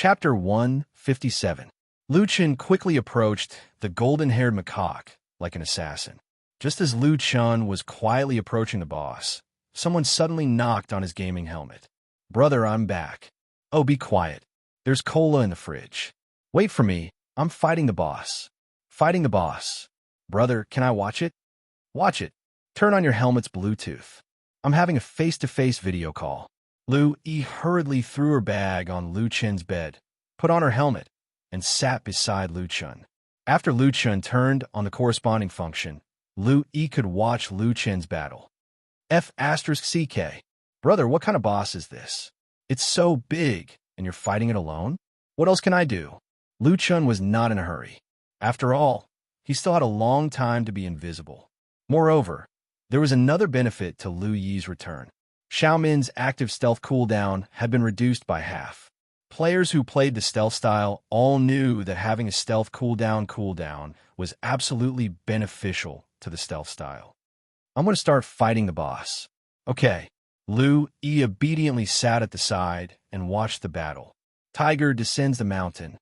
Chapter 157. Lu Chen quickly approached the golden-haired macaque like an assassin. Just as Lu Chen was quietly approaching the boss, someone suddenly knocked on his gaming helmet. "Brother, I'm back." "Oh, be quiet. There's cola in the fridge." "Wait for me. I'm fighting the boss." "Fighting the boss." "Brother, can I watch it?" "Watch it. Turn on your helmet's Bluetooth. I'm having a face-to-face video call." Lu Yi hurriedly threw her bag on Lu Chen's bed, put on her helmet, and sat beside Lu Chen. After Lu Chen turned on the corresponding function, Lu Yi could watch Lu Chen's battle. F***CK. "Brother, what kind of boss is this? It's so big, and you're fighting it alone? What else can I do?" Lu Chen was not in a hurry. After all, he still had a long time to be invisible. Moreover, there was another benefit to Lu Yi's return. Xiaomin's active stealth cooldown had been reduced by half. Players who played the stealth style all knew that having a stealth cooldown was absolutely beneficial to the stealth style. "I'm going to start fighting the boss." "Okay." Lu Yi obediently sat at the side and watched the battle. Tiger descends the mountain.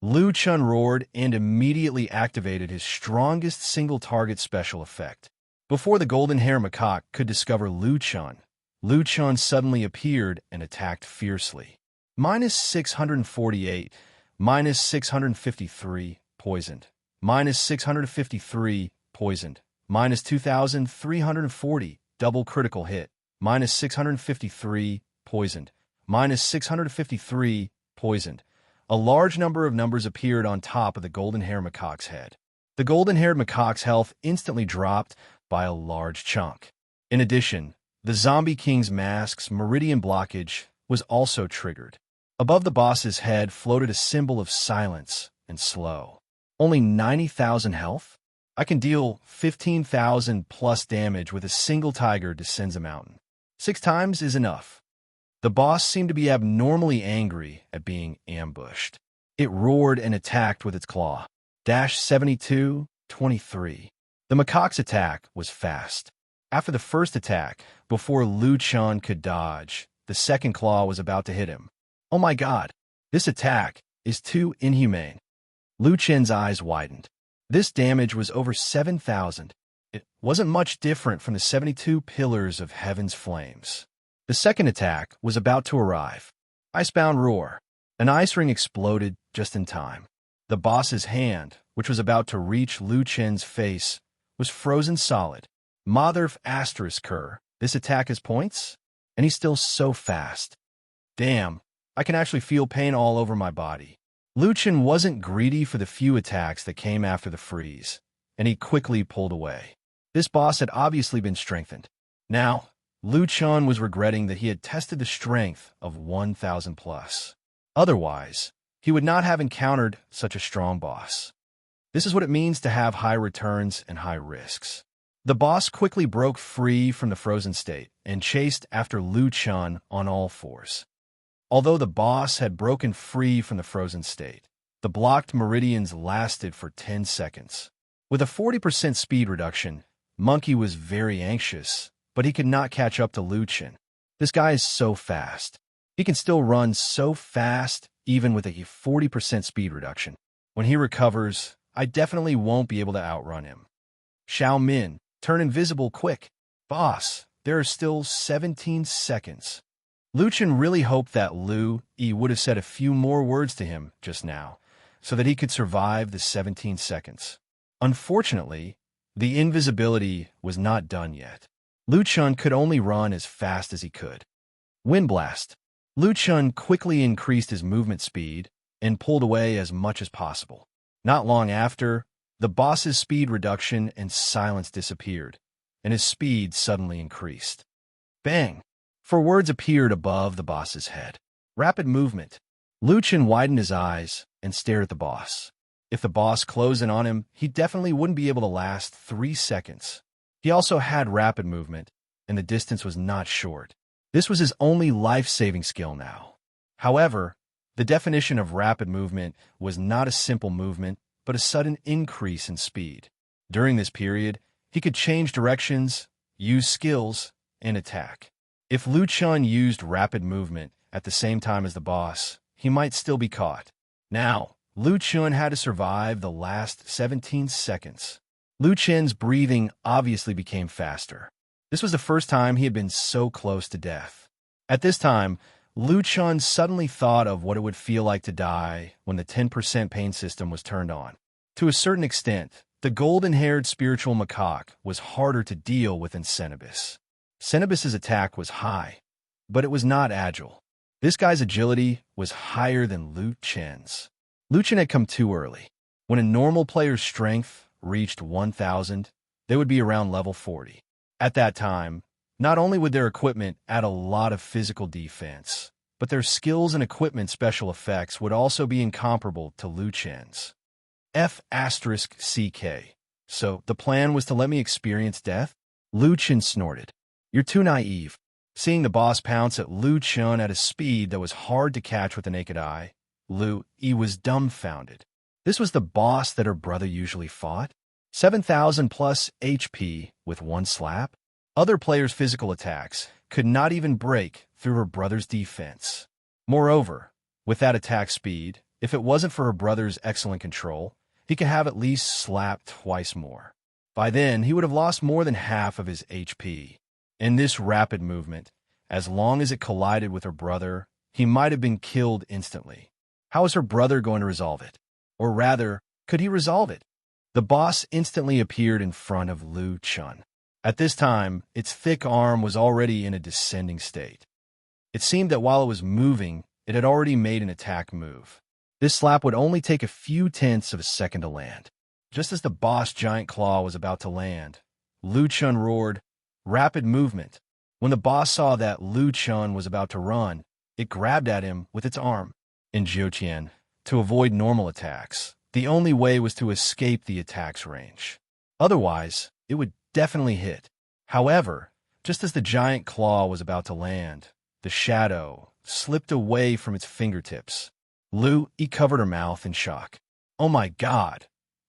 Lu Chen roared and immediately activated his strongest single-target special effect. Before the golden-haired macaque could discover Lu Chen suddenly appeared and attacked fiercely. -648, -653, poisoned. -653, poisoned. -2340, double critical hit. -653, poisoned. -653, poisoned. A large number of numbers appeared on top of the golden-haired macaque's head. The golden-haired macaque's health instantly dropped by a large chunk. In addition, the Zombie King's mask's meridian blockage was also triggered. Above the boss's head floated a symbol of silence and slow. "Only 90,000 health? I can deal 15,000 plus damage with a single tiger descends a mountain. 6 times is enough." The boss seemed to be abnormally angry at being ambushed. It roared and attacked with its claw. -72, 23. The macaque's attack was fast. After the first attack, before Lu Chen could dodge, the second claw was about to hit him. "Oh my god, this attack is too inhumane." Lu Chen's eyes widened. This damage was over 7,000. It wasn't much different from the 72 pillars of heaven's flames. The second attack was about to arrive. Icebound roar. An ice ring exploded just in time. The boss's hand, which was about to reach Lu Chen's face, was frozen solid. Mother****, this attack has points? And he's still so fast. Damn, I can actually feel pain all over my body. Lu Chen wasn't greedy for the few attacks that came after the freeze, and he quickly pulled away. This boss had obviously been strengthened. Now, Lu Chen was regretting that he had tested the strength of 1,000 plus. Otherwise, he would not have encountered such a strong boss. This is what it means to have high returns and high risks. The boss quickly broke free from the frozen state and chased after Lu Chen on all fours. Although the boss had broken free from the frozen state, the blocked meridians lasted for 10 seconds. With a 40% speed reduction, Monkey was very anxious, but he could not catch up to Lu Chen. This guy is so fast. He can still run so fast even with a 40% speed reduction. When he recovers, I definitely won't be able to outrun him. Xiaomin, turn invisible quick. Boss, there are still 17 seconds. Lu Chen really hoped that Lu Yi would have said a few more words to him just now, so that he could survive the 17 seconds. Unfortunately, the invisibility was not done yet. Lu Chen could only run as fast as he could. Wind blast. Lu Chen quickly increased his movement speed and pulled away as much as possible. Not long after, the boss's speed reduction and silence disappeared, and his speed suddenly increased. Bang! 4 words appeared above the boss's head. Rapid movement. Lu Chen widened his eyes and stared at the boss. If the boss closed in on him, he definitely wouldn't be able to last 3 seconds. He also had rapid movement, and the distance was not short. This was his only life-saving skill now. However, the definition of rapid movement was not a simple movement, but a sudden increase in speed. During this period, he could change directions, use skills, and attack. If Lu Chen used rapid movement at the same time as the boss, he might still be caught. Now, Lu Chun had to survive the last 17 seconds. Lu Chen's breathing obviously became faster. This was the first time he had been so close to death. At this time, Lu Chun suddenly thought of what it would feel like to die when the 10% pain system was turned on. To a certain extent, the golden-haired spiritual macaque was harder to deal with than Cenobus. Cenobus's attack was high, but it was not agile. This guy's agility was higher than Lu Chen's. Lu Chen had come too early. When a normal player's strength reached 1,000, they would be around level 40. At that time, not only would their equipment add a lot of physical defense, but their skills and equipment special effects would also be incomparable to Lu Chen's. F***CK. So, the plan was to let me experience death? Lu Chen snorted. You're too naive. Seeing the boss pounce at Lu Chen at a speed that was hard to catch with the naked eye, He was dumbfounded. This was the boss that her brother usually fought? 7,000 plus HP with one slap? Other players' physical attacks could not even break through her brother's defense. Moreover, with that attack speed, if it wasn't for her brother's excellent control, he could have at least slapped twice more. By then, he would have lost more than half of his HP. In this rapid movement, as long as it collided with her brother, he might have been killed instantly. How was her brother going to resolve it? Or rather, could he resolve it? The boss instantly appeared in front of Lu Chun. At this time, its thick arm was already in a descending state. It seemed that while it was moving, it had already made an attack move. This slap would only take a few tenths of a second to land. Just as the boss giant claw was about to land, Lu Chun roared, "Rapid movement." When the boss saw that Lu Chun was about to run, it grabbed at him with its arm. In Jiuqian, to avoid normal attacks, the only way was to escape the attack's range. Otherwise, it would definitely hit. However, just as the giant claw was about to land, the shadow slipped away from its fingertips. He covered her mouth in shock. Oh my God!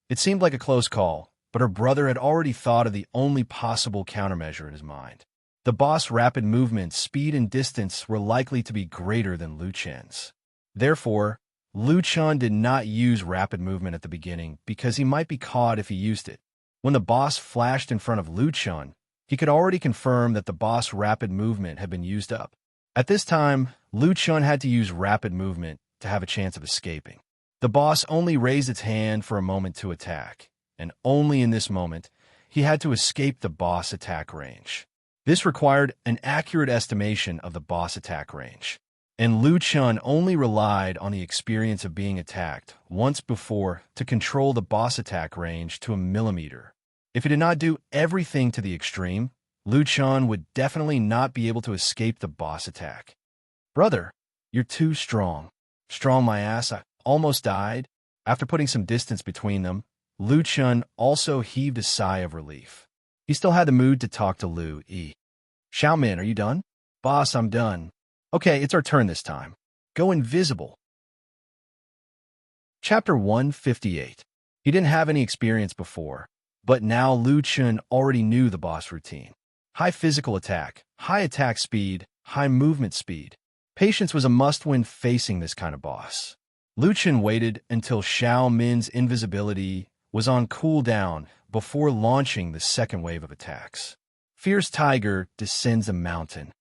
It seemed like a close call, but her brother had already thought of the only possible countermeasure in his mind. The boss' rapid movement, speed, and distance were likely to be greater than Lu Chen's. Therefore, Lu Chun did not use rapid movement at the beginning because he might be caught if he used it. When the boss flashed in front of Lu Chun, he could already confirm that the boss' rapid movement had been used up. At this time, Lu Chun had to use rapid movement to have a chance of escaping. The boss only raised its hand for a moment to attack, and only in this moment, he had to escape the boss attack range. This required an accurate estimation of the boss attack range, and Lu Chun only relied on the experience of being attacked once before to control the boss attack range to a millimeter. If he did not do everything to the extreme, Lu Chun would definitely not be able to escape the boss attack. Brother, you're too strong. Strong my ass, I almost died. After putting some distance between them, Lu Chun also heaved a sigh of relief. He still had the mood to talk to Lu Yi. Xiaomin, are you done? Boss, I'm done. Okay, it's our turn this time. Go invisible. Chapter 158. He didn't have any experience before, but now Lu Chun already knew the boss routine. High physical attack, high attack speed, high movement speed. Patience was a must-win facing this kind of boss. Lu Chun waited until Xiao Min's invisibility was on cooldown before launching the second wave of attacks. Fierce Tiger descends a mountain.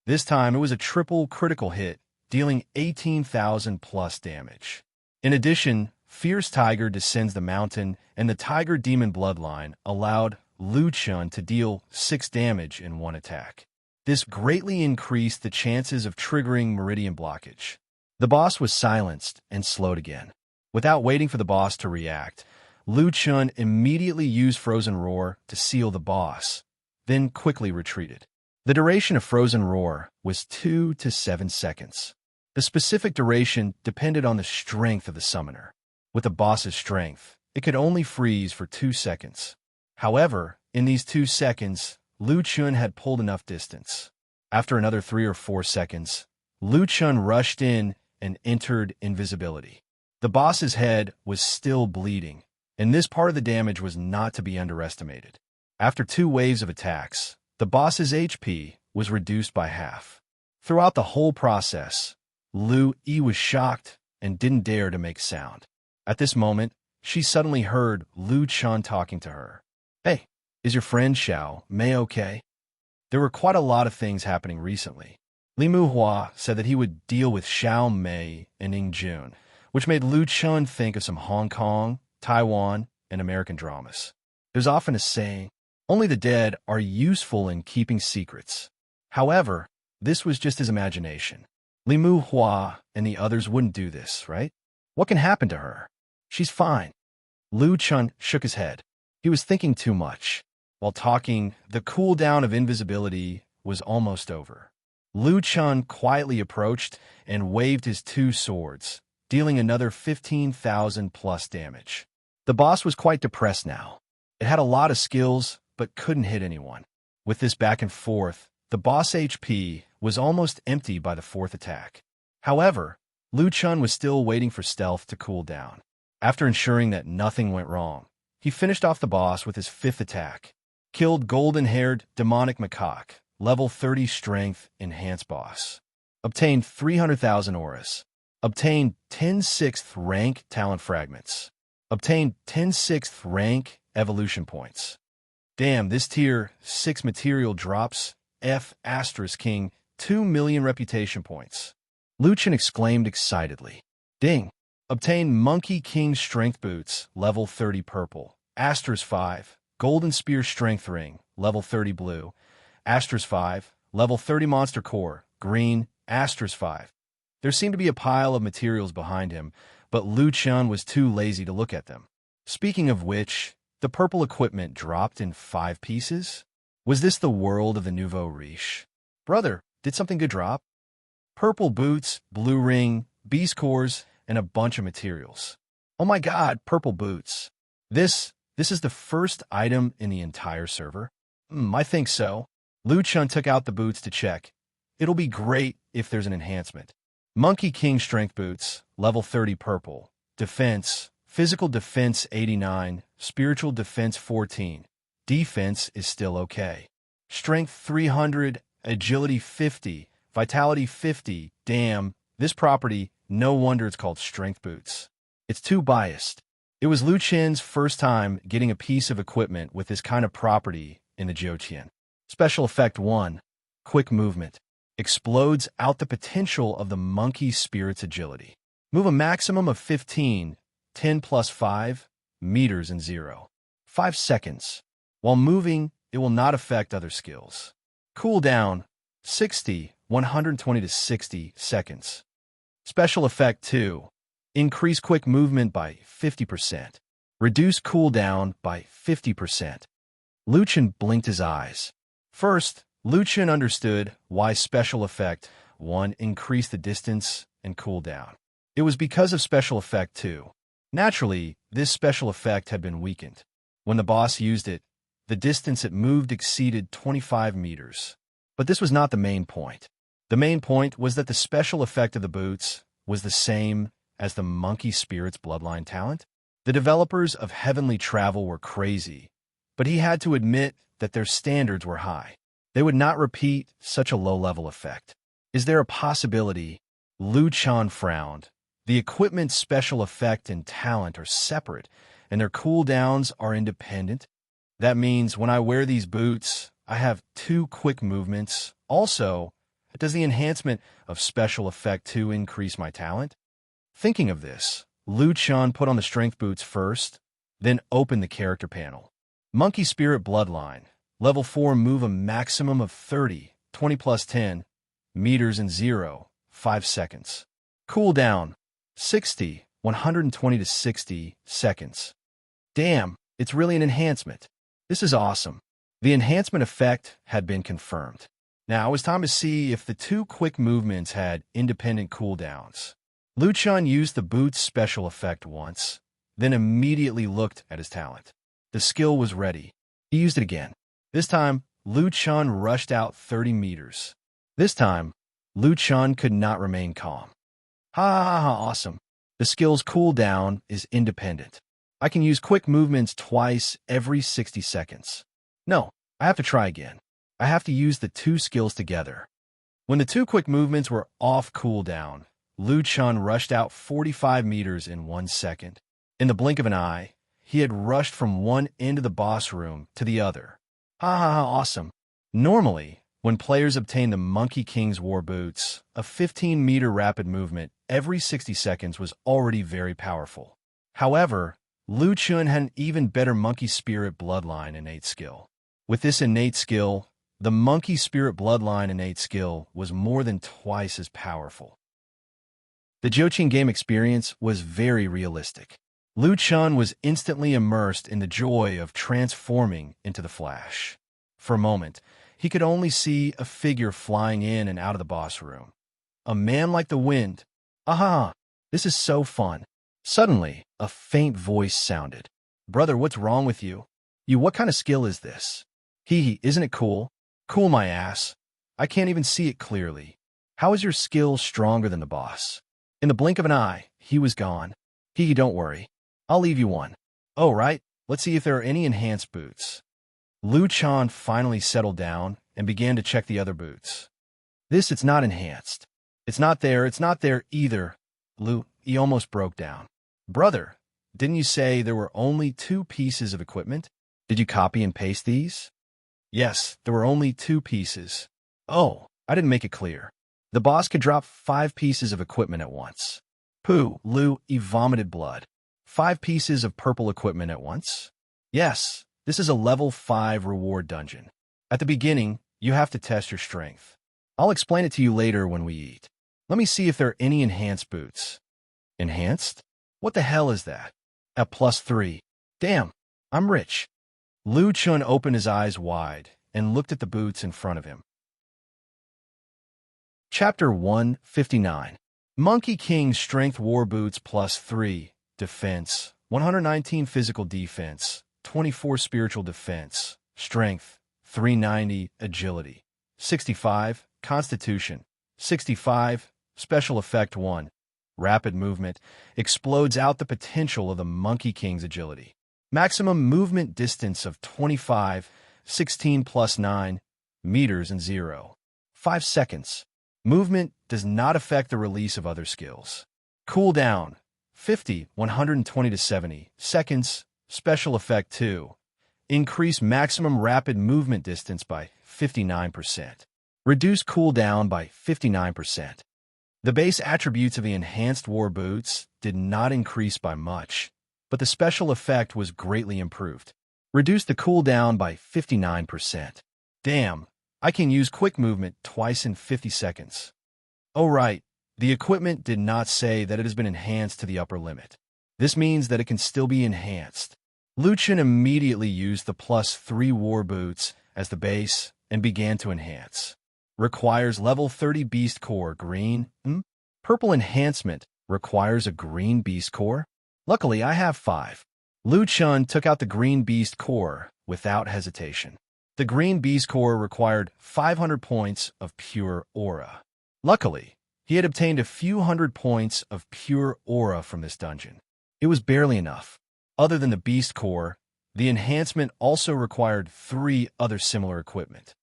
This time it was a triple critical hit, dealing 18,000 plus damage. In addition, Fierce Tiger descends the mountain, and the Tiger Demon Bloodline allowed Lu Chun to deal 6 damage in one attack. This greatly increased the chances of triggering Meridian blockage. The boss was silenced and slowed again. Without waiting for the boss to react, Lu Chun immediately used Frozen Roar to seal the boss, then quickly retreated. The duration of Frozen Roar was 2 to 7 seconds. The specific duration depended on the strength of the summoner. With the boss's strength, it could only freeze for 2 seconds. However, in these 2 seconds, Lu Chun had pulled enough distance. After another 3 or 4 seconds, Lu Chun rushed in and entered invisibility. The boss's head was still bleeding, and this part of the damage was not to be underestimated. After 2 waves of attacks, the boss's HP was reduced by half. Throughout the whole process, Lu Yi was shocked and didn't dare to make sound. At this moment, she suddenly heard Lu Chun talking to her. Hey, is your friend Xiao Mei okay? There were quite a lot of things happening recently. Li Muhua said that he would deal with Xiao Mei and Ning Jun, which made Lu Chun think of some Hong Kong, Taiwan, and American dramas. There's often a saying, only the dead are useful in keeping secrets. However, this was just his imagination. Li Muhua and the others wouldn't do this, right? What can happen to her? She's fine. Lu Chun shook his head. He was thinking too much. While talking, the cooldown of invisibility was almost over. Lu Chun quietly approached and waved his two swords, dealing another 15,000 plus damage. The boss was quite depressed now. It had a lot of skills, but couldn't hit anyone. With this back and forth, the boss HP was almost empty by the fourth attack. However, Lu Chun was still waiting for stealth to cool down. After ensuring that nothing went wrong, he finished off the boss with his fifth attack. Killed golden-haired demonic macaque, level 30 strength enhanced boss. Obtained 300,000 auras. Obtained 10 6th rank talent fragments. Obtained 10 6th rank evolution points. Damn, this tier 6 material drops F** King 2 million reputation points. Lu Chun exclaimed excitedly. Ding! Obtain Monkey King Strength Boots, level 30 purple. Asterisk 5, Golden Spear Strength Ring, level 30 blue. Asterisk 5, level 30 Monster Core, green. Asterisk 5. There seemed to be a pile of materials behind him, but Lu Chun was too lazy to look at them. Speaking of which, the purple equipment dropped in 5 pieces? Was this the world of the nouveau riche? Brother, did something good drop? Purple boots, blue ring, beast cores, and a bunch of materials. Oh my god, purple boots. This is the first item in the entire server? I think so. Lu Chun took out the boots to check. It'll be great if there's an enhancement. Monkey King Strength Boots, level 30 purple. Defense, physical defense 89, spiritual defense 14. Defense is still okay. Strength 300, agility 50, vitality 50. Damn, this property, no wonder it's called Strength Boots. It's too biased. It was Lu Chen's first time getting a piece of equipment with this kind of property in the Jiutian. Special Effect 1. Quick Movement. Explodes out the potential of the monkey spirit's agility. Move a maximum of 10 plus 5 meters in 5 seconds. While moving, it will not affect other skills. Cooldown 120 to 60 seconds. Special Effect 2. Increase quick movement by 50%. Reduce cooldown by 50%. Lu Chun blinked his eyes. First, Lu Chun understood why Special Effect 1 increased the distance and cooldown. It was because of Special Effect 2. Naturally, this special effect had been weakened. When the boss used it, the distance it moved exceeded 25 meters. But this was not the main point. The main point was that the special effect of the boots was the same as the monkey spirit's bloodline talent. The developers of Heavenly Travel were crazy, but he had to admit that their standards were high. They would not repeat such a low-level effect. Is there a possibility? Lu Chun frowned. The equipment's special effect and talent are separate, and their cooldowns are independent. That means when I wear these boots, I have 2 quick movements. Also, does the enhancement of Special Effect 2 increase my talent? Thinking of this, Lu Chun put on the strength boots first, then opened the character panel. Monkey Spirit Bloodline. Level 4, move a maximum of 20 plus 10 meters in 5 seconds. Cooldown 120 to 60 seconds. Damn, it's really an enhancement. This is awesome. The enhancement effect had been confirmed. Now it was time to see if the 2 quick movements had independent cooldowns. Lu Chun used the boot's special effect once, then immediately looked at his talent. The skill was ready. He used it again. This time, Lu Chun rushed out 30 meters. This time, Lu Chun could not remain calm. Awesome. The skill's cooldown is independent. I can use quick movements twice every 60 seconds. No, I have to try again. I have to use the 2 skills together. When the 2 quick movements were off cooldown, Lu Chun rushed out 45 meters in 1 second. In the blink of an eye, he had rushed from one end of the boss room to the other. Ha ha ha, awesome. Normally, when players obtain the Monkey King's War Boots, a 15-meter rapid movement every 60 seconds was already very powerful. However, Lu Chun had an even better Monkey Spirit Bloodline innate skill. With this innate skill, the Monkey Spirit Bloodline innate skill was more than twice as powerful. The Joqing game experience was very realistic. Lu Chun was instantly immersed in the joy of transforming into the Flash. For a moment, he could only see a figure flying in and out of the boss room. A man like the wind. Aha! This is so fun. Suddenly, a faint voice sounded. Brother, what's wrong with you? What kind of skill is this? Hee, isn't it cool? Cool my ass. I can't even see it clearly. How is your skill stronger than the boss? In the blink of an eye, he was gone. Don't worry. I'll leave you one. Oh, right. Let's see if there are any enhanced boots. Lu Chun finally settled down and began to check the other boots. It's not enhanced. It's not there either. He almost broke down. Brother, didn't you say there were only 2 pieces of equipment? Did you copy and paste these? Yes, there were only 2 pieces. Oh, I didn't make it clear. The boss could drop 5 pieces of equipment at once. Pooh, he vomited blood. 5 pieces of purple equipment at once? Yes, this is a level 5 reward dungeon. At the beginning, you have to test your strength. I'll explain it to you later when we eat. Let me see if there are any enhanced boots. Enhanced? What the hell is that? At +3. Damn, I'm rich. Lu Chun opened his eyes wide and looked at the boots in front of him. Chapter 159. Monkey King Strength War Boots +3. Defense. 119 Physical Defense. 24 Spiritual Defense. Strength. 390. Agility. 65. Constitution. 65. Special Effect 1. Rapid Movement. Explodes out the potential of the Monkey King's agility. Maximum movement distance of 25, 16 plus 9 meters and 0. 5 seconds. Movement does not affect the release of other skills. Cooldown 50, 120 to 70 seconds. Special Effect 2. Increase maximum rapid movement distance by 59%. Reduce cooldown by 59%. The base attributes of the enhanced war boots did not increase by much, but the special effect was greatly improved. Reduce the cooldown by 59%. Damn, I can use quick movement twice in 50 seconds. Oh right, the equipment did not say that it has been enhanced to the upper limit. This means that it can still be enhanced. Lu Chun immediately used the +3 war boots as the base and began to enhance. Requires level 30 beast core green. Purple enhancement requires a green beast core. Luckily, I have 5. Lu Chun took out the green beast core without hesitation. The green beast core required 500 points of pure aura. Luckily, he had obtained a few hundred points of pure aura from this dungeon. It was barely enough. Other than the beast core, the enhancement also required 3 other similar equipment.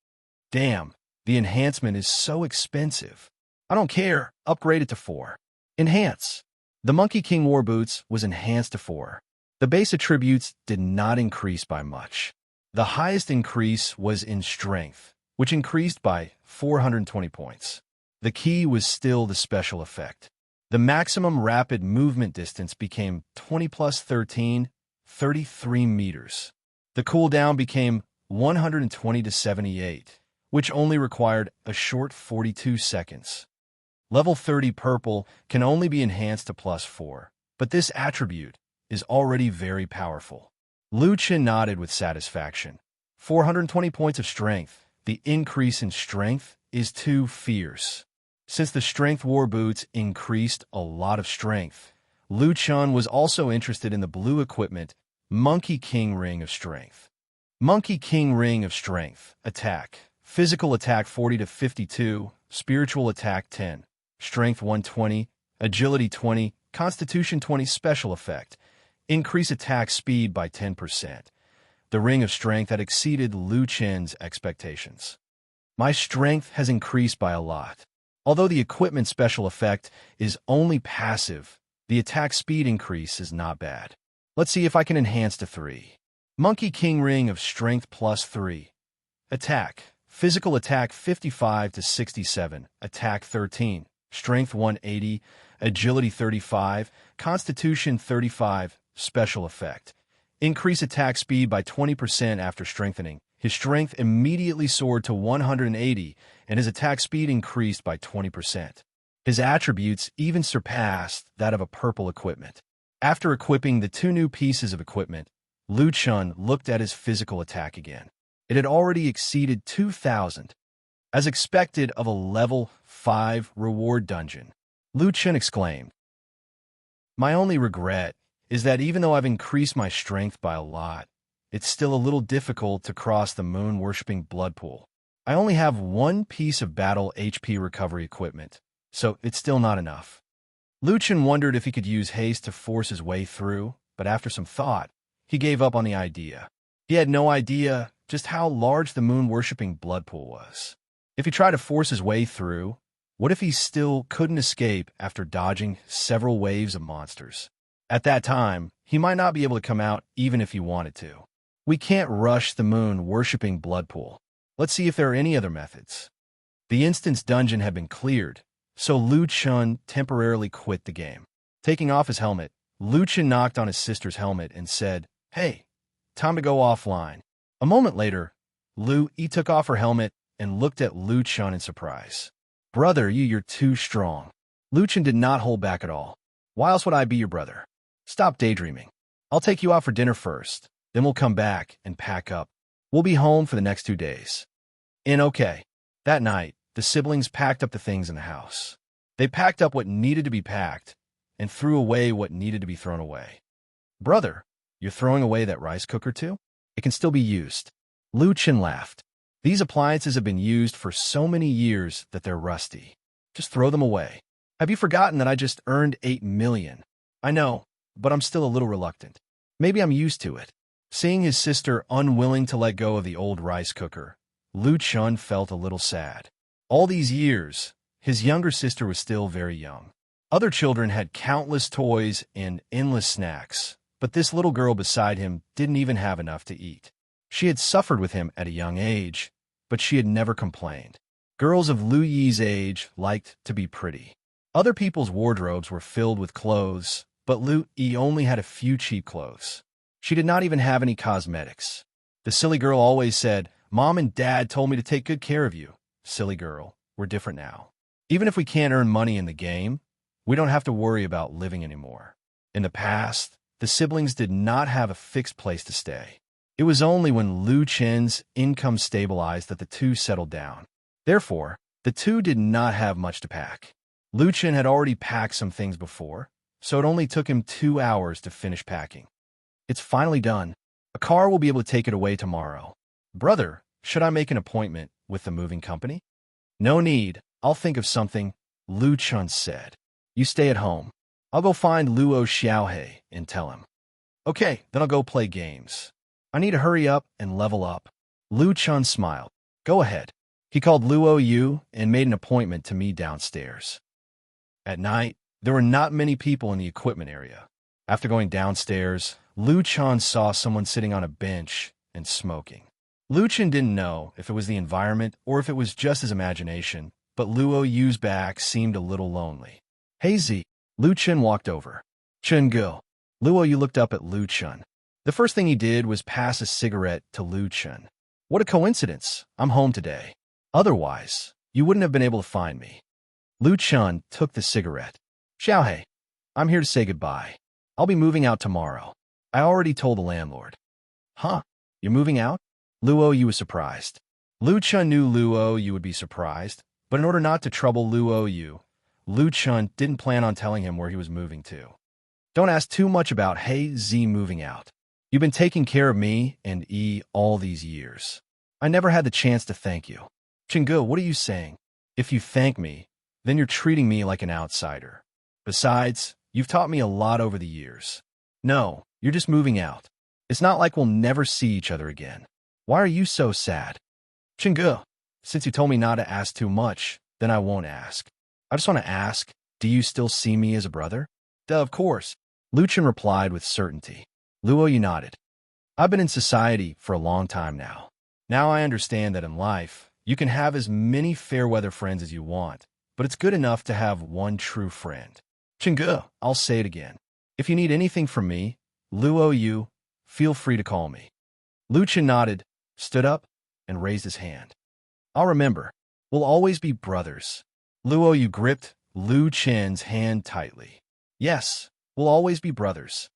Damn, the enhancement is so expensive. I don't care, upgrade it to 4. Enhance. The Monkey King War Boots was enhanced to 4. The base attributes did not increase by much. The highest increase was in strength, which increased by 420 points. The key was still the special effect. The maximum rapid movement distance became 20 plus 13, 33 meters. The cooldown became 120 to 78, which only required a short 42 seconds. Level 30 purple can only be enhanced to +4, but this attribute is already very powerful. Lu Chun nodded with satisfaction. 420 points of strength. The increase in strength is too fierce. Since the Strength War Boots increased a lot of strength, Lu Chun was also interested in the blue equipment, Monkey King Ring of Strength. Monkey King Ring of Strength. Attack. Physical attack 40 to 52, spiritual attack 10, strength 120, agility 20, constitution 20. Special effect. Increase attack speed by 10%. The Ring of Strength had exceeded Lu Chun's expectations. My strength has increased by a lot. Although the equipment special effect is only passive, the attack speed increase is not bad. Let's see if I can enhance to 3. Monkey King Ring of Strength plus 3. Attack. Physical attack 55 to 67. Attack 13. Strength 180. Agility 35. Constitution 35. Special effect. Increase attack speed by 20% after strengthening. His strength immediately soared to 180, and his attack speed increased by 20%. His attributes even surpassed that of a purple equipment. After equipping the 2 new pieces of equipment, Lu Chun looked at his physical attack again. It had already exceeded 2,000. As expected of a level 5 reward dungeon, Lu Chun exclaimed, "My only regret is that even though I've increased my strength by a lot, it's still a little difficult to cross the moon-worshipping blood pool. I only have 1 piece of battle HP recovery equipment, so it's still not enough." Lu Chun wondered if he could use haste to force his way through, but after some thought, he gave up on the idea. He had no idea just how large the moon-worshipping blood pool was. If he tried to force his way through, what if he still couldn't escape after dodging several waves of monsters? At that time, he might not be able to come out even if he wanted to. We can't rush the moon-worshipping blood pool. Let's see if there are any other methods. The instance dungeon had been cleared, so Lu Chun temporarily quit the game. Taking off his helmet, Lu Chun knocked on his sister's helmet and said, "Hey, time to go offline." A moment later, Lu Yi took off her helmet and looked at Lu Chun in surprise. "Brother, you're too strong." Lu Chun did not hold back at all. "Why else would I be your brother? Stop daydreaming. I'll take you out for dinner first, then we'll come back and pack up. We'll be home for the next 2 days. Okay. That night, the siblings packed up the things in the house. They packed up what needed to be packed and threw away what needed to be thrown away. "Brother, you're throwing away that rice cooker too? It can still be used." Lu Chun laughed. "These appliances have been used for so many years that they're rusty. Just throw them away. Have you forgotten that I just earned 8 million? I know, but I'm still a little reluctant. Maybe I'm used to it." Seeing his sister unwilling to let go of the old rice cooker, Lu Chun felt a little sad. All these years, his younger sister was still very young. Other children had countless toys and endless snacks, but this little girl beside him didn't even have enough to eat. She had suffered with him at a young age, but she had never complained. Girls of Lu Yi's age liked to be pretty. Other people's wardrobes were filled with clothes, but Lu Yi only had a few cheap clothes. She did not even have any cosmetics. The silly girl always said, "Mom and Dad told me to take good care of you." Silly girl, we're different now. Even if we can't earn money in the game, we don't have to worry about living anymore. In the past, the siblings did not have a fixed place to stay. It was only when Lu Chun's income stabilized that the two settled down. Therefore, the two did not have much to pack. Lu Chun had already packed some things before, so it only took him 2 hours to finish packing. It's finally done. A car will be able to take it away tomorrow. "Brother, should I make an appointment with the moving company?" "No need. I'll think of something," Lu Chun said. "You stay at home. I'll go find Luo Xiaohei and tell him." "Okay, then I'll go play games. I need to hurry up and level up." Lu Chun smiled. "Go ahead." He called Luo Yu and made an appointment to meet downstairs. At night, there were not many people in the equipment area. After going downstairs, Lu Chun saw someone sitting on a bench and smoking. Lu Chun didn't know if it was the environment or if it was just his imagination, but Luo Yu's back seemed a little lonely. "Hey Z." Lu Chun walked over. "Chun Go." Luo Yu looked up at Lu Chun. The first thing he did was pass a cigarette to Lu Chun. "What a coincidence. I'm home today. Otherwise, you wouldn't have been able to find me." Lu Chun took the cigarette. "Xiaohei, I'm here to say goodbye. I'll be moving out tomorrow. I already told the landlord." "Huh? You're moving out?" Luo Yu was surprised. Lu Chun knew Luo Yu would be surprised, but in order not to trouble Luo Yu, Lu Chun didn't plan on telling him where he was moving to. "Don't ask too much about Hey Z moving out. You've been taking care of me and E all these years. I never had the chance to thank you." "Chingu, what are you saying? If you thank me, then you're treating me like an outsider. Besides, you've taught me a lot over the years. No, you're just moving out. It's not like we'll never see each other again. Why are you so sad?" "Chingu, since you told me not to ask too much, then I won't ask. I just want to ask, do you still see me as a brother? Duh, of course. Luchan replied with certainty. Luo, you nodded. I've been in society for a long time now. Now I understand that in life, you can have as many fair-weather friends as you want, but it's good enough to have one true friend. Chingge, I'll say it again. If you need anything from me, Luo you, feel free to call me. Luchan nodded, stood up, and raised his hand. I'll remember. We'll always be brothers. Luo you gripped Lu Chen's hand tightly. Yes, we'll always be brothers.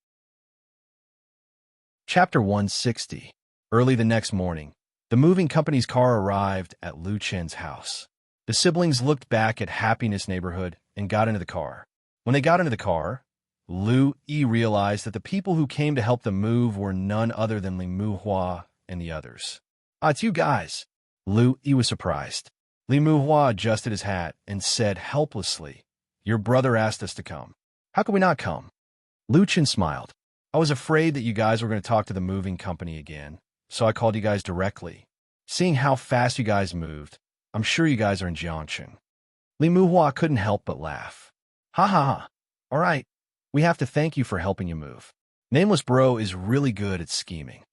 Chapter 160. Early the next morning, the moving company's car arrived at Lu Chen's house. The siblings looked back at Happiness Neighborhood and got into the car. When they got into the car, Lu Yi realized that the people who came to help them move were none other than Li Muhua and the others. It's you guys. Lu Yi was surprised. Li Muhua adjusted his hat and said helplessly, Your brother asked us to come. How could we not come? Lu Chen smiled. I was afraid that you guys were going to talk to the moving company again, so I called you guys directly. Seeing how fast you guys moved, I'm sure you guys are in Jiangcheng. Li Muhua couldn't help but laugh. Ha ha ha. All right, we have to thank you for helping you move. Nameless Bro is really good at scheming.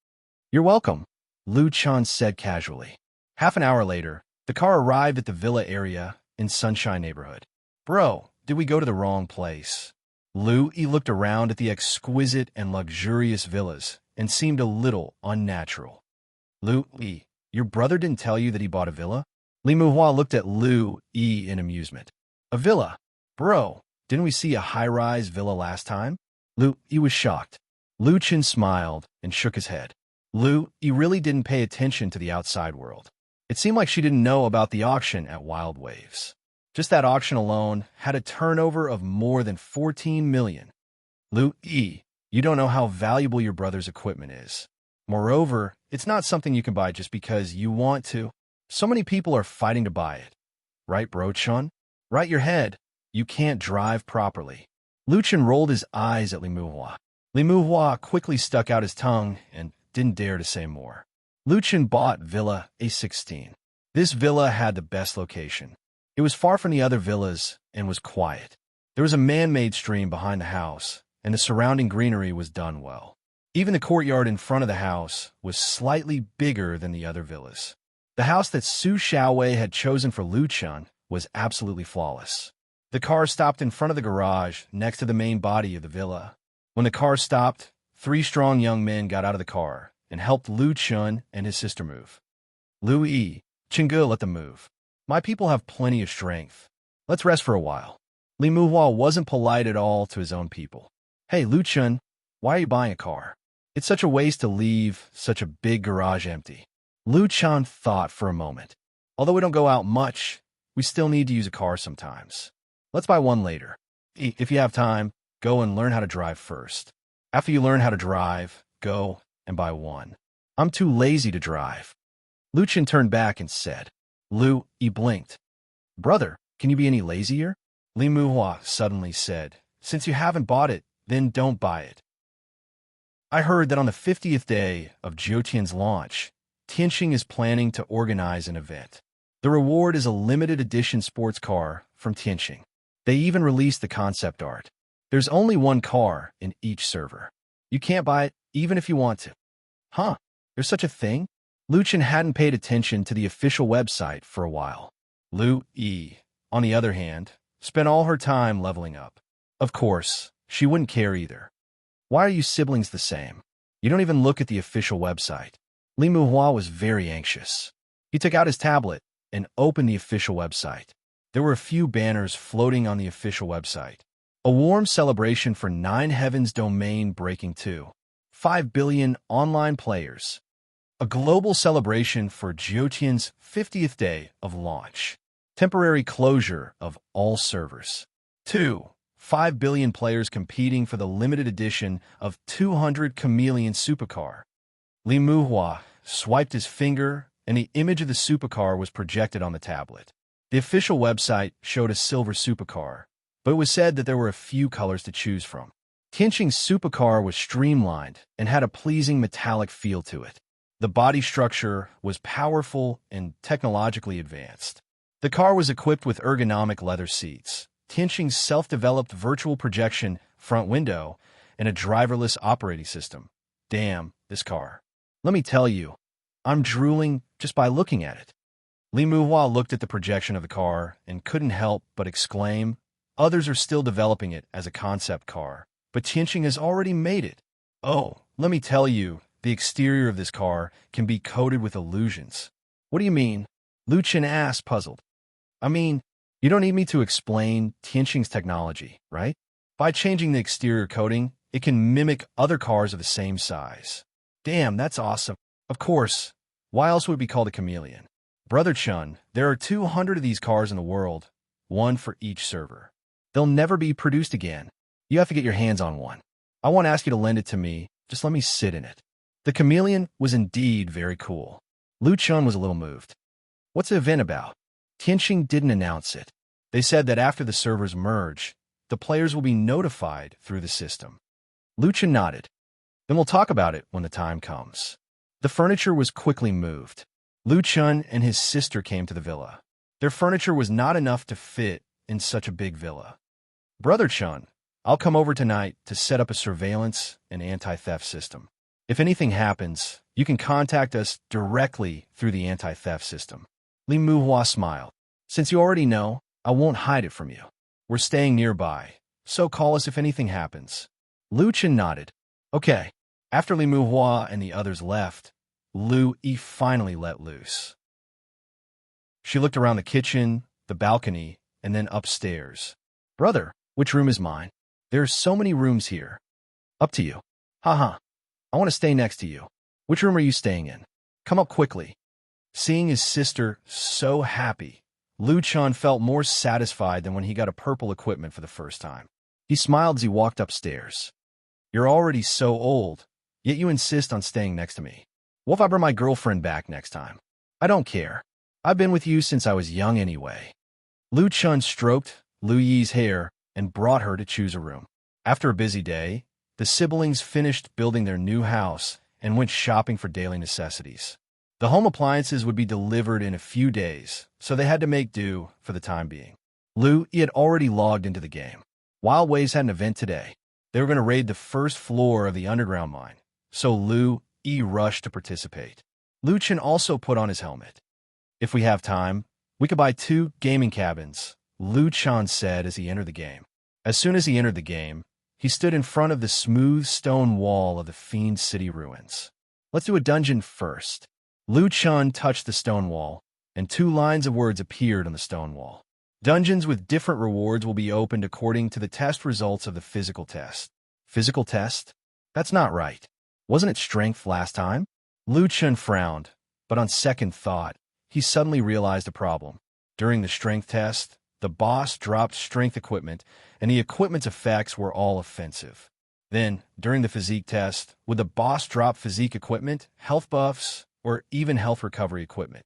You're welcome, Lu Chan said casually. Half an hour later, the car arrived at the villa area in Sunshine Neighborhood. Bro, did we go to the wrong place? Lu Yi looked around at the exquisite and luxurious villas and seemed a little unnatural. Lu Yi, your brother didn't tell you that he bought a villa? Li Muhua looked at Lu Yi in amusement. A villa? Bro, didn't we see a high-rise villa last time? Lu Yi was shocked. Lu Chen smiled and shook his head. Lu Yi really didn't pay attention to the outside world. It seemed like she didn't know about the auction at Wild Waves. Just that auction alone had a turnover of more than 14 million. Lu Yi, you don't know how valuable your brother's equipment is. Moreover, it's not something you can buy just because you want to. So many people are fighting to buy it. Right, Bro Chun? Right your head. You can't drive properly. Lu Chen rolled his eyes at Li Muhua. Li Muhua quickly stuck out his tongue and didn't dare to say more. Lu Chen bought Villa A16. This villa had the best location. It was far from the other villas and was quiet. There was a man-made stream behind the house, and the surrounding greenery was done well. Even the courtyard in front of the house was slightly bigger than the other villas. The house that Su Xiaowei had chosen for Lu Chen was absolutely flawless. The car stopped in front of the garage next to the main body of the villa. When the car stopped, 3 strong young men got out of the car and helped Lu Chen and his sister move. Lu Yi, Chingge, let them move. My people have plenty of strength. Let's rest for a while. Li Muhua wasn't polite at all to his own people. Hey, Lu Chen, why are you buying a car? It's such a waste to leave such a big garage empty. Lu Chen thought for a moment. Although we don't go out much, we still need to use a car sometimes. Let's buy one later. If you have time, go and learn how to drive first. After you learn how to drive, go and buy one. I'm too lazy to drive. Lu Chen turned back and said. Lu Yi blinked. Brother, can you be any lazier? Li Muhua suddenly said. Since you haven't bought it, then don't buy it. I heard that on the 50th day of Jiutian's launch, Tianqing is planning to organize an event. The reward is a limited edition sports car from Tianqing. They even released the concept art. There's only one car in each server. You can't buy it even if you want to. Huh? There's such a thing? Lu Chen hadn't paid attention to the official website for a while. Lu Yi, on the other hand, spent all her time leveling up. Of course, she wouldn't care either. Why are you siblings the same? You don't even look at the official website. Li Muhua was very anxious. He took out his tablet and opened the official website. There were a few banners floating on the official website. A warm celebration for 9 Heavens domain breaking to 5 billion online players. A global celebration for Jiutian's 50th day of launch. Temporary closure of all servers. 2. 5 billion players competing for the limited edition of 200 Chameleon Supercar. Li Muhua swiped his finger, and the image of the supercar was projected on the tablet. The official website showed a silver supercar, but it was said that there were a few colors to choose from. Tianqing's supercar was streamlined and had a pleasing metallic feel to it. The body structure was powerful and technologically advanced. The car was equipped with ergonomic leather seats, Tianqing's self-developed virtual projection front window, and a driverless operating system. Damn, this car. Let me tell you, I'm drooling just by looking at it. Li Muhua looked at the projection of the car and couldn't help but exclaim, others are still developing it as a concept car, but Tianqing has already made it. Oh, let me tell you, the exterior of this car can be coated with illusions. What do you mean? Lu Chen asked, puzzled. I mean, you don't need me to explain Tianqing's technology, right? By changing the exterior coating, it can mimic other cars of the same size. Damn, that's awesome. Of course, why else would it be called a chameleon? Brother Chun, there are 200 of these cars in the world, one for each server. They'll never be produced again. You have to get your hands on one. I won't ask you to lend it to me, just let me sit in it. The chameleon was indeed very cool. Lu Chun was a little moved. What's the event about? Tianqing didn't announce it. They said that after the servers merge, the players will be notified through the system. Lu Chun nodded. Then we'll talk about it when the time comes. The furniture was quickly moved. Lu Chun and his sister came to the villa. Their furniture was not enough to fit in such a big villa. Brother Chun, I'll come over tonight to set up a surveillance and anti-theft system. If anything happens, you can contact us directly through the anti-theft system. Li Muhua smiled. Since you already know, I won't hide it from you. We're staying nearby, so call us if anything happens. Lu Chen nodded. Okay. After Li Muhua and the others left, Lu Yi finally let loose. She looked around the kitchen, the balcony, and then upstairs. Brother, which room is mine? There are so many rooms here. Up to you. Haha. I want to stay next to you. Which room are you staying in? Come up quickly. Seeing his sister so happy, Lu Chun felt more satisfied than when he got a purple equipment for the first time. He smiled as he walked upstairs. You're already so old, yet you insist on staying next to me. What if I bring my girlfriend back next time? I don't care. I've been with you since I was young anyway. Lu Chun stroked Lu Yi's hair and brought her to choose a room. After a busy day, the siblings finished building their new house and went shopping for daily necessities. The home appliances would be delivered in a few days, so they had to make do for the time being. Lu Yi had already logged into the game. Wild Waves had an event today. They were going to raid the first floor of the underground mine, so Lu Yi rushed to participate. Lu Chen also put on his helmet. If we have time, we could buy 2 gaming cabins, Lu Chen said as he entered the game. As soon as he entered the game, he stood in front of the smooth stone wall of the Fiend City ruins. Let's do a dungeon first. Lu Chen touched the stone wall, and 2 lines of words appeared on the stone wall. Dungeons with different rewards will be opened according to the test results of the physical test. Physical test? That's not right. Wasn't it strength last time? Lu Chen frowned, but on second thought, he suddenly realized a problem. During the strength test, the boss dropped strength equipment, and the equipment's effects were all offensive. Then, during the physique test, would the boss drop physique equipment, health buffs, or even health recovery equipment?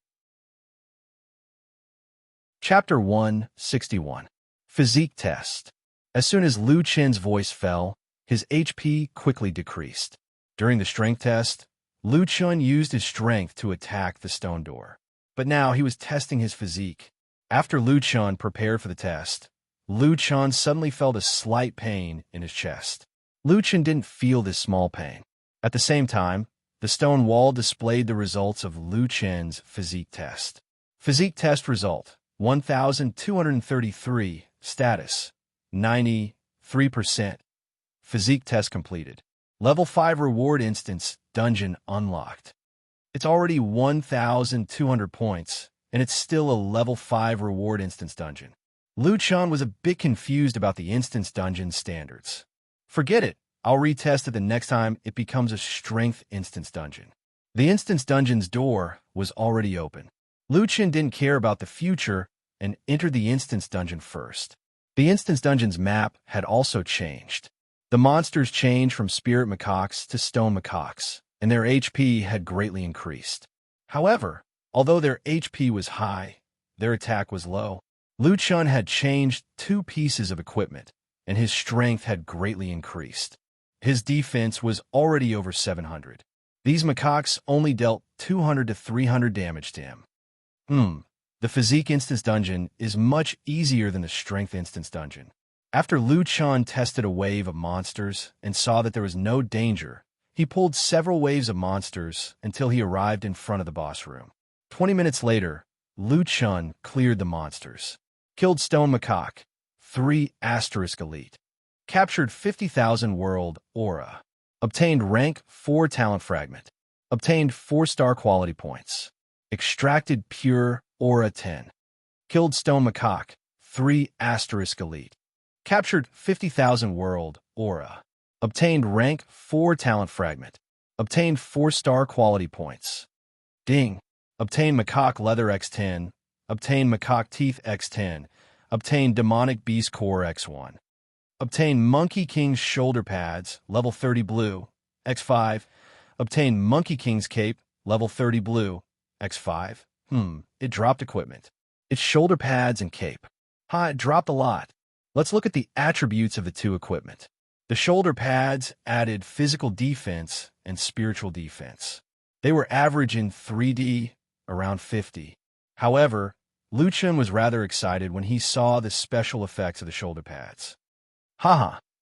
Chapter 161. Physique Test. As soon as Lu Chen's voice fell, his HP quickly decreased. During the strength test, Lu Chen used his strength to attack the stone door. But now he was testing his physique. After Lu Chen prepared for the test, Lu Chen suddenly felt a slight pain in his chest. Lu Chen didn't feel this small pain. At the same time, the stone wall displayed the results of Lu Chen's physique test. Physique test result, 1,233. Status, 93%. Physique test completed. Level 5 reward instance dungeon unlocked. It's already 1,200 points, and it's still a level 5 reward instance dungeon. Lu Chen was a bit confused about the instance dungeon standards. Forget it. I'll retest it the next time it becomes a strength instance dungeon. The instance dungeon's door was already open. Lu Chen didn't care about the future and entered the instance dungeon first. The instance dungeon's map had also changed. The monsters changed from spirit macaques to stone macaques, and their HP had greatly increased. However, although their HP was high, their attack was low. Lu Chen had changed 2 pieces of equipment, and his strength had greatly increased. His defense was already over 700. These macaques only dealt 200 to 300 damage to him. The Physique Instance Dungeon is much easier than the Strength Instance Dungeon. After Liu Chun tested a wave of monsters and saw that there was no danger, he pulled several waves of monsters until he arrived in front of the boss room. 20 minutes later, Liu Chun cleared the monsters, killed Stone Macaque, 3 * elite, captured 50,000 world aura, obtained rank 4 talent fragment, obtained 4-star quality points, extracted pure aura 10, killed Stone Macaque, 3 * elite, captured 50,000 world aura, obtained rank 4 talent fragment, obtained 4-star quality points. Ding! Obtained Macaque Leather X10, obtained Macaque Teeth X10, obtained Demonic Beast Core X1. Obtained Monkey King's Shoulder Pads, level 30 blue, X5. Obtained Monkey King's Cape, level 30 blue, X5. It dropped equipment. Its shoulder pads and cape. It dropped a lot. Let's look at the attributes of the 2 equipment. The shoulder pads added physical defense and spiritual defense. They were average in 3D, around 50. However, Liu Chun was rather excited when he saw the special effects of the shoulder pads.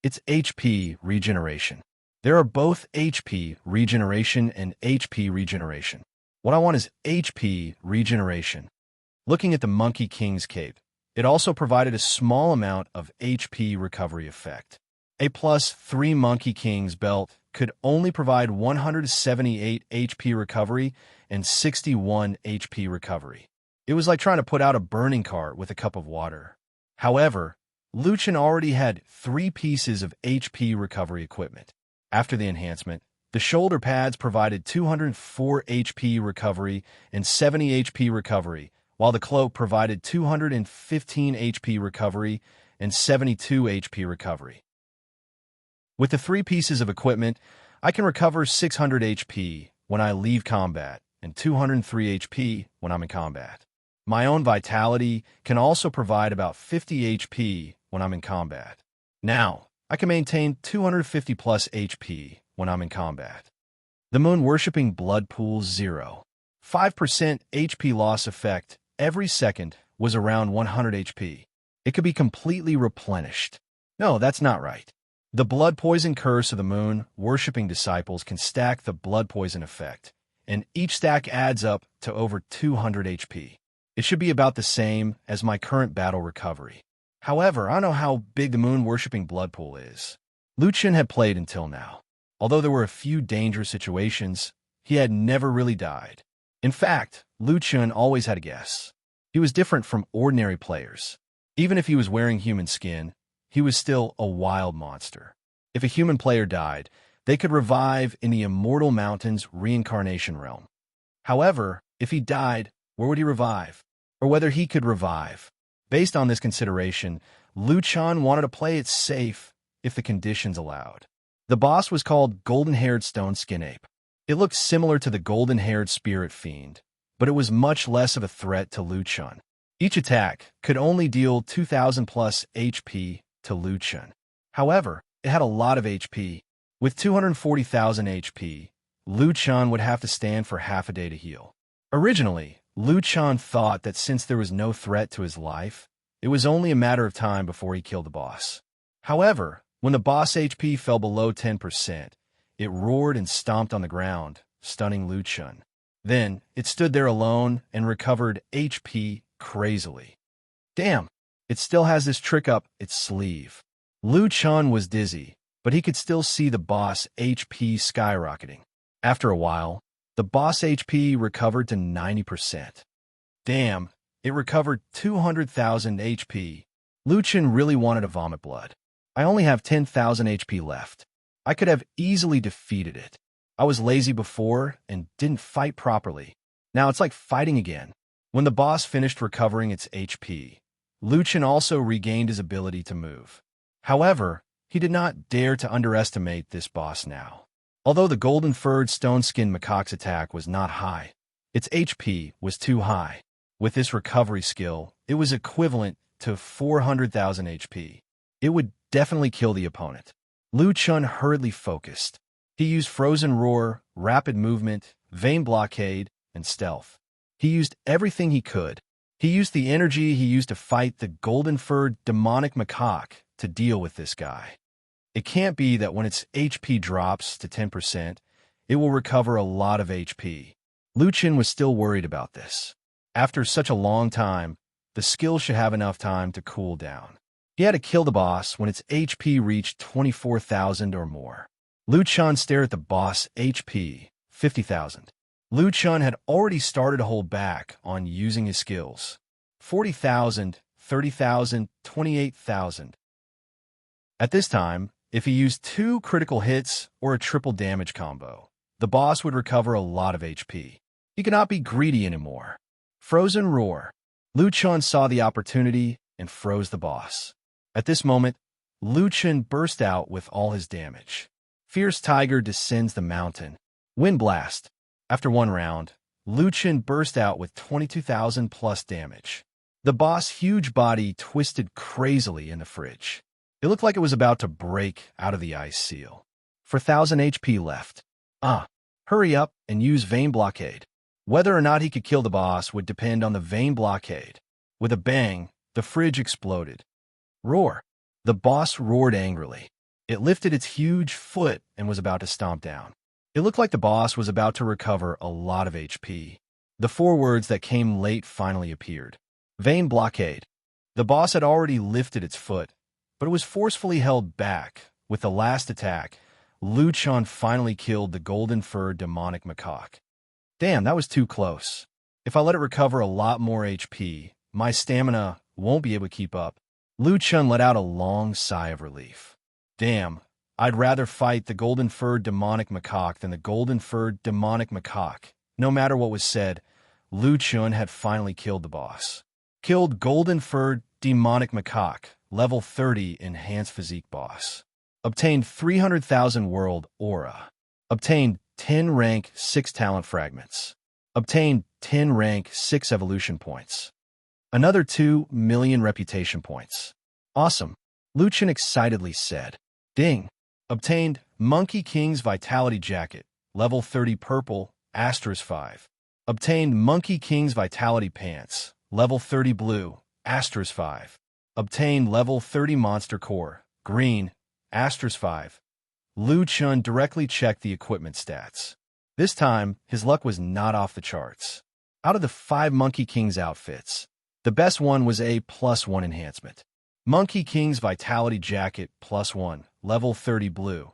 It's HP regeneration. There are both HP regeneration and HP regeneration. What I want is HP regeneration. Looking at the Monkey King's Cape, it also provided a small amount of HP recovery effect. A +3 Monkey King's belt could only provide 178 HP recovery and 61 HP recovery. It was like trying to put out a burning cart with a cup of water. However, Liu Chun already had 3 pieces of HP recovery equipment. After the enhancement, the shoulder pads provided 204 HP recovery and 70 HP recovery, while the cloak provided 215 HP recovery and 72 HP recovery. With the 3 pieces of equipment, I can recover 600 HP when I leave combat and 203 HP when I'm in combat. My own vitality can also provide about 50 HP when I'm in combat. Now, I can maintain 250 plus HP when I'm in combat. The Moon Worshipping Blood Pool 0. 5% HP loss effect every second was around 100 HP. It could be completely replenished. No, that's not right. The Blood Poison Curse of the Moon Worshipping Disciples can stack the Blood Poison effect, and each stack adds up to over 200 HP. It should be about the same as my current battle recovery. However, I don't know how big the Moon Worshipping Blood Pool is. Liu Chun had played until now. Although there were a few dangerous situations, he had never really died. In fact, Liu Chun always had a guess. He was different from ordinary players. Even if he was wearing human skin, he was still a wild monster. If a human player died, they could revive in the Immortal Mountains reincarnation realm. However, if he died, where would he revive? Or whether he could revive? Based on this consideration, Liu Chun wanted to play it safe if the conditions allowed. The boss was called Golden-Haired Stone Skin Ape. It looked similar to the Golden-Haired Spirit Fiend, but it was much less of a threat to Liu Chun. Each attack could only deal 2,000 plus HP to Liu Chun. However, it had a lot of HP. With 240,000 HP, Liu Chun would have to stand for half a day to heal. Originally, Liu Chun thought that since there was no threat to his life, it was only a matter of time before he killed the boss. However, when the boss HP fell below 10%, it roared and stomped on the ground, stunning Liu Chun. Then, it stood there alone and recovered HP crazily. Damn, it still has this trick up its sleeve. Liu Chun was dizzy, but he could still see the boss HP skyrocketing. After a while, the boss HP recovered to 90%. Damn, it recovered 200,000 HP. Liu Chun really wanted to vomit blood. I only have 10,000 HP left. I could have easily defeated it. I was lazy before and didn't fight properly. Now it's like fighting again. When the boss finished recovering its HP, Liu Chun also regained his ability to move. However, he did not dare to underestimate this boss now. Although the golden-furred stone-skinned macaque's attack was not high, its HP was too high. With this recovery skill, it was equivalent to 400,000 HP. It would definitely kill the opponent. Liu Chun hurriedly focused. He used Frozen Roar, Rapid Movement, Vein Blockade, and Stealth. He used everything he could. He used the energy he used to fight the golden-furred demonic macaque to deal with this guy. It can't be that when its HP drops to 10%, it will recover a lot of HP. Liu Chen was still worried about this. After such a long time, the skill should have enough time to cool down. He had to kill the boss when its HP reached 24,000 or more. Liu Chen stared at the boss HP, 50,000. Liu Chen had already started to hold back on using his skills. 40,000, 30,000, 28,000. At this time, if he used 2 critical hits or a triple damage combo, the boss would recover a lot of HP. He could not be greedy anymore. Frozen Roar. Liu Chen saw the opportunity and froze the boss. At this moment, Liu Chen burst out with all his damage. Fierce Tiger descends the mountain. Wind Blast. After one round, Liu Chen burst out with 22,000 plus damage. The boss' huge body twisted crazily in the fridge. It looked like it was about to break out of the ice seal. 4,000 HP left. Hurry up and use Vein Blockade. Whether or not he could kill the boss would depend on the Vein Blockade. With a bang, the fridge exploded. Roar. The boss roared angrily. It lifted its huge foot and was about to stomp down. It looked like the boss was about to recover a lot of HP. The 4 words that came late finally appeared. Vein Blockade. The boss had already lifted its foot, but it was forcefully held back. With the last attack, Liu Chen finally killed the golden-furred demonic macaque. Damn, that was too close. If I let it recover a lot more HP, my stamina won't be able to keep up. Liu Chen let out a long sigh of relief. Damn, I'd rather fight the golden-furred demonic macaque than the golden-furred demonic macaque. No matter what was said, Liu Chen had finally killed the boss. Killed golden-furred demonic macaque, level 30 enhanced physique boss. Obtained 300,000 world aura. Obtained 10 rank 6 talent fragments. Obtained 10 rank 6 evolution points. Another 2 million reputation points. Awesome, Liu Chen excitedly said. Ding. Obtained Monkey King's Vitality Jacket, level 30 purple, *5. Obtained Monkey King's Vitality Pants, level 30 blue, *5. Obtained level 30 Monster Core, green, *5. Liu Chen directly checked the equipment stats. This time, his luck was not off the charts. Out of the 5 Monkey King's outfits, the best one was a +1 enhancement. Monkey King's Vitality Jacket +1, level 30 blue.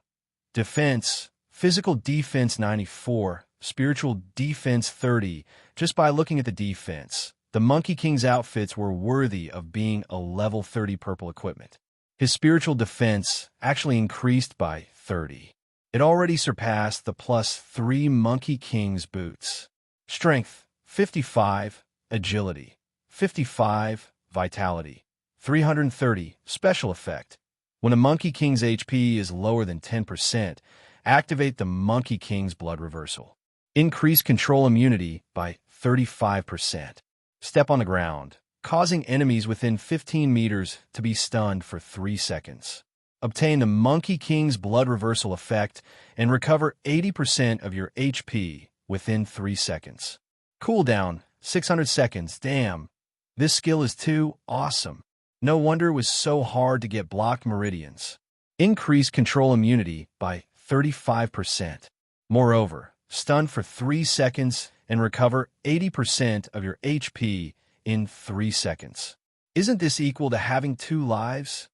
Defense, physical defense 94, spiritual defense 30. Just by looking at the defense, the Monkey King's outfits were worthy of being a level 30 purple equipment. His spiritual defense actually increased by 30. It already surpassed the +3 Monkey King's boots. Strength, 55, agility, 55, vitality, 330, special effect. When a Monkey King's HP is lower than 10%, activate the Monkey King's blood reversal. Increase control immunity by 35%. Step on the ground, causing enemies within 15 meters to be stunned for 3 seconds. Obtain the Monkey King's blood reversal effect and recover 80% of your HP within 3 seconds. Cooldown, 600 seconds. Damn, this skill is too awesome. No wonder it was so hard to get blocked meridians. Increase control immunity by 35%. Moreover, stun for 3 seconds and recover 80% of your HP in 3 seconds. Isn't this equal to having 2 lives?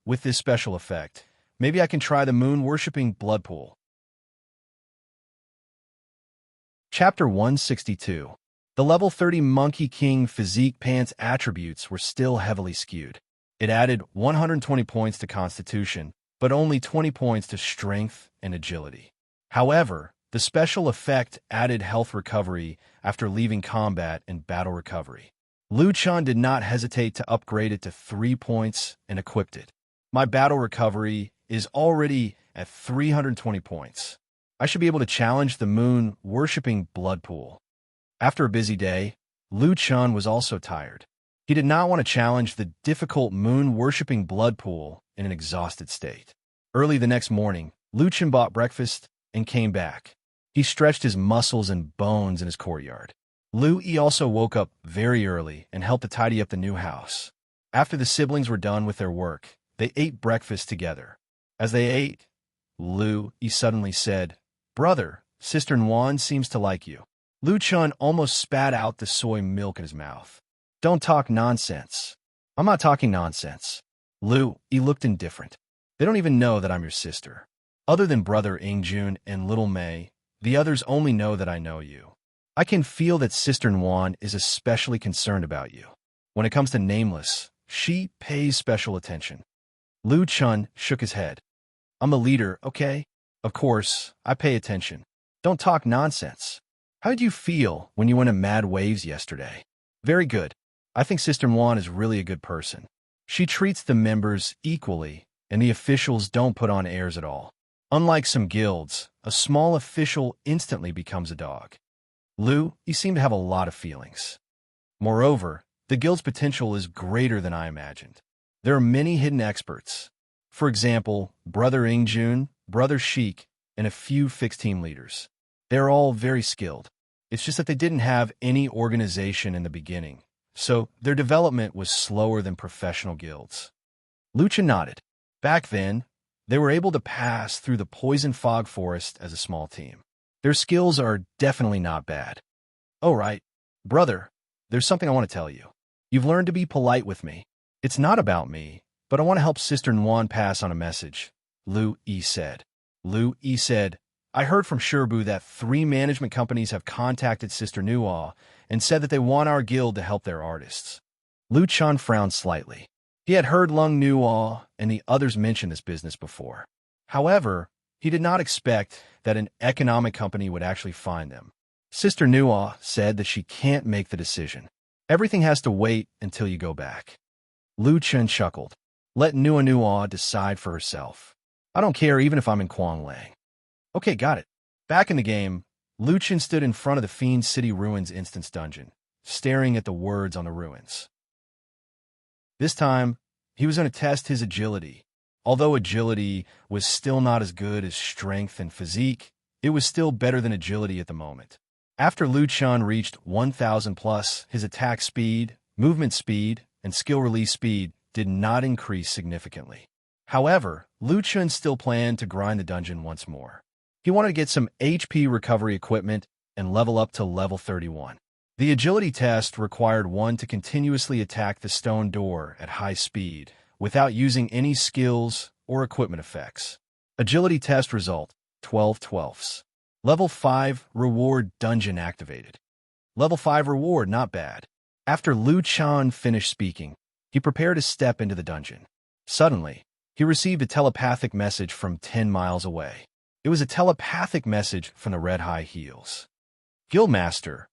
With this special effect, maybe I can try the moon-worshipping blood pool. Chapter 162. The level 30 Monkey King physique pants attributes were still heavily skewed. It added 120 points to Constitution, but only 20 points to Strength and Agility. However, the special effect added health recovery after leaving combat and battle recovery. Liu Chen did not hesitate to upgrade it to 3 points and equipped it. My battle recovery is already at 320 points. I should be able to challenge the moon-worshipping blood pool. After a busy day, Liu Chen was also tired. He did not want to challenge the difficult moon-worshipping blood pool in an exhausted state. Early the next morning, Liu Chen bought breakfast and came back. He stretched his muscles and bones in his courtyard. Lu Yi also woke up very early and helped to tidy up the new house. After the siblings were done with their work, they ate breakfast together. As they ate, Lu Yi suddenly said, "Brother, Sister Nguyen seems to like you." Lu Chun almost spat out the soy milk in his mouth. "Don't talk nonsense." "I'm not talking nonsense." Lu Yi looked indifferent. "They don't even know that I'm your sister. Other than brother Ingjun and little Mei, the others only know that I know you. I can feel that Sister Nguyen is especially concerned about you. When it comes to Nameless, she pays special attention." Lu Chun shook his head. "I'm the leader, okay? Of course, I pay attention. Don't talk nonsense. How did you feel when you went to Mad Waves yesterday?" "Very good. I think Sister Nguyen is really a good person. She treats the members equally, and the officials don't put on airs at all. Unlike some guilds, a small official instantly becomes a dog." Lu, you seem to have a lot of feelings. Moreover, the guild's potential is greater than I imagined. There are many hidden experts. For example, Brother Ingjun, Brother Sheik, and a few fixed team leaders. They're all very skilled. It's just that they didn't have any organization in the beginning, so their development was slower than professional guilds. Lucha nodded. Back then, they were able to pass through the poison fog forest as a small team. Their skills are definitely not bad. "Oh, right. Brother, there's something I want to tell you. You've learned to be polite with me. It's not about me, but I want to help Sister Nguyen pass on a message," Lu Yi said. Lu Yi said, "I heard from Sherbu that 3 management companies have contacted Sister Nuo and said that they want our guild to help their artists." Lu Chan frowned slightly. He had heard Lung Nuo and the others mention this business before. However, he did not expect that an economic company would actually find them. Sister Nuo said that she can't make the decision. "Everything has to wait until you go back." Lu Chen chuckled. "Let Nuo decide for herself. I don't care even if I'm in Quanglang." "Okay, got it." Back in the game, Lu Chen stood in front of the Fiend City Ruins instance dungeon, staring at the words on the ruins. This time, he was going to test his agility. Although agility was still not as good as strength and physique, it was still better than agility at the moment. After Lu Chun reached 1,000 plus, his attack speed, movement speed, and skill release speed did not increase significantly. However, Lu Chun still planned to grind the dungeon once more. He wanted to get some HP recovery equipment and level up to level 31. The agility test required one to continuously attack the stone door at high speed without using any skills or equipment effects. Agility test result, 12/12. Level 5 reward dungeon activated. Level 5 reward, not bad. After Lu Chan finished speaking, he prepared to step into the dungeon. Suddenly, he received a telepathic message from 10 miles away. It was a telepathic message from the Red High Heels. "Guildmaster,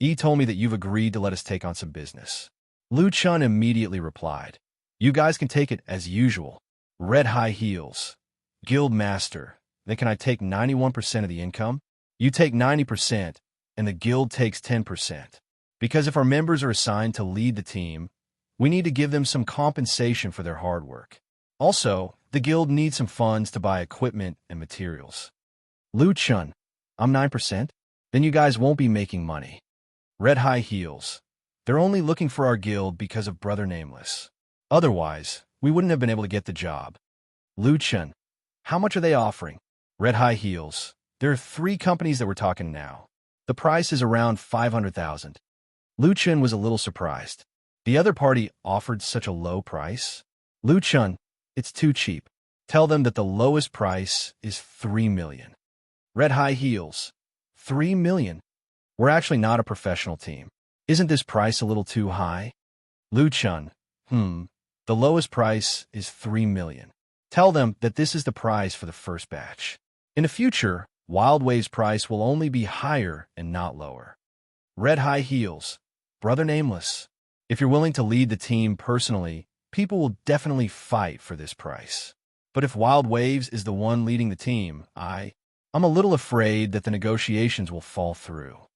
Yi told me that you've agreed to let us take on some business." Lu Chun immediately replied, "You guys can take it as usual. Red High Heels. Guildmaster, then can I take 91% of the income? You take 90%, and the guild takes 10%. Because if our members are assigned to lead the team, we need to give them some compensation for their hard work. Also, the guild needs some funds to buy equipment and materials." Lu Chun, "I'm 9%? Then you guys won't be making money." Red High Heels, "They're only looking for our guild because of Brother Nameless. Otherwise, we wouldn't have been able to get the job." Lu Chun, "How much are they offering?" Red High Heels, "There are 3 companies that we're talking now. The price is around 500,000. Lu Chun was a little surprised. The other party offered such a low price? Lu Chun, "It's too cheap. Tell them that the lowest price is 3 million. Red High Heels, 3 million? We're actually not a professional team. Isn't this price a little too high? Lu Chun, The lowest price is 3 million. Tell them that this is the price for the first batch. In the future, Wild Wave's price will only be higher and not lower. Red High Heels, Brother Nameless. If you're willing to lead the team personally, people will definitely fight for this price. But if Wild Waves is the one leading the team, I'm a little afraid that the negotiations will fall through."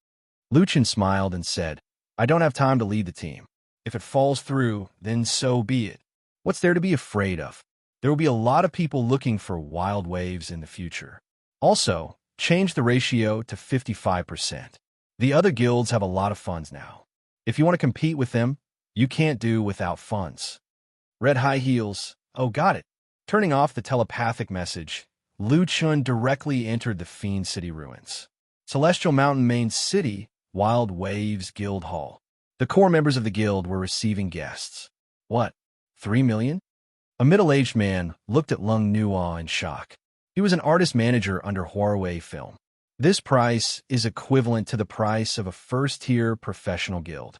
Luchin smiled and said, "I don't have time to lead the team. If it falls through, then so be it. What's there to be afraid of? There will be a lot of people looking for Wild Waves in the future. Also, change the ratio to 55%. The other guilds have a lot of funds now. If you want to compete with them, you can't do without funds. Red high heels. Oh, got it. Turning off the telepathic message, Lu Chun directly entered the Fiend City ruins. Celestial Mountain Main City, Wild Waves Guild Hall. The core members of the guild were receiving guests. What? 3 million? A middle-aged man looked at Lung Nuo in shock. He was an artist manager under Huawei Film. This price is equivalent to the price of a first-tier professional guild.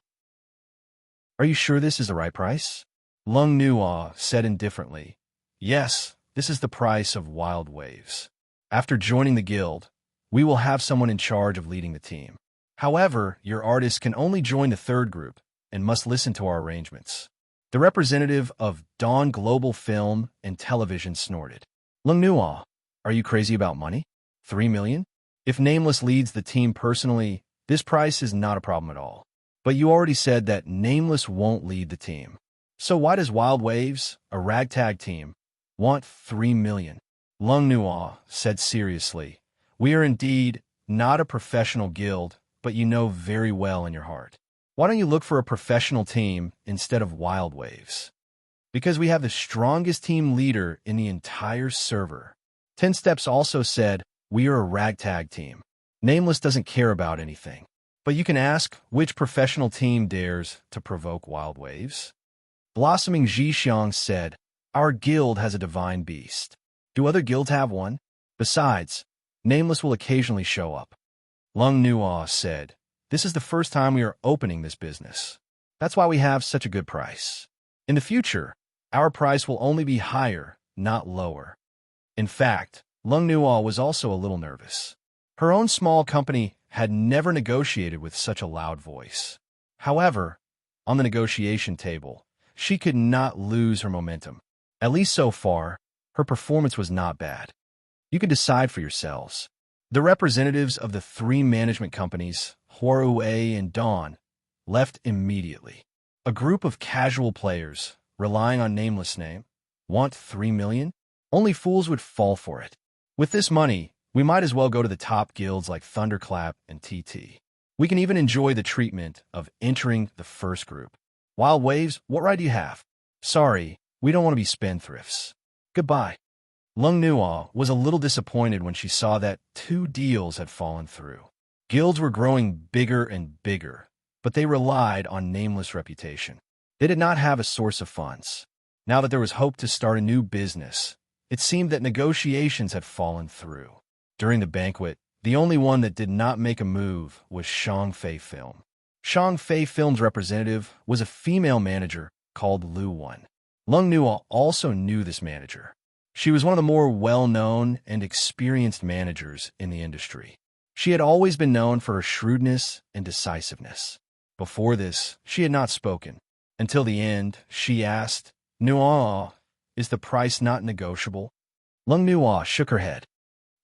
Are you sure this is the right price? Lung Nuo said indifferently. Yes, this is the price of Wild Waves. After joining the guild, we will have someone in charge of leading the team. However, your artist can only join the third group and must listen to our arrangements. The representative of Dawn Global Film and Television snorted. Lung Nuo, are you crazy about money? 3 million? If Nameless leads the team personally, this price is not a problem at all. But you already said that Nameless won't lead the team. So why does Wild Waves, a ragtag team, want 3 million? Lung Nuo said seriously. We are indeed not a professional guild, but you know very well in your heart. Why don't you look for a professional team instead of Wild Waves? Because we have the strongest team leader in the entire server. 10 Steps also said, we are a ragtag team. Nameless doesn't care about anything. But you can ask which professional team dares to provoke Wild Waves. Blossoming Zhixiang said, our guild has a divine beast. Do other guilds have one? Besides, Nameless will occasionally show up. Lung Nuo said, this is the first time we are opening this business. That's why we have such a good price. In the future, our price will only be higher, not lower. In fact, Lung Nuo was also a little nervous. Her own small company had never negotiated with such a loud voice. However, on the negotiation table, she could not lose her momentum. At least so far, her performance was not bad. You can decide for yourselves. The representatives of the 3 management companies, Huawei and Dawn, left immediately. A group of casual players, relying on Nameless name, want 3 million? Only fools would fall for it. With this money, we might as well go to the top guilds like Thunderclap and TT. We can even enjoy the treatment of entering the first group. Wild Waves, what right do you have? Sorry, we don't want to be spendthrifts. Goodbye. Lung Nuo was a little disappointed when she saw that 2 deals had fallen through. Guilds were growing bigger and bigger, but they relied on Nameless reputation. They did not have a source of funds. Now that there was hope to start a new business, it seemed that negotiations had fallen through. During the banquet, the only one that did not make a move was Shangfei Film. Shangfei Film's representative was a female manager called Lu Wan. Lung Nuo also knew this manager. She was one of the more well-known and experienced managers in the industry. She had always been known for her shrewdness and decisiveness. Before this, she had not spoken. Until the end, she asked, Nuo, is the price not negotiable? Lung Nuo shook her head.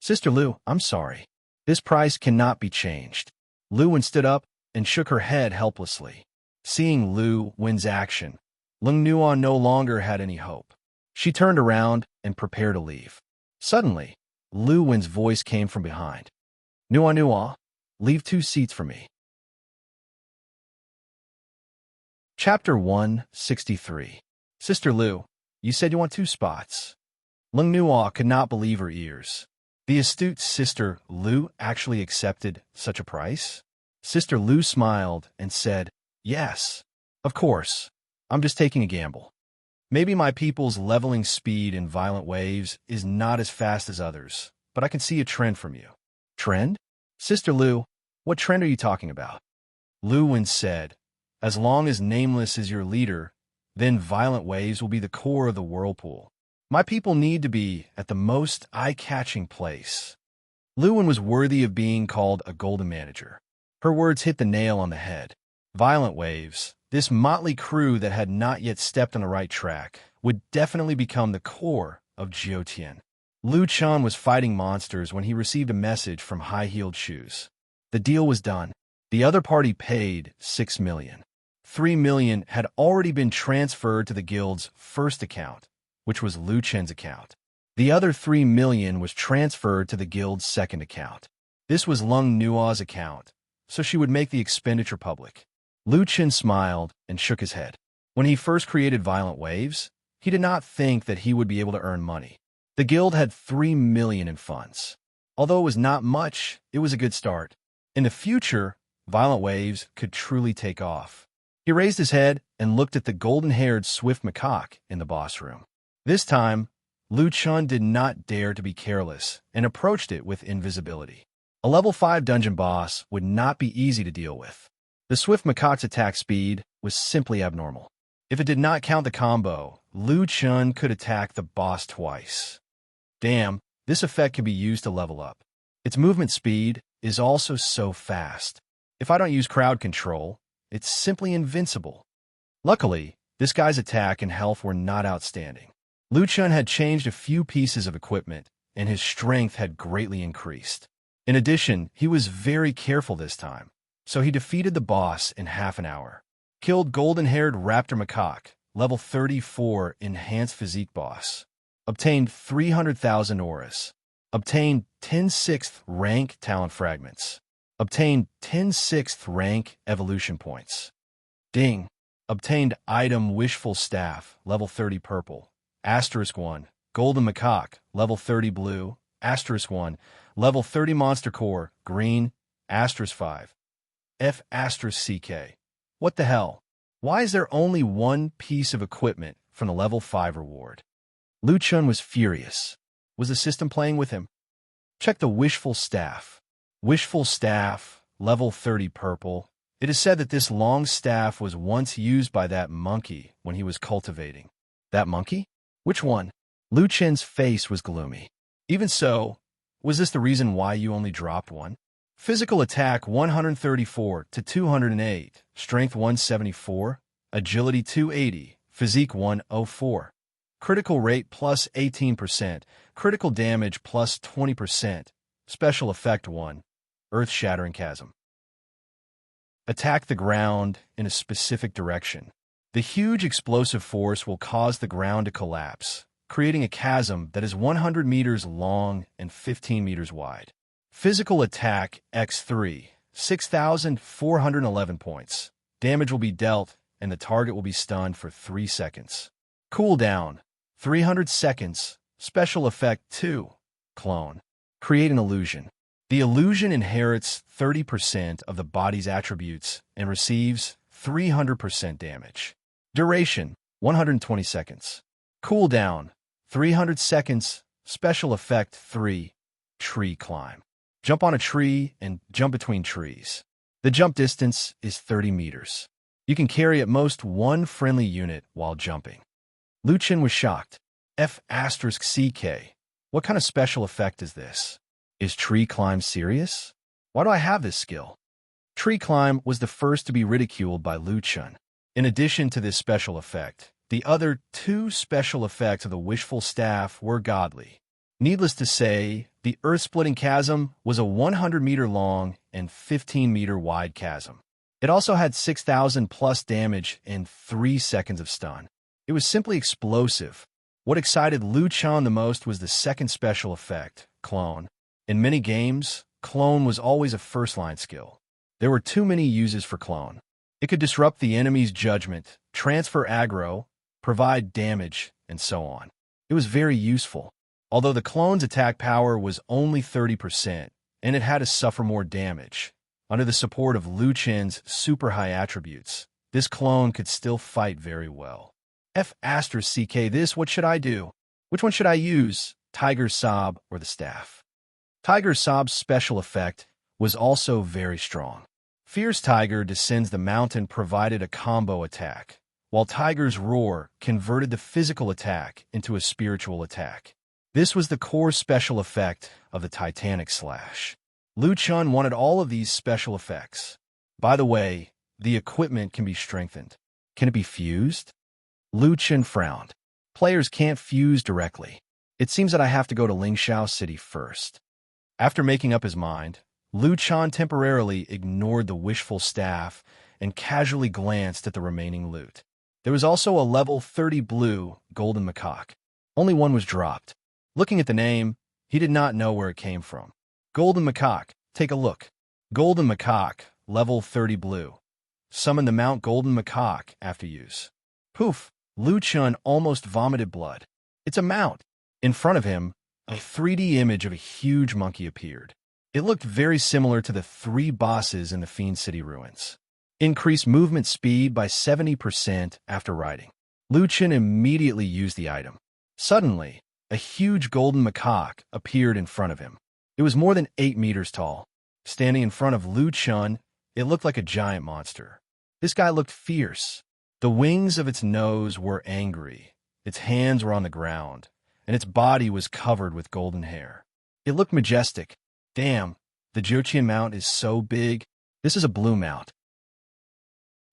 Sister Lu, I'm sorry. This price cannot be changed. Lu Wan stood up and shook her head helplessly. Seeing Lu Wan's action, Lung Nuo no longer had any hope. She turned around and prepared to leave. Suddenly, Lu Wan's voice came from behind. Nuo, leave 2 seats for me. Chapter 163. Sister Lu, you said you want 2 spots. Lung Nuo could not believe her ears. The astute Sister Lu actually accepted such a price? Sister Lu smiled and said, yes, of course. I'm just taking a gamble. Maybe my people's leveling speed in Violent Waves is not as fast as others, but I can see a trend from you. Trend? Sister Lu, what trend are you talking about? Lu Wan said, as long as Nameless is your leader, then Violent Waves will be the core of the whirlpool. My people need to be at the most eye-catching place. Lu Wan was worthy of being called a golden manager. Her words hit the nail on the head. Violent Waves, this motley crew that had not yet stepped on the right track, would definitely become the core of Jiutian. Lu Chun was fighting monsters when he received a message from High-Heeled Shoes. The deal was done. The other party paid 6 million. 3 million had already been transferred to the guild's first account, which was Lu Chen's account. The other 3 million was transferred to the guild's second account. This was Lung Nuo's account, so she would make the expenditure public. Lu Chen smiled and shook his head. When he first created Violent Waves, he did not think that he would be able to earn money. The guild had 3 million in funds. Although it was not much, it was a good start. In the future, Violent Waves could truly take off. He raised his head and looked at the golden-haired swift macaque in the boss room. This time, Lu Chun did not dare to be careless and approached it with invisibility. A level 5 dungeon boss would not be easy to deal with. The swift macaque's attack speed was simply abnormal. If it did not count the combo, Lu Chun could attack the boss twice. Damn, this effect can be used to level up. Its movement speed is also so fast. If I don't use crowd control, it's simply invincible. Luckily, this guy's attack and health were not outstanding. Lu Chun had changed a few pieces of equipment, and his strength had greatly increased. In addition, he was very careful this time, so he defeated the boss in half an hour. Killed golden-haired raptor macaque, level 34 enhanced physique boss. Obtained 300,000 auras. Obtained 10 6th rank talent fragments. Obtained 10 6th rank evolution points. Ding. Obtained item Wishful Staff, level 30 purple. *1, Golden Macaque, level 30 blue. *1, level 30 Monster Core, green. *5. F***CK. What the hell? Why is there only one piece of equipment from the level 5 reward? Lu Chun was furious. Was the system playing with him? Check the Wishful Staff. Wishful Staff, level 30 purple. It is said that this long staff was once used by that monkey when he was cultivating. That monkey? Which one? Lu Chen's face was gloomy. Even so, was this the reason why you only dropped one? Physical attack 134 to 208, strength 174, agility 280, physique 104. Critical rate plus 18%, critical damage plus 20%, special effect 1, earth-shattering chasm. Attack the ground in a specific direction. The huge explosive force will cause the ground to collapse, creating a chasm that is 100 meters long and 15 meters wide. Physical attack x3, 6,411 points. Damage will be dealt, and the target will be stunned for 3 seconds. Cooldown, 300 seconds. Special effect 2, clone. Create an illusion. The illusion inherits 30% of the body's attributes and receives 300% damage. Duration, 120 seconds. Cooldown, 300 seconds. Special effect 3, tree climb. Jump on a tree and jump between trees. The jump distance is 30 meters. You can carry at most one friendly unit while jumping. Lu Chen was shocked. F***CK. What kind of special effect is this? Is tree climb serious? Why do I have this skill? Tree climb was the first to be ridiculed by Lu Chen. In addition to this special effect, the other 2 special effects of the Wishful Staff were godly. Needless to say, the earth-splitting chasm was a 100-meter long and 15-meter wide chasm. It also had 6,000 plus damage and 3 seconds of stun. It was simply explosive. What excited Lu Chen the most was the second special effect, clone. In many games, clone was always a first-line skill. There were too many uses for clone. It could disrupt the enemy's judgment, transfer aggro, provide damage, and so on. It was very useful. Although the clone's attack power was only 30%, and it had to suffer more damage, under the support of Lu Chen's super high attributes, this clone could still fight very well. F***CK this, what should I do? Which one should I use, Tiger's Sob or the staff? Tiger's Sob's special effect was also very strong. Fierce Tiger descends the mountain provided a combo attack, while Tiger's Roar converted the physical attack into a spiritual attack. This was the core special effect of the Titanic Slash. Lu Chen wanted all of these special effects. By the way, the equipment can be strengthened. Can it be fused? Lu Chen frowned. Players can't fuse directly. It seems that I have to go to Lingxiao City first. After making up his mind, Lu Chen temporarily ignored the Wishful Staff and casually glanced at the remaining loot. There was also a level 30 blue Golden Macaque. Only one was dropped. Looking at the name, he did not know where it came from. Golden Macaque, take a look. Golden Macaque, level 30 blue. Summon the Mount Golden Macaque after use. Poof! Lu Chun almost vomited blood. It's a mount. In front of him, a 3D image of a huge monkey appeared. It looked very similar to the 3 bosses in the Fiend City ruins. Increase movement speed by 70% after riding. Lu Chun immediately used the item. Suddenly, a huge golden macaque appeared in front of him. It was more than 8 meters tall. Standing in front of Lu Chun, it looked like a giant monster. This guy looked fierce. The wings of its nose were angry, its hands were on the ground, and its body was covered with golden hair. It looked majestic. Damn, the Jochian mount is so big. This is a blue mount.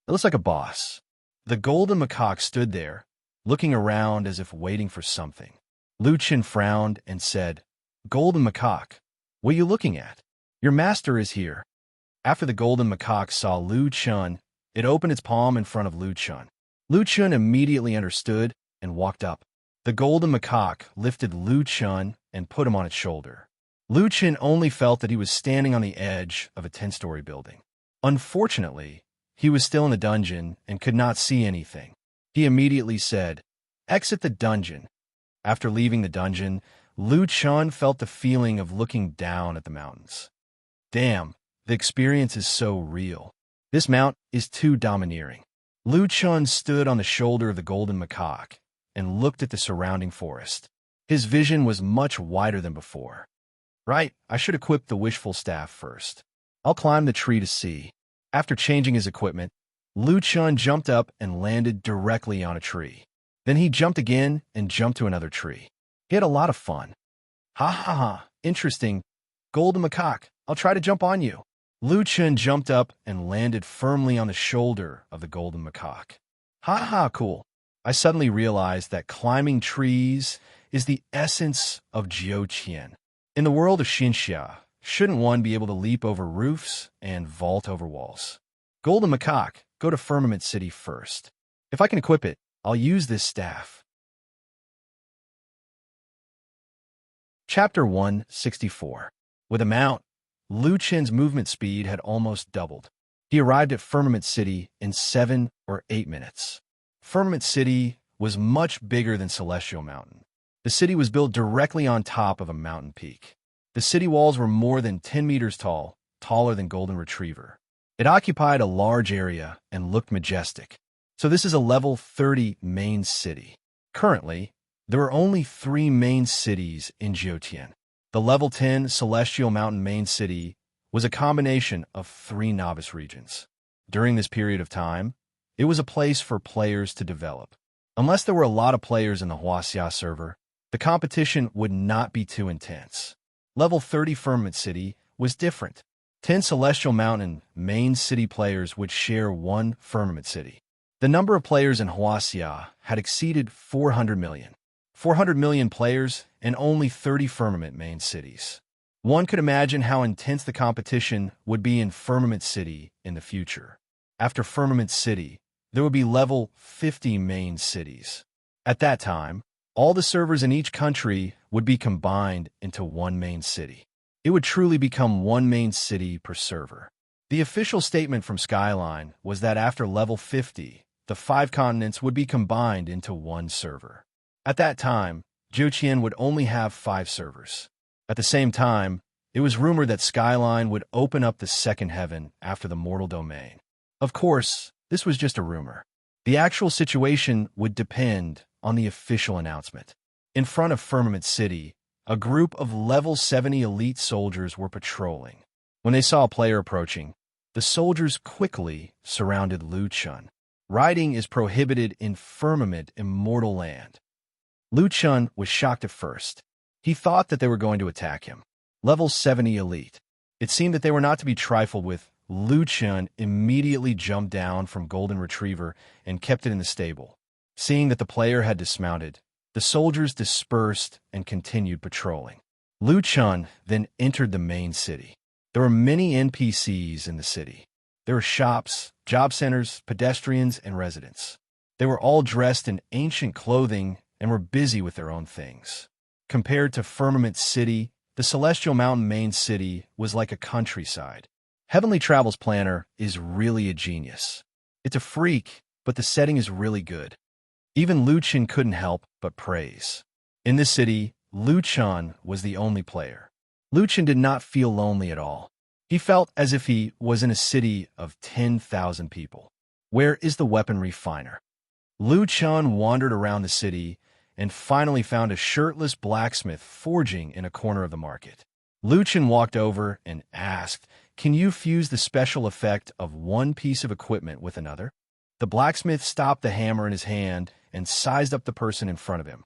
It looks like a boss. The golden macaque stood there, looking around as if waiting for something. Lu Chun frowned and said, "Golden macaque, what are you looking at? Your master is here." After the golden macaque saw Lu Chun, it opened its palm in front of Lu Chun. Lu Chun immediately understood and walked up. The golden macaque lifted Lu Chun and put him on its shoulder. Lu Chun only felt that he was standing on the edge of a 10-story building. Unfortunately, he was still in the dungeon and could not see anything. He immediately said, "Exit the dungeon." After leaving the dungeon, Lu Chun felt the feeling of looking down at the mountains. Damn, the experience is so real. This mount is too domineering. Lu Chun stood on the shoulder of the golden macaque and looked at the surrounding forest. His vision was much wider than before. Right, I should equip the wishful staff first. I'll climb the tree to see. After changing his equipment, Lu Chun jumped up and landed directly on a tree. Then he jumped again and jumped to another tree. He had a lot of fun. Ha ha ha, interesting. Golden macaque, I'll try to jump on you. Lu Chun jumped up and landed firmly on the shoulder of the golden macaque. Ha ha, cool. I suddenly realized that climbing trees is the essence of Jiuqian. In the world of Xinxia, shouldn't one be able to leap over roofs and vault over walls? Golden macaque, go to Firmament City first. If I can equip it, I'll use this staff. Chapter 164. With a mount, Lu Chun's movement speed had almost doubled. He arrived at Firmament City in 7 or 8 minutes. Firmament City was much bigger than Celestial Mountain. The city was built directly on top of a mountain peak. The city walls were more than 10 meters tall, taller than Golden Retriever. It occupied a large area and looked majestic. So this is a level 30 main city. Currently, there are only 3 main cities in Jiutian. The level 10 Celestial Mountain main city was a combination of 3 novice regions. During this period of time, it was a place for players to develop. Unless there were a lot of players in the Huaxia server, the competition would not be too intense. Level 30 Firmament City was different. 10 Celestial Mountain main city players would share 1 Firmament City. The number of players in Huaxia had exceeded 400 million. 400 million players and only 30 Firmament main cities. One could imagine how intense the competition would be in Firmament City in the future. After Firmament City, there would be level 50 main cities. At that time, all the servers in each country would be combined into 1 main city. It would truly become 1 main city per server. The official statement from Skyline was that after level 50, the 5 continents would be combined into 1 server. At that time, Jiuqian would only have 5 servers. At the same time, it was rumored that Skyline would open up the second heaven after the mortal domain. Of course, this was just a rumor. The actual situation would depend on the official announcement. In front of Firmament City, a group of level 70 elite soldiers were patrolling. When they saw a player approaching, the soldiers quickly surrounded Lu Chun. Riding is prohibited in Firmament Immortal Land. Lu Chun was shocked at first. He thought that they were going to attack him. Level 70 elite. It seemed that they were not to be trifled with. Lu Chun immediately jumped down from Golden Retriever and kept it in the stable. Seeing that the player had dismounted, the soldiers dispersed and continued patrolling. Lu Chun then entered the main city. There were many NPCs in the city. There were shops, job centers, pedestrians, and residents. They were all dressed in ancient clothing and were busy with their own things. Compared to Firmament City, the Celestial Mountain main city was like a countryside. Heavenly Travels Planner is really a genius. It's a freak, but the setting is really good. Even Lu Chen couldn't help but praise. In this city, Lu Chen was the only player. Lu Chen did not feel lonely at all. He felt as if he was in a city of 10,000 people. Where is the weapon refiner? Lu Chen wandered around the city and finally found a shirtless blacksmith forging in a corner of the market. Lu Chen walked over and asked, "Can you fuse the special effect of one piece of equipment with another?" The blacksmith stopped the hammer in his hand and sized up the person in front of him.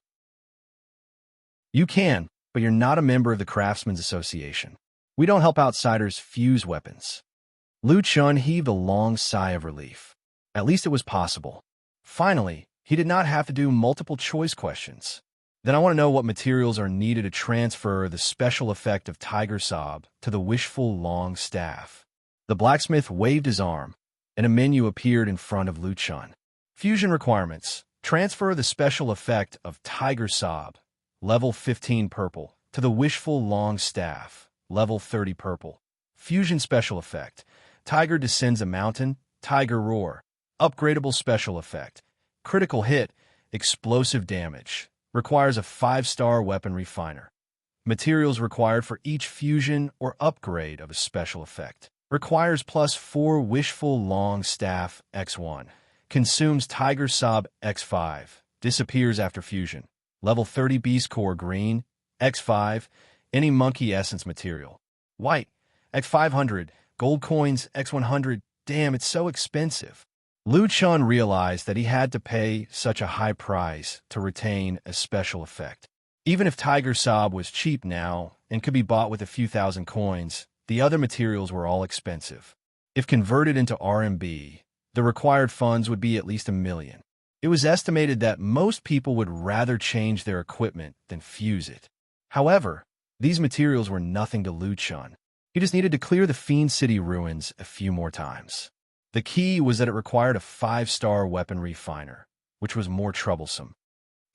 "You can, but you're not a member of the Craftsmen's Association. We don't help outsiders fuse weapons." Lu Chen heaved a long sigh of relief. At least it was possible. Finally, he did not have to do multiple choice questions. "Then I want to know what materials are needed to transfer the special effect of Tiger Sob to the wishful long staff." The blacksmith waved his arm, and a menu appeared in front of Lu Chen. Fusion requirements. Transfer the special effect of Tiger Sob, level 15 purple, to the wishful long staff, level 30 purple. Fusion special effect. Tiger descends a mountain, Tiger Roar. Upgradable special effect. Critical hit, explosive damage. Requires a 5-star weapon refiner. Materials required for each fusion or upgrade of a special effect. Requires +4 wishful long staff X1. Consumes Tiger Sob X5. Disappears after fusion. Level 30 Beast Core green, X5. Any monkey essence material. White, X500. Gold coins, X100. Damn, it's so expensive. Lu Chen realized that he had to pay such a high price to retain a special effect. Even if Tiger Sob was cheap now and could be bought with a few thousand coins, the other materials were all expensive. If converted into RMB, the required funds would be at least 1 million. It was estimated that most people would rather change their equipment than fuse it. However, these materials were nothing to Lu Chen. He just needed to clear the Fiend City ruins a few more times. The key was that it required a 5-star weapon refiner, which was more troublesome.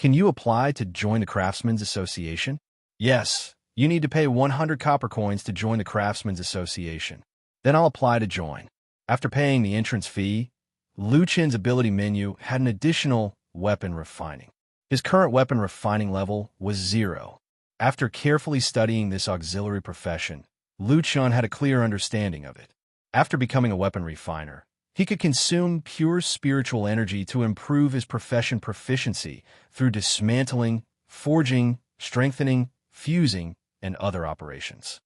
"Can you apply to join the Craftsmen's Association?" "Yes, you need to pay 100 copper coins to join the Craftsmen's Association. Then I'll apply to join." After paying the entrance fee, Lu Chen's ability menu had an additional weapon refining. His current weapon refining level was 0. After carefully studying this auxiliary profession, Lu Chen had a clear understanding of it. After becoming a weapon refiner, he could consume pure spiritual energy to improve his profession proficiency through dismantling, forging, strengthening, fusing, and other operations.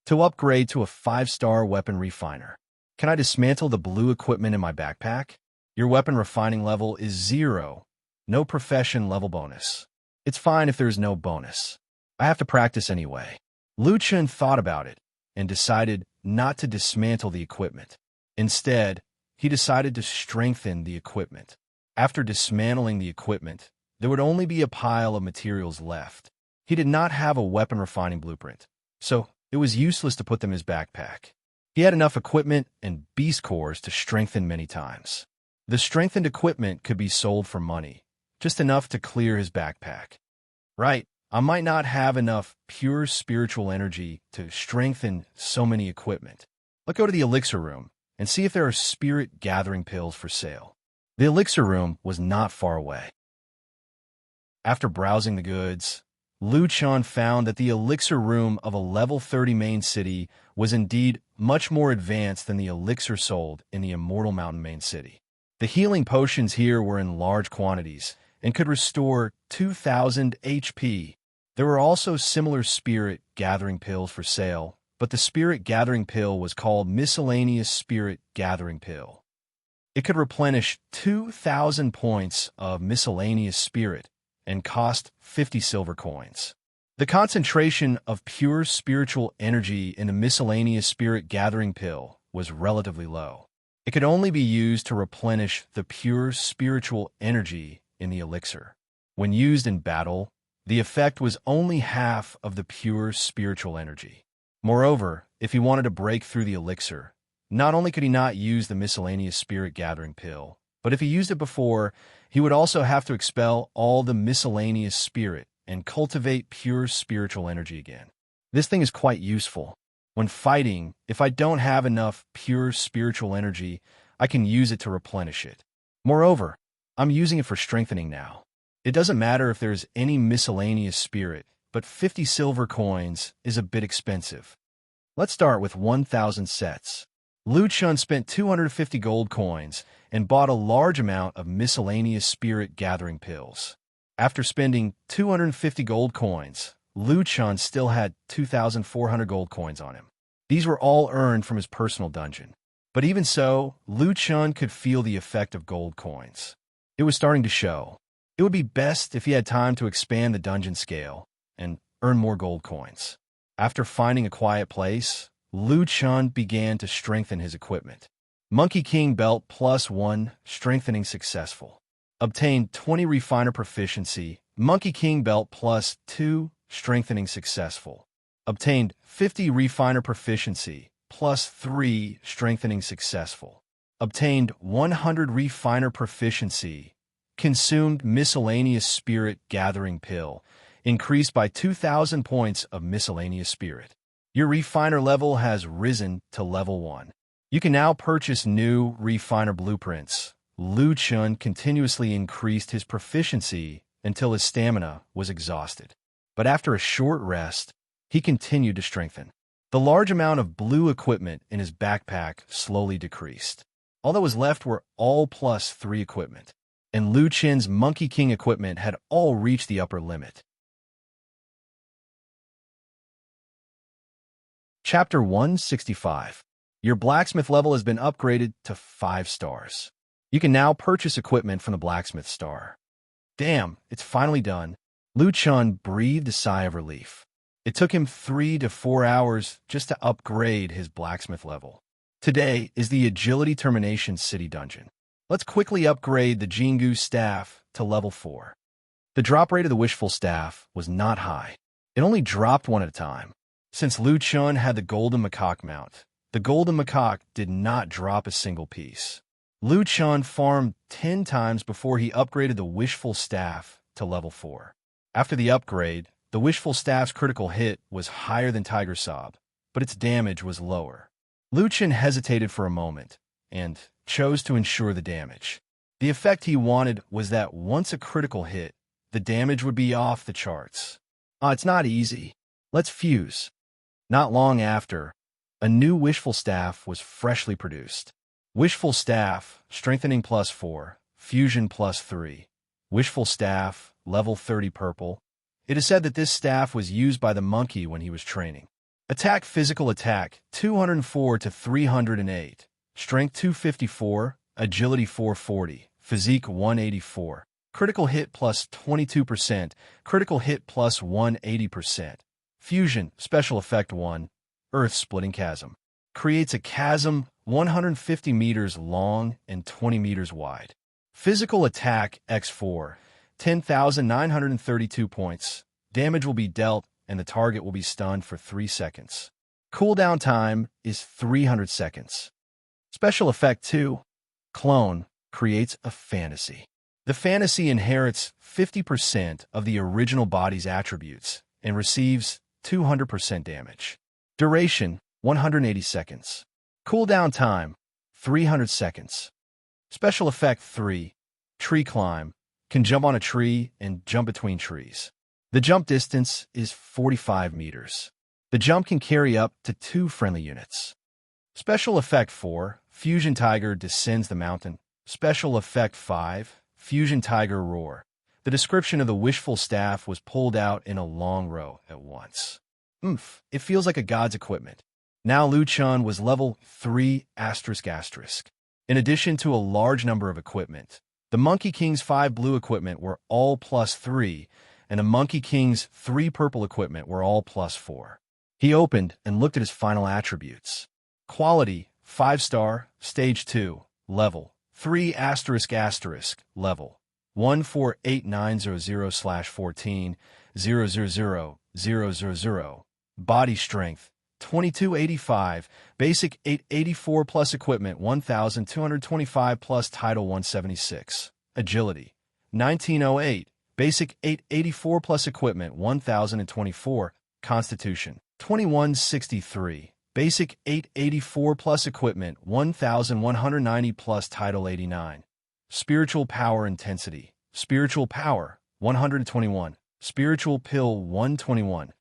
To upgrade to a 5-star weapon refiner, can I dismantle the blue equipment in my backpack? Your weapon refining level is 0. No profession level bonus. It's fine if there's no bonus. I have to practice anyway. Lu Chen thought about it and decided not to dismantle the equipment. Instead, he decided to strengthen the equipment. After dismantling the equipment, there would only be a pile of materials left. He did not have a weapon refining blueprint, so it was useless to put them in his backpack. He had enough equipment and beast cores to strengthen many times. The strengthened equipment could be sold for money, just enough to clear his backpack. Right, I might not have enough pure spiritual energy to strengthen so many equipment. Let's go to the elixir room and see if there are spirit gathering pills for sale. The elixir room was not far away. After browsing the goods, Lu Chen found that the elixir room of a level 30 main city was indeed much more advanced than the elixir sold in the Immortal Mountain main city. The healing potions here were in large quantities and could restore 2,000 HP. There were also similar spirit gathering pills for sale, but the spirit gathering pill was called Miscellaneous Spirit Gathering Pill. It could replenish 2,000 points of miscellaneous spirit and cost 50 silver coins. The concentration of pure spiritual energy in a miscellaneous spirit gathering pill was relatively low. It could only be used to replenish the pure spiritual energy in the elixir. When used in battle, the effect was only half of the pure spiritual energy. Moreover, if he wanted to break through the elixir, not only could he not use the miscellaneous spirit gathering pill, but if he used it before, he would also have to expel all the miscellaneous spirit and cultivate pure spiritual energy again. This thing is quite useful. When fighting, if I don't have enough pure spiritual energy, I can use it to replenish it. Moreover, I'm using it for strengthening now. It doesn't matter if there's any miscellaneous spirit, but 50 silver coins is a bit expensive. Let's start with 1,000 sets. Lu Chun spent 250 gold coins and bought a large amount of miscellaneous spirit gathering pills. After spending 250 gold coins, Lu Chun still had 2,400 gold coins on him. These were all earned from his personal dungeon. But even so, Lu Chun could feel the effect of gold coins. It was starting to show. It would be best if he had time to expand the dungeon scale and earn more gold coins. After finding a quiet place, Lu Chun began to strengthen his equipment. Monkey King Belt +1, strengthening successful. Obtained 20 refiner proficiency. Monkey King Belt +2, strengthening successful. Obtained 50 refiner proficiency, +3, strengthening successful. Obtained 100 refiner proficiency. Consumed miscellaneous spirit gathering pill, increased by 2,000 points of miscellaneous spirit. Your refiner level has risen to level 1. You can now purchase new refiner blueprints. Lu Chun continuously increased his proficiency until his stamina was exhausted. But after a short rest, he continued to strengthen. The large amount of blue equipment in his backpack slowly decreased. All that was left were all +3 equipment, and Lu Chin's Monkey King equipment had all reached the upper limit. Chapter 165. Your blacksmith level has been upgraded to 5 stars. You can now purchase equipment from the blacksmith star. Damn, it's finally done. Lu Chun breathed a sigh of relief. It took him 3 to 4 hours just to upgrade his blacksmith level. Today is the Agility Termination City Dungeon. Let's quickly upgrade the Jingu staff to level 4. The drop rate of the Wishful Staff was not high. It only dropped one at a time. Since Lu Chun had the Golden Macaque mount, the Golden Macaque did not drop a single piece. Lu Chun farmed 10 times before he upgraded the Wishful Staff to level 4. After the upgrade, the Wishful Staff's critical hit was higher than Tiger Sob, but its damage was lower. Lu Chun hesitated for a moment and chose to ensure the damage. The effect he wanted was that once a critical hit, the damage would be off the charts. It's not easy. Let's fuse. Not long after, a new Wishful Staff was freshly produced. Wishful Staff, strengthening +4, fusion +3. Wishful Staff, level 30 purple. It is said that this staff was used by the monkey when he was training. Attack physical attack, 204 to 308. Strength 254, agility 440, physique 184. Critical hit +22%, critical hit +180%. Fusion, special effect 1, earth-splitting chasm. Creates a chasm 150 meters long and 20 meters wide. Physical attack x4, 10,932 points. Damage will be dealt and the target will be stunned for 3 seconds. Cooldown time is 300 seconds. Special effect 2, clone, creates a fantasy. The fantasy inherits 50% of the original body's attributes and receives 200% damage. Duration, 180 seconds. Cooldown time, 300 seconds. Special effect 3, tree climb, can jump on a tree and jump between trees. The jump distance is 45 meters. The jump can carry up to 2 friendly units. Special effect 4, Fusion Tiger descends the mountain. Special effect 5, Fusion Tiger roar. The description of the Wishful Staff was pulled out in a long row at once. It feels like a god's equipment. Now Lu Chun was level 3 ***. In addition to a large number of equipment, the Monkey King's 5 blue equipment were all +3, and the Monkey King's 3 purple equipment were all +4. He opened and looked at his final attributes. Quality, 5-star, stage 2, level 3 ***, level 148900/14, body strength, 2285, basic 884 plus equipment 1225 plus title 176, agility, 1908, basic 884 plus equipment 1024, constitution, 2163, Basic 884 plus equipment 1190 plus title 89. Spiritual power intensity. Spiritual power 121. Spiritual pill 121.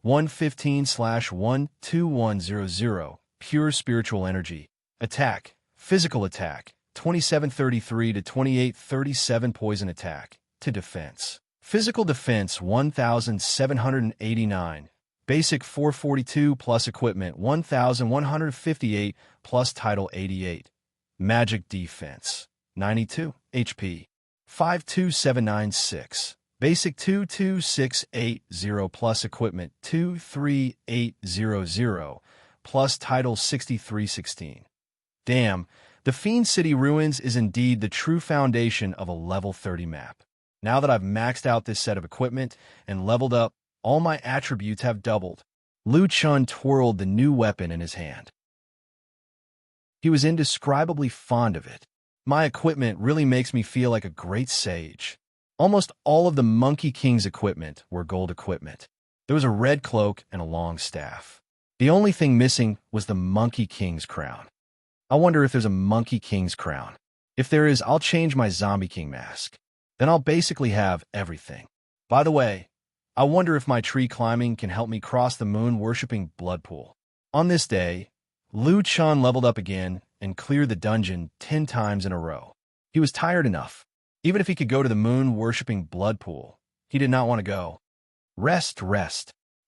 115/12100. Pure spiritual energy. Attack. Physical attack 2733 to 2837. Poison attack to defense. Physical defense 1789. Basic 442 plus equipment 1158 plus title 88. Magic defense 92 HP 52796. Basic 22680 plus equipment 23800 plus title 6316. Damn, the Fiend City Ruins is indeed the true foundation of a level 30 map. Now that I've maxed out this set of equipment and leveled up, all my attributes have doubled. Liu Chun twirled the new weapon in his hand. He was indescribably fond of it. My equipment really makes me feel like a great sage. Almost all of the Monkey King's equipment were gold equipment. There was a red cloak and a long staff. The only thing missing was the Monkey King's crown. I wonder if there's a Monkey King's crown. If there is, I'll change my Zombie King mask. Then I'll basically have everything. By the way, I wonder if my tree climbing can help me cross the moon-worshipping blood pool. On this day, Liu Chun leveled up again and cleared the dungeon 10 times in a row. He was tired enough. Even if he could go to the moon-worshipping blood pool, he did not want to go. Rest.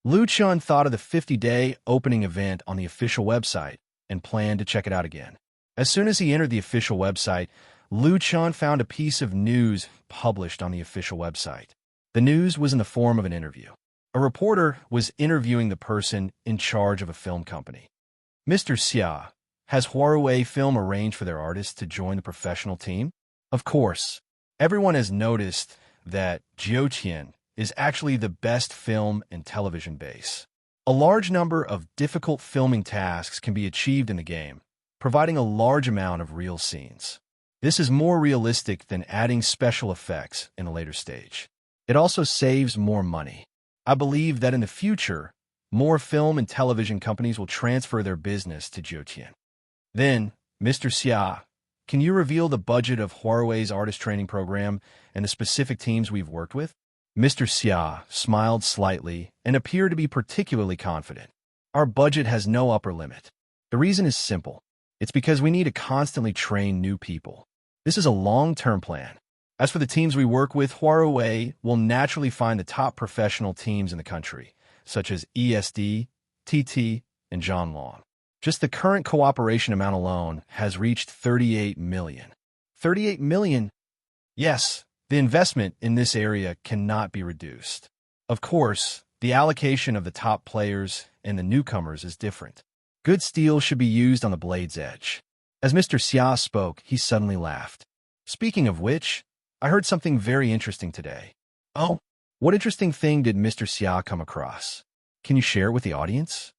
Liu Chun thought of the 50-day opening event on the official website and planned to check it out again. As soon as he entered the official website, Liu Chun found a piece of news published on the official website. The news was in the form of an interview. A reporter was interviewing the person in charge of a film company. Mr. Xia, has Huawei Film arranged for their artists to join the professional team? Of course. Everyone has noticed that Jiutian is actually the best film and television base. A large number of difficult filming tasks can be achieved in the game, providing a large amount of real scenes. This is more realistic than adding special effects in a later stage. It also saves more money. I believe that in the future, more film and television companies will transfer their business to Jiutian. Then, Mr. Xia, can you reveal the budget of Huawei's artist training program and the specific teams we've worked with? Mr. Xia smiled slightly and appeared to be particularly confident. Our budget has no upper limit. The reason is simple. It's because we need to constantly train new people. This is a long-term plan. As for the teams we work with, Huawei will naturally find the top professional teams in the country, such as ESD, TT, and John Long. Just the current cooperation amount alone has reached 38 million. 38 million? Yes, the investment in this area cannot be reduced. Of course, the allocation of the top players and the newcomers is different. Good steel should be used on the blade's edge. As Mr. Xia spoke, he suddenly laughed. Speaking of which, I heard something very interesting today. Oh, what interesting thing did Mr. Xia come across? Can you share it with the audience?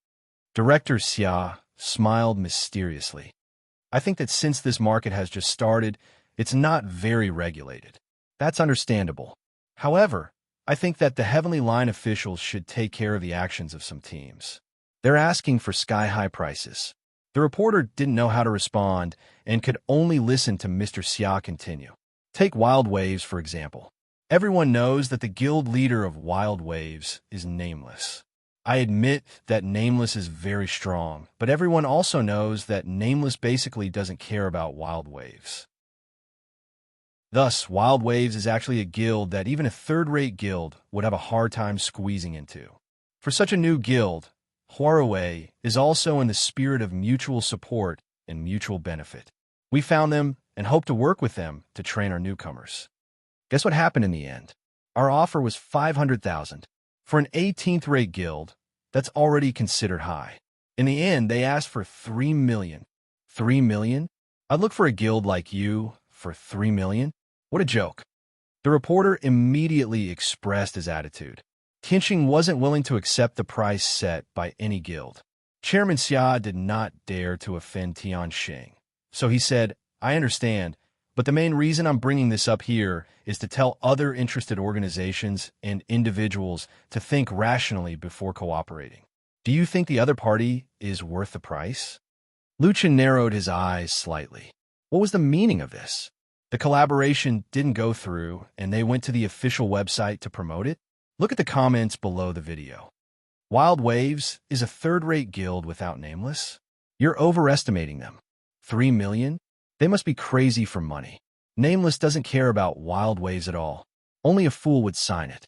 Director Xia smiled mysteriously. I think that since this market has just started, it's not very regulated. That's understandable. However, I think that the Heavenly Line officials should take care of the actions of some teams. They're asking for sky-high prices. The reporter didn't know how to respond and could only listen to Mr. Xia continue. Take Wild Waves, for example. Everyone knows that the guild leader of Wild Waves is Nameless. I admit that Nameless is very strong, but everyone also knows that Nameless basically doesn't care about Wild Waves. Thus, Wild Waves is actually a guild that even a third-rate guild would have a hard time squeezing into. For such a new guild, Huawei is also in the spirit of mutual support and mutual benefit. We found them and hope to work with them to train our newcomers. Guess what happened in the end? Our offer was 500,000. For an 18th-rate guild, that's already considered high. In the end, they asked for 3 million. 3 million? I'd look for a guild like you for 3 million? What a joke. The reporter immediately expressed his attitude. Qinsheng wasn't willing to accept the price set by any guild. Chairman Xia did not dare to offend Tianxing. So he said, I understand, but the main reason I'm bringing this up here is to tell other interested organizations and individuals to think rationally before cooperating. Do you think the other party is worth the price? Luchin narrowed his eyes slightly. What was the meaning of this? The collaboration didn't go through, and they went to the official website to promote it? Look at the comments below the video. Wild Waves is a third-rate guild without Nameless? You're overestimating them. 3 million? They must be crazy for money. Nameless doesn't care about Wild Waves at all. Only a fool would sign it.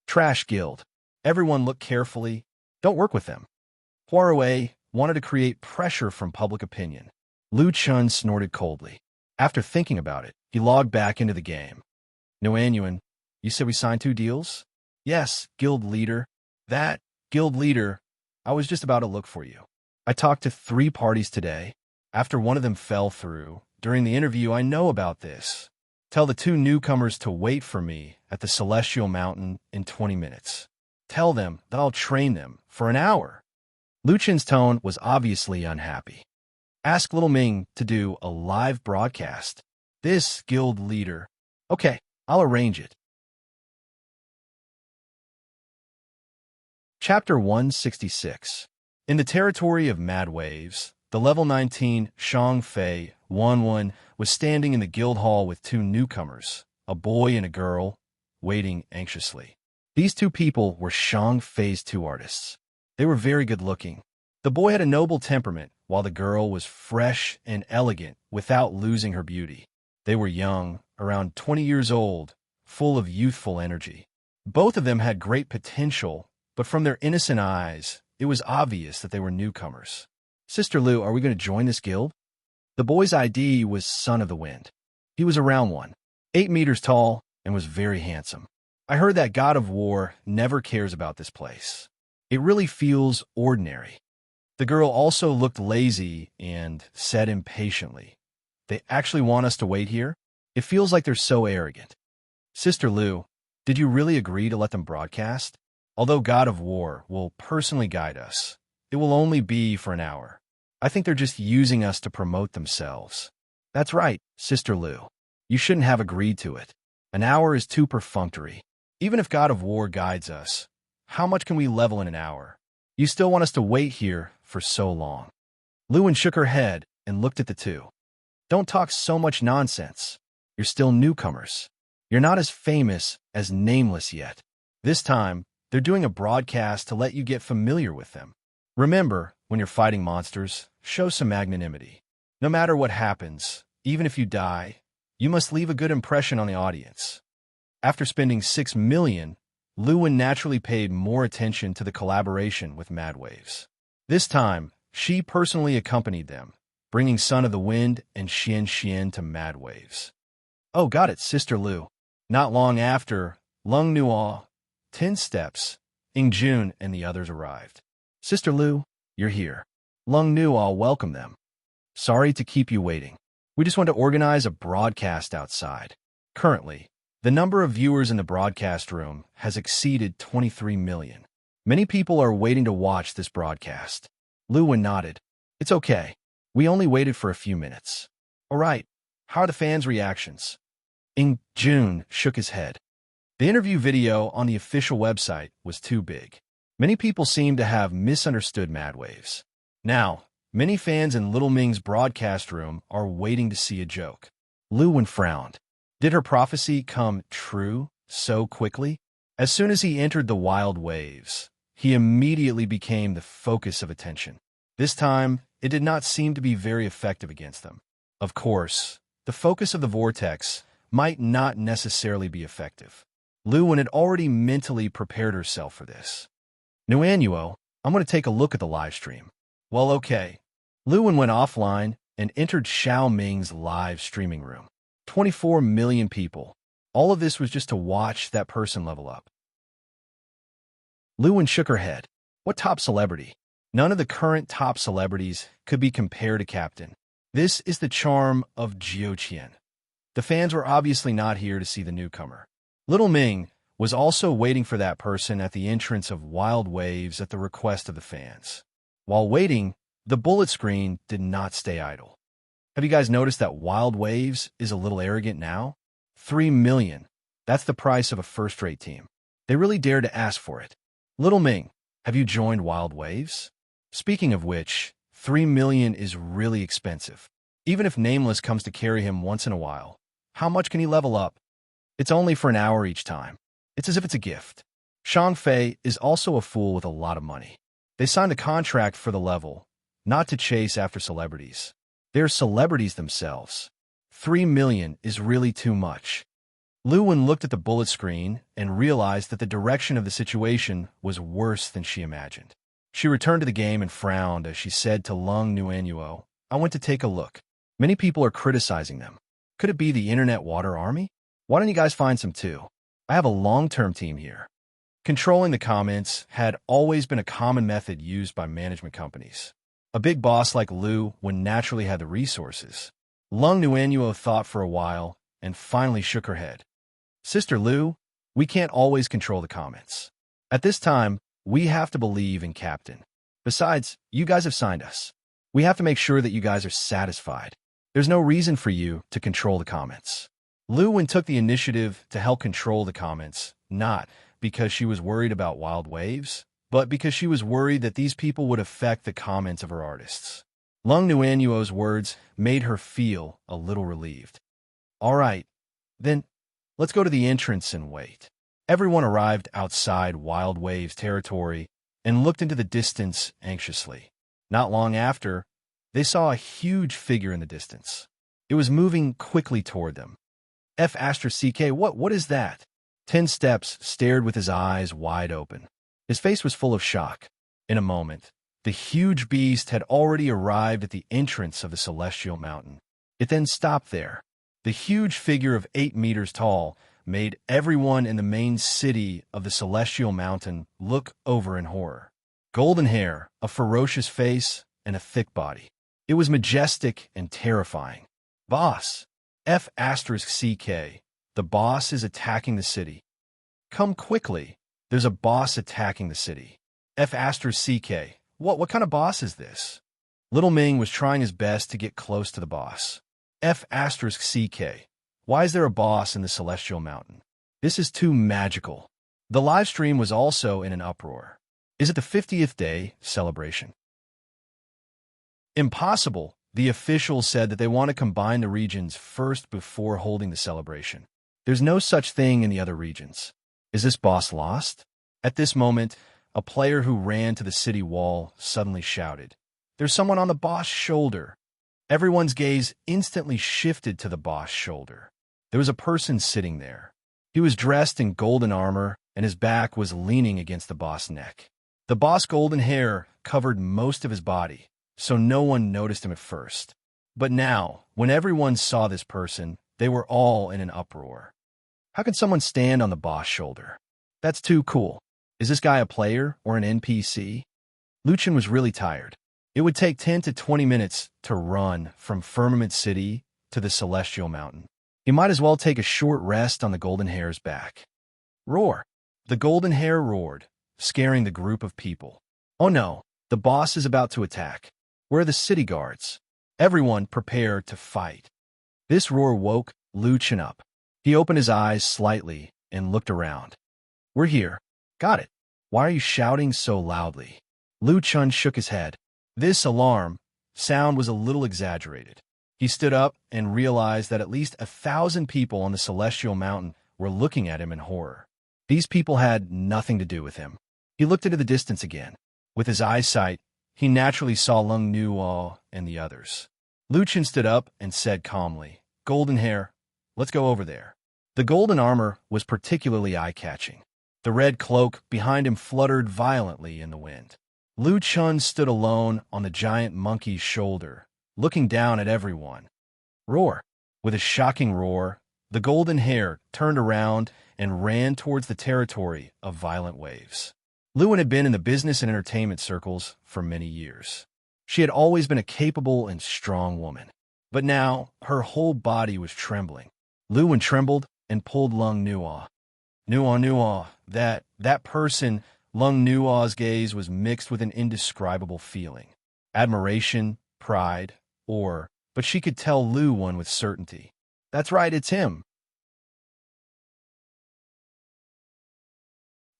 Trash guild. Everyone look carefully. Don't work with them. Poirot wanted to create pressure from public opinion. Lu Chun snorted coldly. After thinking about it, he logged back into the game. Nguyen, you said we signed 2 deals? Yes, guild leader. That, guild leader, I was just about to look for you. I talked to 3 parties today. After one of them fell through, during the interview I know about this. Tell the 2 newcomers to wait for me at the Celestial Mountain in 20 minutes. Tell them that I'll train them for an hour. Luchin's tone was obviously unhappy. Ask Little Ming to do a live broadcast. This guild leader. Okay, I'll arrange it. Chapter 166. In the territory of Mad Waves, the level 19 Shang Fei 1-1 was standing in the guild hall with 2 newcomers, a boy and a girl, waiting anxiously. These 2 people were Shang Fei's 2 artists. They were very good-looking. The boy had a noble temperament, while the girl was fresh and elegant without losing her beauty. They were young, around 20 years old, full of youthful energy. Both of them had great potential, but from their innocent eyes, it was obvious that they were newcomers. Sister Lu, are we going to join this guild? The boy's ID was Son of the Wind. He was around 8 meters tall and was very handsome. I heard that God of War never cares about this place. It really feels ordinary. The girl also looked lazy and said impatiently, They actually want us to wait here? It feels like they're so arrogant. Sister Lu, did you really agree to let them broadcast? Although God of War will personally guide us, it will only be for an hour. I think they're just using us to promote themselves. That's right, Sister Lu. You shouldn't have agreed to it. An hour is too perfunctory. Even if God of War guides us, how much can we level in an hour? You still want us to wait here for so long. Luan shook her head and looked at the 2. Don't talk so much nonsense. You're still newcomers. You're not as famous as Nameless yet. This time, they're doing a broadcast to let you get familiar with them. Remember, when you're fighting monsters, show some magnanimity. No matter what happens, even if you die, you must leave a good impression on the audience. After spending 6 million, Luan naturally paid more attention to the collaboration with Mad Waves. This time, she personally accompanied them, bringing Son of the Wind and Xian to Mad Waves. Oh, got it, Sister Lu. Not long after, Lung Nuo, 10 Steps, Jun and the others arrived. Sister Lu, you're here. Lung Nuo welcomed them. Sorry to keep you waiting. We just want to organize a broadcast outside. Currently, the number of viewers in the broadcast room has exceeded 23 million. Many people are waiting to watch this broadcast. Luan nodded. It's okay. We only waited for a few minutes. All right. How are the fans' reactions? Jun shook his head. The interview video on the official website was too big. Many people seem to have misunderstood Mad Waves. Now, many fans in Little Ming's broadcast room are waiting to see a joke. Luan frowned. Did her prophecy come true so quickly? As soon as he entered the Wild Waves, he immediately became the focus of attention. This time, it did not seem to be very effective against them. Of course, the focus of the vortex might not necessarily be effective. Luan had already mentally prepared herself for this. Nuanuo, I'm going to take a look at the live stream. Well, okay. Luan went offline and entered Xiao Ming's live streaming room. 24 million people. All of this was just to watch that person level up. Luan shook her head. What top celebrity? None of the current top celebrities could be compared to Captain. This is the charm of Jiuqian. The fans were obviously not here to see the newcomer. Little Ming was also waiting for that person at the entrance of Wild Waves at the request of the fans. While waiting, the bullet screen did not stay idle. Have you guys noticed that Wild Waves is a little arrogant now? 3 million. That's the price of a first-rate team. They really dared to ask for it. Little Ming, Have you joined Wild Waves? Speaking of which, 3 million is really expensive. Even if Nameless comes to carry him once in a while, how much can he level up? It's only for an hour each time. It's as if it's a gift. Shang Fei is also a fool with a lot of money. They signed a contract for the level, not to chase after celebrities. They're celebrities themselves. 3 million is really too much. Lu Wen looked at the bullet screen and realized that the direction of the situation was worse than she imagined. She returned to the game and frowned as she said to Lung Nuanuo, "I went to take a look. Many people are criticizing them. Could it be the Internet Water Army? Why don't you guys find some too? I have a long-term team here." Controlling the comments had always been a common method used by management companies. A big boss like Lu Wen naturally had the resources. Lung Nuanuo thought for a while and finally shook her head. "Sister Lu, we can't always control the comments. At this time, we have to believe in Captain. Besides, you guys have signed us. We have to make sure that you guys are satisfied. There's no reason for you to control the comments." Lu Wen took the initiative to help control the comments, not because she was worried about Wild Waves, but because she was worried that these people would affect the comments of her artists. Lung Nuanuo's words made her feel a little relieved. "All right, then let's go to the entrance and wait." Everyone arrived outside Wild Waves territory and looked into the distance anxiously. Not long after, they saw a huge figure in the distance. It was moving quickly toward them. F***, what is that? 10 steps stared with his eyes wide open. His face was full of shock. In a moment, the huge beast had already arrived at the entrance of the Celestial Mountain. It then stopped there. The huge figure of 8 meters tall made everyone in the main city of the Celestial Mountain look over in horror. Golden hair, a ferocious face, and a thick body. It was majestic and terrifying. "Boss, F***, the boss is attacking the city. Come quickly, there's a boss attacking the city." F***, what kind of boss is this? Little Ming was trying his best to get close to the boss. F***, why is there a boss in the Celestial Mountain? This is too magical. The live stream was also in an uproar. Is it the 50th day celebration? Impossible. The officials said that they want to combine the regions first before holding the celebration. There's no such thing in the other regions. Is this boss lost? At this moment, a player who ran to the city wall suddenly shouted, "There's someone on the boss' shoulder." Everyone's gaze instantly shifted to the boss' shoulder. There was a person sitting there. He was dressed in golden armor, and his back was leaning against the boss' neck. The boss' golden hair covered most of his body, so no one noticed him at first. But now, when everyone saw this person, they were all in an uproar. How can someone stand on the boss' shoulder? That's too cool. Is this guy a player or an NPC? Lu Chen was really tired. It would take 10 to 20 minutes to run from Firmament City to the Celestial Mountain. He might as well take a short rest on the golden hair's back. Roar! The golden hair roared, scaring the group of people. Oh no, the boss is about to attack. Where are the city guards? Everyone prepared to fight. This roar woke Lu Chen up. He opened his eyes slightly and looked around. "We're here." "Got it. Why are you shouting so loudly?" Lu Chen shook his head. This alarm sound was a little exaggerated. He stood up and realized that at least 1,000 people on the Celestial Mountain were looking at him in horror. These people had nothing to do with him. He looked into the distance again. With his eyesight, he naturally saw Lung Nuo and the others. Lu Chen stood up and said calmly, "Golden hair, let's go over there." The golden armor was particularly eye-catching. The red cloak behind him fluttered violently in the wind. Lu Chen stood alone on the giant monkey's shoulder, looking down at everyone. Roar! With a shocking roar, the golden hair turned around and ran towards the territory of Violent Waves. Lu Wen had been in the business and entertainment circles for many years. She had always been a capable and strong woman. But now, her whole body was trembling. Lu Wen trembled and pulled Lung Nuo. Nuo, that person. Lung Nuo's gaze was mixed with an indescribable feeling. Admiration, pride, but she could tell Lu Wen with certainty. That's right, it's him.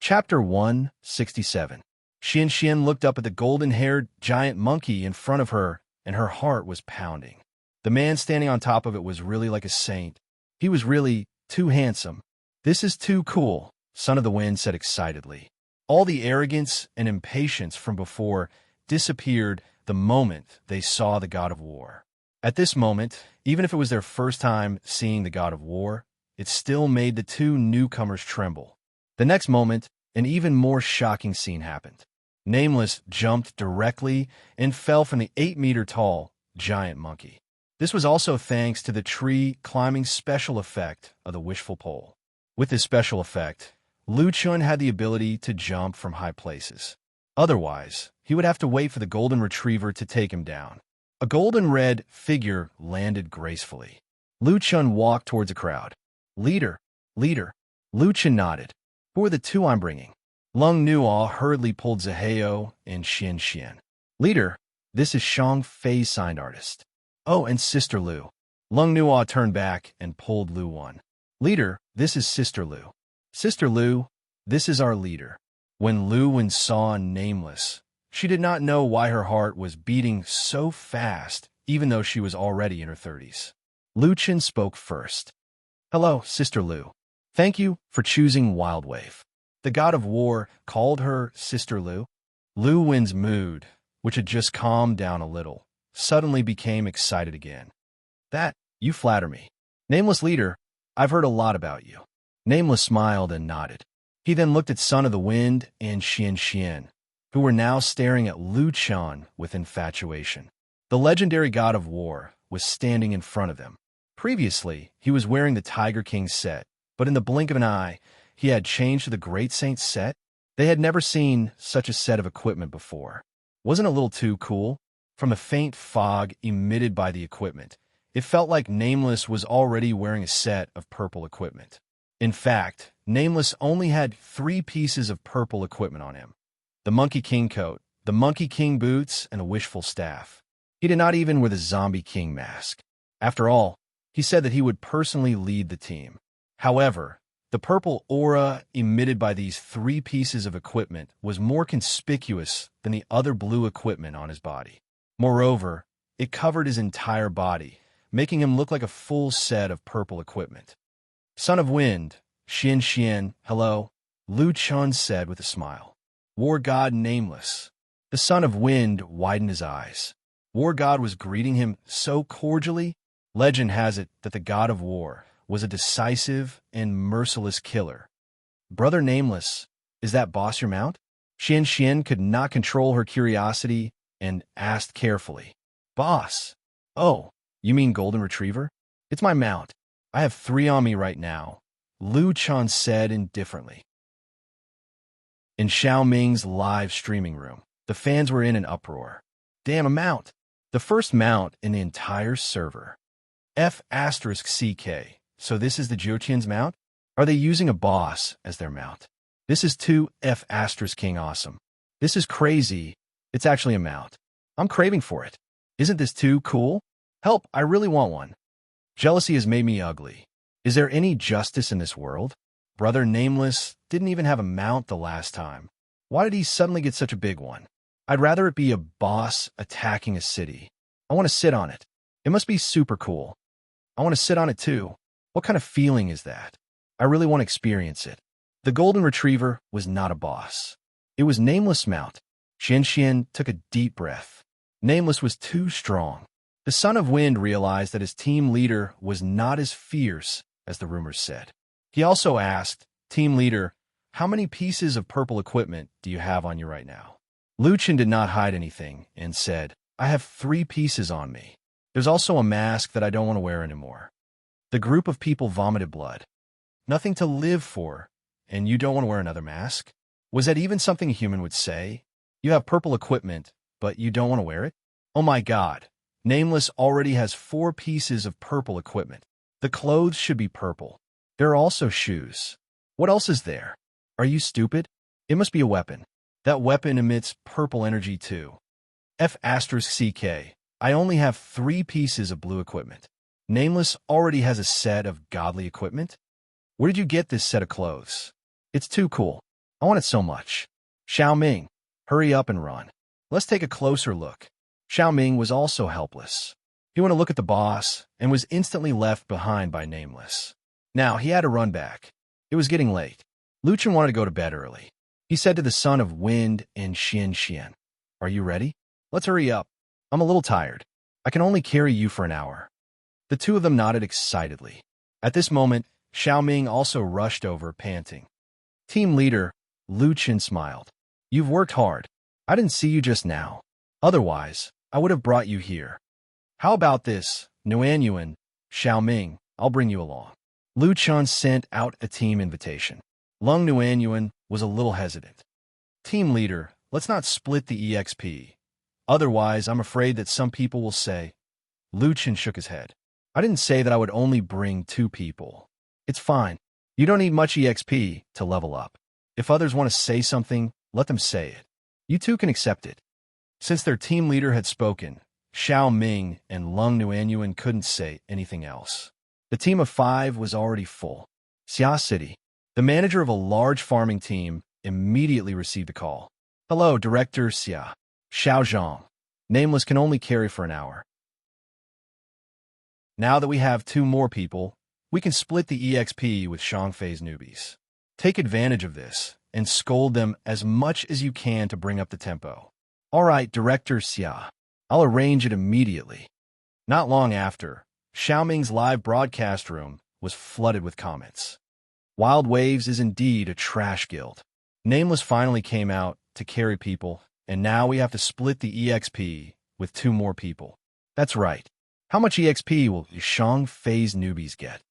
Chapter 167. Xian looked up at the golden-haired giant monkey in front of her, and her heart was pounding. The man standing on top of it was really like a saint. He was really too handsome. "This is too cool," Son of the Wind said excitedly. All the arrogance and impatience from before disappeared the moment they saw the god of war. At this moment, even if it was their first time seeing the god of war, it still made the two newcomers tremble. The next moment, an even more shocking scene happened. Nameless jumped directly and fell from the 8-meter-tall giant monkey. This was also thanks to the tree climbing special effect of the wishful pole. With this special effect, Lu Chun had the ability to jump from high places. Otherwise, he would have to wait for the golden retriever to take him down. A golden-red figure landed gracefully. Lu Chun walked towards a crowd. Leader. Lu Chun nodded. "Who are the two I'm bringing?" Lung Nuo hurriedly pulled Zaheo and Xian. "Leader, this is Shang Fei's signed artist." "Oh, and Sister Lu." Lung Nuo turned back and pulled Lu Wan. "Leader, this is Sister Lu." "Sister Lu, this is our leader." When Lu Wan saw Nameless, she did not know why her heart was beating so fast, even though she was already in her 30s. Lu Chun spoke first. "Hello, Sister Lu. Thank you for choosing Wild Wave." The god of war called her Sister Lu. Lu Wan's mood, which had just calmed down a little, suddenly became excited again. You flatter me. Nameless leader, I've heard a lot about you." Nameless smiled and nodded. He then looked at Son of the Wind and Xian, who were now staring at Lu Chun with infatuation. The legendary god of war was standing in front of them. Previously, he was wearing the Tiger King set, but in the blink of an eye, he had changed to the Great Saint set. They had never seen such a set of equipment before. Wasn't it a little too cool? From the faint fog emitted by the equipment, it felt like Nameless was already wearing a set of purple equipment. In fact, Nameless only had 3 pieces of purple equipment on him: the Monkey King coat, the Monkey King boots, and a wishful staff. He did not even wear the Zombie King mask. After all, he said that he would personally lead the team. However, the purple aura emitted by these 3 pieces of equipment was more conspicuous than the other blue equipment on his body. Moreover, it covered his entire body, making him look like a full set of purple equipment. "Son of Wind, Xian, hello," Lu Chun said with a smile. "War God Nameless." The Son of Wind widened his eyes. War God was greeting him so cordially. Legend has it that the god of war was a decisive and merciless killer. "Brother Nameless, is that boss your mount?" Xian could not control her curiosity and asked carefully. "Boss? Oh, you mean Golden Retriever? It's my mount. I have 3 on me right now," Lu Chun said indifferently. In Xiao Ming's live streaming room, the fans were in an uproar. "Damn, a mount! The first mount in the entire server. F*CK. So this is the Jiotian's mount? Are they using a boss as their mount? This is too F*King awesome. This is crazy. It's actually a mount. I'm craving for it. Isn't this too cool? Help, I really want one. Jealousy has made me ugly. Is there any justice in this world? Brother Nameless didn't even have a mount the last time. Why did he suddenly get such a big one? I'd rather it be a boss attacking a city. I want to sit on it. It must be super cool. I want to sit on it too. What kind of feeling is that? I really want to experience it." The Golden Retriever was not a boss. It was Nameless' mount. Xian took a deep breath. Nameless was too strong. The Son of Wind realized that his team leader was not as fierce as the rumors said. He also asked, "Team leader, how many pieces of purple equipment do you have on you right now?" Lu Chun did not hide anything and said, "I have 3 pieces on me. There's also a mask that I don't want to wear anymore." The group of people vomited blood. "Nothing to live for, and you don't want to wear another mask?" Was that even something a human would say? You have purple equipment, but you don't want to wear it? Oh my god. Nameless already has 4 pieces of purple equipment. The clothes should be purple. There are also shoes. What else is there? Are you stupid? It must be a weapon. That weapon emits purple energy too. F*CK. I only have 3 pieces of blue equipment. Nameless already has a set of godly equipment? Where did you get this set of clothes? It's too cool. I want it so much. Xiao Ming. Hurry up and run. Let's take a closer look. Xiaoming was also helpless. He went to look at the boss and was instantly left behind by Nameless. Now he had to run back. It was getting late. Luchan wanted to go to bed early. He said to the son of Wind and Xian, "Are you ready? Let's hurry up. I'm a little tired. I can only carry you for an hour." The two of them nodded excitedly. At this moment, Xiaoming also rushed over, panting. Team leader, Luchan smiled. "You've worked hard. I didn't see you just now. Otherwise, I would have brought you here. How about this, Nuanyuan, Xiaoming, I'll bring you along." Luchan sent out a team invitation. Lung Nuanyuan was a little hesitant. "Team leader, let's not split the EXP. Otherwise, I'm afraid that some people will say." Luchan shook his head. "I didn't say that I would only bring 2 people. It's fine. You don't need much EXP to level up. If others want to say something, let them say it. You two can accept it." Since their team leader had spoken, Xiao Ming and Lung Nuanyuan couldn't say anything else. The team of 5 was already full. Xia City. The manager of a large farming team immediately received a call. "Hello, Director Xia. Xiao Zhang. Nameless can only carry for an hour. Now that we have 2 more people, we can split the EXP with Shangfei's newbies. Take advantage of this and scold them as much as you can to bring up the tempo." "All right, Director Xia. I'll arrange it immediately." Not long after, Xiaoming's live broadcast room was flooded with comments. Wild Waves is indeed a trash guild. Nameless finally came out to carry people, and now we have to split the EXP with 2 more people. That's right. How much EXP will Shangfei's newbies get?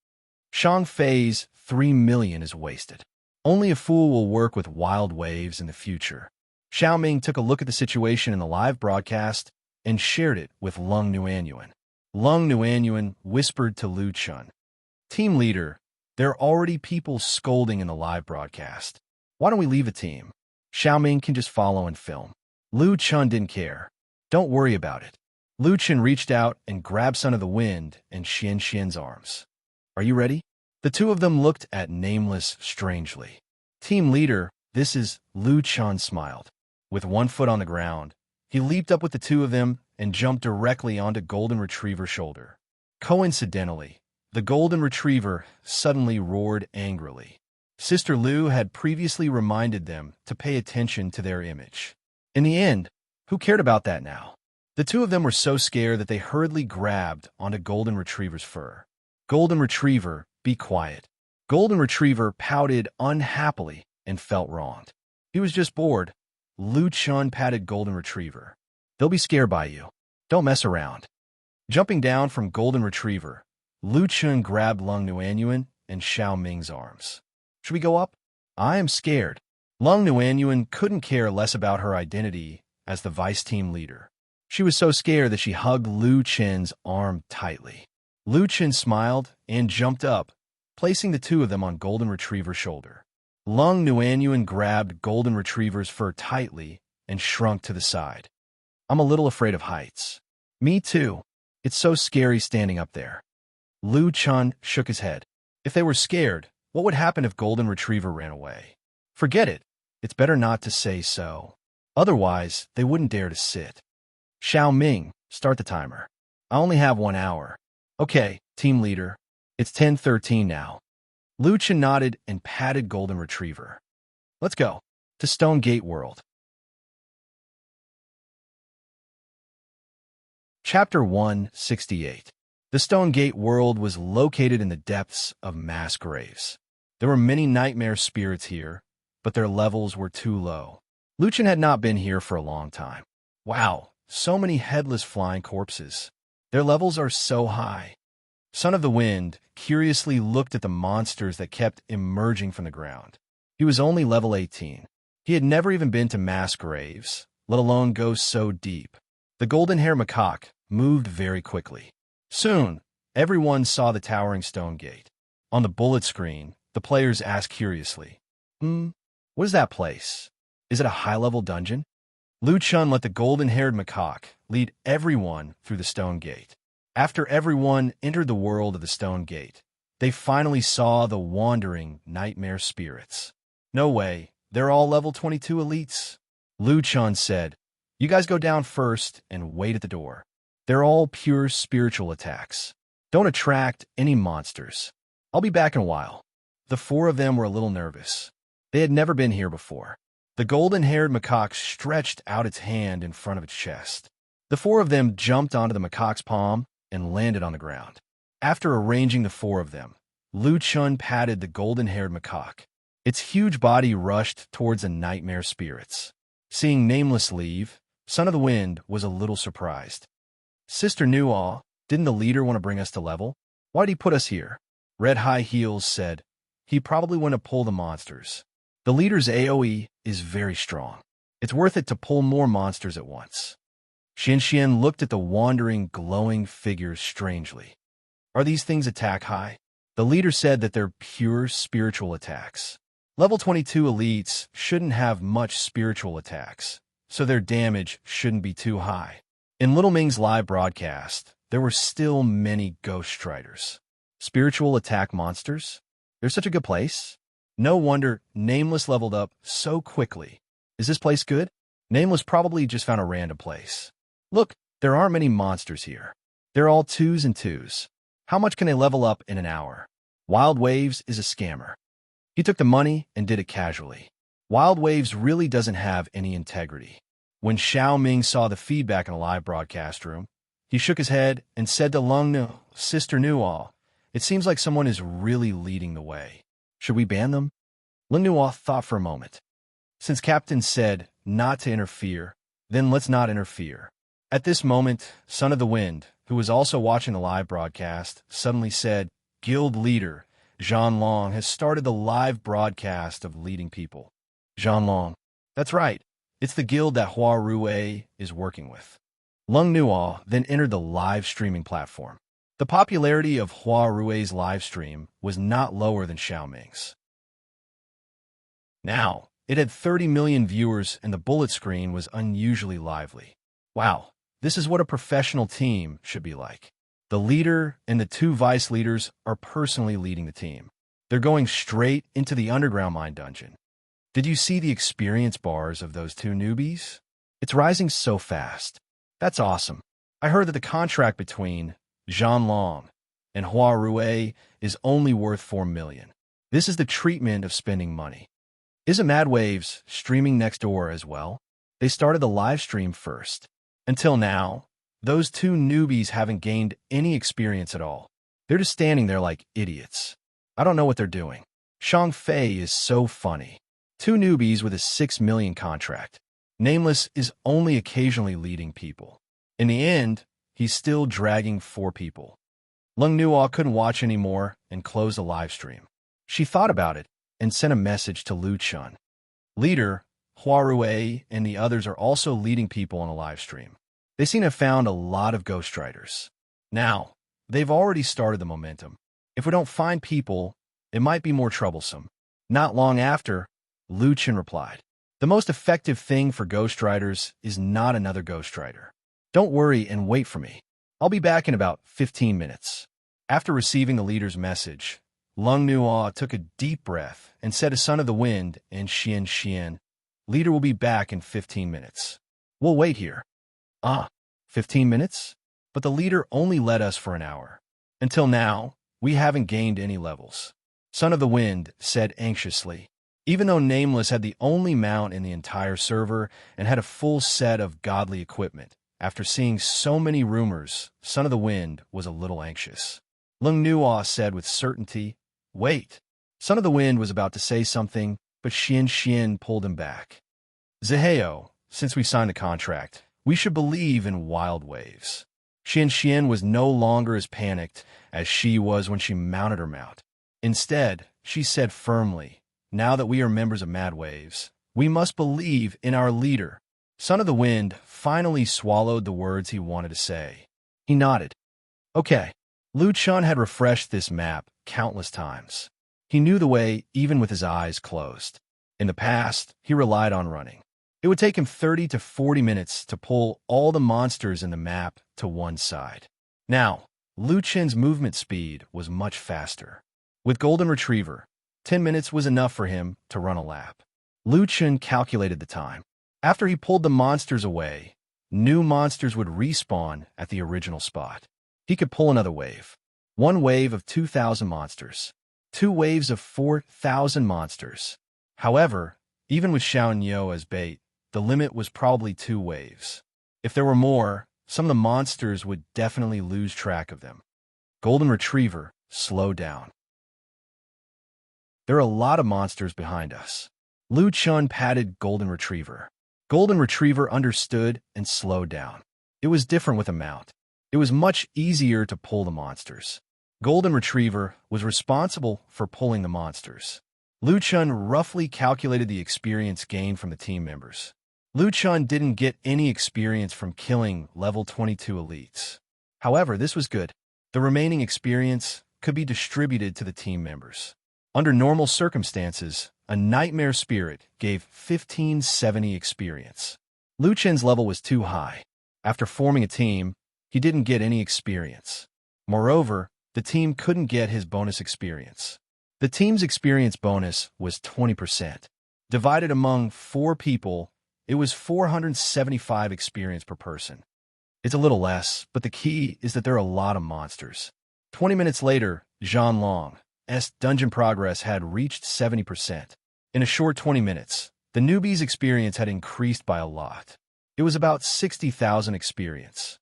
Shangfei's 3 million is wasted. Only a fool will work with Wild Waves in the future. Xiaoming took a look at the situation in the live broadcast and shared it with Lung Nuanyuan. Lung Nuanyuan whispered to Lu Chun, "Team leader, there are already people scolding in the live broadcast. Why don't we leave a team? Xiaoming can just follow and film." Lu Chun didn't care. "Don't worry about it." Lu Chun reached out and grabbed Son of the Wind in Xian's arms. "Are you ready?" The two of them looked at Nameless strangely. "Team leader, this is..." Lu Chun smiled. With one foot on the ground, he leaped up with the two of them and jumped directly onto Golden Retriever's shoulder. Coincidentally, the Golden Retriever suddenly roared angrily. Sister Lu had previously reminded them to pay attention to their image. In the end, who cared about that now? The two of them were so scared that they hurriedly grabbed onto Golden Retriever's fur. "Golden Retriever, be quiet." Golden Retriever pouted unhappily and felt wronged. He was just bored. Lu Chun patted Golden Retriever. "They'll be scared by you. Don't mess around." Jumping down from Golden Retriever, Lu Chun grabbed Lung Nuanyuan and Xiao Ming's arms. "Should we go up?" "I am scared." Lung Nuanyuan couldn't care less about her identity as the vice team leader. She was so scared that she hugged Lu Chen's arm tightly. Lu Chen smiled and jumped up, placing the two of them on Golden Retriever's shoulder. Lung Nuanyuan grabbed Golden Retriever's fur tightly and shrunk to the side. "I'm a little afraid of heights." "Me too. It's so scary standing up there." Lu Chun shook his head. If they were scared, what would happen if Golden Retriever ran away? Forget it. It's better not to say so. Otherwise, they wouldn't dare to sit. "Xiao Ming, start the timer. I only have 1 hour." "Okay, team leader. It's 10:13 now." Lu Chun nodded and patted Golden Retriever. "Let's go. To Stone Gate World." Chapter 168. The Stone Gate World was located in the depths of mass graves. There were many nightmare spirits here, but their levels were too low. Lu Chun had not been here for a long time. Wow, so many headless flying corpses. Their levels are so high. Son of the Wind curiously looked at the monsters that kept emerging from the ground. He was only level 18. He had never even been to mass graves, let alone go so deep. The golden-haired macaque moved very quickly. Soon, everyone saw the towering stone gate. On the bullet screen, the players asked curiously, what is that place? Is it a high-level dungeon?" Lu Chun let the golden-haired macaque lead everyone through the stone gate. After everyone entered the world of the stone gate, they finally saw the wandering nightmare spirits. "No way, they're all level 22 elites." Lu Chun said, "You guys go down first and wait at the door. They're all pure spiritual attacks. Don't attract any monsters. I'll be back in a while." The four of them were a little nervous. They had never been here before. The golden-haired macaque stretched out its hand in front of its chest. The four of them jumped onto the macaque's palm and landed on the ground. After arranging the four of them, Lu Chun patted the golden-haired macaque. Its huge body rushed towards the nightmare spirits. Seeing Nameless leave, Son of the Wind was a little surprised. "Sister Nuaw, didn't the leader want to bring us to level? Why'd he put us here?" Red High Heels said, "He probably want to pull the monsters. The leader's AoE is very strong. It's worth it to pull more monsters at once." Xian looked at the wandering, glowing figures strangely. "Are these things attack high?" The leader said that they're pure spiritual attacks. Level 22 elites shouldn't have much spiritual attacks, so their damage shouldn't be too high. In Little Ming's live broadcast, there were still many ghost striders. Spiritual attack monsters? They're such a good place. No wonder Nameless leveled up so quickly. Is this place good? Nameless probably just found a random place. Look, there aren't many monsters here. They're all 2s and 2s. How much can they level up in an hour? Wild Waves is a scammer. He took the money and did it casually. Wild Waves really doesn't have any integrity. When Xiao Ming saw the feedback in a live broadcast room, he shook his head and said to Lung Nu, "Sister Nuaw, it seems like someone is really leading the way. Should we ban them?" Lung Nuaw thought for a moment. "Since Captain said not to interfere, then let's not interfere." At this moment, Son of the Wind, who was also watching the live broadcast, suddenly said, "Guild leader Zhan Long has started the live broadcast of leading people." Zhan Long. That's right. It's the guild that Hua Rue is working with. Lung Nuaw then entered the live streaming platform. The popularity of Hua Rue's live stream was not lower than Xiao Ming's. Now, it had 30 million viewers and the bullet screen was unusually lively. Wow, this is what a professional team should be like. The leader and the two vice leaders are personally leading the team. They're going straight into the underground mine dungeon. Did you see the experience bars of those two newbies? It's rising so fast. That's awesome. I heard that the contract between Zhan Long and Hua Rue is only worth 4 million. This is the treatment of spending money. Isn't Mad Waves streaming next door as well? They started the live stream first. Until now, those two newbies haven't gained any experience at all. They're just standing there like idiots. I don't know what they're doing. Shang Fei is so funny. Two newbies with a 6 million contract. Nameless is only occasionally leading people. In the end, he's still dragging 4 people. Lung Nuaw couldn't watch anymore and closed the live stream. She thought about it and sent a message to Lu Chun. Leader, Hua Rue and the others are also leading people on a live stream. They seem to have found a lot of ghost striders. Now, they've already started the momentum. If we don't find people, it might be more troublesome. Not long after, Lu Chun replied, "The most effective thing for ghost striders is not another ghost strider. Don't worry and wait for me. I'll be back in about 15 minutes. After receiving the leader's message, Lung Nuaw took a deep breath and said to Son of the Wind and Xian, "Leader will be back in 15 minutes. We'll wait here." 15 minutes? But the leader only led us for an hour. Until now, we haven't gained any levels. Son of the Wind said anxiously. Even though Nameless had the only mount in the entire server and had a full set of godly equipment, after seeing so many rumors, Son of the Wind was a little anxious. Lung Nuaw said with certainty, "Wait." Son of the Wind was about to say something, but Xian pulled him back. "Zaheo, since we signed a contract, we should believe in wild waves." Xian was no longer as panicked as she was when she mounted her mount. Instead, she said firmly, "Now that we are members of Mad Waves, we must believe in our leader." Son of the Wind finally swallowed the words he wanted to say. He nodded. Okay. Lu Chun had refreshed this map countless times. He knew the way even with his eyes closed. In the past, he relied on running. It would take him 30 to 40 minutes to pull all the monsters in the map to one side. Now, Lu Chun's movement speed was much faster. With Golden Retriever, 10 minutes was enough for him to run a lap. Lu Chun calculated the time. After he pulled the monsters away, new monsters would respawn at the original spot. He could pull another wave. One wave of 2,000 monsters. 2 waves of 4,000 monsters. However, even with Xiao and Yo as bait, the limit was probably 2 waves. If there were more, some of the monsters would definitely lose track of them. Golden Retriever, slow down. There are a lot of monsters behind us. Lu Chun patted Golden Retriever. Golden Retriever understood and slowed down. It was different with a mount. It was much easier to pull the monsters. Golden Retriever was responsible for pulling the monsters. Lu Chun roughly calculated the experience gained from the team members. Lu Chun didn't get any experience from killing level 22 elites. However, this was good. The remaining experience could be distributed to the team members. Under normal circumstances, a nightmare spirit gave 1570 experience. Lu Chun's level was too high. After forming a team, he didn't get any experience. Moreover, the team couldn't get his bonus experience. The team's experience bonus was 20%. Divided among 4 people, it was 475 experience per person. It's a little less, but the key is that there are a lot of monsters. 20 minutes later, Zhan Long's dungeon progress had reached 70%. In a short 20 minutes, the newbie's experience had increased by a lot. It was about 60,000 experience.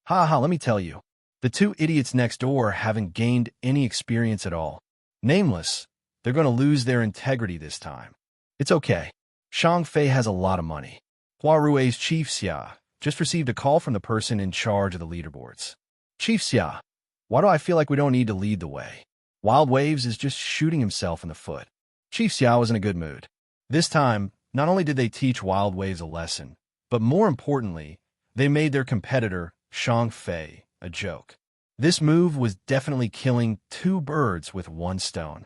Let me tell you. The 2 idiots next door haven't gained any experience at all. Nameless, they're going to lose their integrity this time. It's okay. Shang Fei has a lot of money. Huarue's Chief Xia just received a call from the person in charge of the leaderboards. Chief Xia, why do I feel like we don't need to lead the way? Wild Waves is just shooting himself in the foot. Chief Xia was in a good mood. This time, not only did they teach Wild Waves a lesson, but more importantly, they made their competitor, Shang Fei, a joke. This move was definitely killing 2 birds with 1 stone.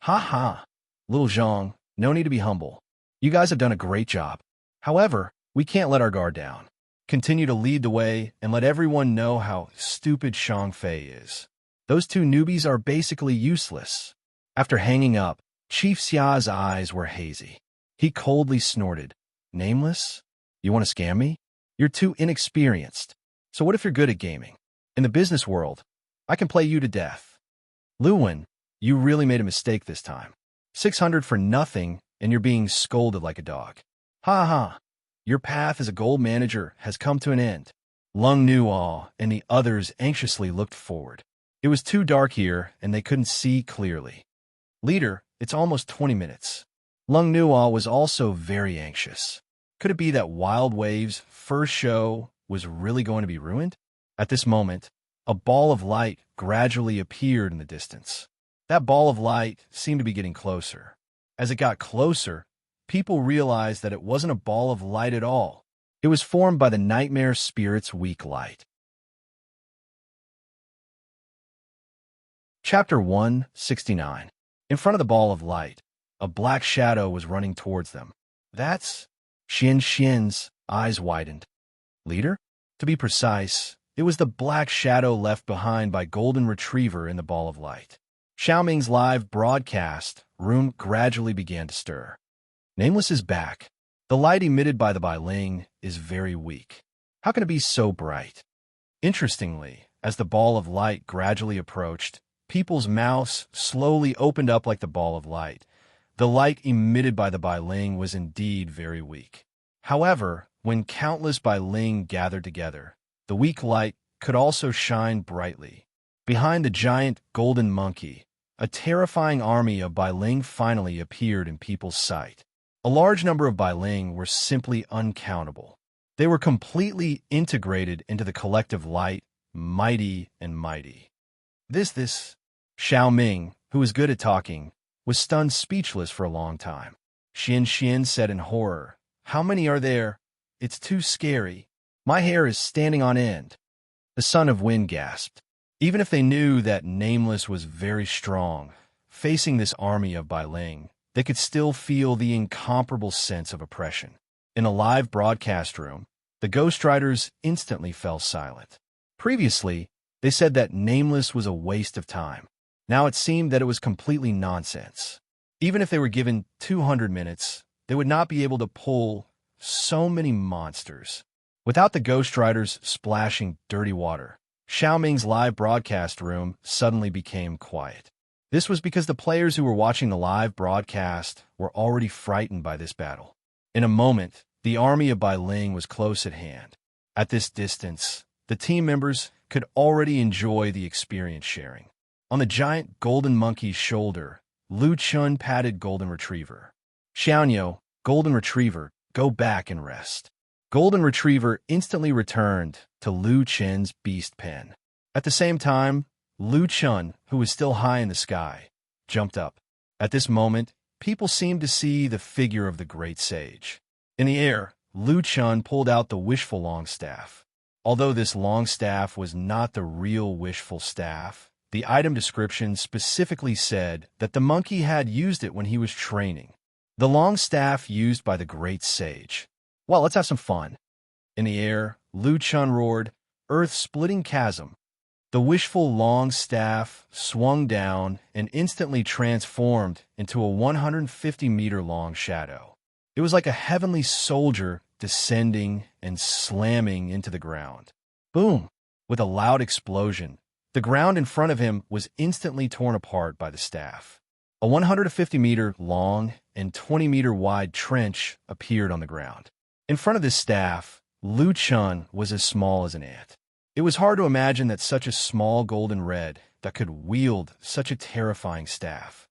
Little Zhang, no need to be humble. You guys have done a great job. However, we can't let our guard down. Continue to lead the way and let everyone know how stupid Shang Fei is. Those 2 newbies are basically useless. After hanging up, Chief Xia's eyes were hazy. He coldly snorted. Nameless? You want to scam me? You're too inexperienced. So what if you're good at gaming? In the business world, I can play you to death. Luwen, you really made a mistake this time. 600 for nothing, and you're being scolded like a dog. Your path as a gold manager has come to an end. Lung Nuo and the others anxiously looked forward. It was too dark here, and they couldn't see clearly. Leader, it's almost 20 minutes. Lung Nuo was also very anxious. Could it be that Wild Waves' first show was really going to be ruined? At this moment, a ball of light gradually appeared in the distance. That ball of light seemed to be getting closer. As it got closer, people realized that it wasn't a ball of light at all. It was formed by the nightmare spirit's weak light. Chapter 169. In front of the ball of light, a black shadow was running towards them. That's... Xian's eyes widened. Leader? To be precise, it was the black shadow left behind by Golden Retriever in the ball of light. Xiaoming's live broadcast room gradually began to stir. Nameless is back. The light emitted by the Bailing is very weak. How can it be so bright? Interestingly, as the ball of light gradually approached, people's mouths slowly opened up like the ball of light. The light emitted by the Bailing was indeed very weak. However, when countless Bailing gathered together, the weak light could also shine brightly. Behind the giant golden monkey, a terrifying army of Bailing finally appeared in people's sight. A large number of Bailing were simply uncountable. They were completely integrated into the collective light, mighty and mighty. This Xiao Ming, who was good at talking, was stunned speechless for a long time. Xin said in horror, "How many are there? It's too scary. My hair is standing on end." The Son of Wind gasped. Even if they knew that Nameless was very strong, facing this army of Bailing, they could still feel the incomparable sense of oppression. In a live broadcast room, the Ghostriders instantly fell silent. Previously, they said that Nameless was a waste of time. Now it seemed that it was completely nonsense. Even if they were given 200 minutes, they would not be able to pull so many monsters. Without the Ghost Riders splashing dirty water, Xiaoming's live broadcast room suddenly became quiet. This was because the players who were watching the live broadcast were already frightened by this battle. In a moment, the army of Bai Ling was close at hand. At this distance, the team members could already enjoy the experience sharing. On the giant golden monkey's shoulder, Lu Chun patted Golden Retriever. Xiaoniao, Golden Retriever, go back and rest. Golden Retriever instantly returned to Lu Chen's beast pen. At the same time, Lu Chun, who was still high in the sky, jumped up. At this moment, people seemed to see the figure of the great sage. In the air, Lu Chun pulled out the wishful long staff. Although this long staff was not the real wishful staff, the item description specifically said that the monkey had used it when he was training. The long staff used by the great sage. Well, let's have some fun. In the air, Lu Chun roared, earth-splitting chasm. The wishful long staff swung down and instantly transformed into a 150-meter-long shadow. It was like a heavenly soldier descending and slamming into the ground. Boom! With a loud explosion, the ground in front of him was instantly torn apart by the staff. A 150-meter-long and 20-meter-wide trench appeared on the ground. In front of this staff, Lu Chun was as small as an ant. It was hard to imagine that such a small golden red that could wield such a terrifying staff.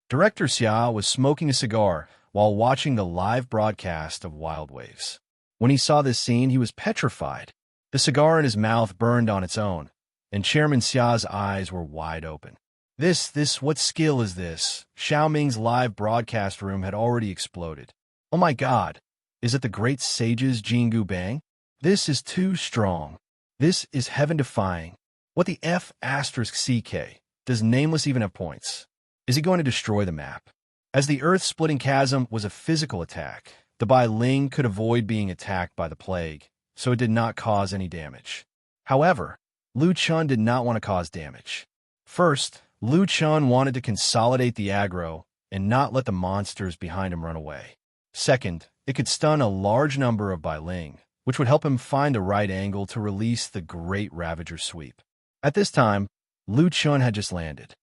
Director Xia was smoking a cigar while watching the live broadcast of Wild Waves. When he saw this scene, he was petrified. The cigar in his mouth burned on its own, and Chairman Xia's eyes were wide open. What skill is this? Xiaoming's live broadcast room had already exploded. Oh my God! Is it the great sage's Jingu Bang? This is too strong. This is heaven-defying. What the F***CK? Does Nameless even have points? Is he going to destroy the map? As the earth-splitting chasm was a physical attack, the Bai Ling could avoid being attacked by the plague, so it did not cause any damage. However, Lu Chun did not want to cause damage. First, Lu Chun wanted to consolidate the aggro and not let the monsters behind him run away. Second, it could stun a large number of Bai Ling, which would help him find the right angle to release the Great Ravager Sweep. At this time, Lu Chun had just landed.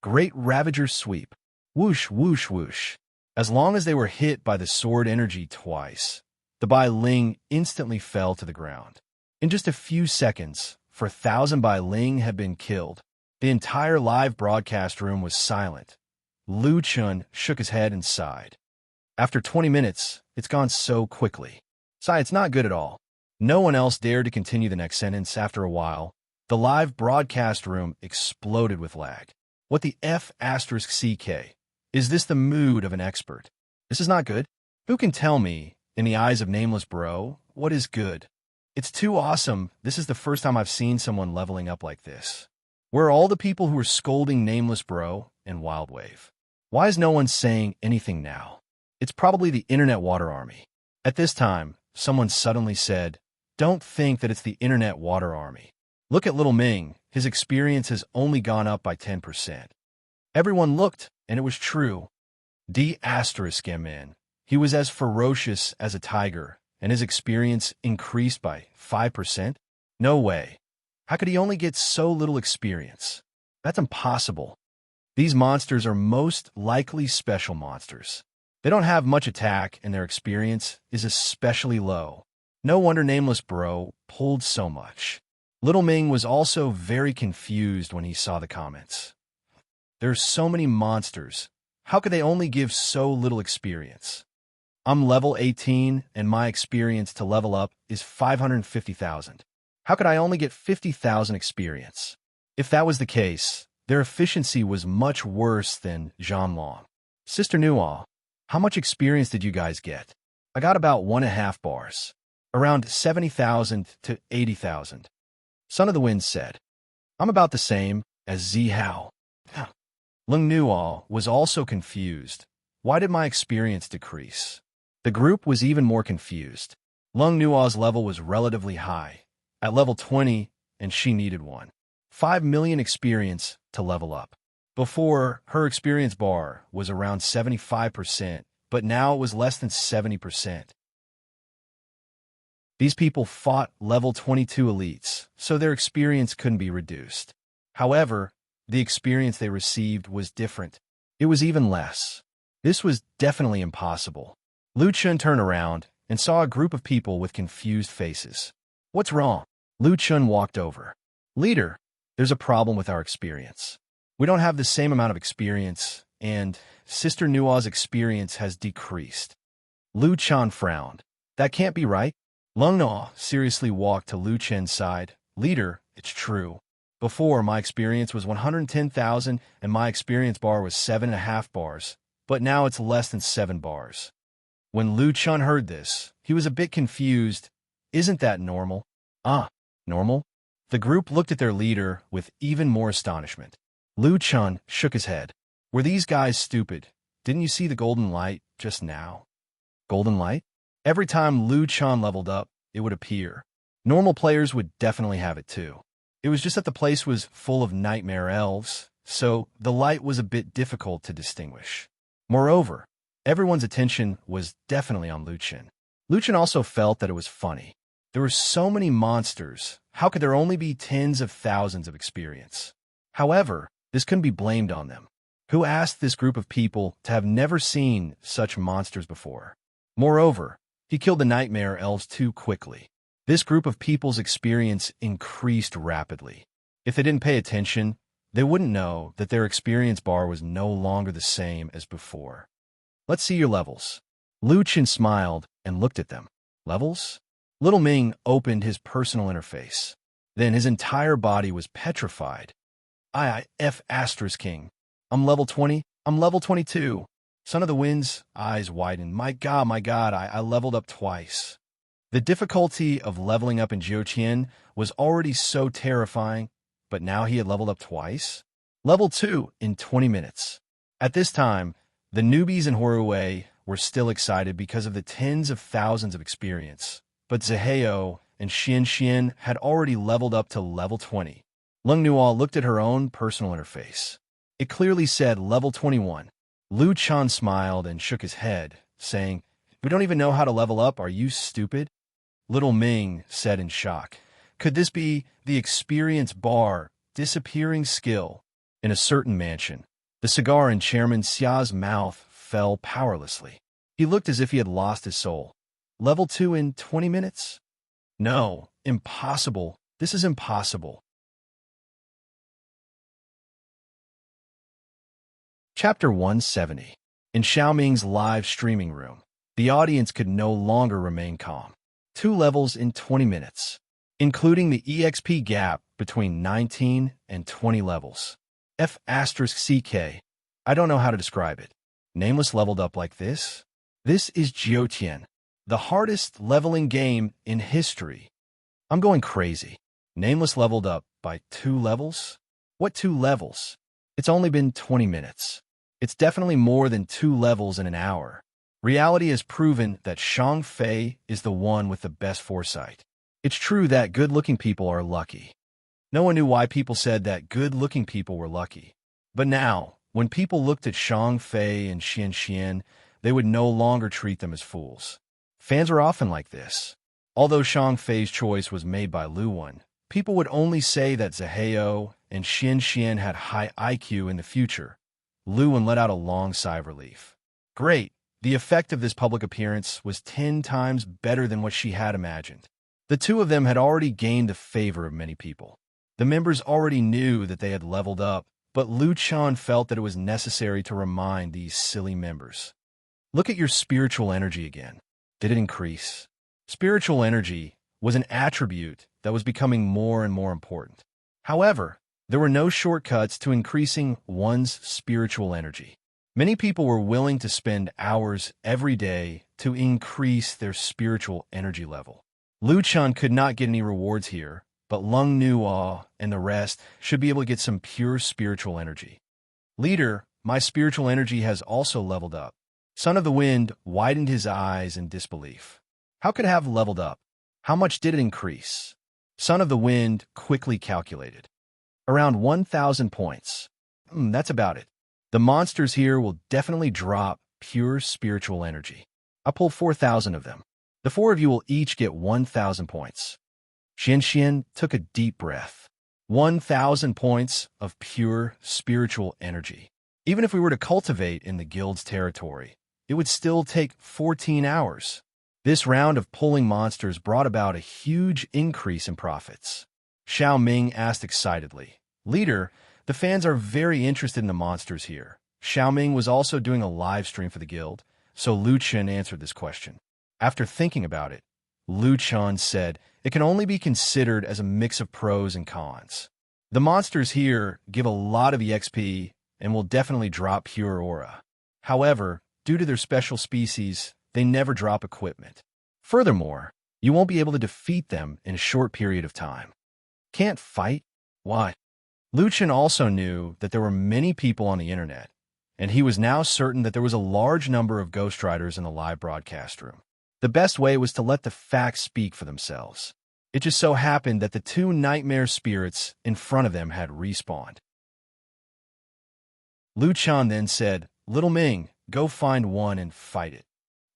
Great Ravager Sweep. Whoosh, whoosh, whoosh. As long as they were hit by the sword energy twice, the Bai Ling instantly fell to the ground. In just a few seconds, 4,000 Bai Ling had been killed. The entire live broadcast room was silent. Lu Chun shook his head and sighed. After 20 minutes, it's gone so quickly. Sigh, it's not good at all. No one else dared to continue the next sentence. After a while, the live broadcast room exploded with lag. What the F***CK? Is this the mood of an expert? This is not good. Who can tell me, in the eyes of Nameless Bro, what is good? It's too awesome. This is the first time I've seen someone leveling up like this. Where are all the people who were scolding Nameless Bro and Wild Wave? Why is no one saying anything now? It's probably the Internet Water Army. At this time, someone suddenly said, "Don't think that it's the Internet Water Army. Look at Little Ming. His experience has only gone up by 10%. Everyone looked, and it was true. D***MN. He was as ferocious as a tiger, and his experience increased by 5%? No way. How could he only get so little experience? That's impossible. These monsters are most likely special monsters. They don't have much attack, and their experience is especially low. No wonder Nameless Bro pulled so much." Little Ming was also very confused when he saw the comments. There's so many monsters. How could they only give so little experience? I'm level 18, and my experience to level up is 550,000. How could I only get 50,000 experience? If that was the case, their efficiency was much worse than Zhanlong. Sister Nuo, how much experience did you guys get? I got about 1.5 bars. Around 70,000 to 80,000. Son of the Wind said. I'm about the same as Zi Hao. Lung Nuo was also confused. Why did my experience decrease? The group was even more confused. Lung Nuo's level was relatively high, at level 20, and she needed 5 million experience to level up. Before, her experience bar was around 75%, but now it was less than 70%. These people fought level 22 elites, so their experience couldn't be reduced. However, the experience they received was different. It was even less. This was definitely impossible. Lu Chun turned around and saw a group of people with confused faces. What's wrong? Lu Chun walked over. Leader, there's a problem with our experience. We don't have the same amount of experience, and Sister Nua's experience has decreased. Lu Chun frowned. That can't be right. Lung Nua seriously walked to Lu Chen's side. Leader, it's true. Before, my experience was 110,000 and my experience bar was 7.5 bars, but now it's less than 7 bars. When Lu Chun heard this, he was a bit confused. Isn't that normal? Normal? The group looked at their leader with even more astonishment. Lu Chun shook his head. Were these guys stupid? Didn't you see the golden light just now? Golden light? Every time Lu Chun leveled up, it would appear. Normal players would definitely have it too. It was just that the place was full of nightmare elves, so the light was a bit difficult to distinguish. Moreover, everyone's attention was definitely on Lu Chun. Lu Chun also felt that it was funny. There were so many monsters. How could there only be tens of thousands of experience? However, this couldn't be blamed on them. Who asked this group of people to have never seen such monsters before? Moreover, he killed the nightmare elves too quickly. This group of people's experience increased rapidly. If they didn't pay attention, they wouldn't know that their experience bar was no longer the same as before. Let's see your levels. Lu Chun smiled and looked at them. Levels? Little Ming opened his personal interface. Then his entire body was petrified. King. I'm level 20. I'm level 22. Son of the Wind's eyes widened. My God, I leveled up twice. The difficulty of leveling up in Jiutian was already so terrifying, but now he had leveled up twice? Level 2 in 20 minutes. At this time, the newbies in Horue were still excited because of the tens of thousands of experience, but Zaheo and Xian had already leveled up to level 20. Lung Nua looked at her own personal interface. It clearly said level 21. Lu Chun smiled and shook his head, saying, "We don't even know how to level up, are you stupid?" Little Ming said in shock, "Could this be the experience bar, disappearing skill?" In a certain mansion, the cigar in Chairman Xia's mouth fell powerlessly. He looked as if he had lost his soul. Level 2 in 20 minutes? No, impossible. This is impossible. Chapter 170. In Xiaoming's live streaming room, the audience could no longer remain calm. 2 levels in 20 minutes, including the EXP gap between 19 and 20 levels. F*CK. I don't know how to describe it. Nameless leveled up like this? This is Jiutian, the hardest leveling game in history. I'm going crazy. Nameless leveled up by 2 levels? What 2 levels? It's only been 20 minutes. It's definitely more than 2 levels in an hour. Reality has proven that Shang Fei is the one with the best foresight. It's true that good-looking people are lucky. No one knew why people said that good-looking people were lucky. But now, when people looked at Shang Fei and Xian, they would no longer treat them as fools. Fans are often like this. Although Shang Fei's choice was made by Lu Wen, people would only say that Zaheo and Xian had high IQ in the future. Lu Wen let out a long sigh of relief. Great! The effect of this public appearance was 10 times better than what she had imagined. The two of them had already gained the favor of many people. The members already knew that they had leveled up, but Lu Chun felt that it was necessary to remind these silly members. Look at your spiritual energy again. Did it increase? Spiritual energy was an attribute that was becoming more and more important. However, there were no shortcuts to increasing one's spiritual energy. Many people were willing to spend hours every day to increase their spiritual energy level. Lu Chun could not get any rewards here, but Lung Nua and the rest should be able to get some pure spiritual energy. Leader, my spiritual energy has also leveled up. Son of the Wind widened his eyes in disbelief. How could it have leveled up? How much did it increase? Son of the Wind quickly calculated. Around 1,000 points. That's about it. The monsters here will definitely drop pure spiritual energy. I pull 4,000 of them. The four of you will each get 1,000 points. Xian took a deep breath. 1,000 points of pure spiritual energy. Even if we were to cultivate in the guild's territory, it would still take 14 hours. This round of pulling monsters brought about a huge increase in profits. Xiao Ming asked excitedly, "Leader, the fans are very interested in the monsters here." Xiao Ming was also doing a live stream for the guild, so Lu Chen answered this question. After thinking about it, Lu Chen said it can only be considered as a mix of pros and cons. The monsters here give a lot of EXP and will definitely drop pure aura. However, due to their special species, they never drop equipment. Furthermore, you won't be able to defeat them in a short period of time. Can't fight? What? Lu Chen also knew that there were many people on the internet, and he was now certain that there was a large number of ghostwriters in the live broadcast room. The best way was to let the facts speak for themselves. It just so happened that the two nightmare spirits in front of them had respawned. Lu Chen then said, "Little Ming, go find one and fight it."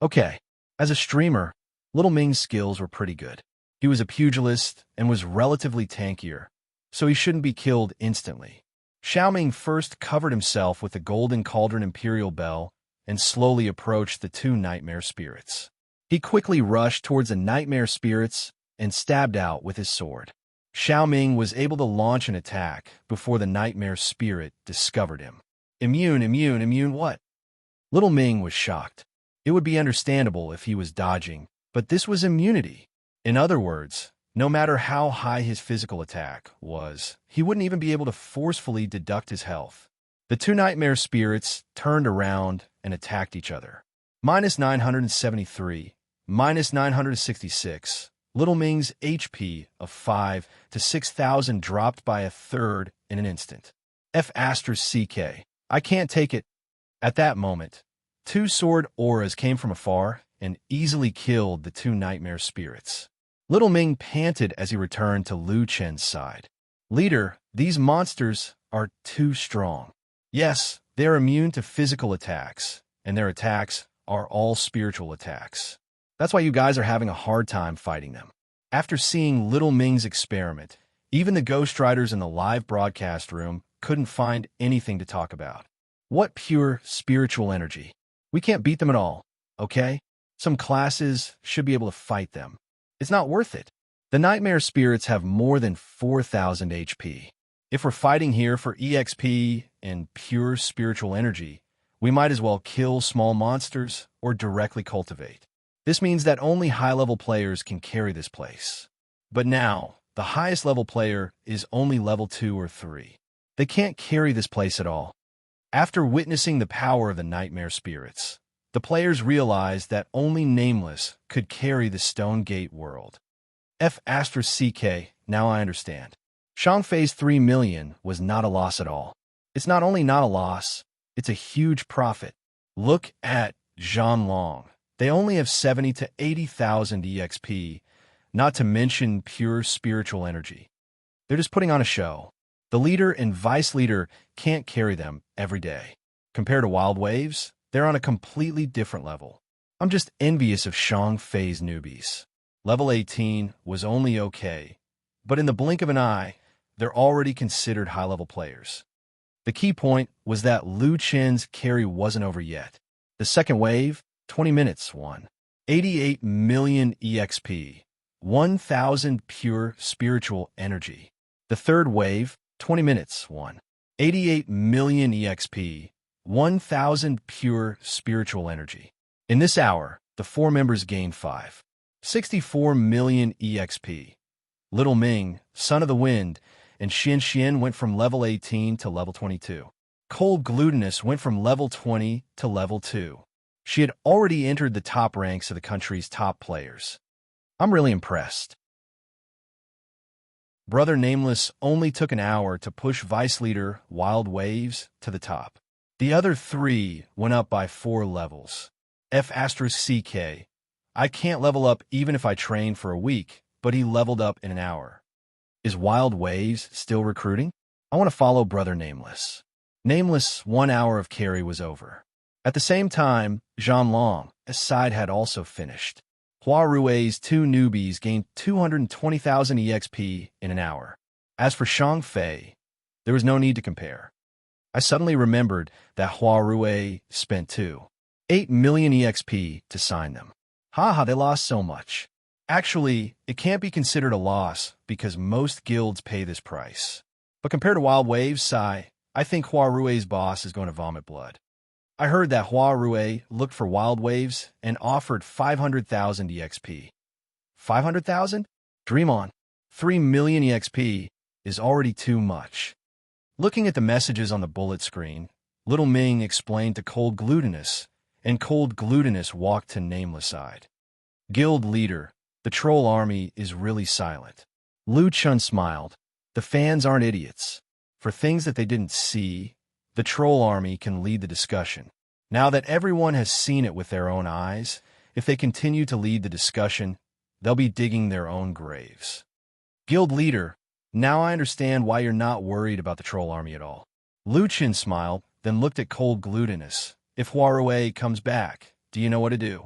Okay. As a streamer, Little Ming's skills were pretty good. He was a pugilist and was relatively tankier, so he shouldn't be killed instantly. Xiao Ming first covered himself with the Golden Cauldron Imperial Bell and slowly approached the two nightmare spirits. He quickly rushed towards the nightmare spirits and stabbed out with his sword. Xiao Ming was able to launch an attack before the nightmare spirit discovered him. Immune what? Little Ming was shocked. It would be understandable if he was dodging, but this was immunity. In other words, no matter how high his physical attack was, he wouldn't even be able to forcefully deduct his health. The two nightmare spirits turned around and attacked each other. -973, -966. Little Ming's HP of 5 to 6,000 dropped by a third in an instant. F***CK. I can't take it. At that moment, two sword auras came from afar and easily killed the two nightmare spirits. Little Ming panted as he returned to Lu Chen's side. "Leader, these monsters are too strong." Yes, they are immune to physical attacks, and their attacks are all spiritual attacks. That's why you guys are having a hard time fighting them. After seeing Little Ming's experiment, even the ghostwriters in the live broadcast room couldn't find anything to talk about. What pure spiritual energy. We can't beat them at all, okay? Some classes should be able to fight them. It's not worth it. The nightmare spirits have more than 4,000 HP. If we're fighting here for EXP and pure spiritual energy, we might as well kill small monsters or directly cultivate. This means that only high-level players can carry this place. But now, the highest level player is only level 2 or 3. They can't carry this place at all. After witnessing the power of the nightmare spirits, the players realized that only Nameless could carry the Stone Gate world. F***CK, now I understand. Shangfei's 3 million was not a loss at all. It's not only not a loss, it's a huge profit. Look at Zhanlong. They only have 70 to 80,000 EXP, not to mention pure spiritual energy. They're just putting on a show. The leader and vice leader can't carry them every day. Compared to Wild Waves, they're on a completely different level. I'm just envious of Shangfei's newbies. Level 18 was only okay, but in the blink of an eye, they're already considered high-level players. The key point was that Lu Chen's carry wasn't over yet. The second wave, 20 minutes, won. 88 million EXP, 1,000 pure spiritual energy. The third wave, 20 minutes, won. 88 million EXP, 1,000 pure spiritual energy. In this hour, the four members gained 64 million EXP. Little Ming, Son of the Wind, and Xian went from level 18 to level 22. Cold Glutinous went from level 20 to level 2. She had already entered the top ranks of the country's top players. I'm really impressed. Brother Nameless only took an hour to push Vice Leader Wild Waves to the top. The other three went up by 4 levels. F***CK. I can't level up even if I train for a week, but he leveled up in an hour. Is Wild Waves still recruiting? I want to follow Brother Nameless. Nameless' 1 hour of carry was over. At the same time, Zhang Long's side had also finished. Hua Rui's two newbies gained 220,000 EXP in an hour. As for Shang Fei, there was no need to compare. I suddenly remembered that Hua Rui spent 2.8 million EXP to sign them. Haha, they lost so much. Actually, it can't be considered a loss because most guilds pay this price. But compared to Wild Waves, Sai, I think Hua Rui's boss is going to vomit blood. I heard that Hua Rui looked for Wild Waves and offered 500,000 EXP. 500,000? Dream on. 3 million EXP is already too much. Looking at the messages on the bullet screen, Little Ming explained to Cold Glutinous, and Cold Glutinous walked to Nameless side. Guild leader, the troll army is really silent. Lu Chun smiled. The fans aren't idiots. For things that they didn't see, the troll army can lead the discussion. Now that everyone has seen it with their own eyes, if they continue to lead the discussion, they'll be digging their own graves. Guild leader, now I understand why you're not worried about the troll army at all. Lu Chin smiled, then looked at Cold Glutinous. If Hua Rui comes back, do you know what to do?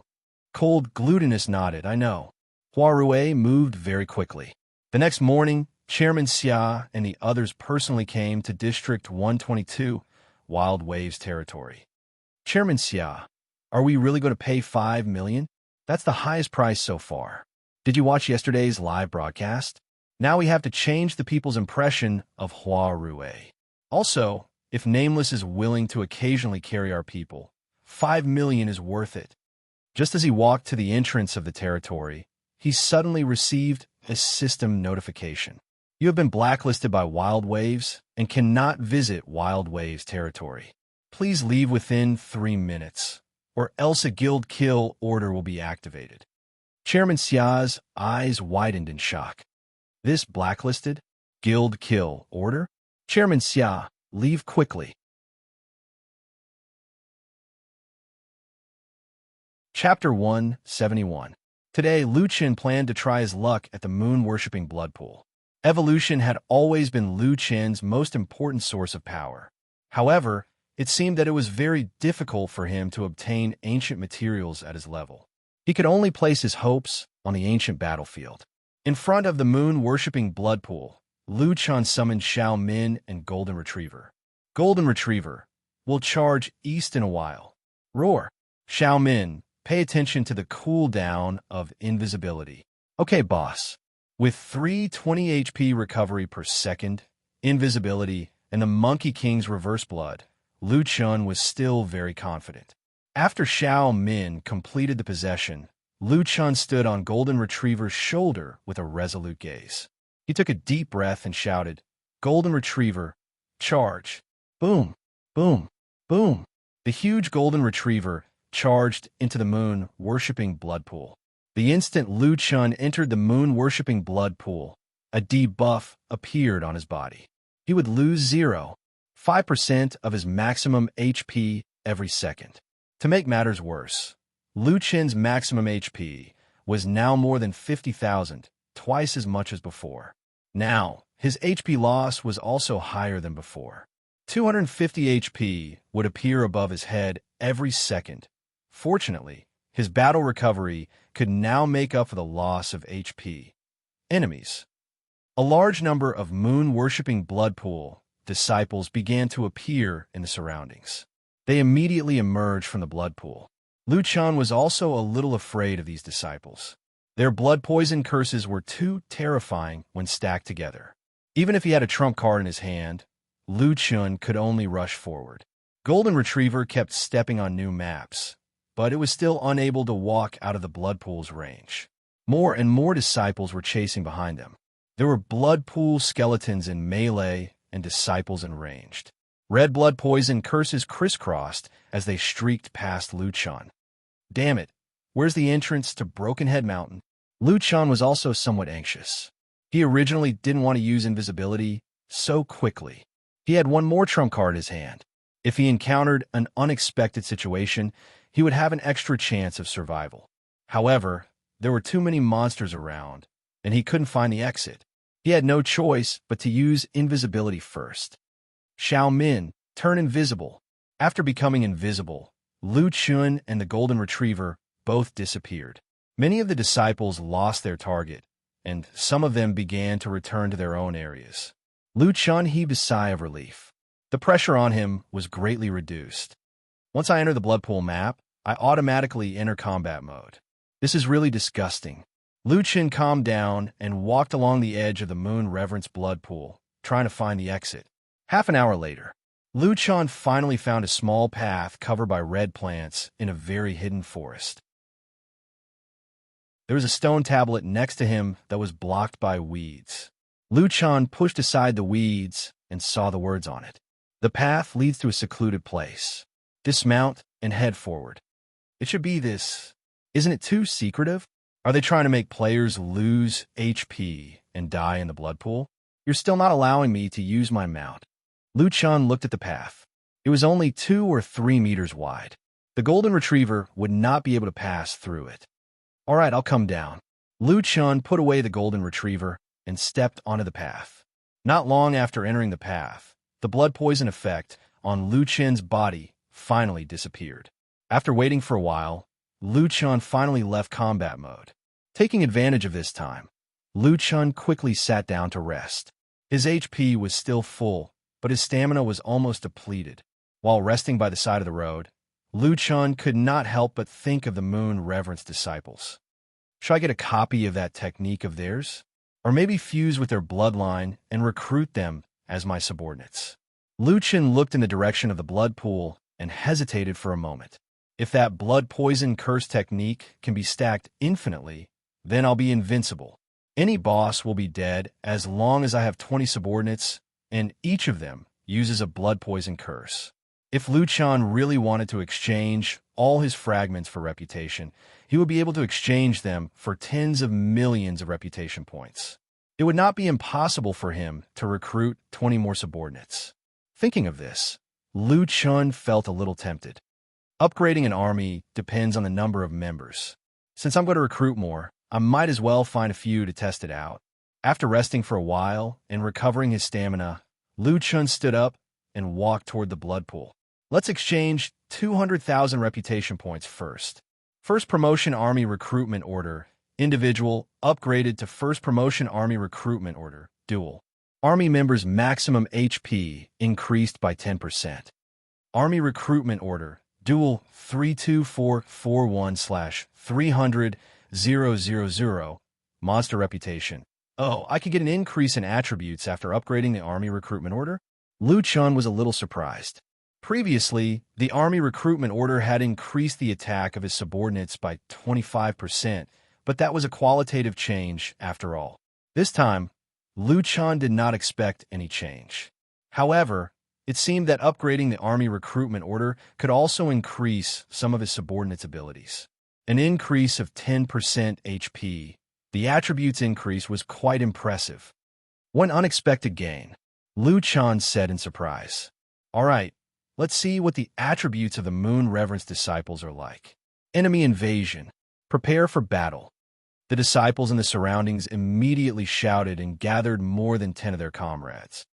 Cold Glutinous nodded. I know. Hua Rui moved very quickly. The next morning, Chairman Xia and the others personally came to District 122, Wild Waves territory. Chairman Xia, are we really going to pay 5 million? That's the highest price so far. Did you watch yesterday's live broadcast? Now we have to change the people's impression of Hua Rui. Also, if Nameless is willing to occasionally carry our people, 5 million is worth it. Just as he walked to the entrance of the territory, he suddenly received a system notification. You have been blacklisted by Wild Waves and cannot visit Wild Waves territory. Please leave within 3 minutes, or else a guild kill order will be activated. Chairman Xia's eyes widened in shock. This blacklisted? Guild kill order? Chairman Xia, leave quickly. Chapter 171. Today, Lu Qin planned to try his luck at the moon-worshipping blood pool. Evolution had always been Lu Qin's most important source of power. However, it seemed that it was very difficult for him to obtain ancient materials at his level. He could only place his hopes on the ancient battlefield. In front of the moon-worshipping blood pool, Lu Qin summoned Xiao Min and Golden Retriever. Golden Retriever, will charge east in a while. Roar. Xiao Min, pay attention to the cooldown of invisibility. Okay, boss. With 320 HP recovery per second, invisibility, and the Monkey King's reverse blood, Lu Qin was still very confident. After Xiao Min completed the possession, Lu Qin stood on Golden Retriever's shoulder with a resolute gaze. He took a deep breath and shouted, Golden Retriever, charge. Boom, boom, boom. The huge Golden Retriever charged into the moon-worshipping blood pool. The instant Lu Qin entered the moon-worshipping blood pool, a debuff appeared on his body. He would lose 0.5% of his maximum HP every second. To make matters worse, Lu Qin's maximum HP was now more than 50,000, twice as much as before. Now, his HP loss was also higher than before. 250 HP would appear above his head every second. Fortunately, his battle recovery could now make up for the loss of HP. Enemies. A large number of moon-worshipping blood pool disciples began to appear in the surroundings. They immediately emerged from the blood pool. Lu Qin was also a little afraid of these disciples. Their blood poison curses were too terrifying when stacked together. Even if he had a trump card in his hand, Lu Qin could only rush forward. Golden Retriever kept stepping on new maps, but it was still unable to walk out of the blood pool's range. More and more disciples were chasing behind them. There were blood pool skeletons in melee and disciples in ranged. Red blood poison curses crisscrossed as they streaked past Lu Qin. Damn it, where's the entrance to Broken Head Mountain? Lu Qin was also somewhat anxious. He originally didn't want to use invisibility so quickly. He had one more trump card in his hand. If he encountered an unexpected situation, he would have an extra chance of survival. However, there were too many monsters around, and he couldn't find the exit. He had no choice but to use invisibility first. Xiao Min, turn invisible. After becoming invisible, Lu Chun and the golden retriever both disappeared. Many of the disciples lost their target, and some of them began to return to their own areas. Lu Chun heaved a sigh of relief. The pressure on him was greatly reduced. Once I enter the blood pool map, I automatically enter combat mode. This is really disgusting. Lu Chun calmed down and walked along the edge of the Moon Reverence blood pool, trying to find the exit. Half an hour later, Lu Chun finally found a small path covered by red plants in a very hidden forest. There was a stone tablet next to him that was blocked by weeds. Lu Chun pushed aside the weeds and saw the words on it. The path leads to a secluded place. Dismount and head forward. It should be this. Isn't it too secretive? Are they trying to make players lose HP and die in the blood pool? You're still not allowing me to use my mount. Lu Chun looked at the path. It was only 2 or 3 meters wide. The golden retriever would not be able to pass through it. All right, I'll come down. Lu Chun put away the golden retriever and stepped onto the path. Not long after entering the path, the blood poison effect on Lu Chun's body finally disappeared. After waiting for a while, Lu Chun finally left combat mode. Taking advantage of this time, Lu Chun quickly sat down to rest. His HP was still full, but his stamina was almost depleted. While resting by the side of the road, Lu Chun could not help but think of the Moon Reverence disciples. Should I get a copy of that technique of theirs? Or maybe fuse with their bloodline and recruit them as my subordinates? Lu Chun looked in the direction of the blood pool and hesitated for a moment. If that blood poison curse technique can be stacked infinitely, then I'll be invincible. Any boss will be dead as long as I have 20 subordinates, and each of them uses a blood poison curse. If Lu Chun really wanted to exchange all his fragments for reputation, he would be able to exchange them for tens of millions of reputation points. It would not be impossible for him to recruit 20 more subordinates. Thinking of this, Lu Chun felt a little tempted. Upgrading an army depends on the number of members. Since I'm going to recruit more, I might as well find a few to test it out. After resting for a while and recovering his stamina, Lu Chun stood up and walked toward the blood pool. Let's exchange 200,000 reputation points first. First Promotion Army Recruitment Order, Individual, upgraded to First Promotion Army Recruitment Order, Dual. Army members' maximum HP increased by 10%. Army Recruitment Order, Dual 32441/300,000. Monster Reputation. Oh, I could get an increase in attributes after upgrading the Army Recruitment Order? Lu Chun was a little surprised. Previously, the Army Recruitment Order had increased the attack of his subordinates by 25%, but that was a qualitative change after all. This time, Lu Chun did not expect any change. However, it seemed that upgrading the Army Recruitment Order could also increase some of his subordinates' abilities. An increase of 10% HP. The attributes increase was quite impressive. One unexpected gain, Lu Chun said in surprise. All right, let's see what the attributes of the Moon Reverence disciples are like. Enemy invasion. Prepare for battle. The disciples in the surroundings immediately shouted and gathered more than 10 of their comrades.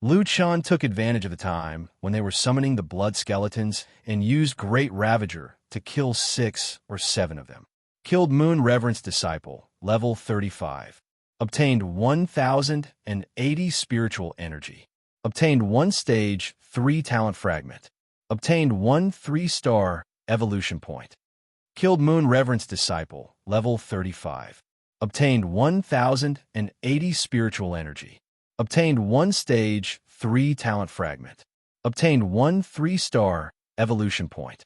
Lu Chun took advantage of the time when they were summoning the blood skeletons and used Great Ravager to kill 6 or 7 of them. Killed Moon Reverence disciple, level 35. Obtained 1,080 spiritual energy. Obtained 1 stage, 3 talent fragment. Obtained 1 3-star evolution point. Killed Moon Reverence disciple, level 35. Obtained 1,080 spiritual energy. Obtained 1 stage, 3 talent fragment. Obtained 1 3-star evolution point.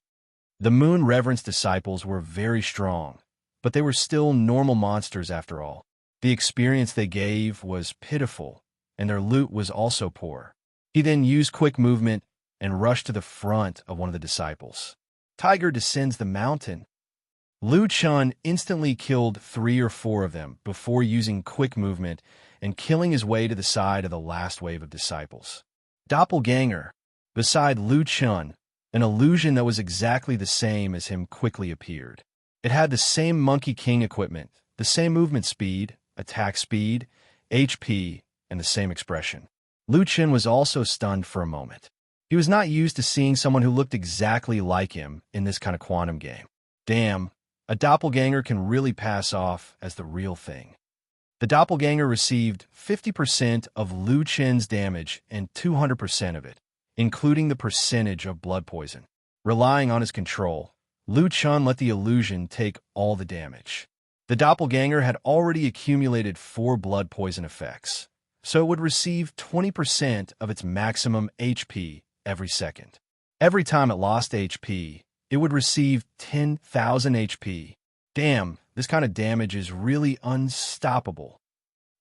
The Moon Reverence disciples were very strong, but they were still normal monsters after all. The experience they gave was pitiful, and their loot was also poor. He then used quick movement and rushed to the front of one of the disciples. Tiger descends the mountain. Lu Chun instantly killed 3 or 4 of them before using quick movement and killing his way to the side of the last wave of disciples. Doppelganger. Beside Lu Chun, an illusion that was exactly the same as him quickly appeared. It had the same Monkey King equipment, the same movement speed, attack speed, HP, and the same expression. Lu Chun was also stunned for a moment. He was not used to seeing someone who looked exactly like him in this kind of quantum game. Damn, a doppelganger can really pass off as the real thing. The doppelganger received 50% of Lu Chen's damage and 200% of it, including the percentage of blood poison. Relying on his control, Lu Chen let the illusion take all the damage. The doppelganger had already accumulated 4 blood poison effects, so it would receive 20% of its maximum HP every second. Every time it lost HP, it would receive 10,000 HP. Damn, this kind of damage is really unstoppable.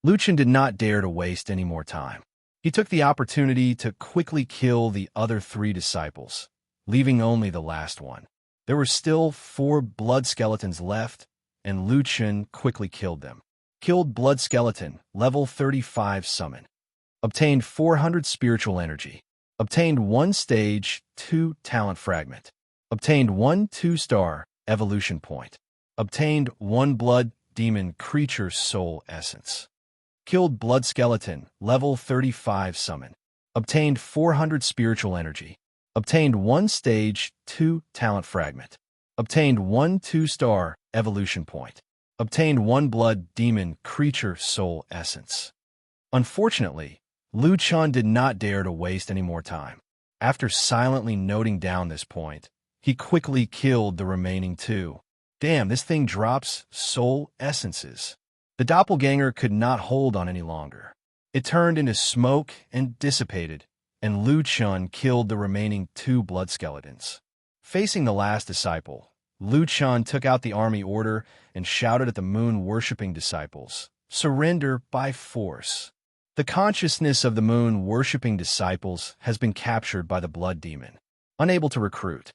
Lu Chen did not dare to waste any more time. He took the opportunity to quickly kill the other 3 disciples, leaving only the last one. There were still 4 blood skeletons left, and Lu Chen quickly killed them. Killed blood skeleton, level 35 summon. Obtained 400 spiritual energy. Obtained 1 stage 2 talent fragment. Obtained 1 2-star evolution point. Obtained 1 blood demon creature soul essence. Killed blood skeleton, level 35 summon. Obtained 400 spiritual energy. Obtained 1 stage 2 talent fragment. Obtained 1 2-star evolution point. Obtained 1 blood demon creature soul essence. Unfortunately, Lu Chen did not dare to waste any more time. After silently noting down this point, he quickly killed the remaining 2. Damn, this thing drops soul essences. The doppelganger could not hold on any longer. It turned into smoke and dissipated, and Lu Chen killed the remaining 2 blood skeletons. Facing the last disciple, Lu Chen took out the army order and shouted at the moon-worshipping disciples, "Surrender by force." The consciousness of the moon-worshipping disciples has been captured by the blood demon, unable to recruit.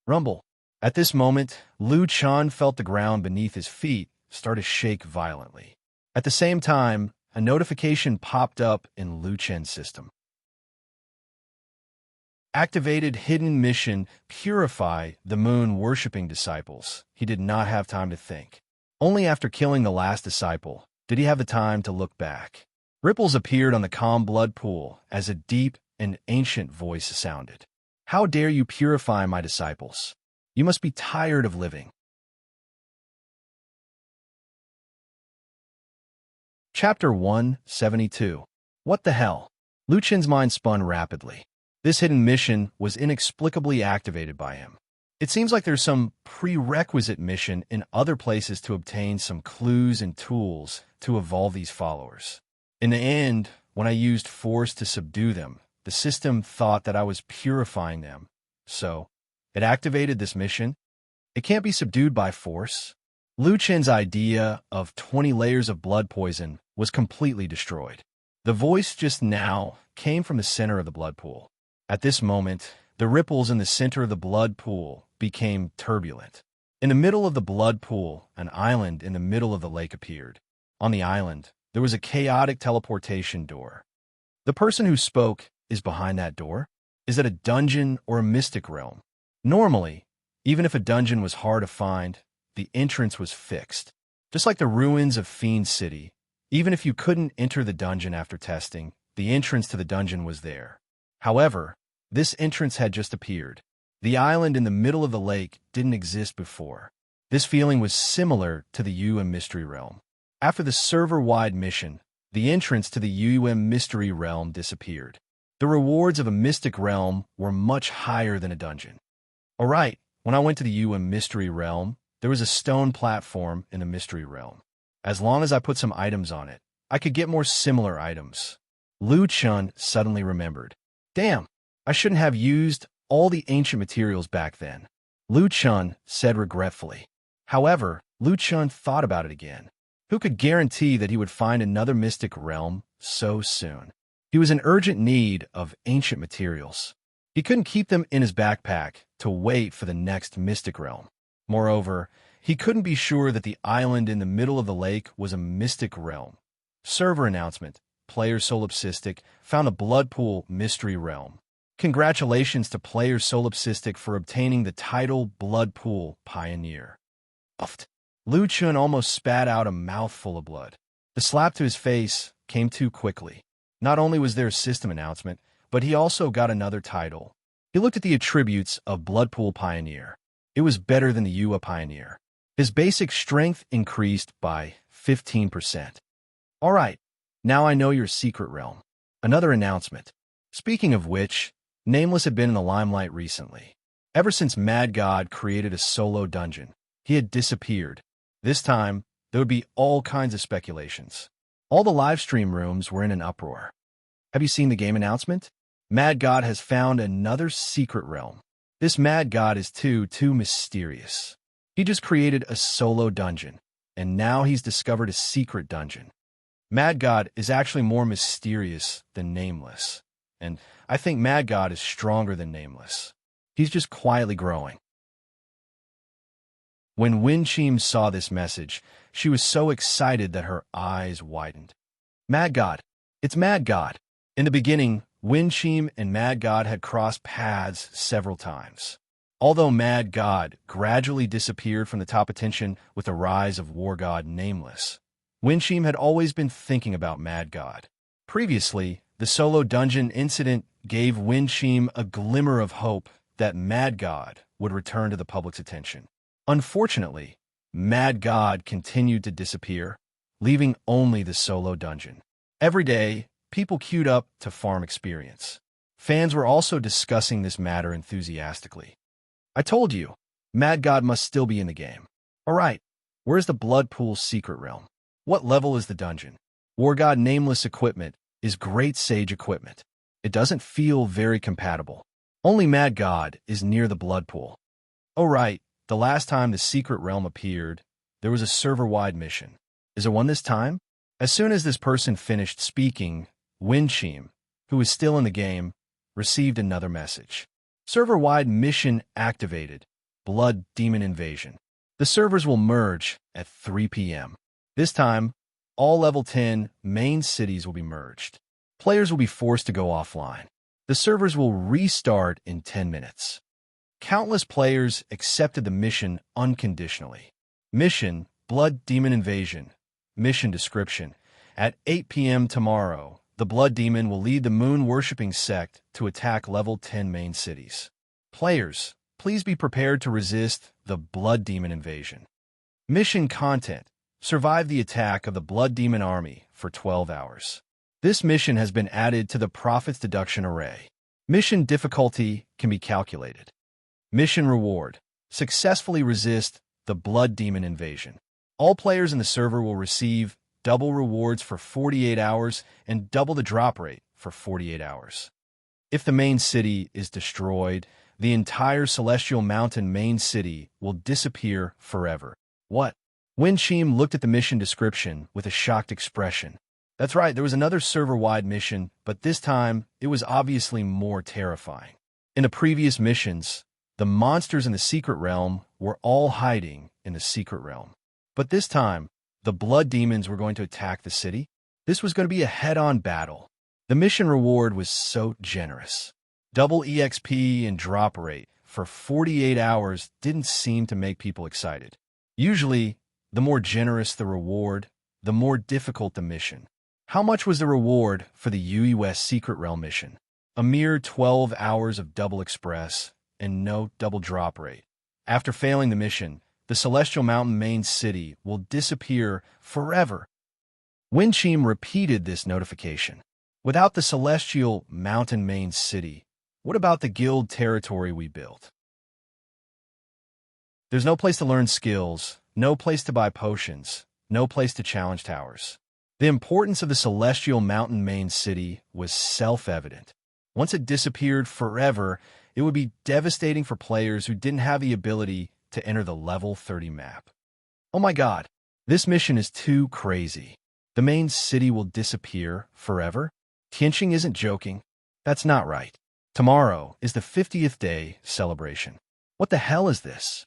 Rumble. At this moment, Lu Chen felt the ground beneath his feet start to shake violently. At the same time, a notification popped up in Lu Chen's system. Activated hidden mission, purify the moon-worshipping disciples. He did not have time to think. Only after killing the last disciple did he have the time to look back. Ripples appeared on the calm blood pool as a deep and ancient voice sounded. "How dare you purify my disciples? You must be tired of living." Chapter 172. What the hell? Lu Chen's mind spun rapidly. This hidden mission was inexplicably activated by him. It seems like there's some prerequisite mission in other places to obtain some clues and tools to evolve these followers. In the end, when I used force to subdue them, the system thought that I was purifying them. So, it activated this mission. It can't be subdued by force. Lu Chen's idea of 20 layers of blood poison was completely destroyed. The voice just now came from the center of the blood pool. At this moment, the ripples in the center of the blood pool became turbulent. In the middle of the blood pool, an island in the middle of the lake appeared. On the island, there was a chaotic teleportation door. The person who spoke is behind that door. Is it a dungeon or a mystic realm? Normally, even if a dungeon was hard to find, the entrance was fixed. Just like the ruins of Fiend City, even if you couldn't enter the dungeon after testing, the entrance to the dungeon was there. However, this entrance had just appeared. The island in the middle of the lake didn't exist before. This feeling was similar to the UM Mystery Realm. After the server-wide mission, the entrance to the UM Mystery Realm disappeared. The rewards of a mystic realm were much higher than a dungeon. Alright, when I went to the UM Mystery Realm, there was a stone platform in the Mystery Realm. As long as I put some items on it, I could get more similar items. Lu Chen suddenly remembered. Damn, I shouldn't have used all the ancient materials back then, Lu Chen said regretfully. However, Lu Chen thought about it again. Who could guarantee that he would find another mystic realm so soon? He was in urgent need of ancient materials. He couldn't keep them in his backpack to wait for the next mystic realm. Moreover, he couldn't be sure that the island in the middle of the lake was a mystic realm. Server announcement. Player Solipsistic found a blood pool mystery realm. Congratulations to Player Solipsistic for obtaining the title Blood Pool Pioneer. Uffed. Lu Chen almost spat out a mouthful of blood. The slap to his face came too quickly. Not only was there a system announcement, but he also got another title. He looked at the attributes of Bloodpool Pioneer. It was better than the UA Pioneer. His basic strength increased by 15%. All right, now I know your secret realm. Another announcement. Speaking of which, Nameless had been in the limelight recently. Ever since Mad God created a solo dungeon, he had disappeared. This time, there would be all kinds of speculations. All the live stream rooms were in an uproar. Have you seen the game announcement? Mad God has found another secret realm. This Mad God is too mysterious. He just created a solo dungeon, and now he's discovered a secret dungeon. Mad God is actually more mysterious than Nameless, and I think Mad God is stronger than Nameless. He's just quietly growing. When Winchim saw this message, she was so excited that her eyes widened. Mad God! It's Mad God! In the beginning, Winchim and Mad God had crossed paths several times. Although Mad God gradually disappeared from the top attention with the rise of War God Nameless, Winchim had always been thinking about Mad God. Previously, the solo dungeon incident gave Winchim a glimmer of hope that Mad God would return to the public's attention. Unfortunately, Mad God continued to disappear, leaving only the solo dungeon. Every day, people queued up to farm experience. Fans were also discussing this matter enthusiastically. I told you, Mad God must still be in the game. All right, where's the Bloodpool secret realm? What level is the dungeon? War God Nameless equipment is Great Sage equipment. It doesn't feel very compatible. Only Mad God is near the Bloodpool. Oh right, the last time the secret realm appeared, there was a server-wide mission. Is there one this time? As soon as this person finished speaking, Winchim, who was still in the game, received another message. Server-wide mission activated. Blood Demon Invasion. The servers will merge at 3 p.m. This time, all level 10 main cities will be merged. Players will be forced to go offline. The servers will restart in 10 minutes. Countless players accepted the mission unconditionally. Mission, Blood Demon Invasion. Mission description. At 8 p.m. tomorrow, the Blood Demon will lead the moon-worshipping sect to attack level 10 main cities. Players, please be prepared to resist the Blood Demon Invasion. Mission content. Survive the attack of the Blood Demon army for 12 hours. This mission has been added to the Prophet's Deduction Array. Mission difficulty can be calculated. Mission reward. Successfully resist the Blood Demon Invasion. All players in the server will receive double rewards for 48 hours and double the drop rate for 48 hours. If the main city is destroyed, the entire Celestial Mountain main city will disappear forever. What? Winchim looked at the mission description with a shocked expression. That's right, there was another server-wide mission, but this time it was obviously more terrifying. In the previous missions, the monsters in the secret realm were all hiding in the secret realm. But this time, the blood demons were going to attack the city. This was going to be a head-on battle. The mission reward was so generous. Double EXP and drop rate for 48 hours didn't seem to make people excited. Usually, the more generous the reward, the more difficult the mission. How much was the reward for the US Secret Realm mission? A mere 12 hours of double express and no double drop rate. After failing the mission, the Celestial Mountain main city will disappear forever. Winchim repeated this notification. Without the Celestial Mountain main city, what about the guild territory we built? There's no place to learn skills, no place to buy potions, no place to challenge towers. The importance of the Celestial Mountain main city was self-evident. Once it disappeared forever, it would be devastating for players who didn't have the ability to enter the level 30 map. Oh my god, this mission is too crazy. The main city will disappear forever? Tianqing isn't joking. That's not right. Tomorrow is the 50th day celebration. What the hell is this?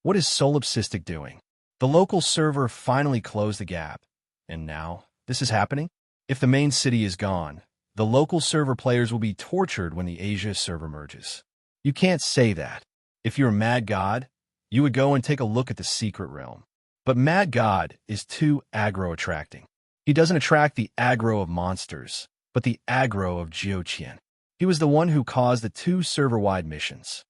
What is Solipsistic doing? The local server finally closed the gap, and now this is happening? If the main city is gone, the local server players will be tortured when the Asia server merges. You can't say that. If you're a Mad God, you would go and take a look at the secret realm. But Mad God is too aggro-attracting. He doesn't attract the aggro of monsters, but the aggro of Jiuqian. He was the one who caused the 2 server-wide missions.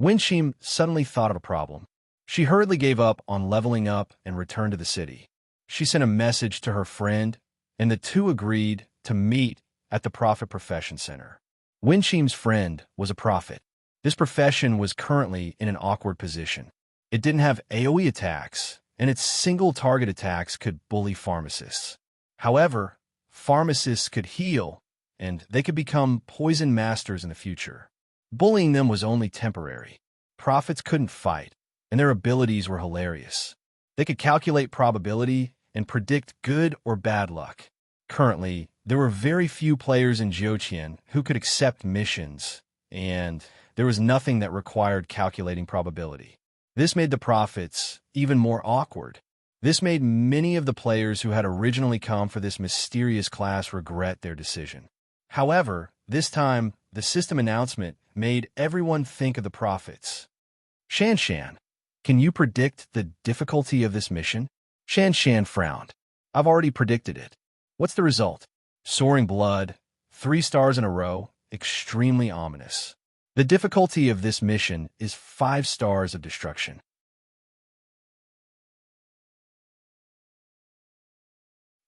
Winchim suddenly thought of a problem. She hurriedly gave up on leveling up and returned to the city. She sent a message to her friend, and the two agreed to meet at the Prophet Profession Center. Winchim's friend was a prophet. This profession was currently in an awkward position. It didn't have AoE attacks, and its single-target attacks could bully pharmacists. However, pharmacists could heal, and they could become poison masters in the future. Bullying them was only temporary. Prophets couldn't fight, and their abilities were hilarious. They could calculate probability and predict good or bad luck. Currently, there were very few players in Jiuqian who could accept missions, and there was nothing that required calculating probability. This made the prophets even more awkward. This made many of the players who had originally come for this mysterious class regret their decision. However, this time, the system announcement made everyone think of the prophets. Shan, can you predict the difficulty of this mission? Shan frowned. I've already predicted it. What's the result? Soaring blood, 3 stars in a row, extremely ominous. The difficulty of this mission is 5 stars of destruction.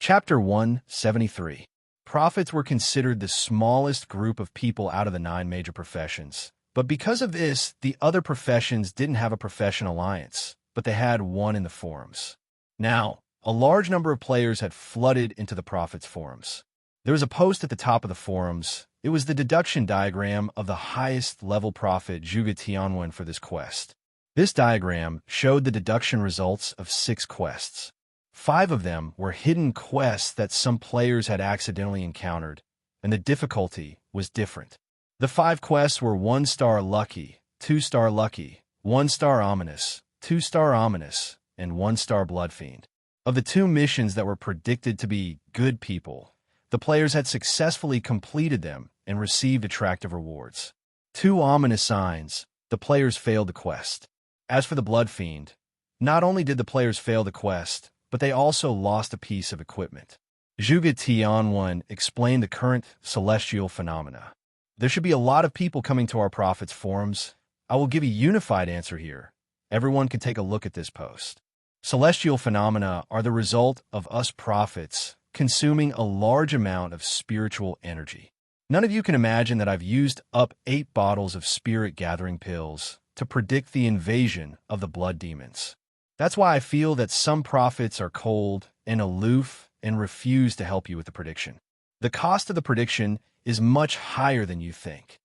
Chapter 173. Prophets were considered the smallest group of people out of the 9 major professions. But because of this, the other professions didn't have a profession alliance, but they had one in the forums. Now, a large number of players had flooded into the Prophets forums. There was a post at the top of the forums. It was the deduction diagram of the highest level prophet Zhuge Tianwen for this quest. This diagram showed the deduction results of 6 quests. 5 of them were hidden quests that some players had accidentally encountered, and the difficulty was different. The 5 quests were 1-star lucky, 2-star lucky, 1-star ominous, 2-star ominous, and 1-star bloodfiend. Of the 2 missions that were predicted to be good people, the players had successfully completed them and received attractive rewards. 2 ominous signs, the players failed the quest. As for the bloodfiend, not only did the players fail the quest, but they also lost a piece of equipment. Zhuge Tianwen explained the current celestial phenomena. There should be a lot of people coming to our prophets' forums. I will give a unified answer here. Everyone can take a look at this post. Celestial phenomena are the result of us prophets consuming a large amount of spiritual energy. None of you can imagine that I've used up 8 bottles of spirit gathering pills to predict the invasion of the blood demons. That's why I feel that some prophets are cold and aloof and refuse to help you with the prediction. The cost of the prediction is much higher than you think.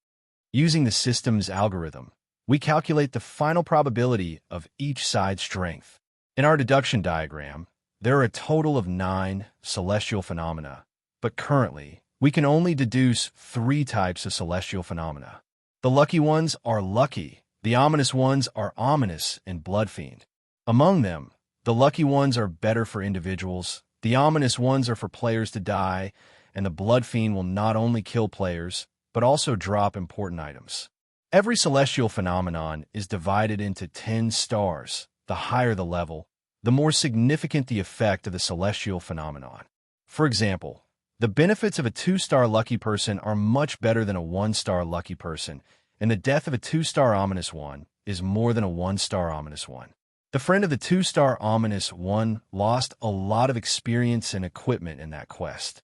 Using the system's algorithm, we calculate the final probability of each side's strength. In our deduction diagram, there are a total of 9 celestial phenomena, but currently, we can only deduce 3 types of celestial phenomena. The lucky ones are lucky, the ominous ones are ominous and bloodfiend. Among them, the lucky ones are better for individuals, the ominous ones are for players to die, and the bloodfiend will not only kill players, but also drop important items. Every celestial phenomenon is divided into 10 stars. The higher the level, the more significant the effect of the celestial phenomenon. For example, the benefits of a 2-star lucky person are much better than a 1-star lucky person, and the death of a 2-star ominous one is more than a 1-star ominous one. The friend of the 2-star ominous one lost a lot of experience and equipment in that quest.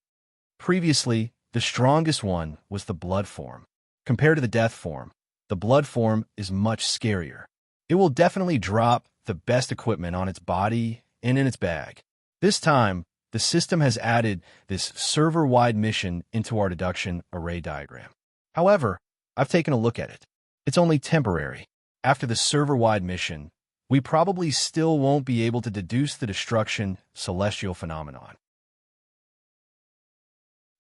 Previously, the strongest one was the blood form. Compared to the death form, the blood form is much scarier. It will definitely drop the best equipment on its body and in its bag. This time, the system has added this server-wide mission into our deduction array diagram. However, I've taken a look at it. It's only temporary. After the server-wide mission, we probably still won't be able to deduce the destruction celestial phenomenon.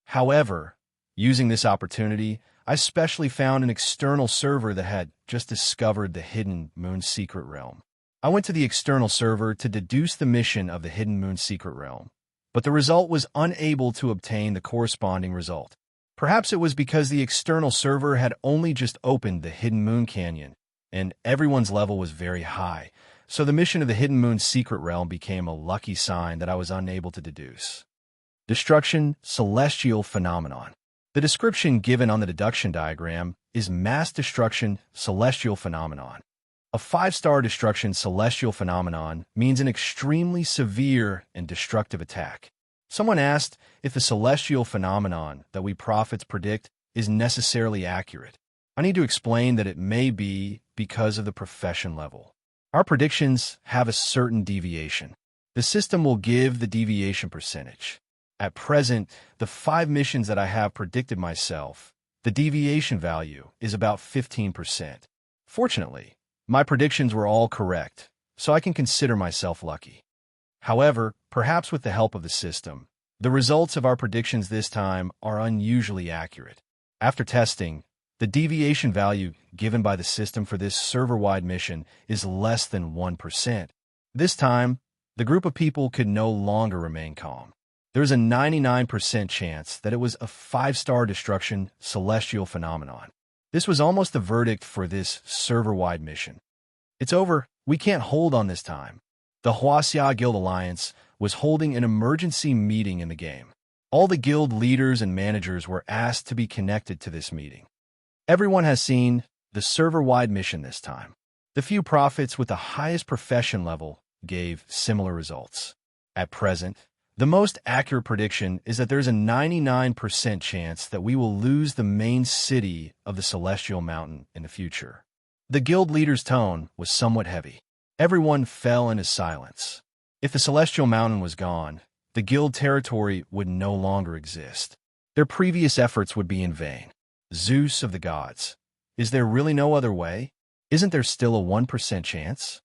However, using this opportunity, I specially found an external server that had just discovered the Hidden Moon Secret Realm. I went to the external server to deduce the mission of the Hidden Moon Secret Realm, but the result was unable to obtain the corresponding result. Perhaps it was because the external server had only just opened the Hidden Moon Canyon, and everyone's level was very high, so the mission of the Hidden Moon Secret Realm became a lucky sign that I was unable to deduce. Destruction Celestial Phenomenon. The description given on the deduction diagram is mass destruction celestial phenomenon. A 5-star destruction celestial phenomenon means an extremely severe and destructive attack. Someone asked if the celestial phenomenon that we prophets predict is necessarily accurate. I need to explain that it may be because of the profession level. Our predictions have a certain deviation. The system will give the deviation percentage. At present, the 5 missions that I have predicted myself, the deviation value is about 15%. Fortunately, my predictions were all correct, so I can consider myself lucky. However, perhaps with the help of the system, the results of our predictions this time are unusually accurate. After testing, the deviation value given by the system for this server-wide mission is less than 1%. This time, the group of people could no longer remain calm. There is a 99% chance that it was a 5-star destruction celestial phenomenon. This was almost the verdict for this server-wide mission. It's over. We can't hold on this time. The Huaxia Guild Alliance was holding an emergency meeting in the game. All the guild leaders and managers were asked to be connected to this meeting. Everyone has seen the server-wide mission this time. The few prophets with the highest profession level gave similar results. At present, the most accurate prediction is that there's a 99% chance that we will lose the main city of the Celestial Mountain in the future. The guild leader's tone was somewhat heavy. Everyone fell into silence. If the Celestial Mountain was gone, the guild territory would no longer exist. Their previous efforts would be in vain. Zeus of the gods, is there really no other way? Isn't there still a 1% chance?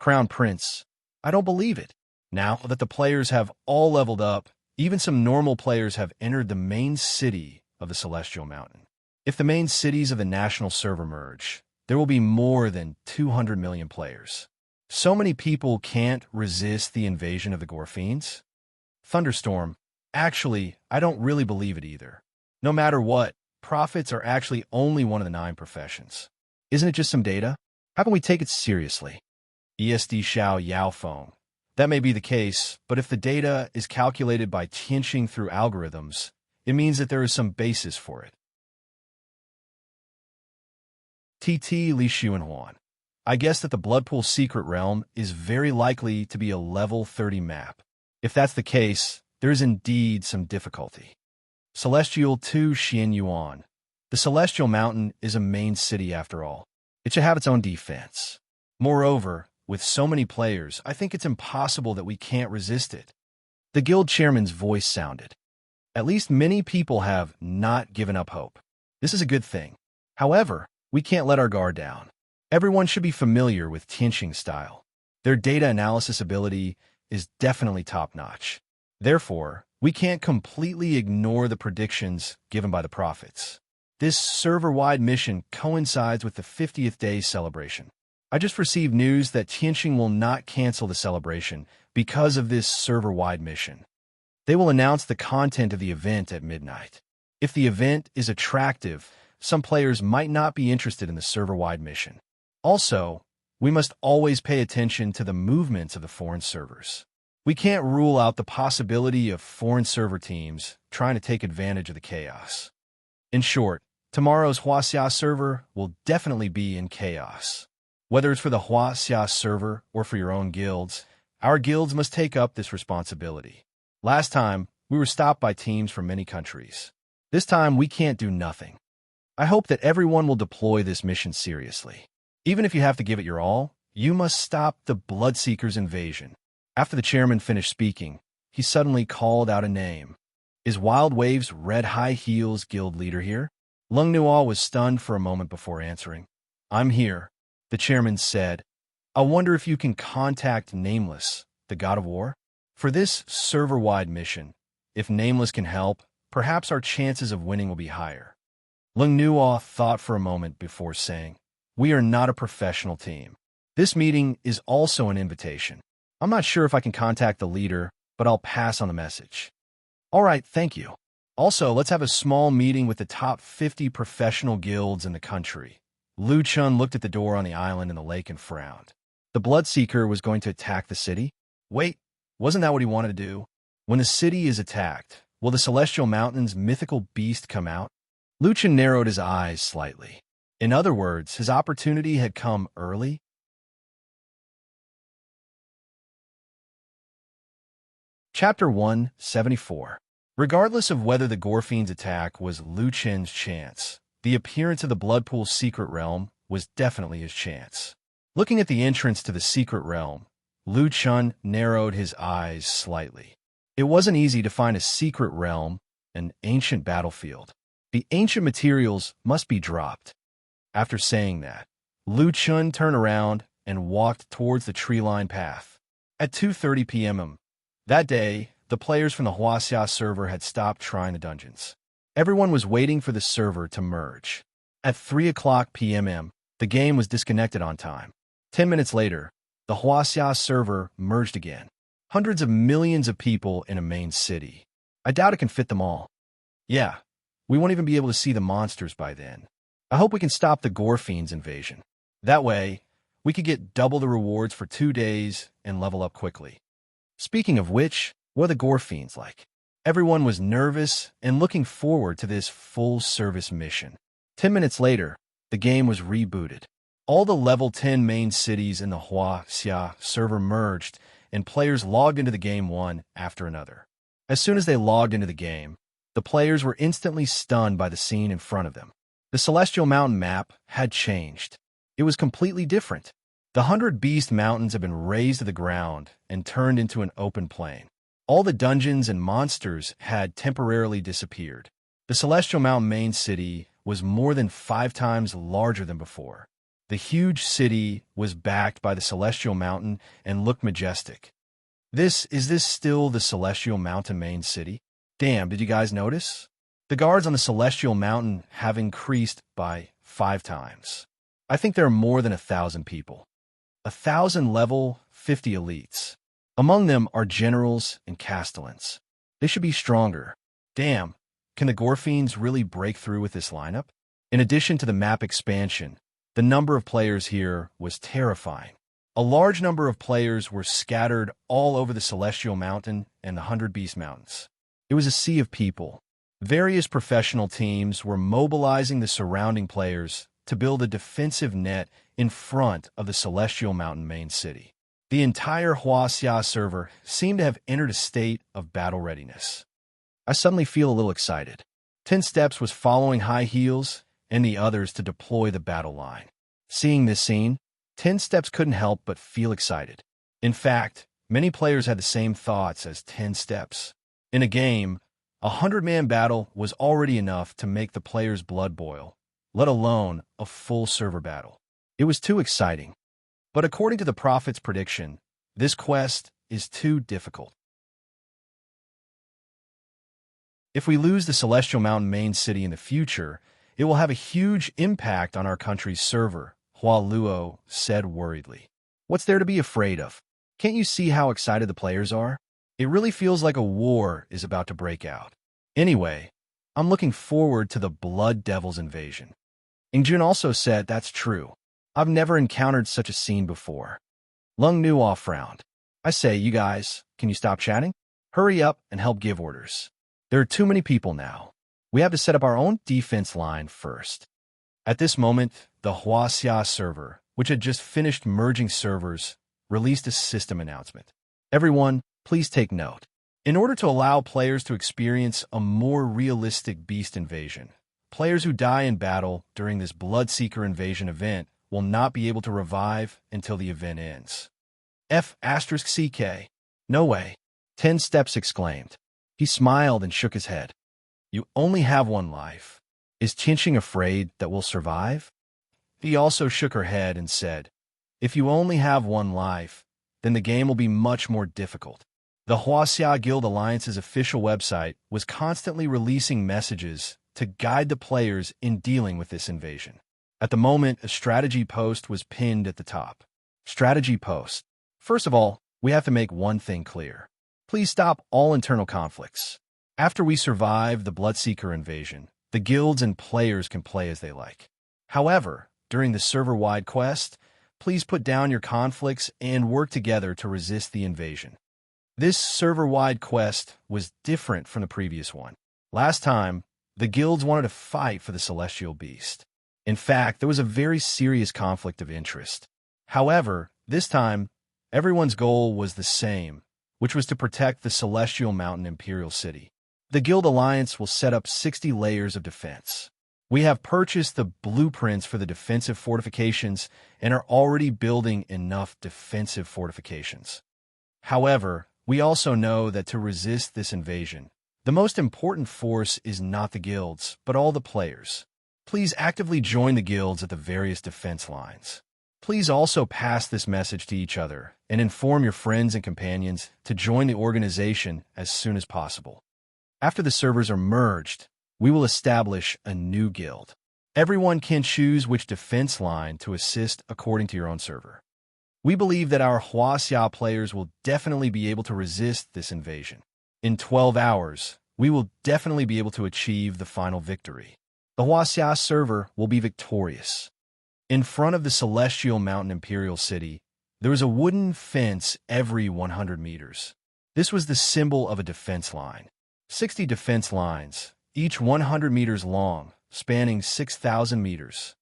Crown Prince, I don't believe it. Now that the players have all leveled up, even some normal players have entered the main city of the Celestial Mountain. If the main cities of the national server merge, there will be more than 200 million players. So many people can't resist the invasion of the Gorfiends? Thunderstorm, actually, I don't really believe it either. No matter what, prophets are actually only one of the 9 professions. Isn't it just some data? How can we take it seriously? ESD Xiao Yaofeng. That may be the case, but if the data is calculated by tinching through algorithms, it means that there is some basis for it. TT Li Xuanhuan. I guess that the Bloodpool Secret Realm is very likely to be a level 30 map. If that's the case, there is indeed some difficulty. Celestial 2 Xian Yuan. The Celestial Mountain is a main city after all. It should have its own defense. Moreover, with so many players, I think it's impossible that we can't resist it. The guild chairman's voice sounded. At least many people have not given up hope. This is a good thing. However, we can't let our guard down. Everyone should be familiar with Tianxing style. Their data analysis ability is definitely top-notch. Therefore, we can't completely ignore the predictions given by the prophets. This server-wide mission coincides with the 50th day celebration. I just received news that Tianxing will not cancel the celebration because of this server-wide mission. They will announce the content of the event at midnight. If the event is attractive, some players might not be interested in the server-wide mission. Also, we must always pay attention to the movements of the foreign servers. We can't rule out the possibility of foreign server teams trying to take advantage of the chaos. In short, tomorrow's Huaxia server will definitely be in chaos. Whether it's for the Huaxia server or for your own guilds, our guilds must take up this responsibility. Last time, we were stopped by teams from many countries. This time, we can't do nothing. I hope that everyone will deploy this mission seriously. Even if you have to give it your all, you must stop the Bloodseekers' invasion. After the chairman finished speaking, he suddenly called out a name. Is Wild Wave's Red High Heels guild leader here? Lung Nuo was stunned for a moment before answering. I'm here, the chairman said. I wonder if you can contact Nameless, the god of war? For this server-wide mission, if Nameless can help, perhaps our chances of winning will be higher. Lung Nuo thought for a moment before saying, we are not a professional team. This meeting is also an invitation. I'm not sure if I can contact the leader, but I'll pass on the message. All right, thank you. Also, let's have a small meeting with the top 50 professional guilds in the country. Lu Chun looked at the door on the island in the lake and frowned. The Bloodseeker was going to attack the city? Wait, wasn't that what he wanted to do? When the city is attacked, Will the Celestial Mountain's mythical beast come out? Luchin narrowed his eyes slightly. In other words, his opportunity had come early. Chapter 174. Regardless of whether the Gorfiend's attack was Luchin's chance, the appearance of the Bloodpool's secret realm was definitely his chance. Looking at the entrance to the secret realm, Luchin narrowed his eyes slightly. It wasn't easy to find a secret realm, an ancient battlefield. The ancient materials must be dropped. After saying that, Luchin turned around and walked towards the tree-lined path. At 2:30 p.m. that day, the players from the Huaxia server had stopped trying the dungeons. Everyone was waiting for the server to merge. At 3 o'clock p.m., the game was disconnected on time. 10 minutes later, the Huaxia server merged again. Hundreds of millions of people in a main city. I doubt it can fit them all. Yeah, we won't even be able to see the monsters by then. I hope we can stop the Gorfiend's invasion. That way, we could get double the rewards for 2 days and level up quickly. Speaking of which, what are the Gorfiends like? Everyone was nervous and looking forward to this full-service mission. 10 minutes later, the game was rebooted. All the level 10 main cities in the Huaxia server merged, and players logged into the game one after another. As soon as they logged into the game, the players were instantly stunned by the scene in front of them. The Celestial Mountain map had changed. It was completely different. The 100 Beast Mountains had been razed to the ground and turned into an open plain. All the dungeons and monsters had temporarily disappeared. The Celestial Mountain main city was more than 5 times larger than before. The huge city was backed by the Celestial Mountain and looked majestic. Is this still the Celestial Mountain main city? Damn, did you guys notice? The guards on the Celestial Mountain have increased by 5 times. I think there are more than 1,000 people. 1,000 level 50 elites. Among them are generals and castellans. They should be stronger. Damn, can the Gorfiends really break through with this lineup? In addition to the map expansion, the number of players here was terrifying. A large number of players were scattered all over the Celestial Mountain and the 100 Beast Mountains. It was a sea of people. Various professional teams were mobilizing the surrounding players to build a defensive net in front of the Celestial Mountain main city. The entire Huaxia server seemed to have entered a state of battle readiness. I suddenly feel a little excited. 10 Steps was following High Heels and the others to deploy the battle line. Seeing this scene, 10 Steps couldn't help but feel excited. In fact, many players had the same thoughts as 10 Steps. In a game, a 100-man battle was already enough to make the players' blood boil, let alone a full server battle. It was too exciting. But according to the Prophet's prediction, this quest is too difficult. If we lose the Celestial Mountain main city in the future, it will have a huge impact on our country's server, Hua Luo said worriedly. What's there to be afraid of? Can't you see how excited the players are? It really feels like a war is about to break out. Anyway, I'm looking forward to the Blood Devil's invasion. Ingjun also said that's true. I've never encountered such a scene before. Lung Nuo frowned. I say, you guys, can you stop chatting? Hurry up and help give orders. There are too many people now. We have to set up our own defense line first. At this moment, the Huaxia server, which had just finished merging servers, released a system announcement. Everyone, please take note. In order to allow players to experience a more realistic beast invasion, players who die in battle during this Bloodseeker invasion event will not be able to revive until the event ends. F*CK. No way. 10 Steps exclaimed. He smiled and shook his head. You only have one life. Is Qinxing afraid that we'll survive? He also shook her head and said, if you only have one life, then the game will be much more difficult. The Huaxia Guild Alliance's official website was constantly releasing messages to guide the players in dealing with this invasion. At the moment, a strategy post was pinned at the top. Strategy post. First of all, we have to make one thing clear. Please stop all internal conflicts. After we survive the Bloodseeker invasion, the guilds and players can play as they like. However, during the server-wide quest, please put down your conflicts and work together to resist the invasion. This server-wide quest was different from the previous one. Last time, the guilds wanted to fight for the celestial beast. In fact, there was a very serious conflict of interest. However, this time, everyone's goal was the same, which was to protect the celestial mountain imperial city. The guild alliance will set up 60 layers of defense. We have purchased the blueprints for the defensive fortifications and are already building enough defensive fortifications. However, we also know that to resist this invasion, the most important force is not the guilds, but all the players. Please actively join the guilds at the various defense lines. Please also pass this message to each other and inform your friends and companions to join the organization as soon as possible. After the servers are merged, we will establish a new guild. Everyone can choose which defense line to assist according to your own server. We believe that our Huaxia players will definitely be able to resist this invasion. In 12 hours, we will definitely be able to achieve the final victory. The Huaxia server will be victorious. In front of the celestial mountain imperial city, there is a wooden fence every 100 meters. This was the symbol of a defense line. 60 defense lines, each 100 meters long, spanning 6,000 meters.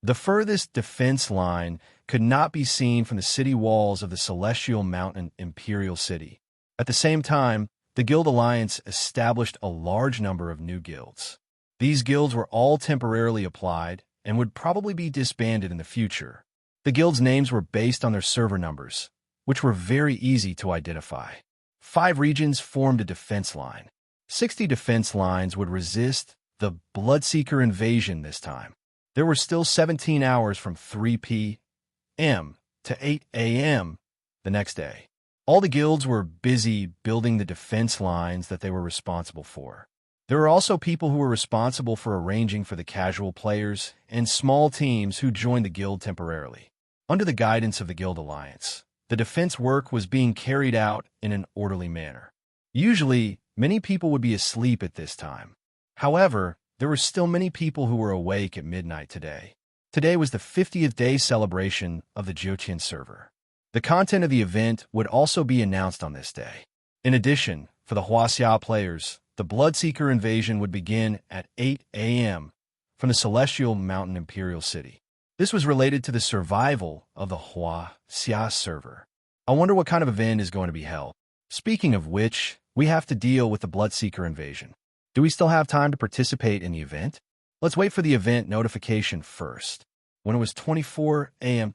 The furthest defense line could not be seen from the city walls of the celestial mountain imperial city. At the same time, the Guild Alliance established a large number of new guilds. These guilds were all temporarily applied and would probably be disbanded in the future. The guilds' names were based on their server numbers, which were very easy to identify. 5 regions formed a defense line. 60 defense lines would resist the Bloodseeker invasion this time. There were still 17 hours from 3 p.m. to 8 a.m. the next day. All the guilds were busy building the defense lines that they were responsible for. There were also people who were responsible for arranging for the casual players and small teams who joined the guild temporarily. Under the guidance of the Guild Alliance, the defense work was being carried out in an orderly manner. Usually, many people would be asleep at this time. However, there were still many people who were awake at midnight today. Today was the 50th day celebration of the Jiutian server. The content of the event would also be announced on this day. In addition, for the Huaxia players, the Bloodseeker invasion would begin at 8 a.m. from the Celestial Mountain Imperial City. This was related to the survival of the Huaxia server. I wonder what kind of event is going to be held. Speaking of which, we have to deal with the Bloodseeker invasion. Do we still have time to participate in the event? Let's wait for the event notification first. When it was 24 a.m.,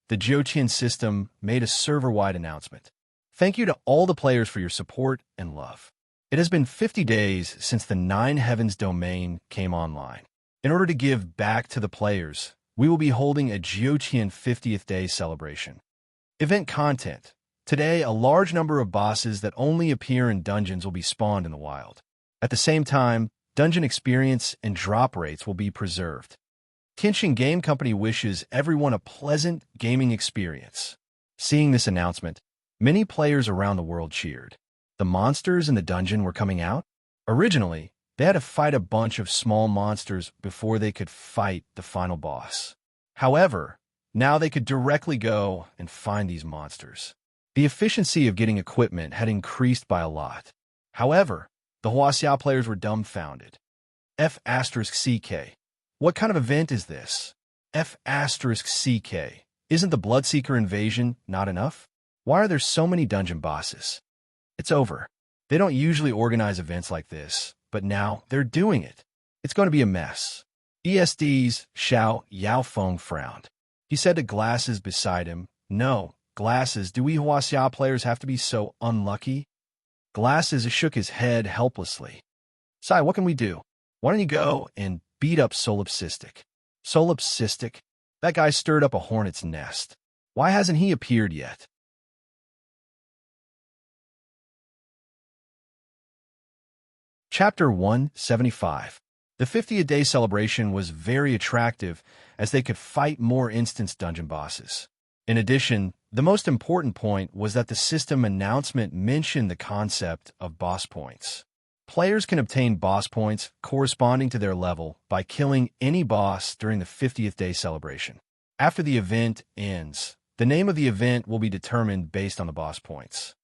the Jiutian system made a server-wide announcement. Thank you to all the players for your support and love. It has been 50 days since the Nine Heavens domain came online. In order to give back to the players, we will be holding a Jiutian 50th day celebration. Event content. Today, a large number of bosses that only appear in dungeons will be spawned in the wild. At the same time, dungeon experience and drop rates will be preserved. Kenshin Game Company wishes everyone a pleasant gaming experience. Seeing this announcement, many players around the world cheered. The monsters in the dungeon were coming out. Originally, they had to fight a bunch of small monsters before they could fight the final boss. However, now they could directly go and find these monsters. The efficiency of getting equipment had increased by a lot. However, the Huaxia players were dumbfounded. F*CK. What kind of event is this? F*CK. Isn't the Bloodseeker invasion not enough? Why are there so many dungeon bosses? It's over. They don't usually organize events like this, but now they're doing it. It's going to be a mess. ESD's Xiao Yaofeng frowned. He said to Glasses beside him, "No, Glasses, do we Huaxia players have to be so unlucky?" Glasses shook his head helplessly. "Sai, what can we do? Why don't you go and beat up Solipsistic?" Solipsistic? That guy stirred up a hornet's nest. Why hasn't he appeared yet? Chapter 175. The 50th day celebration was very attractive as they could fight more instance dungeon bosses. In addition, the most important point was that the system announcement mentioned the concept of boss points. Players can obtain boss points corresponding to their level by killing any boss during the 50th day celebration. After the event ends, The name of the event will be determined based on the boss points.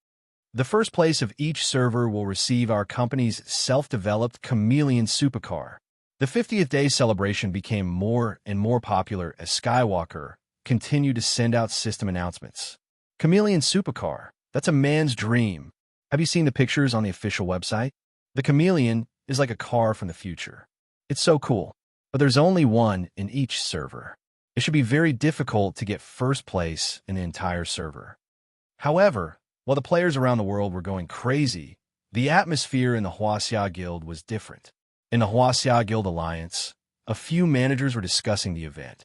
The first place of each server will receive our company's self-developed Chameleon supercar. The 50th day celebration became more and more popular as Skywalker continued to send out system announcements. Chameleon supercar, that's a man's dream. Have you seen the pictures on the official website? The Chameleon is like a car from the future. It's so cool, but there's only one in each server. It should be very difficult to get first place in the entire server. However, while the players around the world were going crazy, the atmosphere in the Huaxia Guild was different. In the Huaxia Guild Alliance, a few managers were discussing the event.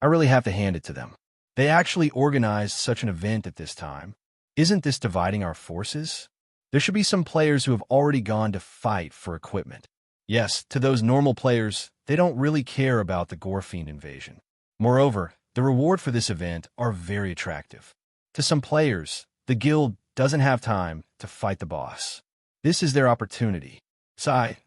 I really have to hand it to them. They actually organized such an event at this time. Isn't this dividing our forces? There should be some players who have already gone to fight for equipment. Yes, to those normal players, they don't really care about the Gorefiend invasion. Moreover, the reward for this event are very attractive. To some players, the guild doesn't have time to fight the boss. This is their opportunity.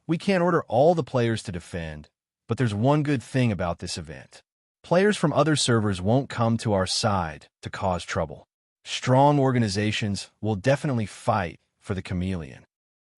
We can't order all the players to defend, but there's one good thing about this event. Players from other servers won't come to our side to cause trouble. Strong organizations will definitely fight for the Chameleon.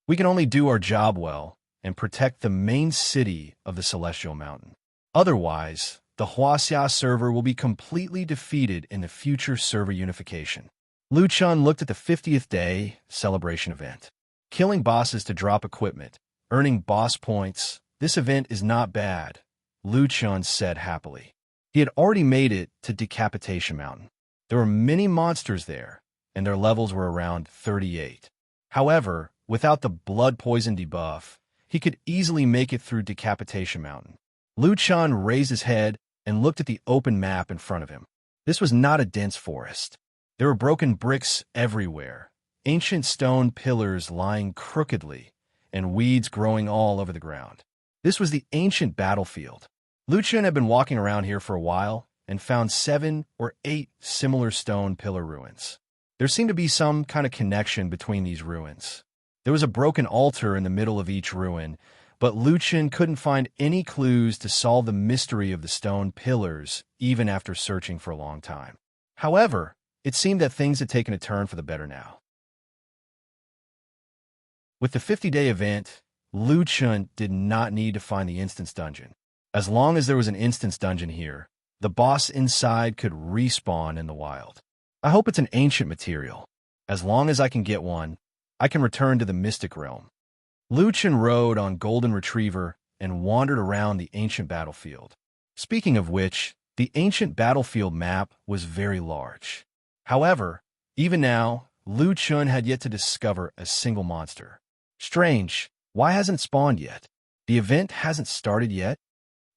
We can only do our job well and protect the main city of the Celestial Mountain. Otherwise, the Huaxia server will be completely defeated in the future server unification. Liu Chun looked at the 50th day celebration event. Killing bosses to drop equipment, earning boss points, this event is not bad, Liu Chun said happily. He had already made it to Decapitation Mountain. There were many monsters there, and their levels were around 38. However, without the blood poison debuff, he could easily make it through Decapitation Mountain. Liu Chun raised his head and looked at the open map in front of him. This was not a dense forest. There were broken bricks everywhere, ancient stone pillars lying crookedly, and weeds growing all over the ground. This was the ancient battlefield. Liu Chun had been walking around here for a while and found 7 or 8 similar stone pillar ruins. There seemed to be some kind of connection between these ruins. There was a broken altar in the middle of each ruin, but Liu Chun couldn't find any clues to solve the mystery of the stone pillars, even after searching for a long time. However, it seemed that things had taken a turn for the better now. With the 50-day event, Liu Chun did not need to find the instance dungeon. As long as there was an instance dungeon here, the boss inside could respawn in the wild. I hope it's an ancient material. As long as I can get one, I can return to the mystic realm. Liu Chun rode on Golden Retriever and wandered around the ancient battlefield. Speaking of which, the ancient battlefield map was very large. However, even now, Liu Chun had yet to discover a single monster. Strange, why hasn't it spawned yet? The event hasn't started yet?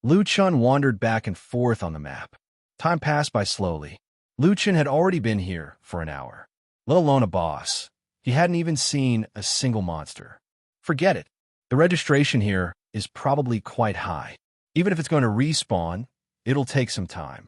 Liu Chun wandered back and forth on the map. Time passed by slowly. Liu Chun had already been here for an hour, let alone a boss. He hadn't even seen a single monster. Forget it. The registration here is probably quite high. Even if it's going to respawn, it'll take some time.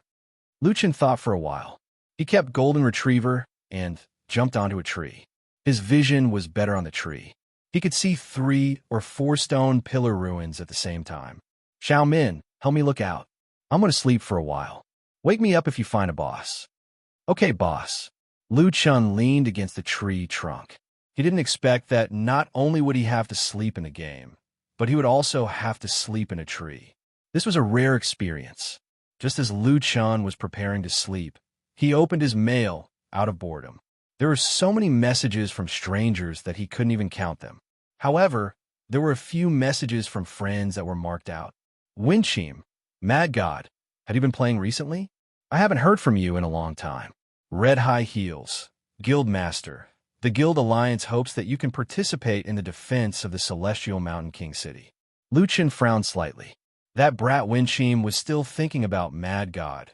Liu Chun thought for a while. He kept Golden Retriever and jumped onto a tree. His vision was better on the tree. He could see 3 or 4 stone pillar ruins at the same time. Xiao Min, help me look out. I'm going to sleep for a while. Wake me up if you find a boss. Okay, boss. Liu Chun leaned against the tree trunk. He didn't expect that not only would he have to sleep in the game, but he would also have to sleep in a tree. This was a rare experience. Just as Liu Chun was preparing to sleep, he opened his mail out of boredom. There were so many messages from strangers that he couldn't even count them. However, there were a few messages from friends that were marked out. Winchim, Mad God, had you been playing recently? I haven't heard from you in a long time. Red High Heels, Guildmaster. The Guild Alliance hopes that you can participate in the defense of the Celestial Mountain King City. Liu Chun frowned slightly. That brat Winchim was still thinking about Mad God.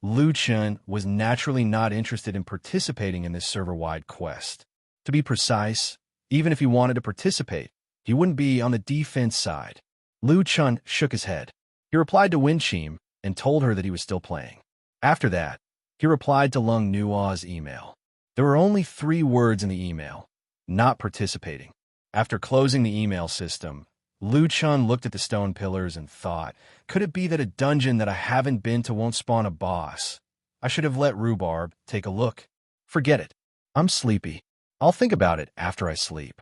Liu Chun was naturally not interested in participating in this server-wide quest. To be precise, even if he wanted to participate, he wouldn't be on the defense side. Liu Chun shook his head. He replied to Winchim and told her that he was still playing. After that, he replied to Lung Nua's email. There were only 3 words in the email: not participating. After closing the email system, Liu Chun looked at the stone pillars and thought, could it be that a dungeon that I haven't been to won't spawn a boss? I should have let Rhubarb take a look. Forget it. I'm sleepy. I'll think about it after I sleep.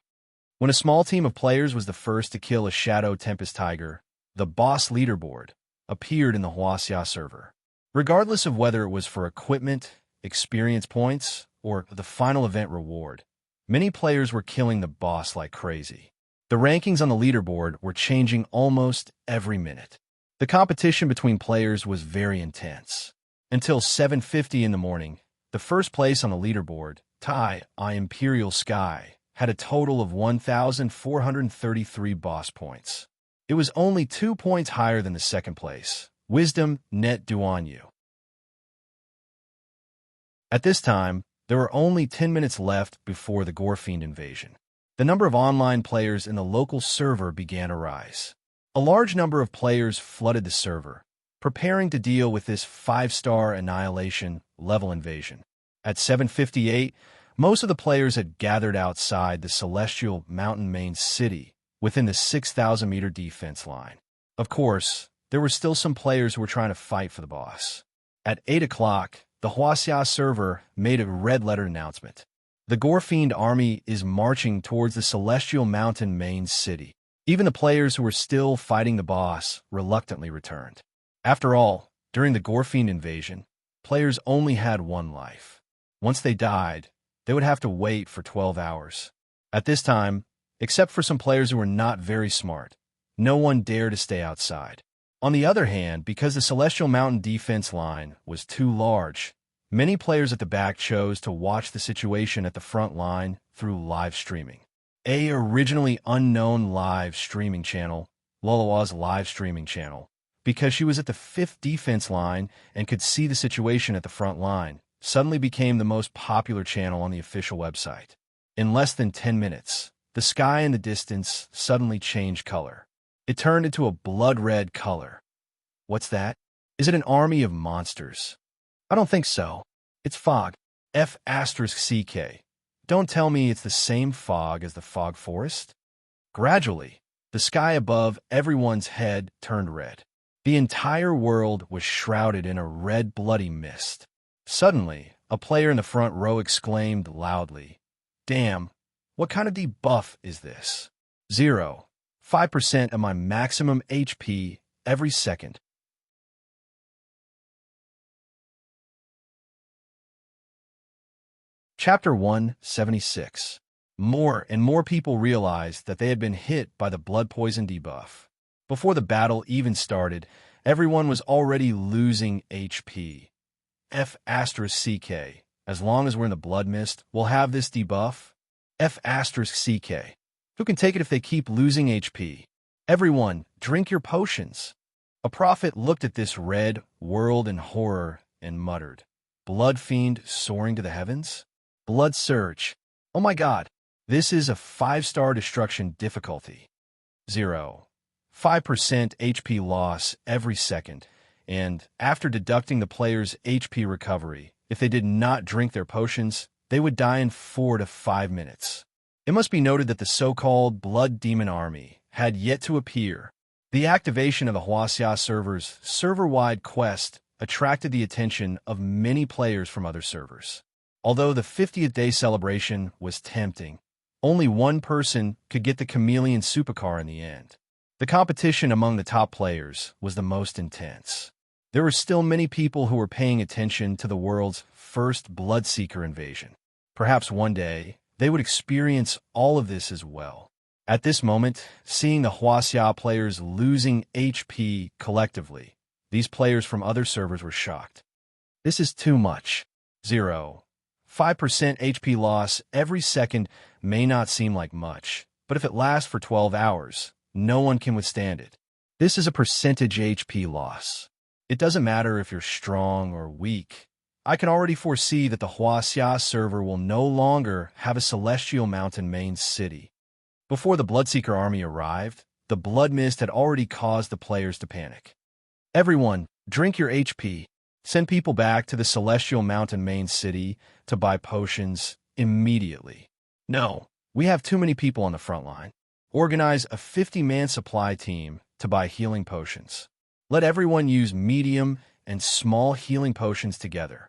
When a small team of players was the first to kill a Shadow Tempest Tiger, the boss leaderboard appeared in the Huaxia server. Regardless of whether it was for equipment, experience points, or the final event reward, many players were killing the boss like crazy. The rankings on the leaderboard were changing almost every minute. The competition between players was very intense. Until 7:50 in the morning, the first place on the leaderboard, Tai I Imperial Sky, had a total of 1,433 boss points. It was only 2 points higher than the second place, Wisdom Net Duanyu. At this time, there were only 10 minutes left before the Gorefiend invasion. The number of online players in the local server began to rise. A large number of players flooded the server, preparing to deal with this 5-star annihilation level invasion. At 7:58, most of the players had gathered outside the Celestial Mountain main city within the 6,000-meter defense line. Of course, there were still some players who were trying to fight for the boss. At 8 o'clock, the Huaxia server made a red-letter announcement. The Gorefiend army is marching towards the Celestial Mountain main city. Even the players who were still fighting the boss reluctantly returned. After all, during the Gorefiend invasion, players only had one life. Once they died, they would have to wait for 12 hours. At this time, except for some players who were not very smart, no one dared to stay outside. On the other hand, because the Celestial Mountain defense line was too large, many players at the back chose to watch the situation at the front line through live streaming. A originally unknown live streaming channel, Lolawa's live streaming channel, because she was at the 5th defense line and could see the situation at the front line, suddenly became the most popular channel on the official website. In less than 10 minutes, the sky in the distance suddenly changed color. It turned into a blood-red color. What's that? Is it an army of monsters? I don't think so. It's fog. F***CK. Don't tell me it's the same fog as the fog forest. Gradually, the sky above everyone's head turned red. The entire world was shrouded in a red bloody mist. Suddenly, a player in the front row exclaimed loudly, "Damn, what kind of debuff is this? 5% of my maximum HP every second." Chapter 176. More and more people realized that they had been hit by the blood poison debuff. Before the battle even started, everyone was already losing HP. F***CK. As long as we're in the blood mist, we'll have this debuff. F***CK. Who can take it if they keep losing HP? Everyone, drink your potions. A prophet looked at this red world in horror and muttered, "Blood fiend soaring to the heavens? Blood surge. Oh my god. This is a 5-star destruction difficulty. 5% HP loss every second, and after deducting the player's HP recovery, if they did not drink their potions, they would die in 4 to 5 minutes. It must be noted that the so-called Blood Demon Army had yet to appear. The activation of the Huaxia server's server-wide quest attracted the attention of many players from other servers. Although the 50th day celebration was tempting, only one person could get the Chameleon Supercar in the end. The competition among the top players was the most intense. There were still many people who were paying attention to the world's first Bloodseeker invasion. Perhaps one day, they would experience all of this as well. At this moment, seeing the Huaxia players losing HP collectively, these players from other servers were shocked. This is too much. 5% HP loss every second may not seem like much, but if it lasts for 12 hours, no one can withstand it. This is a percentage HP loss. It doesn't matter if you're strong or weak. I can already foresee that the Huaxia server will no longer have a Celestial Mountain main city. Before the Bloodseeker army arrived, the blood mist had already caused the players to panic. Everyone, drink your HP. Send people back to the Celestial Mountain main city to buy potions immediately. No, we have too many people on the front line. Organize a 50-man supply team to buy healing potions. Let everyone use medium and small healing potions together.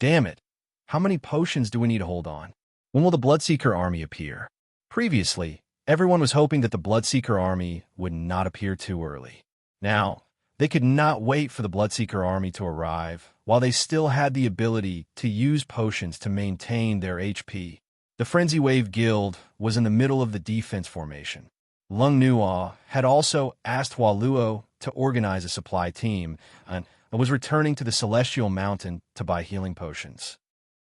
Damn it! How many potions do we need to hold on? When will the Bloodseeker army appear? Previously, everyone was hoping that the Bloodseeker army would not appear too early. Now, they could not wait for the Bloodseeker army to arrive, while they still had the ability to use potions to maintain their HP. The Frenzy Wave Guild was in the middle of the defense formation. Lung Nuo had also asked Hua Luo to organize a supply team and was returning to the Celestial Mountain to buy healing potions.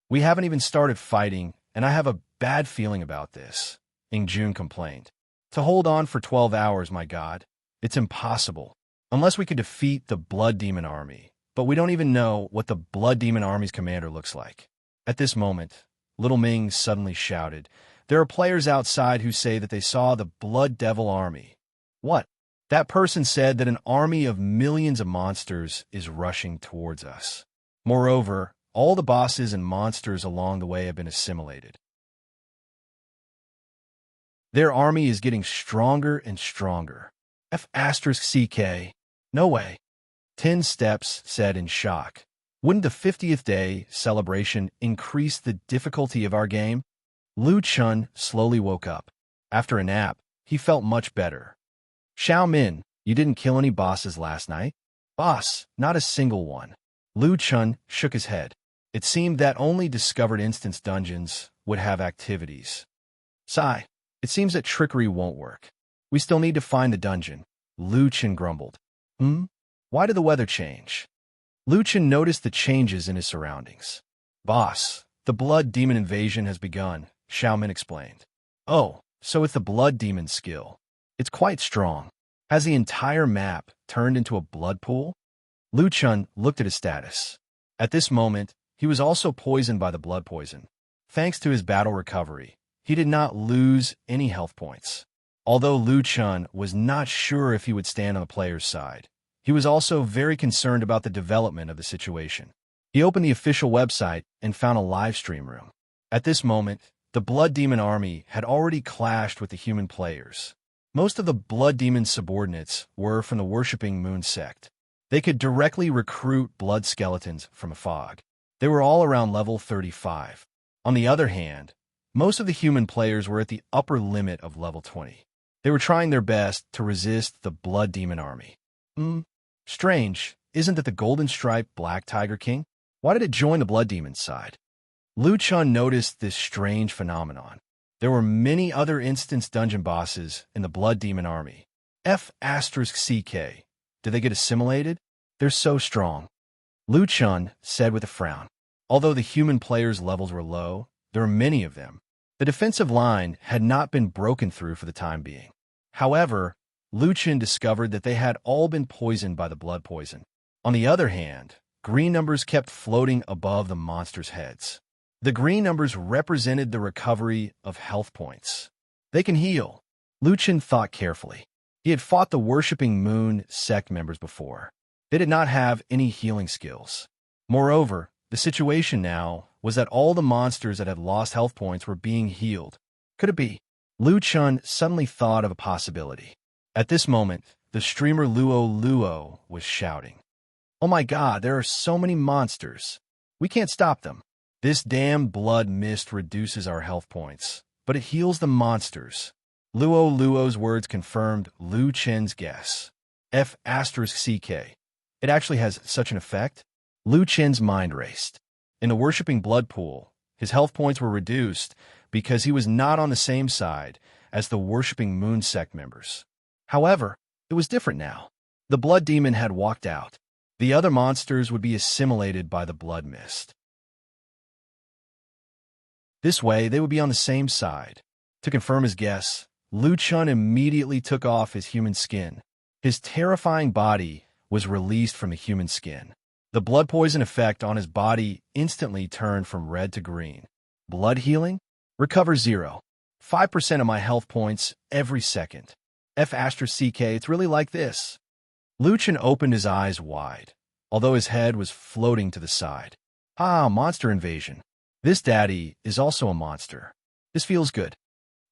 We haven't even started fighting, and I have a bad feeling about this, Ingjun complained. To hold on for 12 hours, my god, it's impossible. Unless we could defeat the Blood Demon army, but we don't even know what the Blood Demon army's commander looks like. At this moment, Little Ming suddenly shouted, "There are players outside who say that they saw the Blood Devil army." What? That person said that an army of millions of monsters is rushing towards us. Moreover, all the bosses and monsters along the way have been assimilated. Their army is getting stronger and stronger. F***CK. No way. 10 Steps said in shock. Wouldn't the 50th day celebration increase the difficulty of our game? Lu Chun slowly woke up. After a nap, he felt much better. Xiao Min, you didn't kill any bosses last night? Boss, not a single one. Lu Chun shook his head. It seemed that only discovered instance dungeons would have activities. Sigh, it seems that trickery won't work. We still need to find the dungeon. Lu Chun grumbled. Why did the weather change? Lu Chun noticed the changes in his surroundings. Boss, the Blood Demon invasion has begun, Xiao Min explained. Oh, so it's the Blood Demon skill. It's quite strong. Has the entire map turned into a blood pool? Lu Chun looked at his status. At this moment, he was also poisoned by the blood poison. Thanks to his battle recovery, he did not lose any health points. Although Lu Chun was not sure if he would stand on the player's side, he was also very concerned about the development of the situation. He opened the official website and found a live stream room. At this moment, the Blood Demon army had already clashed with the human players. Most of the Blood Demon subordinates were from the Worshipping Moon sect. They could directly recruit blood skeletons from a fog. They were all around level 35. On the other hand, most of the human players were at the upper limit of level 20. They were trying their best to resist the Blood Demon army. Strange, isn't it the Golden Striped Black Tiger King? Why did it join the Blood Demon's side? Lu Chun noticed this strange phenomenon. There were many other instance dungeon bosses in the Blood Demon army. F***CK. Did they get assimilated? They're so strong. Lu Chun said with a frown. Although the human players' levels were low, there were many of them. The defensive line had not been broken through for the time being. However, Lu Chun discovered that they had all been poisoned by the blood poison. On the other hand, green numbers kept floating above the monsters' heads. The green numbers represented the recovery of health points. They can heal. Lu Chun thought carefully. He had fought the Worshipping Moon sect members before. They did not have any healing skills. Moreover, the situation now was that all the monsters that had lost health points were being healed. Could it be? Lu Chun suddenly thought of a possibility. At this moment, the streamer Luo was shouting. Oh my god, there are so many monsters. We can't stop them. This damn blood mist reduces our health points, but it heals the monsters. Luo's words confirmed Lu Chun's guess. F***CK. It actually has such an effect? Lu Chun's mind raced. In the Worshipping Blood Pool, his health points were reduced because he was not on the same side as the Worshipping Moon sect members. However, it was different now. The Blood Demon had walked out. The other monsters would be assimilated by the blood mist. This way, they would be on the same side. To confirm his guess, Lu Chun immediately took off his human skin. His terrifying body was released from the human skin. The blood poison effect on his body instantly turned from red to green. Blood healing? Recover 0. 5% of my health points every second. F***CK, it's really like this. Lu Chun opened his eyes wide, although his head was floating to the side. Ah, monster invasion. This daddy is also a monster. This feels good.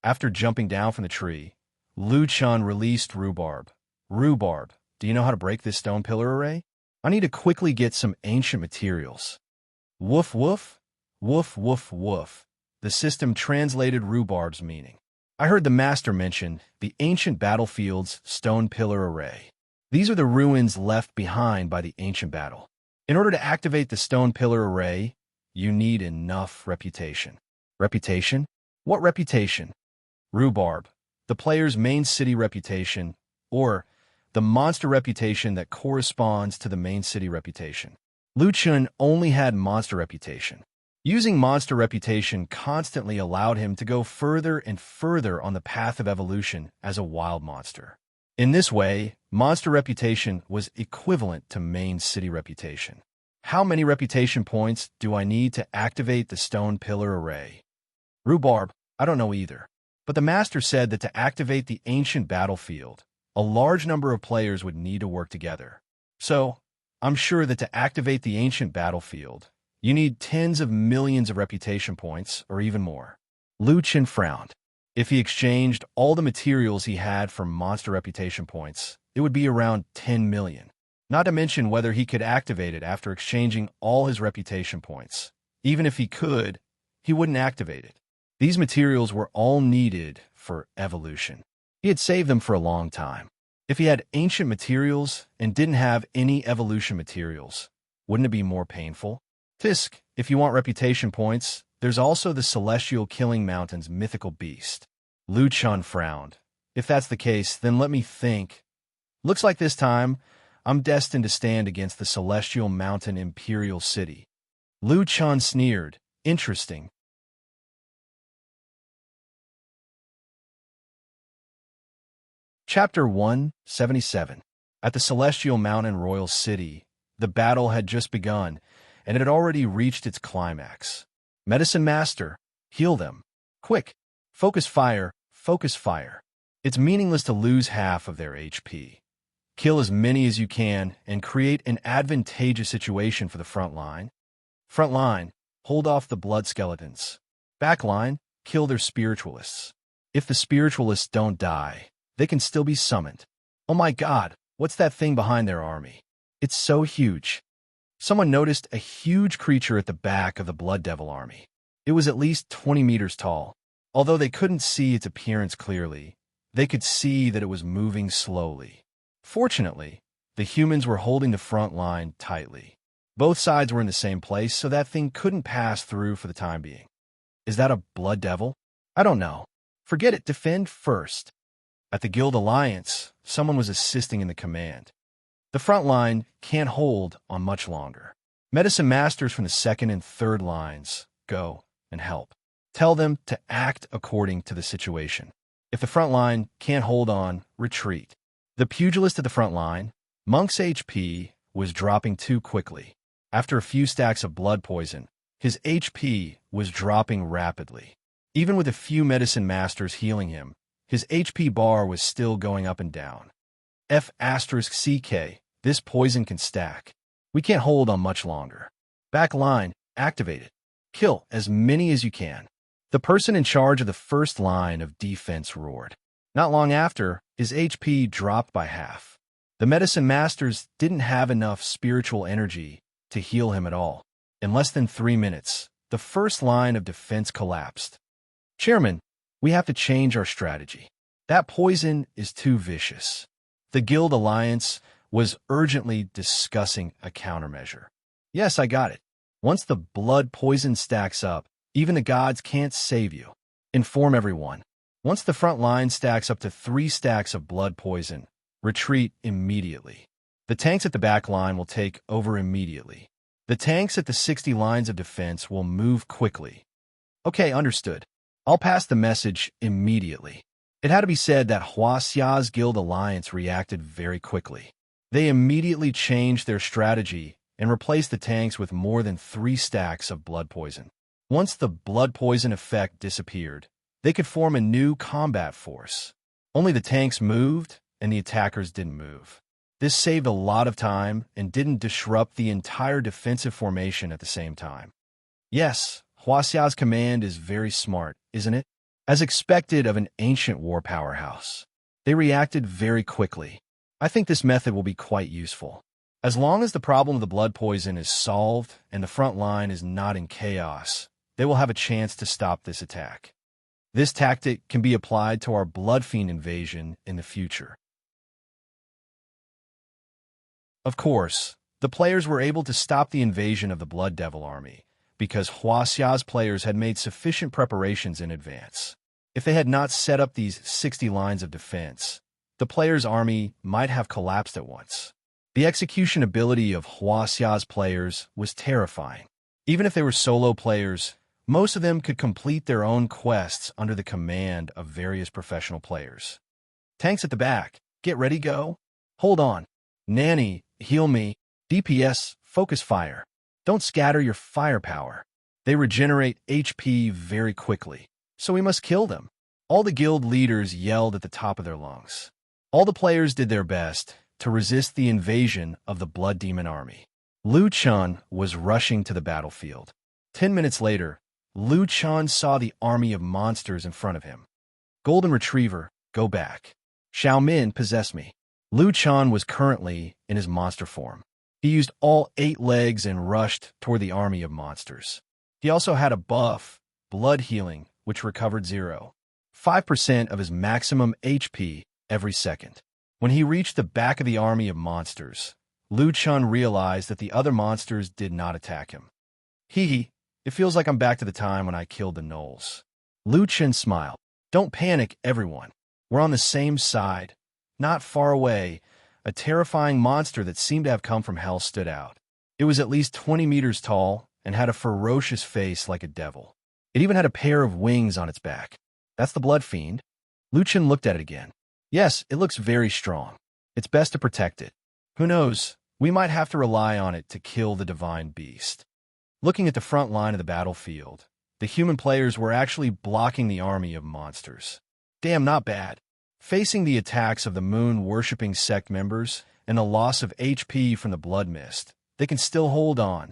After jumping down from the tree, Lu Chun released Rhubarb. Rhubarb, do you know how to break this stone pillar array? I need to quickly get some ancient materials. Woof woof, woof woof woof. The system translated rhubarb's meaning. I heard the master mention the ancient battlefield's stone pillar array. These are the ruins left behind by the ancient battle. In order to activate the stone pillar array, you need enough reputation. Reputation? What reputation? Rhubarb, the player's main city reputation, or the monster reputation that corresponds to the main city reputation. Lu Chun only had monster reputation. Using monster reputation constantly allowed him to go further and further on the path of evolution as a wild monster. In this way, monster reputation was equivalent to main city reputation. How many reputation points do I need to activate the stone pillar array? Rhubarb, I don't know either. But the master said that to activate the ancient battlefield, a large number of players would need to work together. So, I'm sure that to activate the ancient battlefield, you need tens of millions of reputation points, or even more. Lu Qin frowned. If he exchanged all the materials he had for monster reputation points, it would be around 10 million. Not to mention whether he could activate it after exchanging all his reputation points. Even if he could, he wouldn't activate it. These materials were all needed for evolution. He had saved them for a long time. If he had ancient materials and didn't have any evolution materials, wouldn't it be more painful? Fisk, if you want reputation points, there's also the Celestial Killing Mountain's mythical beast. Lu Chun frowned. If that's the case, then let me think. Looks like this time, I'm destined to stand against the Celestial Mountain Imperial City. Lu Chun sneered. Interesting. Chapter 177. At the Celestial Mountain Royal City, the battle had just begun, and it had already reached its climax. Medicine Master, heal them. Quick. Focus fire, focus fire. It's meaningless to lose half of their HP. Kill as many as you can and create an advantageous situation for the front line. Front line, hold off the blood skeletons. Back line, kill their spiritualists. If the spiritualists don't die, they can still be summoned. Oh my god, what's that thing behind their army? It's so huge. Someone noticed a huge creature at the back of the Blood Devil army. It was at least 20 meters tall. Although they couldn't see its appearance clearly, they could see that it was moving slowly. Fortunately, the humans were holding the front line tightly. Both sides were in the same place, so that thing couldn't pass through for the time being. Is that a Blood Devil? I don't know. Forget it, defend first. At the Guild Alliance, someone was assisting in the command. The front line can't hold on much longer. Medicine Masters from the second and third lines, go and help. Tell them to act according to the situation. If the front line can't hold on, retreat. The pugilist at the front line, Monk's HP was dropping too quickly. After a few stacks of blood poison, his HP was dropping rapidly. Even with a few Medicine Masters healing him, his HP bar was still going up and down. F***CK, this poison can stack. We can't hold on much longer. Back line, activate it. Kill as many as you can. The person in charge of the first line of defense roared. Not long after, his HP dropped by half. The Medicine Masters didn't have enough spiritual energy to heal him at all. In less than 3 minutes, the first line of defense collapsed. Chairman, we have to change our strategy. That poison is too vicious. The Guild Alliance was urgently discussing a countermeasure. Yes, I got it. Once the blood poison stacks up, even the gods can't save you. Inform everyone. Once the front line stacks up to 3 stacks of blood poison, retreat immediately. The tanks at the back line will take over immediately. The tanks at the 60 lines of defense will move quickly. Okay, understood. I'll pass the message immediately. It had to be said that Huaxia's Guild Alliance reacted very quickly. They immediately changed their strategy and replaced the tanks with more than 3 stacks of blood poison. Once the blood poison effect disappeared, they could form a new combat force. Only the tanks moved, and the attackers didn't move. This saved a lot of time and didn't disrupt the entire defensive formation at the same time. Yes, Huaxia's command is very smart, isn't it? As expected of an ancient war powerhouse, they reacted very quickly. I think this method will be quite useful. As long as the problem of the blood poison is solved and the front line is not in chaos, they will have a chance to stop this attack. This tactic can be applied to our Blood Fiend invasion in the future. Of course, the players were able to stop the invasion of the Blood Devil army because Huaxia's players had made sufficient preparations in advance. If they had not set up these 60 lines of defense, the players' army might have collapsed at once. The execution ability of Huaxia's players was terrifying. Even if they were solo players, most of them could complete their own quests under the command of various professional players. Tanks at the back, get ready, go. Hold on. Nanny, heal me. DPS, focus fire. Don't scatter your firepower. They regenerate HP very quickly, so we must kill them. All the guild leaders yelled at the top of their lungs. All the players did their best to resist the invasion of the Blood Demon army. Liu Chun was rushing to the battlefield. 10 minutes later, Liu Chun saw the army of monsters in front of him. Golden Retriever, go back. Xiao Min, possess me. Liu Chun was currently in his monster form. He used all 8 legs and rushed toward the army of monsters. He also had a buff, blood healing, which recovered 0.5% of his maximum HP every second. When he reached the back of the army of monsters, Liu Chun realized that the other monsters did not attack him. Hee, it feels like I'm back to the time when I killed the gnolls. Liu Chun smiled. Don't panic, everyone. We're on the same side. Not far away, a terrifying monster that seemed to have come from hell stood out. It was at least 20 meters tall and had a ferocious face like a devil. It even had a pair of wings on its back. That's the Blood Fiend. Liu Chun looked at it again. Yes, it looks very strong. It's best to protect it. Who knows, we might have to rely on it to kill the divine beast. Looking at the front line of the battlefield, the human players were actually blocking the army of monsters. Damn, not bad. Facing the attacks of the moon-worshipping sect members and the loss of HP from the blood mist, they can still hold on.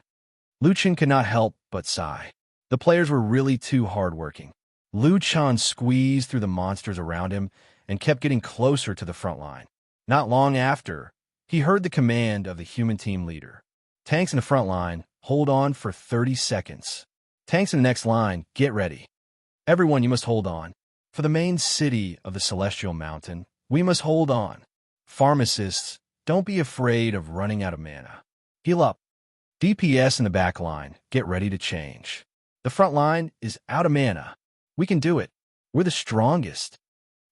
Liu Chun could not help but sigh. The players were really too hardworking. Liu Chun squeezed through the monsters around him and kept getting closer to the front line. Not long after, he heard the command of the human team leader. Tanks in the front line, hold on for 30 seconds. Tanks in the next line, get ready. Everyone, you must hold on. For the main city of the Celestial Mountain, we must hold on. Pharmacists, don't be afraid of running out of mana. Heal up. DPS in the back line, get ready to change. The front line is out of mana. We can do it. We're the strongest.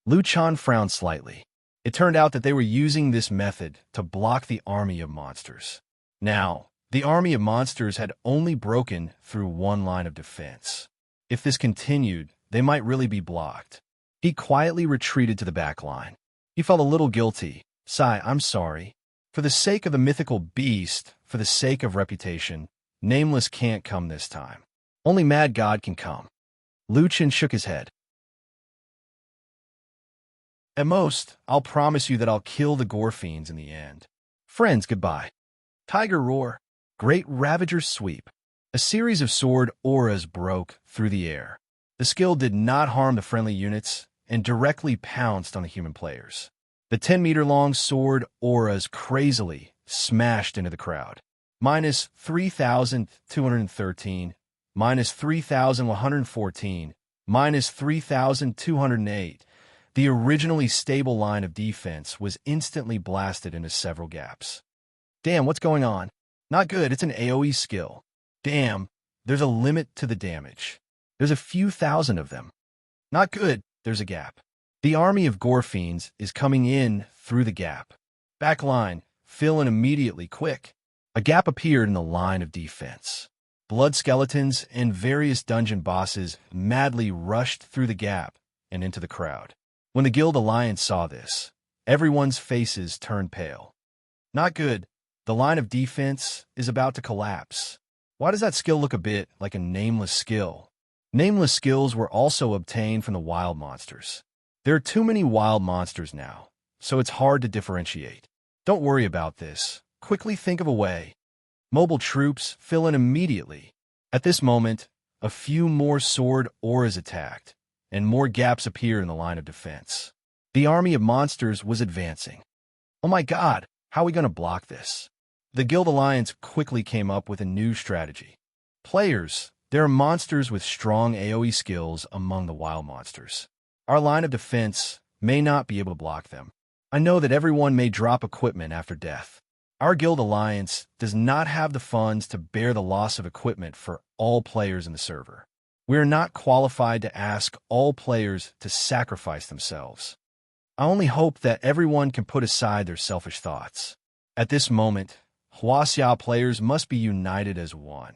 Liu Chun frowned slightly. It turned out that they were using this method to block the army of monsters. Now, the army of monsters had only broken through one line of defense. If this continued, they might really be blocked. He quietly retreated to the back line. He felt a little guilty. Sigh, I'm sorry. For the sake of the mythical beast, for the sake of reputation, Nameless can't come this time. Only Mad God can come. Liu Chun shook his head. At most, I'll promise you that I'll kill the gore fiends in the end. Friends, goodbye. Tiger Roar. Great Ravager Sweep. A series of sword auras broke through the air. The skill did not harm the friendly units and directly pounced on the human players. The 10-meter-long sword auras crazily smashed into the crowd. Minus 3,213, minus 3,114, minus 3,208. The originally stable line of defense was instantly blasted into several gaps. Damn, what's going on? Not good, it's an AoE skill. Damn, there's a limit to the damage. There's a few thousand of them. Not good, there's a gap. The army of gore fiends is coming in through the gap. Back line, fill in immediately, quick. A gap appeared in the line of defense. Blood skeletons and various dungeon bosses madly rushed through the gap and into the crowd. When the Guild Alliance saw this, everyone's faces turned pale. Not good. The line of defense is about to collapse. Why does that skill look a bit like a nameless skill? Nameless skills were also obtained from the wild monsters. There are too many wild monsters now, so it's hard to differentiate. Don't worry about this. Quickly think of a way. Mobile troops fill in immediately. At this moment, a few more sword auras attacked, and more gaps appeared in the line of defense. The army of monsters was advancing. Oh my god, how are we going to block this? The Guild Alliance quickly came up with a new strategy. Players, there are monsters with strong AoE skills among the wild monsters. Our line of defense may not be able to block them. I know that everyone may drop equipment after death. Our Guild Alliance does not have the funds to bear the loss of equipment for all players in the server. We are not qualified to ask all players to sacrifice themselves. I only hope that everyone can put aside their selfish thoughts. At this moment, Huaxia players must be united as one,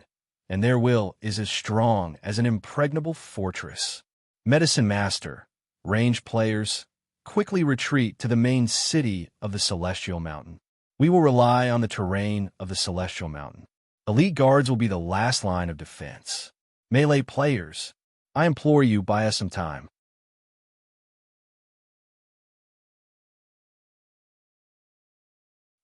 and their will is as strong as an impregnable fortress. Medicine Master, range players, quickly retreat to the main city of the Celestial Mountain. We will rely on the terrain of the Celestial Mountain. Elite guards will be the last line of defense. Melee players, I implore you, buy us some time.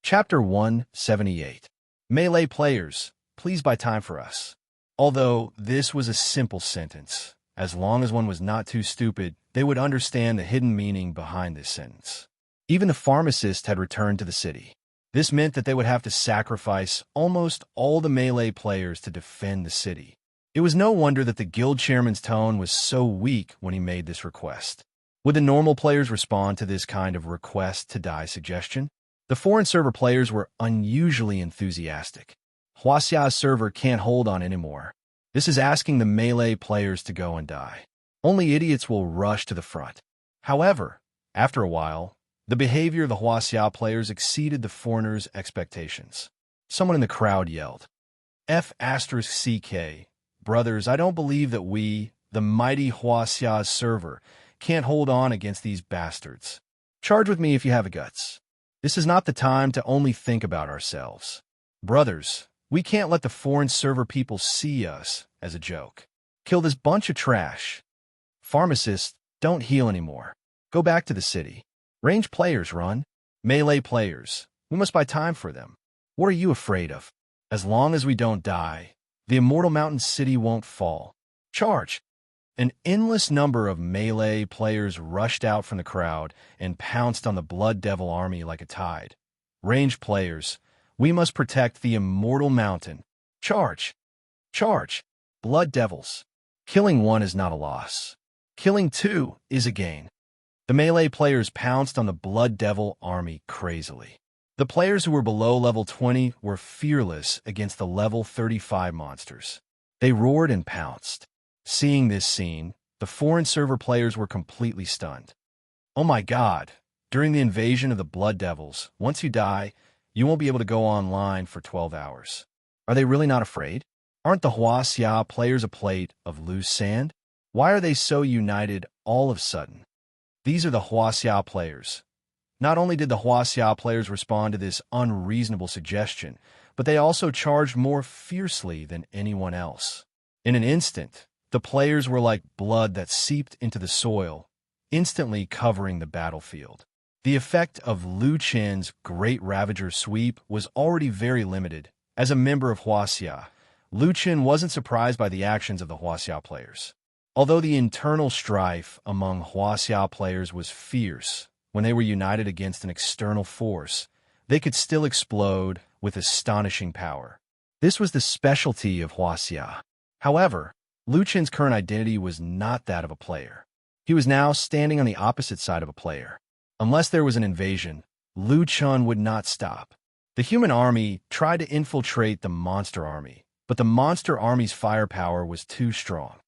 Chapter 178. Melee players, please buy time for us. Although this was a simple sentence, as long as one was not too stupid, they would understand the hidden meaning behind this sentence. Even the pharmacist had returned to the city. This meant that they would have to sacrifice almost all the melee players to defend the city. It was no wonder that the guild chairman's tone was so weak when he made this request. Would the normal players respond to this kind of request to die suggestion? The foreign server players were unusually enthusiastic. Huaxia's server can't hold on anymore. This is asking the melee players to go and die. Only idiots will rush to the front. However, after a while, the behavior of the Huaxia players exceeded the foreigners' expectations. Someone in the crowd yelled, F***CK, brothers, I don't believe that we, the mighty Huaxia's server, can't hold on against these bastards. Charge with me if you have the guts. This is not the time to only think about ourselves. Brothers, we can't let the foreign server people see us as a joke. Kill this bunch of trash. Pharmacists, don't heal anymore. Go back to the city. Range players, run. Melee players, we must buy time for them. What are you afraid of? As long as we don't die, the Immortal Mountain City won't fall. Charge! An endless number of melee players rushed out from the crowd and pounced on the Blood Devil army like a tide. Range players, we must protect the Immortal Mountain. Charge! Charge! Blood Devils. Killing one is not a loss. Killing two is a gain. The melee players pounced on the Blood Devil army crazily. The players who were below level 20 were fearless against the level 35 monsters. They roared and pounced. Seeing this scene, the foreign server players were completely stunned. Oh my god, during the invasion of the Blood Devils, once you die, you won't be able to go online for 12 hours. Are they really not afraid? Aren't the Huaxia players a plate of loose sand? Why are they so united all of a sudden? These are the Huaxia players. Not only did the Huaxia players respond to this unreasonable suggestion, but they also charged more fiercely than anyone else. In an instant, the players were like blood that seeped into the soil, instantly covering the battlefield. The effect of Lu Chen's Great Ravager sweep was already very limited. As a member of Huaxia, Lu Chen wasn't surprised by the actions of the Huaxia players. Although the internal strife among Huaxia players was fierce when they were united against an external force, they could still explode with astonishing power. This was the specialty of Huaxia. However, Lu Chen's current identity was not that of a player. He was now standing on the opposite side of a player. Unless there was an invasion, Lu Chen would not stop. The human army tried to infiltrate the monster army, but the monster army's firepower was too strong.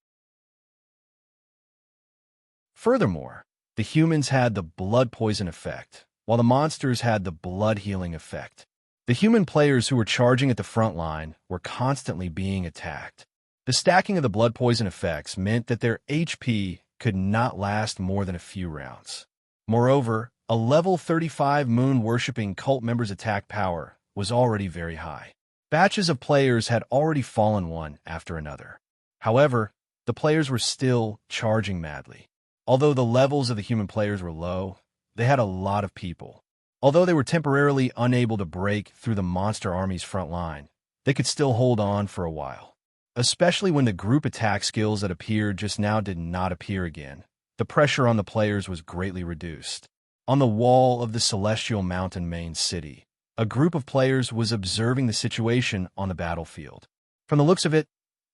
Furthermore, the humans had the blood poison effect, while the monsters had the blood healing effect. The human players who were charging at the front line were constantly being attacked. The stacking of the blood poison effects meant that their HP could not last more than a few rounds. Moreover, a level 35 moon-worshipping cult member's attack power was already very high. Batches of players had already fallen one after another. However, the players were still charging madly. Although the levels of the human players were low, they had a lot of people. Although they were temporarily unable to break through the monster army's front line, they could still hold on for a while. Especially when the group attack skills that appeared just now did not appear again, the pressure on the players was greatly reduced. On the wall of the Celestial Mountain main city, A group of players was observing the situation on the battlefield. From the looks of it,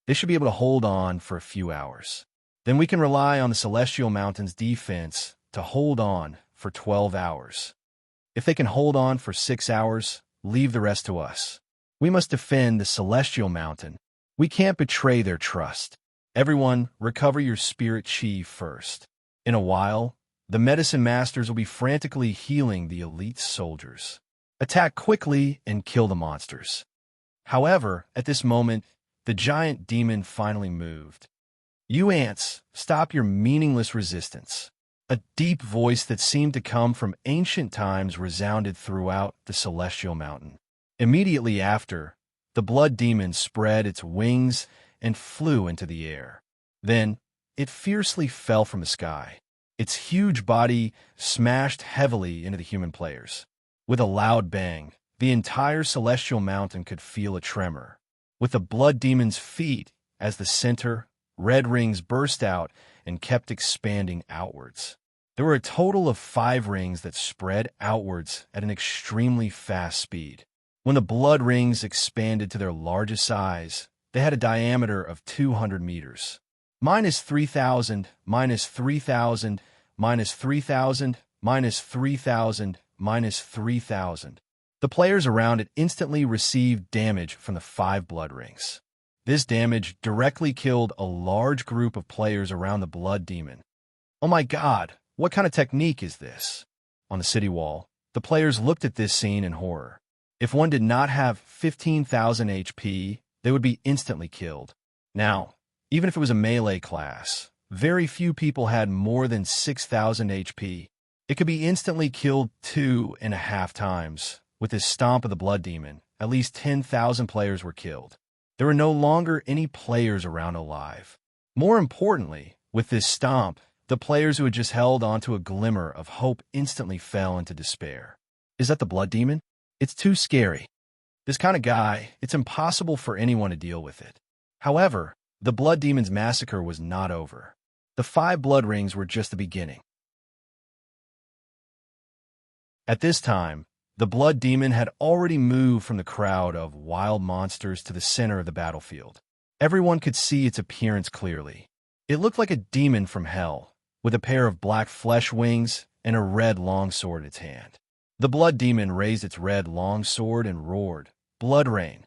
they should be able to hold on for a few hours. Then we can rely on the Celestial Mountain's defense to hold on for 12 hours. If they can hold on for 6 hours, leave the rest to us. We must defend the Celestial Mountain. We can't betray their trust. Everyone, recover your spirit chi first. In a while, the medicine masters will be frantically healing the elite soldiers. Attack quickly and kill the monsters. However, at this moment, the giant demon finally moved. You ants, stop your meaningless resistance. A deep voice that seemed to come from ancient times resounded throughout the Celestial Mountain. Immediately after, the blood demon spread its wings and flew into the air. Then, it fiercely fell from the sky. Its huge body smashed heavily into the human players. With a loud bang, the entire Celestial Mountain could feel a tremor. With the blood demon's feet as the center, red rings burst out and kept expanding outwards. There were a total of 5 rings that spread outwards at an extremely fast speed. When the blood rings expanded to their largest size, they had a diameter of 200 meters. Minus 3,000, minus 3,000, minus 3,000, minus 3,000, minus 3,000. The players around it instantly received damage from the 5 blood rings. This damage directly killed a large group of players around the blood demon. Oh my god, what kind of technique is this? On the city wall, the players looked at this scene in horror. If one did not have 15,000 HP, they would be instantly killed. Now, even if it was a melee class, very few people had more than 6,000 HP. It could be instantly killed 2.5 times. With this stomp of the blood demon, at least 10,000 players were killed. There were no longer any players around alive. More importantly, with this stomp, the players who had just held onto a glimmer of hope instantly fell into despair. Is that the blood demon? It's too scary. This kind of guy, it's impossible for anyone to deal with it. However, the blood demon's massacre was not over. The 5 blood rings were just the beginning. At this time, the blood demon had already moved from the crowd of wild monsters to the center of the battlefield. Everyone could see its appearance clearly. It looked like a demon from hell, with a pair of black flesh wings and a red longsword in its hand. The blood demon raised its red longsword and roared, "Blood rain!"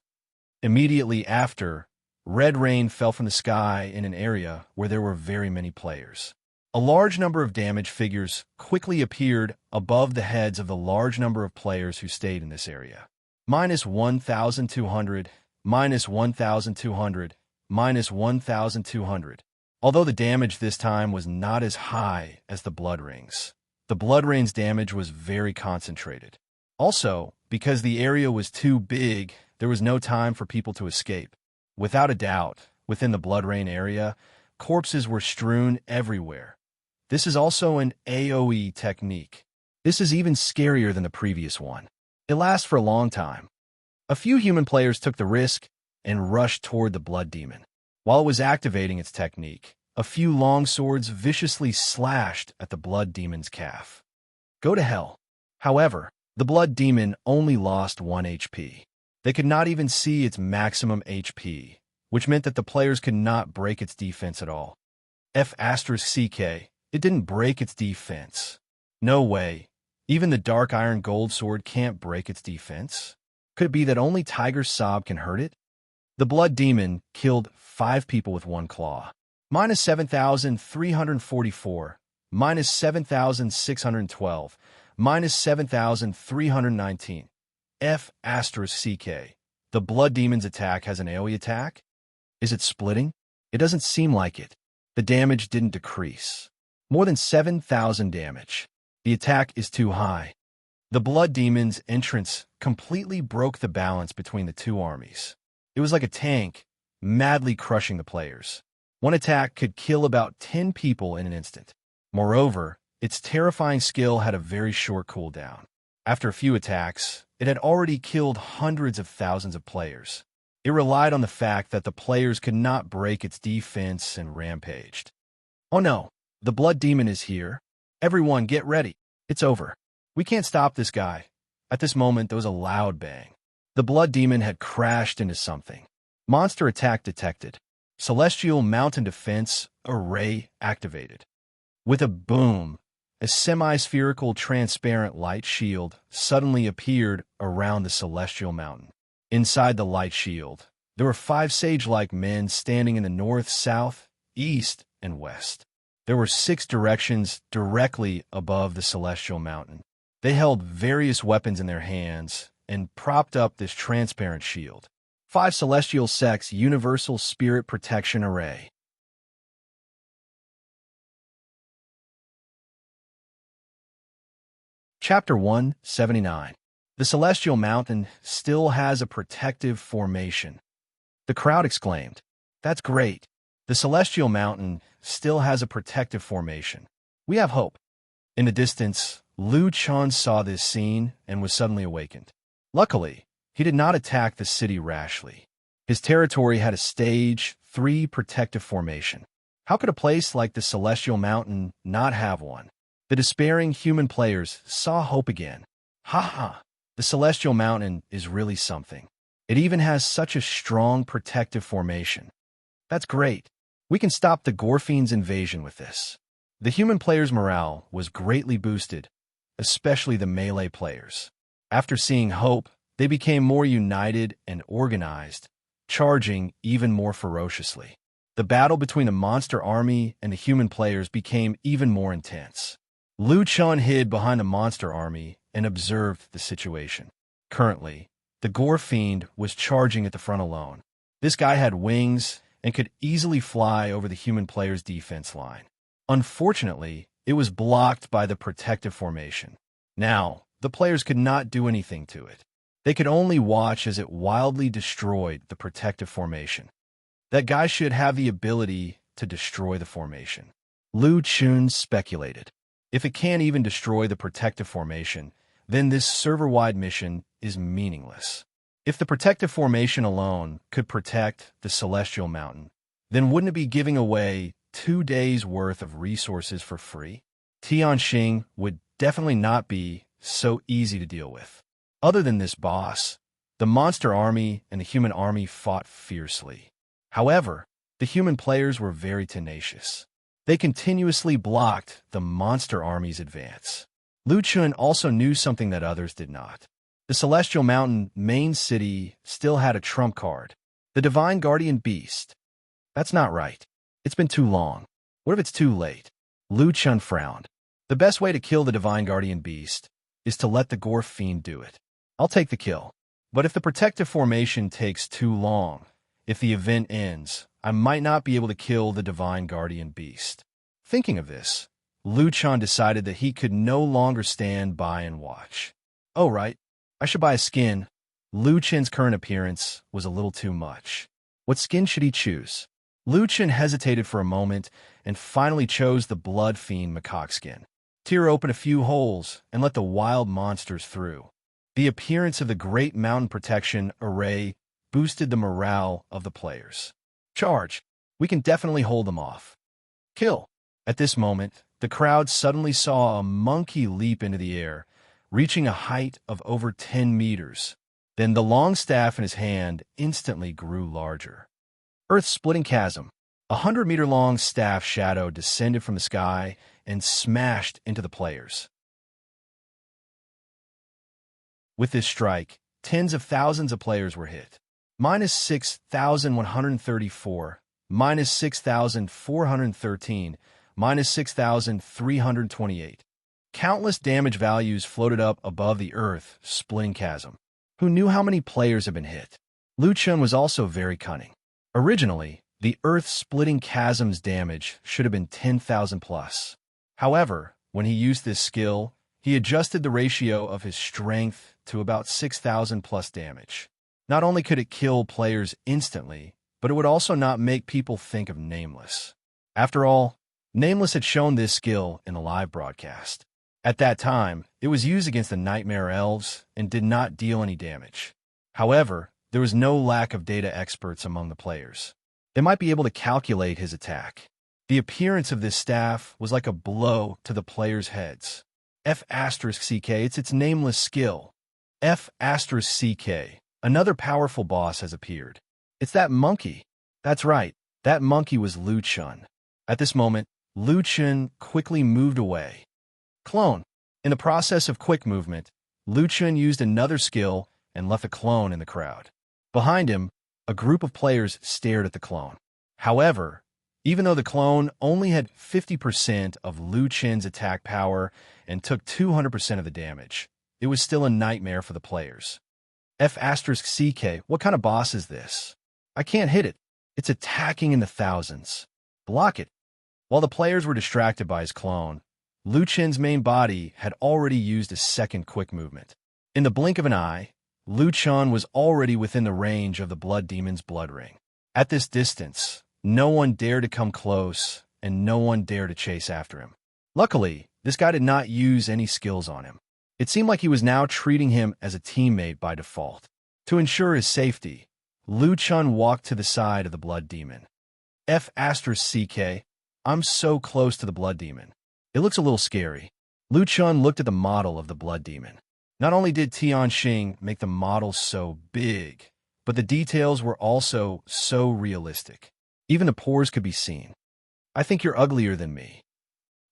Immediately after, red rain fell from the sky in an area where there were very many players. A large number of damage figures quickly appeared above the heads of the large number of players who stayed in this area. Minus 1,200, minus 1,200, minus 1,200. Although the damage this time was not as high as the blood rings, the blood rain's damage was very concentrated. Also, because the area was too big, there was no time for people to escape. Without a doubt, within the blood rain area, corpses were strewn everywhere. This is also an AoE technique. This is even scarier than the previous one. It lasts for a long time. A few human players took the risk and rushed toward the blood demon. While it was activating its technique, a few long swords viciously slashed at the blood demon's calf. Go to hell. However, the blood demon only lost 1 HP. They could not even see its maximum HP, which meant that the players could not break its defense at all. F*CK, it didn't break its defense. No way. Even the dark iron gold sword can't break its defense? Could it be that only Tiger's Sob can hurt it? The blood demon killed 5 people with 1 claw. Minus 7,344, minus 7,612, minus 7,319. F*CK. The blood demon's attack has an AoE attack? Is it splitting? It doesn't seem like it. The damage didn't decrease. More than 7,000 damage. The attack is too high. The blood demon's entrance completely broke the balance between the two armies. It was like a tank, madly crushing the players. One attack could kill about 10 people in an instant. Moreover, its terrifying skill had a very short cooldown. After a few attacks, it had already killed hundreds of thousands of players. It relied on the fact that the players could not break its defense and rampaged. Oh no, the blood demon is here. Everyone get ready. It's over. We can't stop this guy. At this moment, there was a loud bang. The blood demon had crashed into something. Monster attack detected. Celestial Mountain Defense Array activated. With a boom, a semi-spherical transparent light shield suddenly appeared around the celestial mountain. Inside the light shield, there were 5 sage-like men standing in the north, south, east, and west. There were 6 directions directly above the celestial mountain. They held various weapons in their hands and propped up this transparent shield. 5 Celestial Sects Universal Spirit Protection Array. Chapter 179. The Celestial Mountain still has a protective formation. The crowd exclaimed, "That's great. The Celestial Mountain still has a protective formation. We have hope." In the distance, Liu Chan saw this scene and was suddenly awakened. Luckily, he did not attack the city rashly. His territory had a Stage 3 protective formation. How could a place like the Celestial Mountain not have one? The despairing human players saw hope again. Ha! The Celestial Mountain is really something. It even has such a strong protective formation. That's great. We can stop the Gorfiend's invasion with this. The human players' morale was greatly boosted, especially the melee players. After seeing hope, they became more united and organized, charging even more ferociously. The battle between the monster army and the human players became even more intense. Liu Chan hid behind the monster army and observed the situation. Currently, the Gorfiend was charging at the front alone. This guy had wings and could easily fly over the human player's defense line. Unfortunately, it was blocked by the protective formation. Now, the players could not do anything to it. They could only watch as it wildly destroyed the protective formation. That guy should have the ability to destroy the formation. Liu Chun speculated. If it can't even destroy the protective formation, then this server-wide mission is meaningless. If the protective formation alone could protect the Celestial Mountain, then wouldn't it be giving away 2 days' worth of resources for free? Tianxing would definitely not be so easy to deal with. Other than this boss, the monster army and the human army fought fiercely. However, the human players were very tenacious. They continuously blocked the monster army's advance. Liu Chun also knew something that others did not. The Celestial Mountain main city still had a trump card, the Divine Guardian Beast. That's not right. It's been too long. What if it's too late? Liu Chun frowned. The best way to kill the Divine Guardian Beast is to let the Gorfiend do it. I'll take the kill. But if the protective formation takes too long, if the event ends, I might not be able to kill the Divine Guardian Beast. Thinking of this, Liu Chan decided that he could no longer stand by and watch. Oh, right. I should buy a skin. Liu Chen's current appearance was a little too much. What skin should he choose? Liu Chen hesitated for a moment and finally chose the Blood Fiend macaque skin. Tear opened a few holes and let the wild monsters through. The appearance of the Great Mountain Protection Array boosted the morale of the players. Charge! We can definitely hold them off. Kill! At this moment, the crowd suddenly saw a monkey leap into the air, reaching a height of over 10 meters. Then the long staff in his hand instantly grew larger. Earth-splitting chasm. 100-meter-long staff shadow descended from the sky and smashed into the players. With this strike, tens of thousands of players were hit. Minus 6,134, minus 6,413, minus 6,328. Countless damage values floated up above the earth-splitting chasm. Who knew how many players had been hit? Liu Chun was also very cunning. Originally, the earth-splitting chasm's damage should have been 10,000 plus. However, when he used this skill, he adjusted the ratio of his strength to about 6,000 plus damage. Not only could it kill players instantly, but it would also not make people think of Nameless. After all, Nameless had shown this skill in a live broadcast. At that time, it was used against the Nightmare Elves and did not deal any damage. However, there was no lack of data experts among the players. They might be able to calculate his attack. The appearance of this staff was like a blow to the players' heads. F*CK, it's its Nameless skill. F*CK. Another powerful boss has appeared. It's that monkey. That's right. That monkey was Lu Chun. At this moment, Lu Chun quickly moved away. Clone. In the process of quick movement, Lu Chun used another skill and left a clone in the crowd. Behind him, a group of players stared at the clone. However, even though the clone only had 50% of Lu Chun's attack power and took 200% of the damage, it was still a nightmare for the players. F*CK, what kind of boss is this? I can't hit it. It's attacking in the thousands. Block it. While the players were distracted by his clone, Lu Chun's main body had already used a second quick movement. In the blink of an eye, Lu Chun was already within the range of the blood demon's blood ring. At this distance, no one dared to come close, and no one dared to chase after him. Luckily, this guy did not use any skills on him. It seemed like he was now treating him as a teammate by default. To ensure his safety, Lu Chun walked to the side of the blood demon. F*CK, I'm so close to the blood demon. It looks a little scary. Lu Chun looked at the model of the blood demon. Not only did Tianxing make the model so big, but the details were also so realistic. Even the pores could be seen. I think you're uglier than me.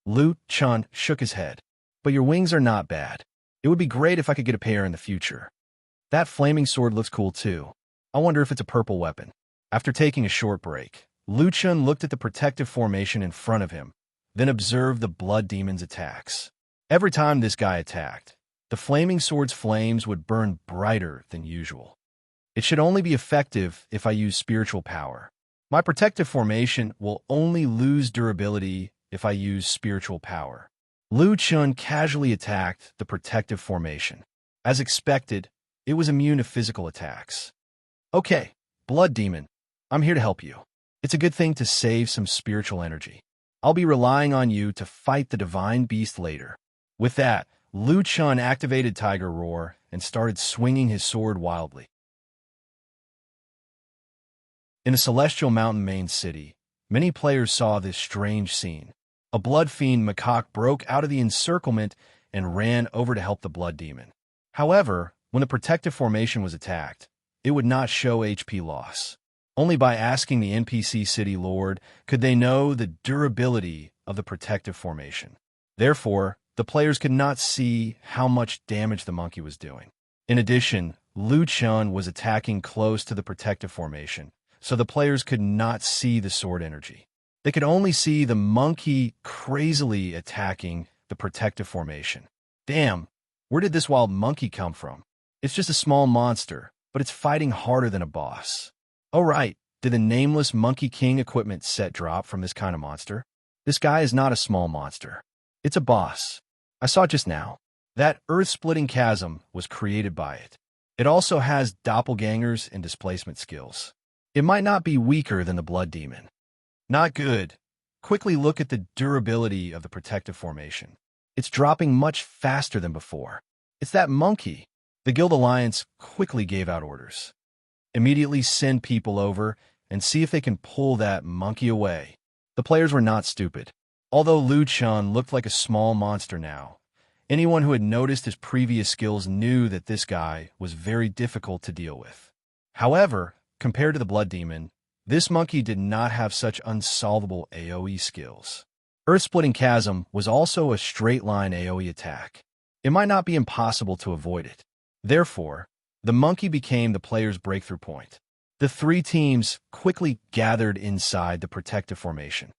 Lu Chun shook his head. But your wings are not bad. It would be great if I could get a pair in the future. That flaming sword looks cool too. I wonder if it's a purple weapon. After taking a short break, Lu Chun looked at the protective formation in front of him, then observed the blood demon's attacks. Every time this guy attacked, the flaming sword's flames would burn brighter than usual. It should only be effective if I use spiritual power. My protective formation will only lose durability if I use spiritual power. Lu Chun casually attacked the protective formation. As expected, it was immune to physical attacks. Okay, blood demon, I'm here to help you. It's a good thing to save some spiritual energy. I'll be relying on you to fight the divine beast later. With that, Lu Chun activated Tiger Roar and started swinging his sword wildly. In a celestial mountain main city, many players saw this strange scene. A blood fiend macaque broke out of the encirclement and ran over to help the blood demon. However, when the protective formation was attacked, it would not show HP loss. Only by asking the NPC city lord could they know the durability of the protective formation. Therefore, the players could not see how much damage the monkey was doing. In addition, Lu Chun was attacking close to the protective formation, so the players could not see the sword energy. They could only see the monkey crazily attacking the protective formation. Damn, where did this wild monkey come from? It's just a small monster, but it's fighting harder than a boss. Oh right, did the nameless Monkey King equipment set drop from this kind of monster? This guy is not a small monster. It's a boss. I saw just now. That earth-splitting chasm was created by it. It also has doppelgangers and displacement skills. It might not be weaker than the blood demon. Not good. Quickly look at the durability of the protective formation. It's dropping much faster than before. It's that monkey. The Guild Alliance quickly gave out orders. Immediately send people over and see if they can pull that monkey away. The players were not stupid. Although Lu Chun looked like a small monster now, anyone who had noticed his previous skills knew that this guy was very difficult to deal with. However, compared to the blood demon, this monkey did not have such unsolvable AoE skills. Earth-splitting chasm was also a straight-line AoE attack. It might not be impossible to avoid it. Therefore, the monkey became the player's breakthrough point. The three teams quickly gathered inside the protective formation.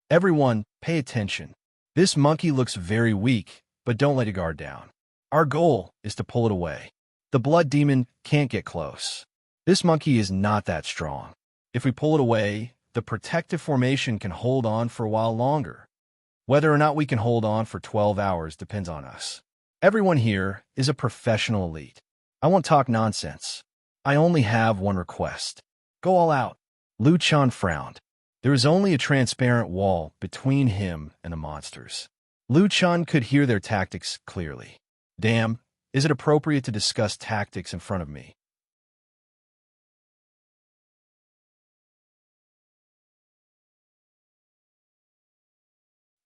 Everyone, pay attention. This monkey looks very weak, but don't let your guard down. Our goal is to pull it away. The blood demon can't get close. This monkey is not that strong. If we pull it away, the protective formation can hold on for a while longer. Whether or not we can hold on for 12 hours depends on us. Everyone here is a professional elite. I won't talk nonsense. I only have one request. Go all out. Lu Chun frowned. There is only a transparent wall between him and the monsters. Lu Chun could hear their tactics clearly. Damn, is it appropriate to discuss tactics in front of me?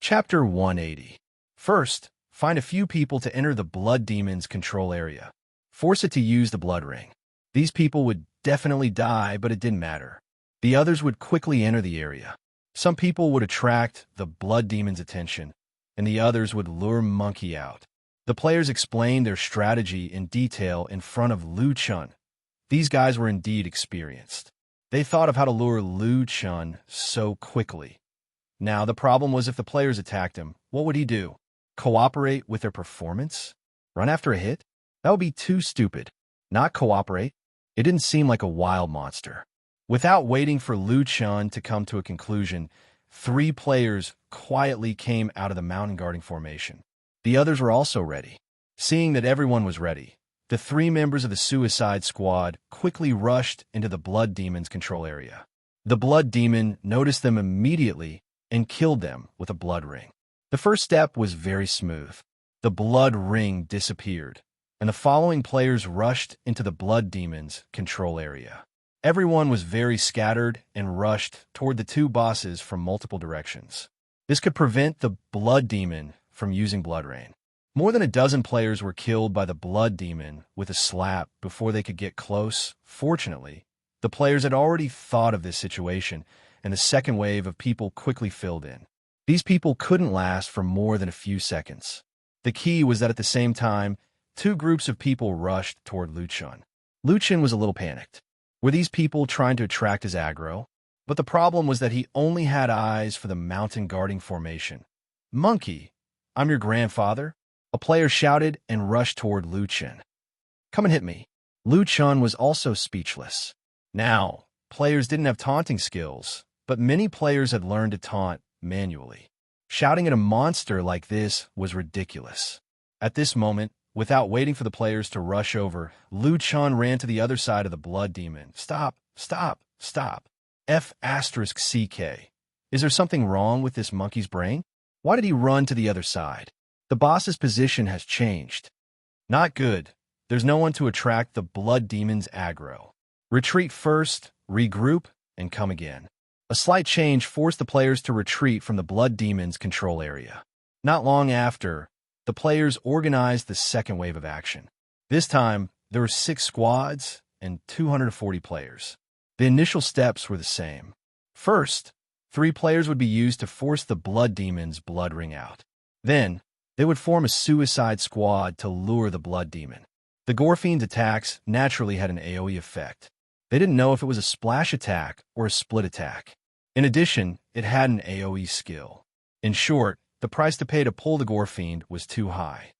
Chapter 180. First, find a few people to enter the blood demon's control area. Force it to use the blood ring. These people would definitely die, but it didn't matter. The others would quickly enter the area. Some people would attract the blood demon's attention, and the others would lure Monkey out. The players explained their strategy in detail in front of Lu Chun. These guys were indeed experienced. They thought of how to lure Lu Chun so quickly. Now, the problem was if the players attacked him, what would he do? Cooperate with their performance? Run after a hit? That would be too stupid. Not cooperate? It didn't seem like a wild monster. Without waiting for Lu Chun to come to a conclusion, 3 players quietly came out of the mountain guarding formation. The others were also ready. Seeing that everyone was ready, the 3 members of the Suicide Squad quickly rushed into the Blood Demon's control area. The Blood Demon noticed them immediately and killed them with a blood ring. The first step was very smooth. The blood ring disappeared, and the following players rushed into the Blood Demon's control area. Everyone was very scattered and rushed toward the 2 bosses from multiple directions. This could prevent the Blood Demon from using Blood Rain. More than a dozen players were killed by the Blood Demon with a slap before they could get close. Fortunately, the players had already thought of this situation, and the second wave of people quickly filled in. These people couldn't last for more than a few seconds. The key was that at the same time, 2 groups of people rushed toward Lu Chun. Lu Chun was a little panicked. Were these people trying to attract his aggro? But the problem was that he only had eyes for the mountain guarding formation. Monkey, I'm your grandfather, a player shouted and rushed toward Lu Chun. Come and hit me. Lu Chun was also speechless. Now, players didn't have taunting skills, but many players had learned to taunt manually. Shouting at a monster like this was ridiculous. At this moment, without waiting for the players to rush over, Lu Chun ran to the other side of the Blood Demon. Stop, stop, stop. F***CK. Is there something wrong with this monkey's brain? Why did he run to the other side? The boss's position has changed. Not good. There's no one to attract the Blood Demon's aggro. Retreat first, regroup, and come again. A slight change forced the players to retreat from the Blood Demon's control area. Not long after, the players organized the second wave of action. This time, there were 6 squads and 240 players. The initial steps were the same. First, 3 players would be used to force the Blood Demon's blood ring out. Then, they would form a Suicide Squad to lure the Blood Demon. The Gorfiend's attacks naturally had an AoE effect. They didn't know if it was a splash attack or a split attack. In addition, it had an AoE skill. In short, the price to pay to pull the Gorfiend was too high.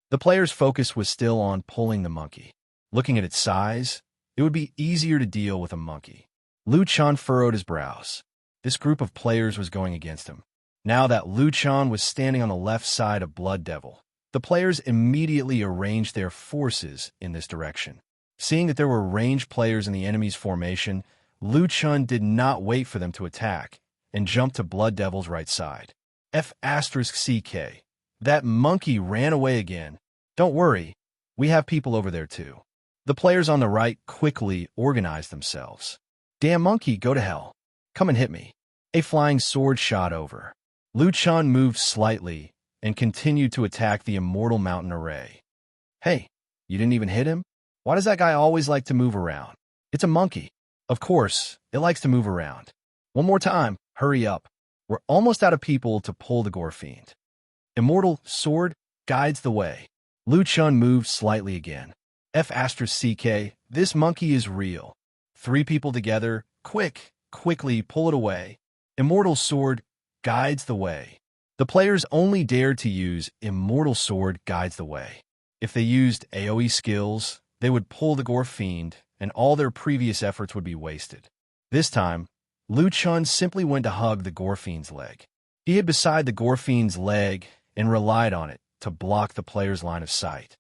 The player's focus was still on pulling the monkey. Looking at its size, it would be easier to deal with a monkey. Lu Chun furrowed his brows. This group of players was going against him. Now that Lu Chun was standing on the left side of Blood Devil, the players immediately arranged their forces in this direction. Seeing that there were ranged players in the enemy's formation, Lu Chun did not wait for them to attack and jumped to Blood Devil's right side. F***CK. That monkey ran away again. Don't worry, we have people over there too. The players on the right quickly organized themselves. Damn monkey, go to hell. Come and hit me. A flying sword shot over. Lu Chun moved slightly and continued to attack the Immortal Mountain Array. Hey, you didn't even hit him? Why does that guy always like to move around? It's a monkey. Of course, it likes to move around. One more time, hurry up. We're almost out of people to pull the Gorfiend. Immortal Sword guides the way. Lu Chun moved slightly again. F***CK, this monkey is real. 3 people together, quickly pull it away. Immortal Sword guides the way. The players only dared to use Immortal Sword guides the way. If they used AoE skills, they would pull the Gorfiend, and all their previous efforts would be wasted. This time, Lu Chun simply went to hug the Gorfiend's leg. He hid beside the Gorfiend's leg and relied on it to block the player's line of sight.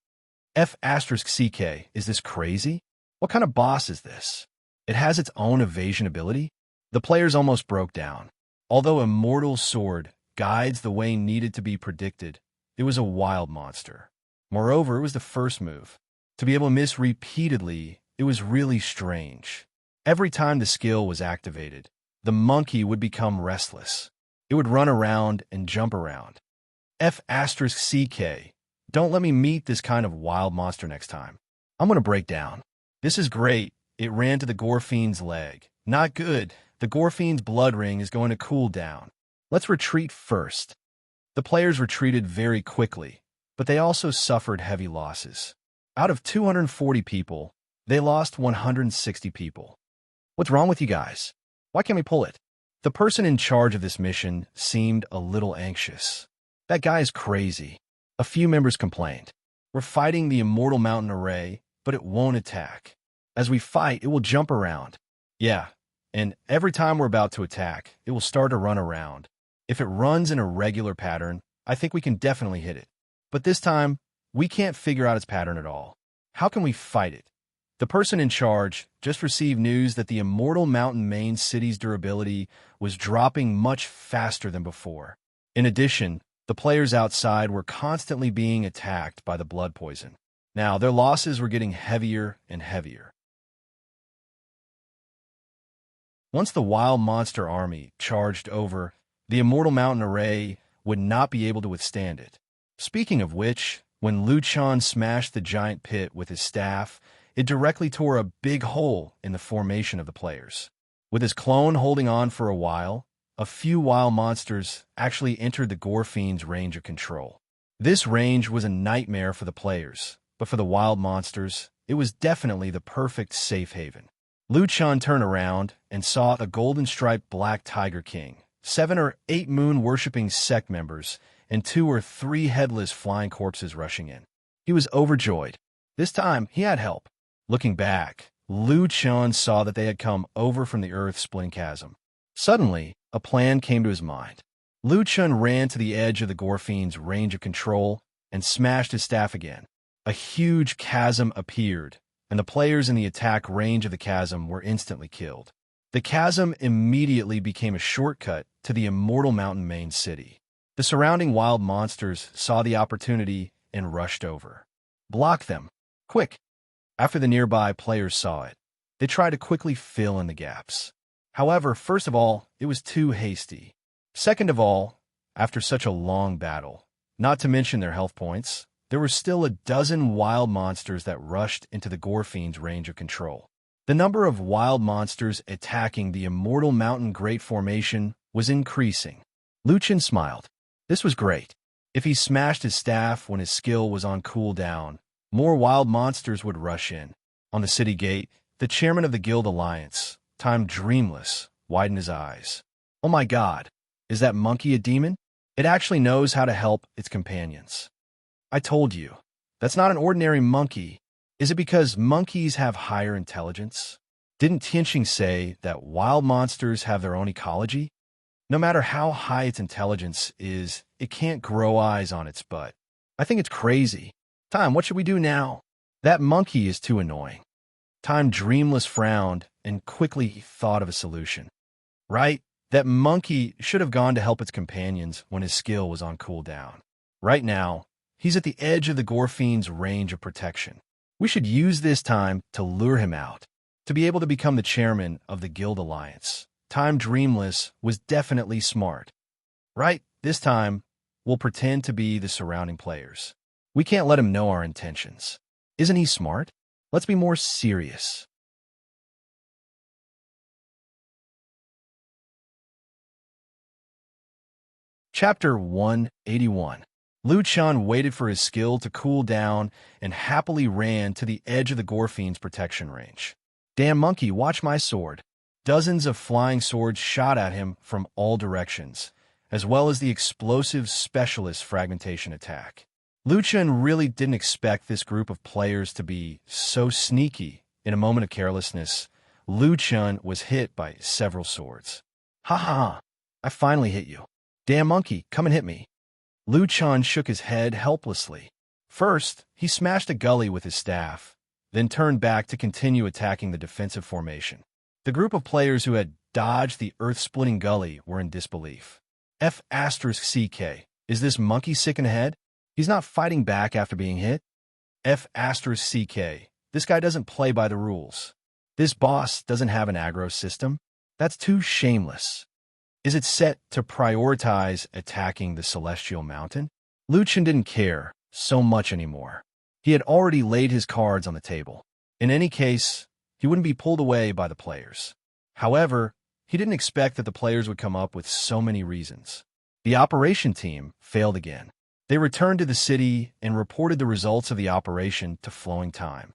F***CK, is this crazy? What kind of boss is this? It has its own evasion ability? The players almost broke down. Although Immortal Sword guides the way needed to be predicted, it was a wild monster. Moreover, it was the first move. To be able to miss repeatedly, it was really strange. Every time the skill was activated, the monkey would become restless. It would run around and jump around. F***CK, Don't let me meet this kind of wild monster next time. I'm gonna break down. This is great. It ran to the Gorfiend's leg. Not good. The Gorfiend's blood ring is going to cool down. Let's retreat first. The players retreated very quickly, but they also suffered heavy losses. Out of 240 people, they lost 160 people. What's wrong with you guys? Why can't we pull it? The person in charge of this mission seemed a little anxious. That guy is crazy. A few members complained. We're fighting the Immortal Mountain Array, but it won't attack. As we fight, it will jump around. Yeah, and every time we're about to attack, it will start to run around. If it runs in a regular pattern, I think we can definitely hit it. But this time, we can't figure out its pattern at all. How can we fight it? The person in charge just received news that the Immortal Mountain main city's durability was dropping much faster than before. In addition, the players outside were constantly being attacked by the blood poison. Now, their losses were getting heavier and heavier. Once the wild monster army charged over, the Immortal Mountain Array would not be able to withstand it. Speaking of which, when Liu Chan smashed the giant pit with his staff, it directly tore a big hole in the formation of the players. With his clone holding on for a while, a few wild monsters actually entered the Gorfiend's range of control. This range was a nightmare for the players, but for the wild monsters, it was definitely the perfect safe haven. Liu Chan turned around and saw a golden-striped black tiger king, 7 or 8 moon-worshipping sect members, and 2 or 3 headless flying corpses rushing in. He was overjoyed. This time, he had help. Looking back, Liu Chan saw that they had come over from the earth-splitting chasm. Suddenly, a plan came to his mind. Liu Chan ran to the edge of the Gorfiend's range of control and smashed his staff again. A huge chasm appeared, and the players in the attack range of the chasm were instantly killed. The chasm immediately became a shortcut to the Immortal Mountain main city. The surrounding wild monsters saw the opportunity and rushed over. Block them. Quick! After the nearby players saw it, they tried to quickly fill in the gaps. However, first of all, it was too hasty. Second of all, after such a long battle, not to mention their health points, there were still a dozen wild monsters that rushed into the Gorfiend's range of control. The number of wild monsters attacking the Immortal Mountain Great Formation was increasing. Liu Chan smiled. This was great. If he smashed his staff when his skill was on cooldown, more wild monsters would rush in. On the city gate, the chairman of the Guild Alliance, Time Dreamless, widened his eyes. Oh my god, is that monkey a demon? It actually knows how to help its companions. I told you, that's not an ordinary monkey. Is it because monkeys have higher intelligence? Didn't Tianxing say that wild monsters have their own ecology? No matter how high its intelligence is, it can't grow eyes on its butt. I think it's crazy. Time, what should we do now? That monkey is too annoying. Time Dreamless frowned and quickly thought of a solution. Right? That monkey should have gone to help its companions when his skill was on cooldown. Right now, he's at the edge of the Gorfiend's range of protection. We should use this time to lure him out. To be able to become the chairman of the Guild Alliance, Time Dreamless was definitely smart. Right? This time, we'll pretend to be the surrounding players. We can't let him know our intentions. Isn't he smart? Let's be more serious. Chapter 181. Liu Chan waited for his skill to cool down and happily ran to the edge of the Gorfiend's protection range. Damn monkey, watch my sword. Dozens of flying swords shot at him from all directions, as well as the explosive specialist fragmentation attack. Liu Chan really didn't expect this group of players to be so sneaky. In a moment of carelessness, Liu Chan was hit by several swords. Ha ha ha, I finally hit you. Damn monkey, come and hit me. Liu Chan shook his head helplessly. First, he smashed a gully with his staff, then turned back to continue attacking the defensive formation. The group of players who had dodged the earth-splitting gully were in disbelief. F***CK, is this monkey sick in the head? He's not fighting back after being hit. F***CK, this guy doesn't play by the rules. This boss doesn't have an aggro system. That's too shameless. Is it set to prioritize attacking the Celestial Mountain? Liu Chan didn't care, so much anymore. He had already laid his cards on the table. In any case, he wouldn't be pulled away by the players. However, he didn't expect that the players would come up with so many reasons. The operation team failed again. They returned to the city and reported the results of the operation to Flowing Time.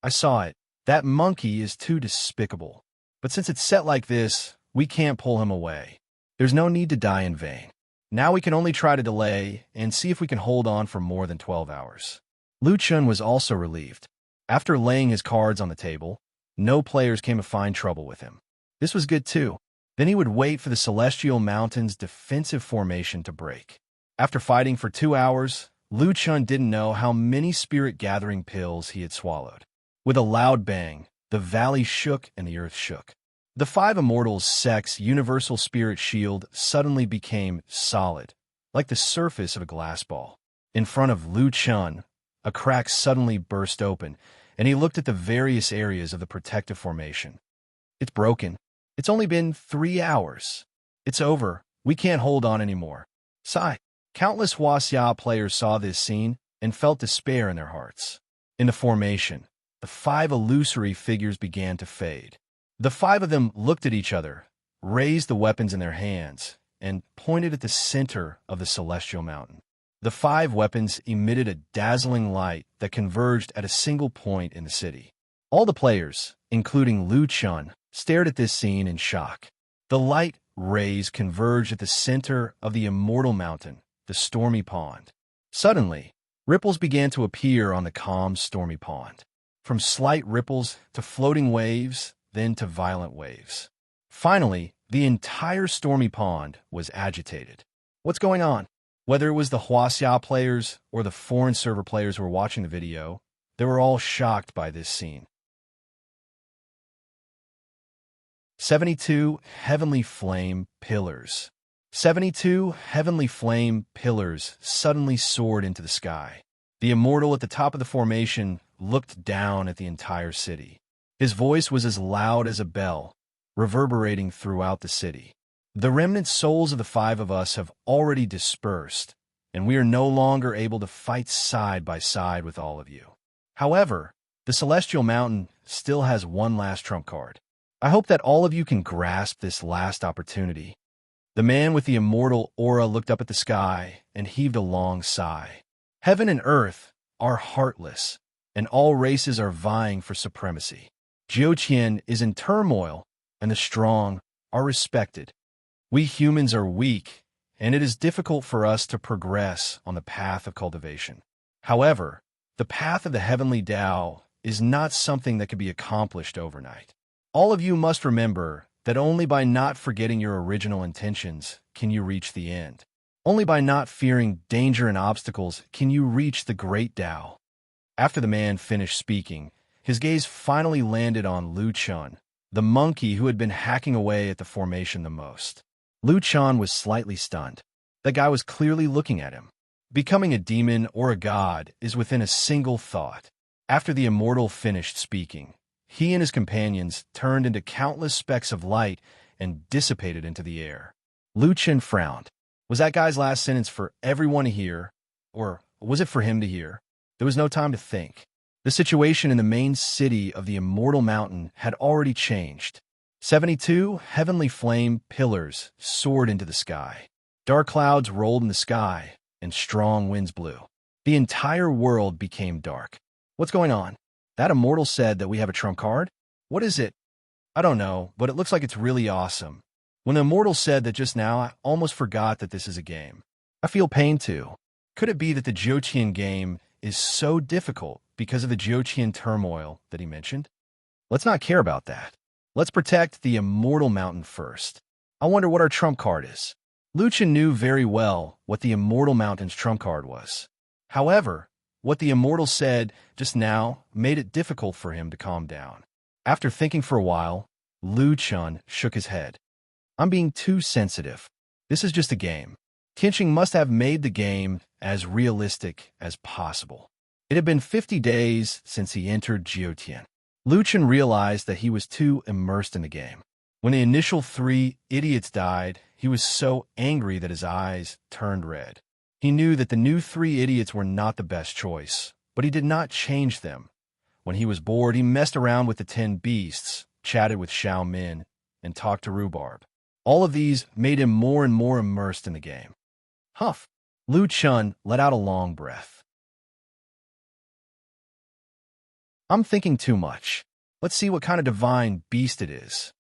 I saw it. That monkey is too despicable. But since it's set like this, we can't pull him away. There's no need to die in vain. Now we can only try to delay and see if we can hold on for more than 12 hours. Lu Chun was also relieved. After laying his cards on the table, no players came to find trouble with him. This was good too. Then he would wait for the Celestial Mountain's defensive formation to break. After fighting for 2 hours, Lu Chun didn't know how many spirit-gathering pills he had swallowed. With a loud bang, the valley shook and the earth shook. The 5 Immortals' Sect's universal spirit shield suddenly became solid, like the surface of a glass ball. In front of Lu Chun, a crack suddenly burst open, and he looked at the various areas of the protective formation. It's broken. It's only been 3 hours. It's over. We can't hold on anymore. Sigh. Countless Huaxia players saw this scene and felt despair in their hearts. In the formation, the 5 illusory figures began to fade. The 5 of them looked at each other, raised the weapons in their hands, and pointed at the center of the Celestial Mountain. The 5 weapons emitted a dazzling light that converged at a single point in the city. All the players, including Lu Chun, stared at this scene in shock. The light rays converged at the center of the Immortal Mountain, the stormy pond. Suddenly, ripples began to appear on the calm, stormy pond. From slight ripples to floating waves, then to violent waves. Finally, the entire stormy pond was agitated. What's going on? Whether it was the Huaxia players or the foreign server players who were watching the video, they were all shocked by this scene. 72 Heavenly Flame Pillars. 72 heavenly flame pillars suddenly soared into the sky. The immortal at the top of the formation looked down at the entire city. His voice was as loud as a bell, reverberating throughout the city. The remnant souls of the 5 of us have already dispersed, and we are no longer able to fight side by side with all of you. However, the Celestial Mountain still has one last trump card. I hope that all of you can grasp this last opportunity. The man with the immortal aura looked up at the sky and heaved a long sigh. Heaven and earth are heartless, and all races are vying for supremacy. Jiuqian is in turmoil, and the strong are respected. We humans are weak, and it is difficult for us to progress on the path of cultivation. However, the path of the heavenly Tao is not something that can be accomplished overnight. All of you must remember that only by not forgetting your original intentions can you reach the end. Only by not fearing danger and obstacles can you reach the great Tao. After the man finished speaking, his gaze finally landed on Lu Chun, the monkey who had been hacking away at the formation the most. Lu Chun was slightly stunned. The guy was clearly looking at him. Becoming a demon or a god is within a single thought. After the immortal finished speaking, he and his companions turned into countless specks of light and dissipated into the air. Lu Chun frowned. Was that guy's last sentence for everyone to hear, or was it for him to hear? There was no time to think. The situation in the main city of the Immortal Mountain had already changed. 72 heavenly flame pillars soared into the sky. Dark clouds rolled in the sky, and strong winds blew. The entire world became dark. What's going on? That immortal said that we have a trump card? What is it? I don't know, but it looks like it's really awesome. When the immortal said that just now, I almost forgot that this is a game. I feel pain too. Could it be that the Jiuqian game is so difficult because of the Jiuqian turmoil that he mentioned? Let's not care about that. Let's protect the Immortal Mountain first. I wonder what our trump card is. Lu Chun knew very well what the Immortal Mountain's trump card was. However, what the immortal said just now made it difficult for him to calm down. After thinking for a while, Lu Chun shook his head. I'm being too sensitive. This is just a game. Tianqing must have made the game as realistic as possible. It had been 50 days since he entered Jiutian. Lu Chun realized that he was too immersed in the game. When the initial 3 idiots died, he was so angry that his eyes turned red. He He knew that the new three idiots were not the best choice, but he did not change them. When he was bored, he messed around with the 10 beasts, chatted with Xiao Min, and talked to Rhubarb. All of these made him more and more immersed in the game. Huff! Lu Chun let out a long breath. I'm thinking too much. Let's see what kind of divine beast it is.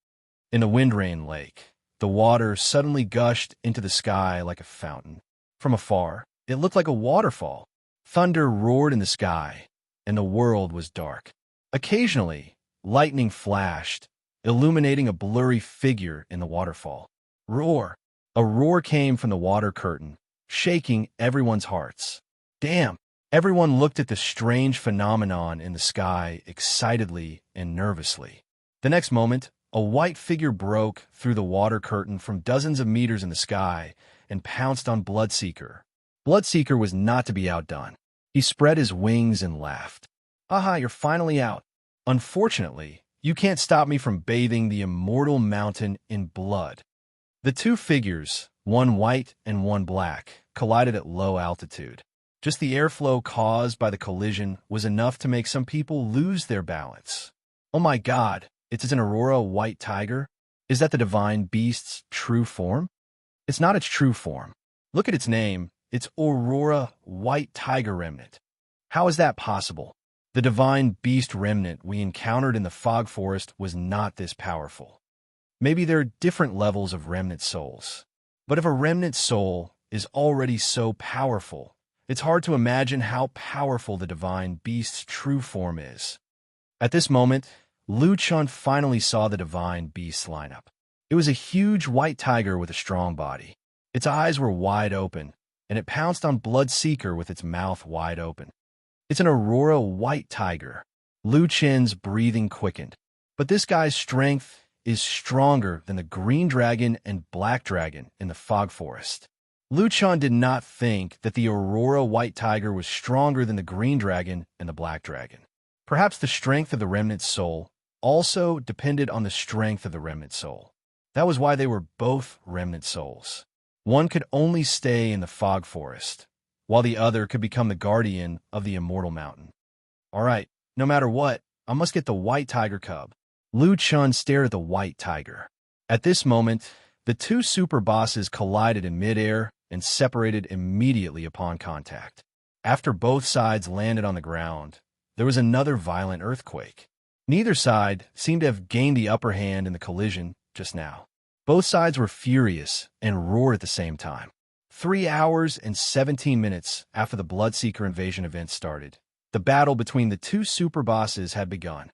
In the Windrain Lake, the water suddenly gushed into the sky like a fountain. From afar, it looked like a waterfall. Thunder roared in the sky, and the world was dark. Occasionally, lightning flashed, illuminating a blurry figure in the waterfall. Roar! A roar came from the water curtain, shaking everyone's hearts. Damn! Everyone looked at the strange phenomenon in the sky excitedly and nervously. The next moment, a white figure broke through the water curtain from dozens of meters in the sky and pounced on Bloodseeker. Bloodseeker was not to be outdone. He spread his wings and laughed. Aha, you're finally out. Unfortunately, you can't stop me from bathing the immortal mountain in blood. The two figures, one white and one black, collided at low altitude. Just the airflow caused by the collision was enough to make some people lose their balance. Oh my God, it's an Aurora white tiger? Is that the divine beast's true form? It's not its true form. Look at its name. It's Aurora White Tiger Remnant. How is that possible? The divine beast remnant we encountered in the fog forest was not this powerful. Maybe there are different levels of remnant souls. But if a remnant soul is already so powerful, it's hard to imagine how powerful the divine beast's true form is. At this moment, Lu Chun finally saw the divine beast's lineup. It was a huge white tiger with a strong body. Its eyes were wide open, and it pounced on Bloodseeker with its mouth wide open. It's an Aurora white tiger. Lu Chen's breathing quickened. But this guy's strength is stronger than the green dragon and black dragon in the fog forest. Lu Chun did not think that the Aurora white tiger was stronger than the green dragon and the black dragon. Perhaps the strength of the remnant soul also depended on the strength of the remnant soul. That was why they were both remnant souls. One could only stay in the fog forest, while the other could become the guardian of the immortal mountain. All right, no matter what, I must get the white tiger cub. Lu Chun stared at the white tiger. At this moment, the two super bosses collided in midair and separated immediately upon contact. After both sides landed on the ground, there was another violent earthquake. Neither side seemed to have gained the upper hand in the collision just now. Both sides were furious and roared at the same time. 3 hours and 17 minutes after the Bloodseeker invasion event started, the battle between the two super bosses had begun.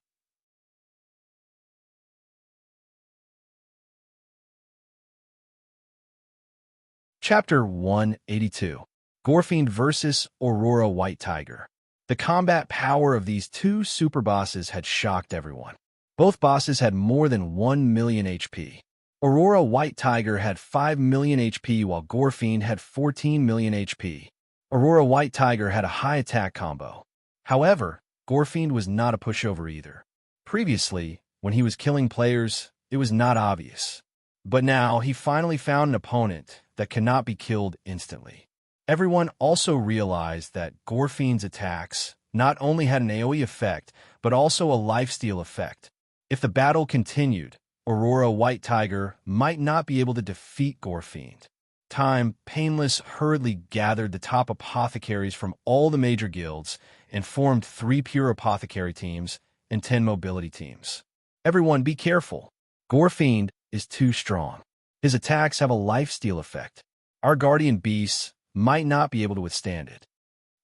Chapter 182. Gorfiend vs. Aurora White Tiger. The combat power of these two super bosses had shocked everyone. Both bosses had more than 1 million HP. Aurora White Tiger had 5 million HP while Gorfiend had 14 million HP. Aurora White Tiger had a high attack combo. However, Gorfiend was not a pushover either. Previously, when he was killing players, it was not obvious. But now he finally found an opponent that cannot be killed instantly. Everyone also realized that Gorfiend's attacks not only had an AoE effect, but also a lifesteal effect. If the battle continued, Aurora White Tiger might not be able to defeat Gorfiend. Time Painless hurriedly gathered the top apothecaries from all the major guilds and formed 3 pure apothecary teams and 10 mobility teams. Everyone be careful. Gorfiend is too strong. His attacks have a lifesteal effect. Our guardian beasts might not be able to withstand it.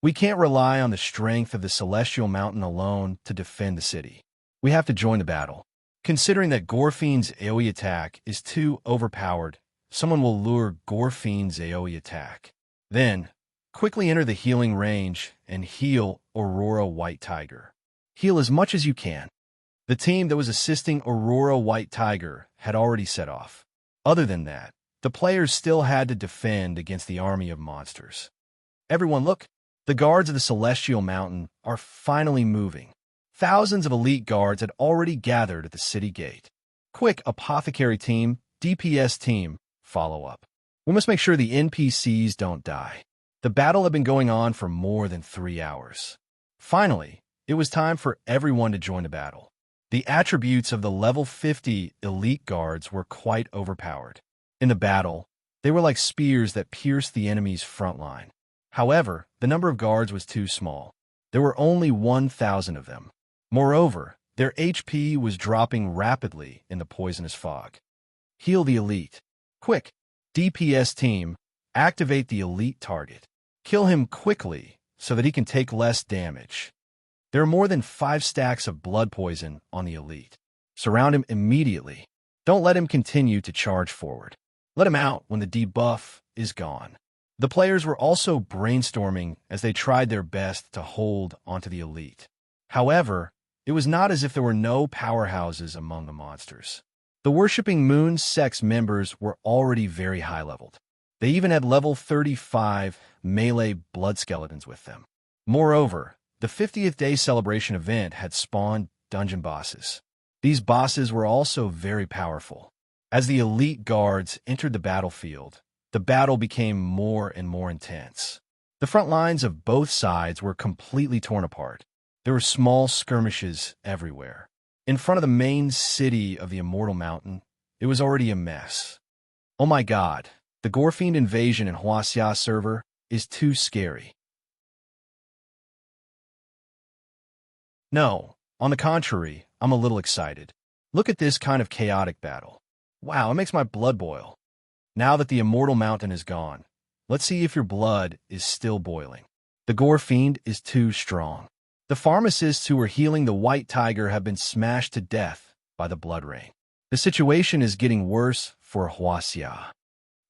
We can't rely on the strength of the Celestial Mountain alone to defend the city. We have to join the battle. Considering that Gorfiend's AoE attack is too overpowered, someone will lure Gorfiend's AoE attack. Then, quickly enter the healing range and heal Aurora White Tiger. Heal as much as you can. The team that was assisting Aurora White Tiger had already set off. Other than that, the players still had to defend against the army of monsters. Everyone look! The guards of the Celestial Mountain are finally moving. Thousands of elite guards had already gathered at the city gate. Quick, apothecary team, DPS team, follow up. We must make sure the NPCs don't die. The battle had been going on for more than 3 hours. Finally, it was time for everyone to join the battle. The attributes of the level 50 elite guards were quite overpowered. In the battle, they were like spears that pierced the enemy's front line. However, the number of guards was too small. There were only 1,000 of them. Moreover, their HP was dropping rapidly in the poisonous fog. Heal the elite. Quick! DPS team, activate the elite target. Kill him quickly so that he can take less damage. There are more than 5 stacks of blood poison on the elite. Surround him immediately. Don't let him continue to charge forward. Let him out when the debuff is gone. The players were also brainstorming as they tried their best to hold onto the elite. However, it was not as if there were no powerhouses among the monsters. The worshipping Moon Sex members were already very high-leveled. They even had level 35 melee blood skeletons with them. Moreover, the 50th day celebration event had spawned dungeon bosses. These bosses were also very powerful. As the elite guards entered the battlefield, the battle became more and more intense. The front lines of both sides were completely torn apart. There were small skirmishes everywhere. In front of the main city of the Immortal Mountain, it was already a mess. Oh my god, the Gorefiend invasion in Huaxia server is too scary. No, on the contrary, I'm a little excited. Look at this kind of chaotic battle. Wow, it makes my blood boil. Now that the Immortal Mountain is gone, let's see if your blood is still boiling. The Gorefiend is too strong. The pharmacists who were healing the White Tiger have been smashed to death by the Blood Rain. The situation is getting worse for Huaxia.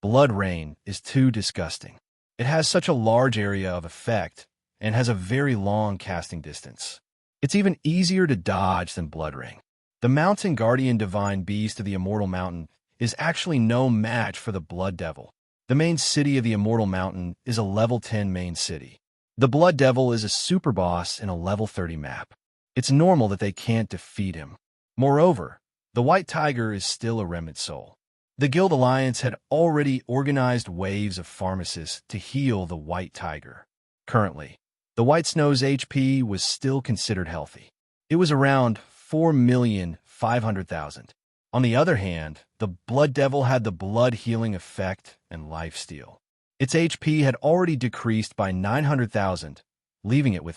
Blood Rain is too disgusting. It has such a large area of effect and has a very long casting distance. It's even easier to dodge than Blood Rain. The Mountain Guardian Divine Beast of the Immortal Mountain is actually no match for the Blood Devil. The main city of the Immortal Mountain is a level 10 main city. The Blood Devil is a super boss in a level 30 map. It's normal that they can't defeat him. Moreover, the White Tiger is still a remnant soul. The Guild Alliance had already organized waves of pharmacists to heal the White Tiger. Currently, the White Snow's HP was still considered healthy. It was around 4,500,000. On the other hand, the Blood Devil had the blood healing effect and lifesteal. Its HP had already decreased by 900,000, leaving it with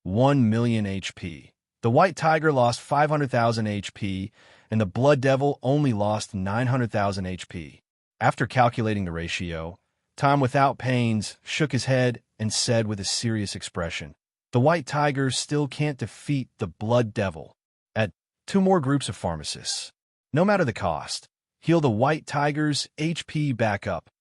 1 million HP. The White Tiger lost 500,000 HP, and the Blood Devil only lost 900,000 HP. After calculating the ratio, Tom Without Pains shook his head and said with a serious expression, "The White Tiger still can't defeat the Blood Devil. Add 2 more groups of pharmacists. No matter the cost, heal the White Tiger's HP back up.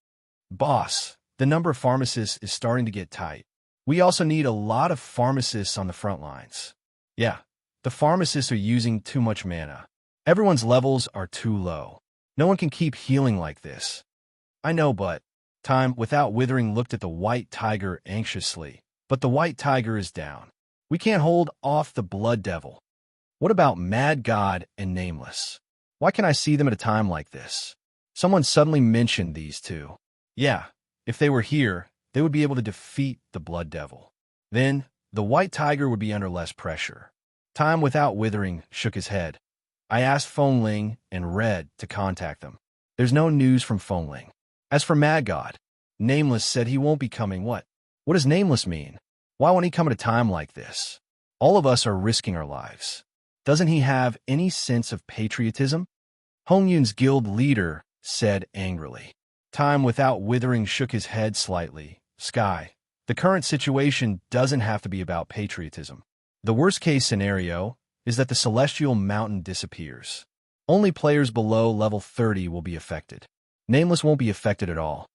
Boss, the number of pharmacists is starting to get tight. We also need a lot of pharmacists on the front lines. Yeah, the pharmacists are using too much mana. Everyone's levels are too low. No one can keep healing like this." "I know, but..." Time Without Withering looked at the White Tiger anxiously. "But the White Tiger is down. We can't hold off the Blood Devil. What about Mad God and Nameless? Why can't I see them at a time like this?" Someone suddenly mentioned these two. Yeah, if they were here, they would be able to defeat the Blood Devil. Then, the White Tiger would be under less pressure. Time Without Withering shook his head. "I asked Fengling and Red to contact them. There's no news from Fengling. As for Mad God, Nameless said he won't be coming. What does Nameless mean? Why won't he come at a time like this? All of us are risking our lives. Doesn't he have any sense of patriotism?" Hongyun's guild leader said angrily. Time Without Withering shook his head slightly. "Sky, the current situation doesn't have to be about patriotism. The worst-case scenario is that the Celestial Mountain disappears. Only players below level 30 will be affected. Nameless won't be affected at all.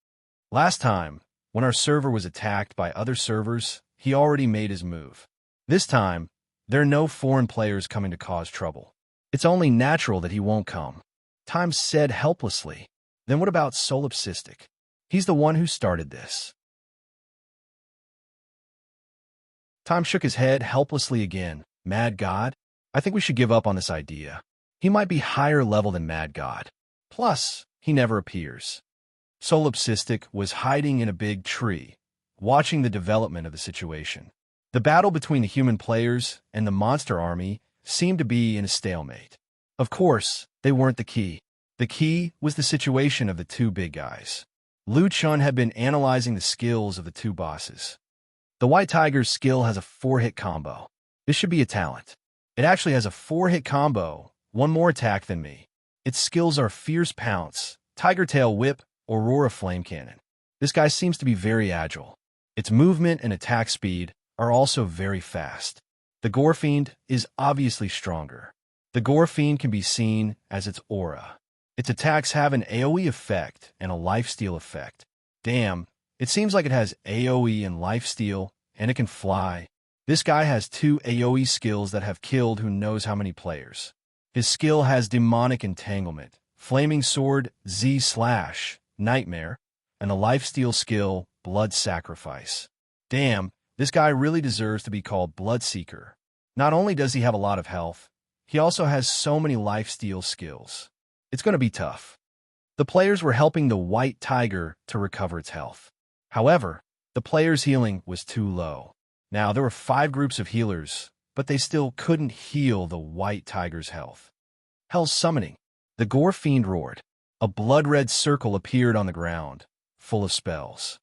Last time, when our server was attacked by other servers, he already made his move. This time, there are no foreign players coming to cause trouble. It's only natural that he won't come." Time said helplessly. "Then what about Solipsistic? He's the one who started this." Time shook his head helplessly again. "Mad God? I think we should give up on this idea. He might be higher level than Mad God. Plus, he never appears." Solipsistic was hiding in a big tree, watching the development of the situation. The battle between the human players and the monster army seemed to be in a stalemate. Of course, they weren't the key. The key was the situation of the two big guys. Liu Chun had been analyzing the skills of the two bosses. The White Tiger's skill has a 4-hit combo. This should be a talent. It actually has a 4-hit combo, one more attack than me. Its skills are Fierce Pounce, Tiger Tail Whip, Aurora Flame Cannon. This guy seems to be very agile. Its movement and attack speed are also very fast. The Gore Fiend is obviously stronger. The Gore Fiend can be seen as its aura. Its attacks have an AoE effect and a lifesteal effect. Damn, it seems like it has AoE and lifesteal, and it can fly. This guy has 2 AoE skills that have killed who knows how many players. His skill has Demonic Entanglement, Flaming Sword, Z/, Nightmare, and the lifesteal skill, Blood Sacrifice. Damn, this guy really deserves to be called Bloodseeker. Not only does he have a lot of health, he also has so many lifesteal skills. It's going to be tough. The players were helping the White Tiger to recover its health. However, the players' healing was too low. Now, there were 5 groups of healers, but they still couldn't heal the White Tiger's health. Hell's Summoning. The Gore Fiend roared. A blood-red circle appeared on the ground, full of spells.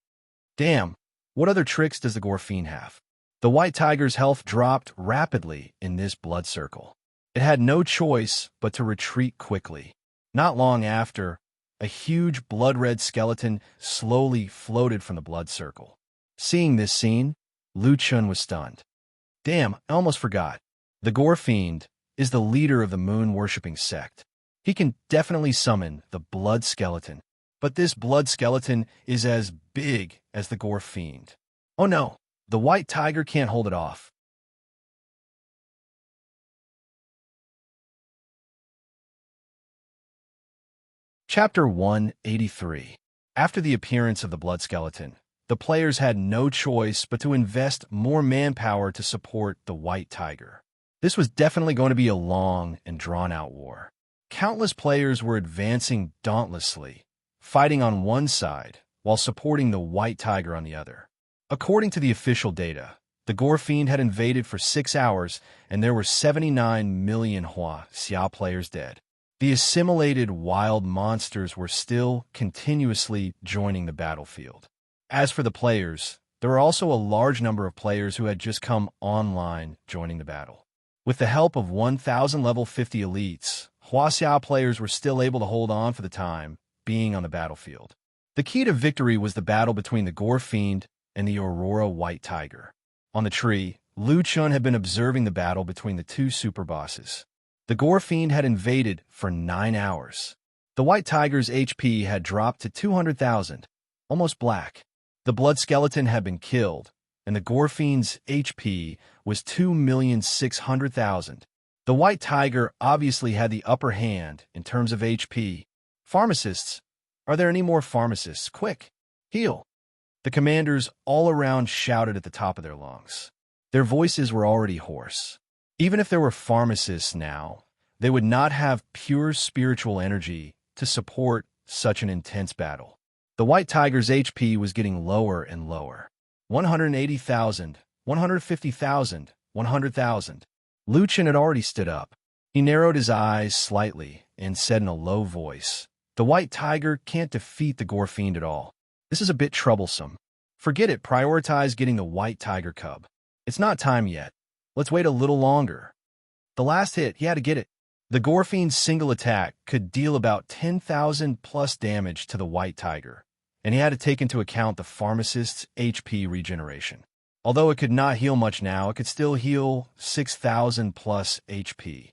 Damn, what other tricks does the Gore Fiend have? The White Tiger's health dropped rapidly in this blood circle. It had no choice but to retreat quickly. Not long after, a huge blood-red skeleton slowly floated from the blood circle. Seeing this scene, Liu Chun was stunned. Damn, I almost forgot. The Gore Fiend is the leader of the moon-worshipping sect. He can definitely summon the blood skeleton, but this blood skeleton is as big as the Gore Fiend. Oh no, the White Tiger can't hold it off. Chapter 183. After the appearance of the blood skeleton, the players had no choice but to invest more manpower to support the White Tiger. This was definitely going to be a long and drawn-out war. Countless players were advancing dauntlessly, fighting on one side while supporting the White Tiger on the other. According to the official data, the Gore Fiend had invaded for 6 hours and there were 79 million Xia players dead. The assimilated wild monsters were still continuously joining the battlefield. As for the players, there were also a large number of players who had just come online joining the battle. With the help of 1,000 level 50 elites, Xia players were still able to hold on for the time being on the battlefield. The key to victory was the battle between the Gore Fiend and the Aurora White Tiger. On the tree, Liu Chun had been observing the battle between the two super bosses. The Gore Fiend had invaded for 9 hours. The White Tiger's HP had dropped to 200,000, almost black. The blood skeleton had been killed, and the Gore Fiend's HP was 2,600,000. The White Tiger obviously had the upper hand in terms of HP. Pharmacists. Are there any more pharmacists? Quick! Heal! The commanders all around shouted at the top of their lungs. Their voices were already hoarse. Even if there were pharmacists now, they would not have pure spiritual energy to support such an intense battle. The White Tiger's HP was getting lower and lower. 180,000, 150,000, 100,000. Liu Chun had already stood up. He narrowed his eyes slightly and said in a low voice, "The White Tiger can't defeat the Gore Fiend at all. This is a bit troublesome. Forget it, prioritize getting the White Tiger cub. It's not time yet. Let's wait a little longer." The last hit, he had to get it. The Gore Fiend's single attack could deal about 10,000 plus damage to the White Tiger, and he had to take into account the pharmacist's HP regeneration. Although it could not heal much now, it could still heal 6,000 plus HP.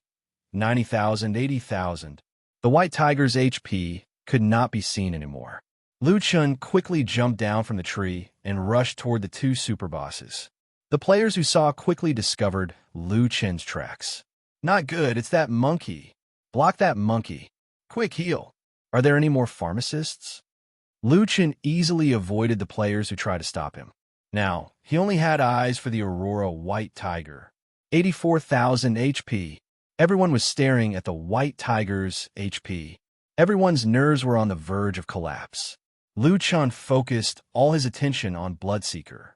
90,000, 80,000. The White Tiger's HP could not be seen anymore. Liu Chun quickly jumped down from the tree and rushed toward the two super bosses. The players who saw quickly discovered Liu Chun's tracks. Not good, it's that monkey. Block that monkey. Quick, heal. Are there any more pharmacists? Liu Chun easily avoided the players who tried to stop him. Now, he only had eyes for the Aurora White Tiger. 84,000 HP. Everyone was staring at the White Tiger's HP. Everyone's nerves were on the verge of collapse. Liu Chun focused all his attention on Bloodseeker.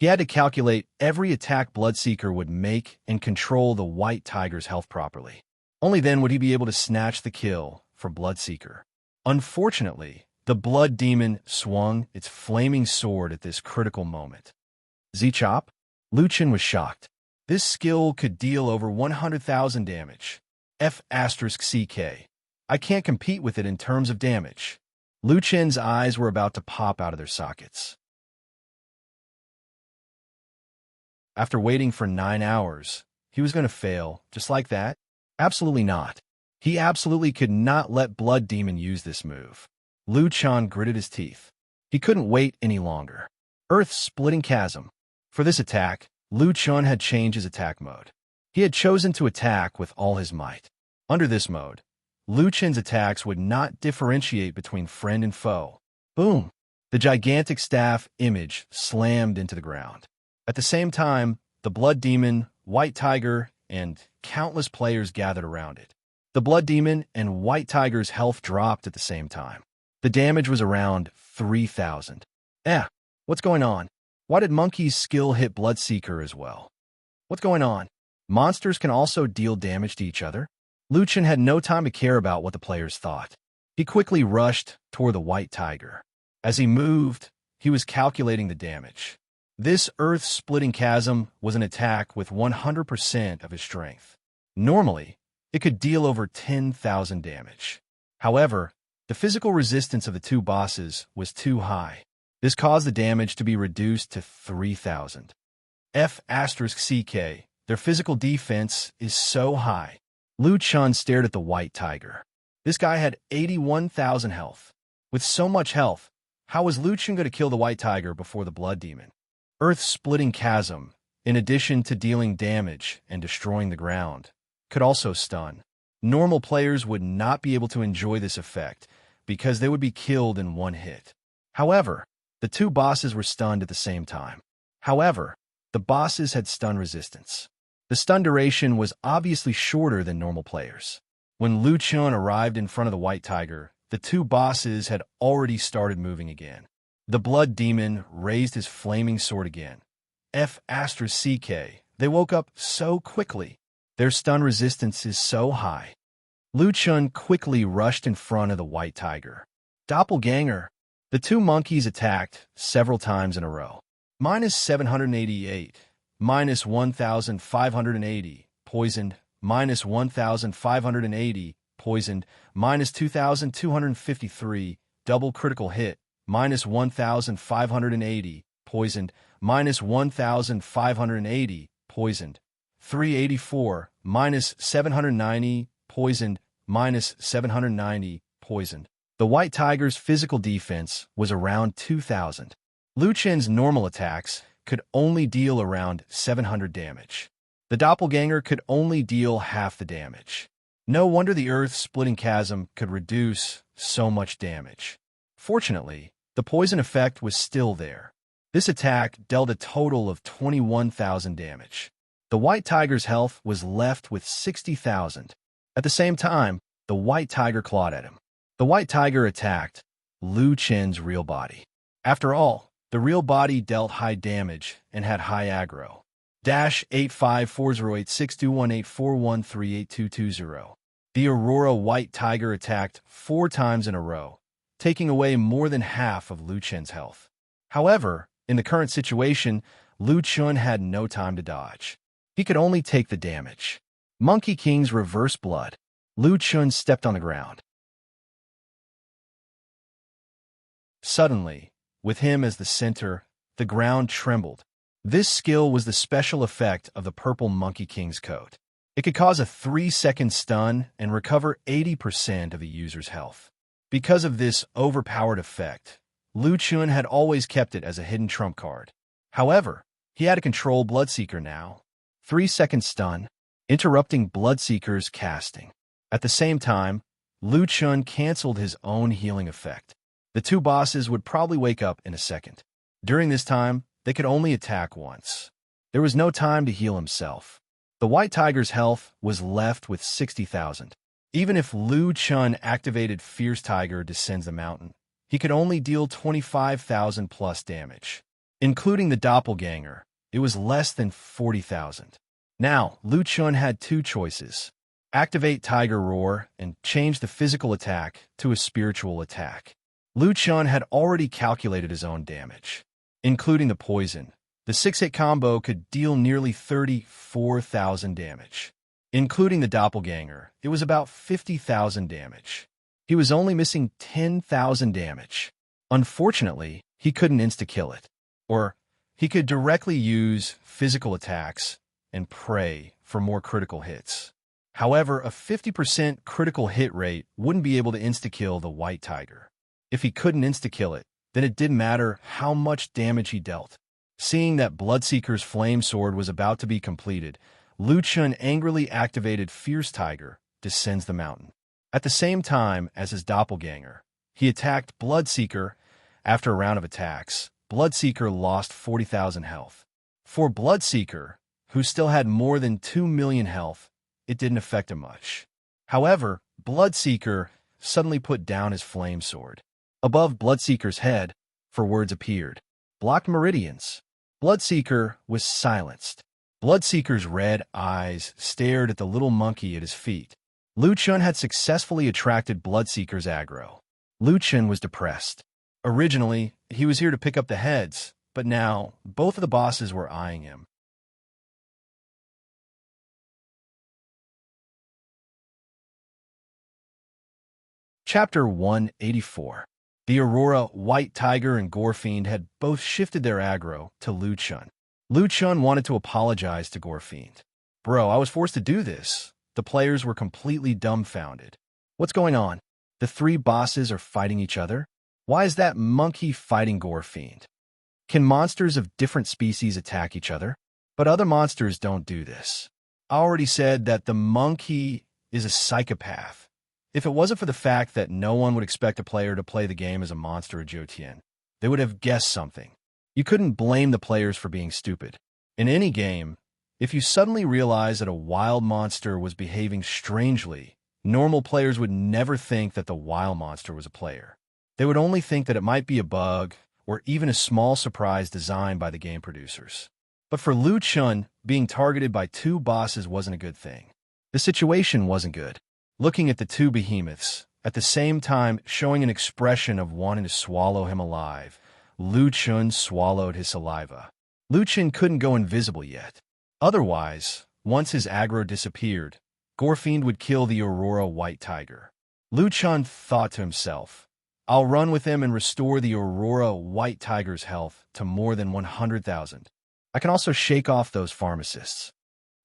He had to calculate every attack Bloodseeker would make and control the White Tiger's health properly. Only then would he be able to snatch the kill for Bloodseeker. Unfortunately, the Blood Demon swung its flaming sword at this critical moment. Z-Chop? Liu Chun was shocked. This skill could deal over 100,000 damage. F***CK. I can't compete with it in terms of damage. Liu Chun's eyes were about to pop out of their sockets. After waiting for 9 hours, he was going to fail, just like that? Absolutely not. He absolutely could not let Blood Demon use this move. Liu Chun gritted his teeth. He couldn't wait any longer. Earth-splitting chasm. For this attack, Liu Chun had changed his attack mode. He had chosen to attack with all his might. Under this mode, Liu Chun's attacks would not differentiate between friend and foe. Boom! The gigantic staff image slammed into the ground. At the same time, the Blood Demon, White Tiger, and countless players gathered around it. The Blood Demon and White Tiger's health dropped at the same time. The damage was around 3,000. What's going on? Why did Monkey's skill hit Bloodseeker as well? What's going on? Monsters can also deal damage to each other? Liu Chun had no time to care about what the players thought. He quickly rushed toward the White Tiger. As he moved, he was calculating the damage. This earth-splitting chasm was an attack with 100% of his strength. Normally, it could deal over 10,000 damage. However, the physical resistance of the two bosses was too high. This caused the damage to be reduced to 3,000. F***CK. Their physical defense is so high. Liu Chun stared at the White Tiger. This guy had 81,000 health. With so much health, how was Liu Chun going to kill the White Tiger before the Blood Demon? Earth-splitting chasm, in addition to dealing damage and destroying the ground, could also stun. Normal players would not be able to enjoy this effect because they would be killed in one hit. However, the two bosses were stunned at the same time. However, the bosses had stun resistance. The stun duration was obviously shorter than normal players. When Liu Chun arrived in front of the White Tiger, the two bosses had already started moving again. The Blood Demon raised his flaming sword again. F***CK. They woke up so quickly. Their stun resistance is so high. Liu Chun quickly rushed in front of the White Tiger. Doppelganger. The two monkeys attacked several times in a row. -788, -1,580, poisoned, -1,580, poisoned, -2,253, double critical hit, -1,580, poisoned, -1,580, poisoned, 384, -790, poisoned, -790, poisoned. The White Tiger's physical defense was around 2,000. Liu Chun's normal attacks could only deal around 700 damage. The Doppelganger could only deal half the damage. No wonder the earth-splitting chasm could reduce so much damage. Fortunately, the poison effect was still there. This attack dealt a total of 21,000 damage. The White Tiger's health was left with 60,000. At the same time, the White Tiger clawed at him. The White Tiger attacked Liu Chun's real body. After all, the real body dealt high damage and had high aggro. -8540862184138220. The Aurora White Tiger attacked 4 times in a row, taking away more than half of Liu Chun's health. However, in the current situation, Liu Chun had no time to dodge. He could only take the damage. Monkey King's reverse blood. Liu Chun stepped on the ground. Suddenly, with him as the center, the ground trembled. This skill was the special effect of the purple Monkey King's coat. It could cause a 3-second stun and recover 80% of the user's health. Because of this overpowered effect, Liu Chun had always kept it as a hidden trump card. However, he had to control Bloodseeker now. 3-second stun, interrupting Bloodseeker's casting. At the same time, Liu Chun canceled his own healing effect. The two bosses would probably wake up in a second. During this time, they could only attack once. There was no time to heal himself. The White Tiger's health was left with 60,000. Even if Liu Chun activated Fierce Tiger Descends the Mountain, he could only deal 25,000 plus damage. Including the doppelganger, it was less than 40,000. Now, Lu Chun had two choices. Activate Tiger Roar and change the physical attack to a spiritual attack. Lu Chun had already calculated his own damage. Including the poison, the 6-hit combo could deal nearly 34,000 damage. Including the doppelganger, it was about 50,000 damage. He was only missing 10,000 damage. Unfortunately, he couldn't insta-kill it. Or, he could directly use physical attacks and pray for more critical hits. However, a 50% critical hit rate wouldn't be able to insta-kill the white tiger. If he couldn't insta-kill it, then it didn't matter how much damage he dealt. Seeing that Bloodseeker's flame sword was about to be completed, Lu Chun angrily activated Fierce Tiger, Descends the Mountain. At the same time as his doppelganger, he attacked Bloodseeker. After a round of attacks, Bloodseeker lost 40,000 health. For Bloodseeker, who still had more than 2 million health, it didn't affect him much. However, Bloodseeker suddenly put down his flame sword. Above Bloodseeker's head, four words appeared. Blocked meridians. Bloodseeker was silenced. Bloodseeker's red eyes stared at the little monkey at his feet. Lu Chun had successfully attracted Bloodseeker's aggro. Lu Chun was depressed. Originally, he was here to pick up the heads, but now both of the bosses were eyeing him. Chapter 184. The Aurora, White Tiger, and Gorefiend had both shifted their aggro to Lu Chun. Lu Chun wanted to apologize to Gorefiend. Bro, I was forced to do this. The players were completely dumbfounded. What's going on? The three bosses are fighting each other? Why is that monkey fighting Gorefiend? Can monsters of different species attack each other? But other monsters don't do this. I already said that the monkey is a psychopath. If it wasn't for the fact that no one would expect a player to play the game as a monster of Jiutian, they would have guessed something. You couldn't blame the players for being stupid. In any game, if you suddenly realize that a wild monster was behaving strangely, normal players would never think that the wild monster was a player. They would only think that it might be a bug or even a small surprise designed by the game producers. But for Lu Chun, being targeted by two bosses wasn't a good thing. The situation wasn't good. Looking at the two behemoths, at the same time showing an expression of wanting to swallow him alive, Lu Chun swallowed his saliva. Lu Chun couldn't go invisible yet. Otherwise, once his aggro disappeared, Gorefiend would kill the Aurora White Tiger. Lu Chun thought to himself, I'll run with him and restore the Aurora White Tiger's health to more than 100,000. I can also shake off those pharmacists.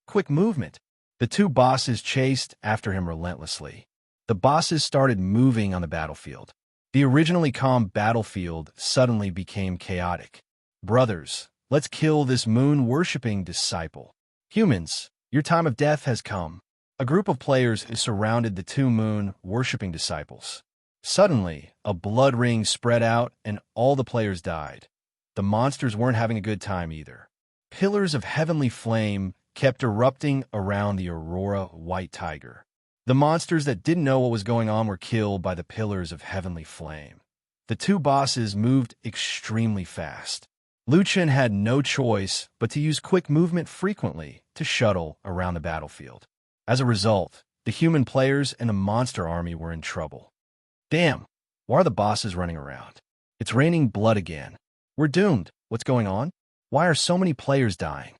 Quick movement. The two bosses chased after him relentlessly. The bosses started moving on the battlefield. The originally calm battlefield suddenly became chaotic. Brothers, let's kill this moon-worshipping disciple. Humans, your time of death has come. A group of players surrounded the two moon-worshipping disciples. Suddenly, a blood ring spread out and all the players died. The monsters weren't having a good time either. Pillars of heavenly flame kept erupting around the Aurora White Tiger. The monsters that didn't know what was going on were killed by the pillars of heavenly flame. The two bosses moved extremely fast. Lu Chun had no choice but to use quick movement frequently to shuttle around the battlefield. As a result, the human players and the monster army were in trouble. Damn, why are the bosses running around? It's raining blood again. We're doomed. What's going on? Why are so many players dying?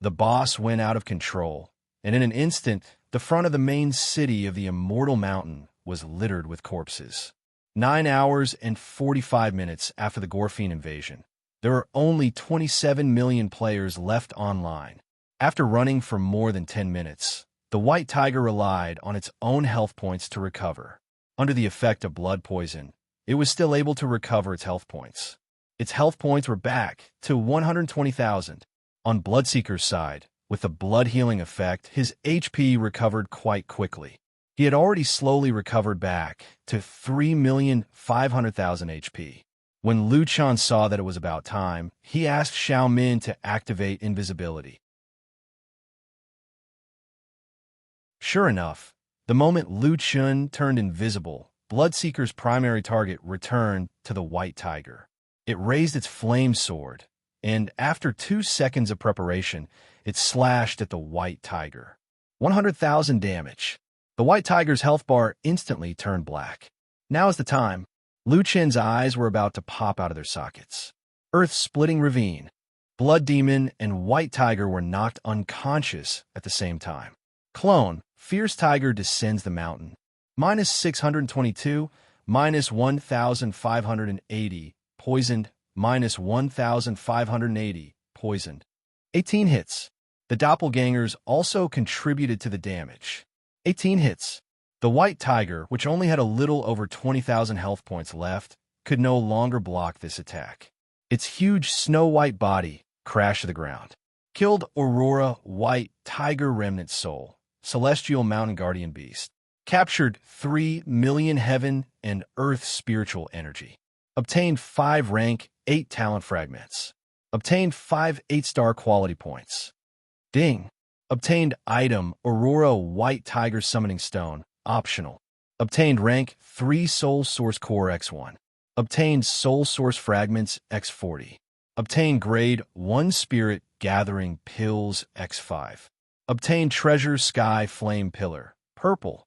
The boss went out of control, and in an instant, the front of the main city of the Immortal Mountain was littered with corpses. 9 hours and 45 minutes after the Gorefiend invasion, there were only 27 million players left online. After running for more than 10 minutes, the White Tiger relied on its own health points to recover. Under the effect of blood poison, it was still able to recover its health points. Its health points were back to 120,000. On Bloodseeker's side, with the blood healing effect, his HP recovered quite quickly. He had already slowly recovered back to 3,500,000 HP. When Lu Chun saw that it was about time, he asked Xiao Min to activate invisibility. Sure enough, the moment Lu Chun turned invisible, Bloodseeker's primary target returned to the white tiger. It raised its flame sword, and after 2 seconds of preparation, it slashed at the white tiger. 100,000 damage. The white tiger's health bar instantly turned black. Now is the time. Lu Chen's eyes were about to pop out of their sockets. Earth-splitting ravine. Blood Demon and White Tiger were knocked unconscious at the same time. Clone, Fierce Tiger descends the mountain. Minus 622, minus 1,580, poisoned, minus 1,580, poisoned. 18 hits. The doppelgangers also contributed to the damage. 18 hits. The White Tiger, which only had a little over 20,000 health points left, could no longer block this attack. Its huge snow-white body crashed to the ground. Killed Aurora White Tiger Remnant Soul, Celestial Mountain Guardian Beast. Captured 3 million heaven and earth spiritual energy. Obtained 5 rank, 8 talent fragments. Obtained 5 8-star quality points. Ding. Obtained item Aurora White Tiger Summoning Stone, optional. Obtained rank 3 Soul Source Core X1. Obtained Soul Source Fragments X40. Obtained grade 1 Spirit Gathering Pills X5. Obtained Treasure Sky Flame Pillar, purple.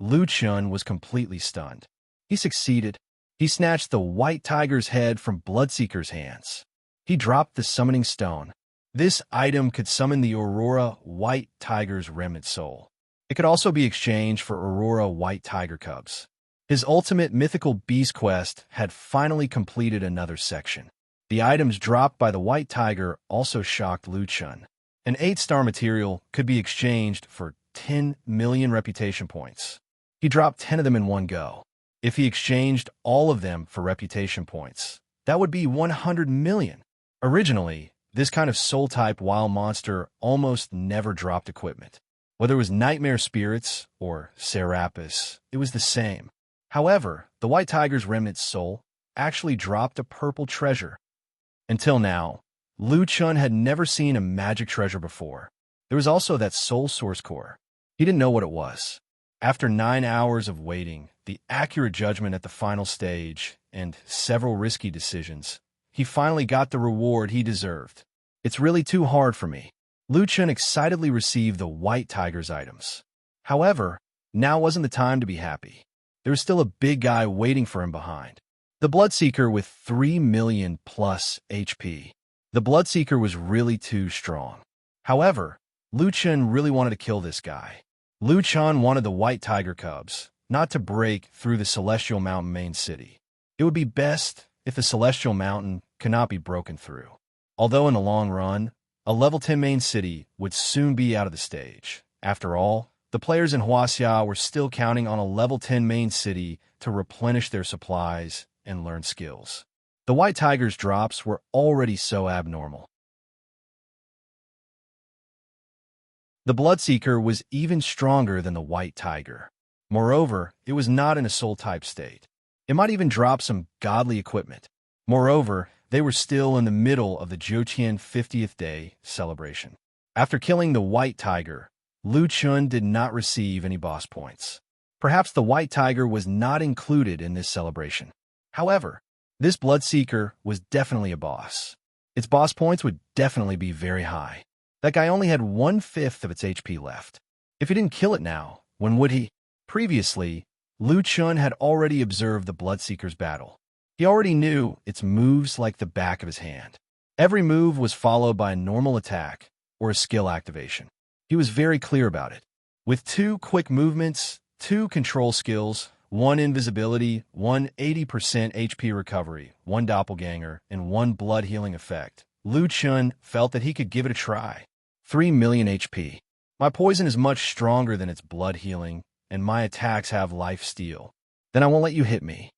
Lu Chun was completely stunned. He succeeded. He snatched the white tiger's head from Bloodseeker's hands. He dropped the summoning stone. This item could summon the Aurora White Tiger's remnant soul. It could also be exchanged for Aurora White Tiger cubs. His ultimate mythical beast quest had finally completed another section. The items dropped by the white tiger also shocked Lu Chun. An 8-star material could be exchanged for 10 million reputation points. He dropped 10 of them in one go. If he exchanged all of them for reputation points, that would be 100 million. Originally, this kind of soul-type wild monster almost never dropped equipment. Whether it was Nightmare Spirits or Serapis, it was the same. However, the White Tiger's remnant soul actually dropped a purple treasure. Until now, Lu Chun had never seen a magic treasure before. There was also that Soul Source Core. He didn't know what it was. After 9 hours of waiting, the accurate judgment at the final stage, and several risky decisions, he finally got the reward he deserved. It's really too hard for me. Lu Chun excitedly received the White Tiger's items. However, now wasn't the time to be happy. There was still a big guy waiting for him behind. The Bloodseeker with 3 million plus HP. The Bloodseeker was really too strong. However, Lu Chun really wanted to kill this guy. Lu Chun wanted the White Tiger cubs, not to break through the Celestial Mountain main city. It would be best if the Celestial Mountain could not be broken through. Although in the long run, a level 10 main city would soon be out of the stage. After all, the players in Huaxia were still counting on a level 10 main city to replenish their supplies and learn skills. The White Tiger's drops were already so abnormal. The Bloodseeker was even stronger than the White Tiger. Moreover, it was not in a soul-type state. It might even drop some godly equipment. Moreover, they were still in the middle of the Jiuqian 50th day celebration. After killing the White Tiger, Lu Chun did not receive any boss points. Perhaps the White Tiger was not included in this celebration. However, this Bloodseeker was definitely a boss. Its boss points would definitely be very high. That guy only had 1/5 of its HP left. If he didn't kill it now, when would he? Previously, Lu Chun had already observed the Bloodseeker's battle. He already knew its moves like the back of his hand. Every move was followed by a normal attack or a skill activation. He was very clear about it. With 2 quick movements, 2 control skills, 1 invisibility, 1 80% HP recovery, 1 doppelganger, and 1 blood healing effect, Lu Chun felt that he could give it a try. 3 million HP. My poison is much stronger than its blood healing, and my attacks have life steal. Then I won't let you hit me.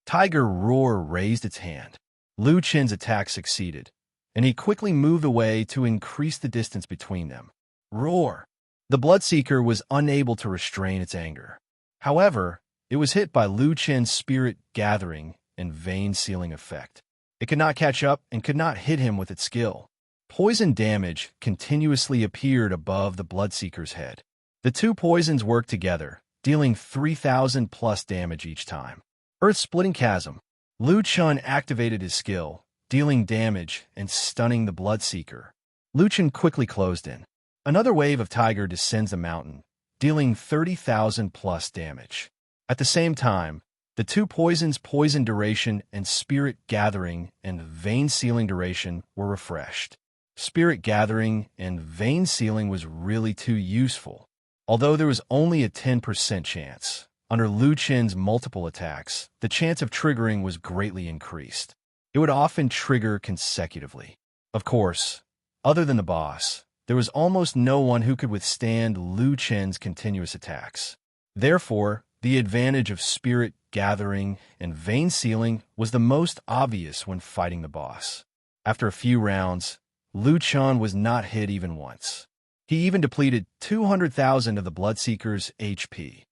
Tiger Roar raised its hand. Lu Chun's attack succeeded, and he quickly moved away to increase the distance between them. Roar! The Bloodseeker was unable to restrain its anger. However, it was hit by Lu Chun's Spirit Gathering and Vein Sealing effect. It could not catch up and could not hit him with its skill. Poison damage continuously appeared above the Bloodseeker's head. The 2 poisons worked together dealing 3,000 plus damage each time. Earth-splitting chasm. Liu Chun activated his skill, dealing damage and stunning the Bloodseeker. Liu Chun quickly closed in. Another wave of tiger descends the mountain, dealing 30,000 plus damage. At the same time, the two poisons poison duration and spirit gathering and vein sealing duration were refreshed. Spirit gathering and vein sealing was really too useful. Although there was only a 10% chance, under Liu Chen's multiple attacks, the chance of triggering was greatly increased. It would often trigger consecutively. Of course, other than the boss, there was almost no one who could withstand Liu Chen's continuous attacks. Therefore, the advantage of spirit gathering and vein sealing was the most obvious when fighting the boss. After a few rounds, Liu Chen was not hit even once. He even depleted 200,000 of the Bloodseeker's HP.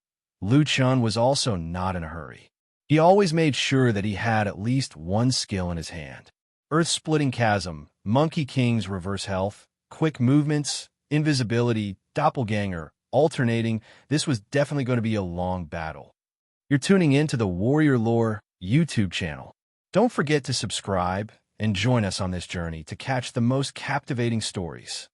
Liu Chen was also not in a hurry. He always made sure that he had at least one skill in his hand. Earth-splitting chasm, Monkey King's reverse health, quick movements, invisibility, doppelganger, alternating. This was definitely going to be a long battle. You're tuning in to the Warrior Lore YouTube channel. Don't forget to subscribe and join us on this journey to catch the most captivating stories.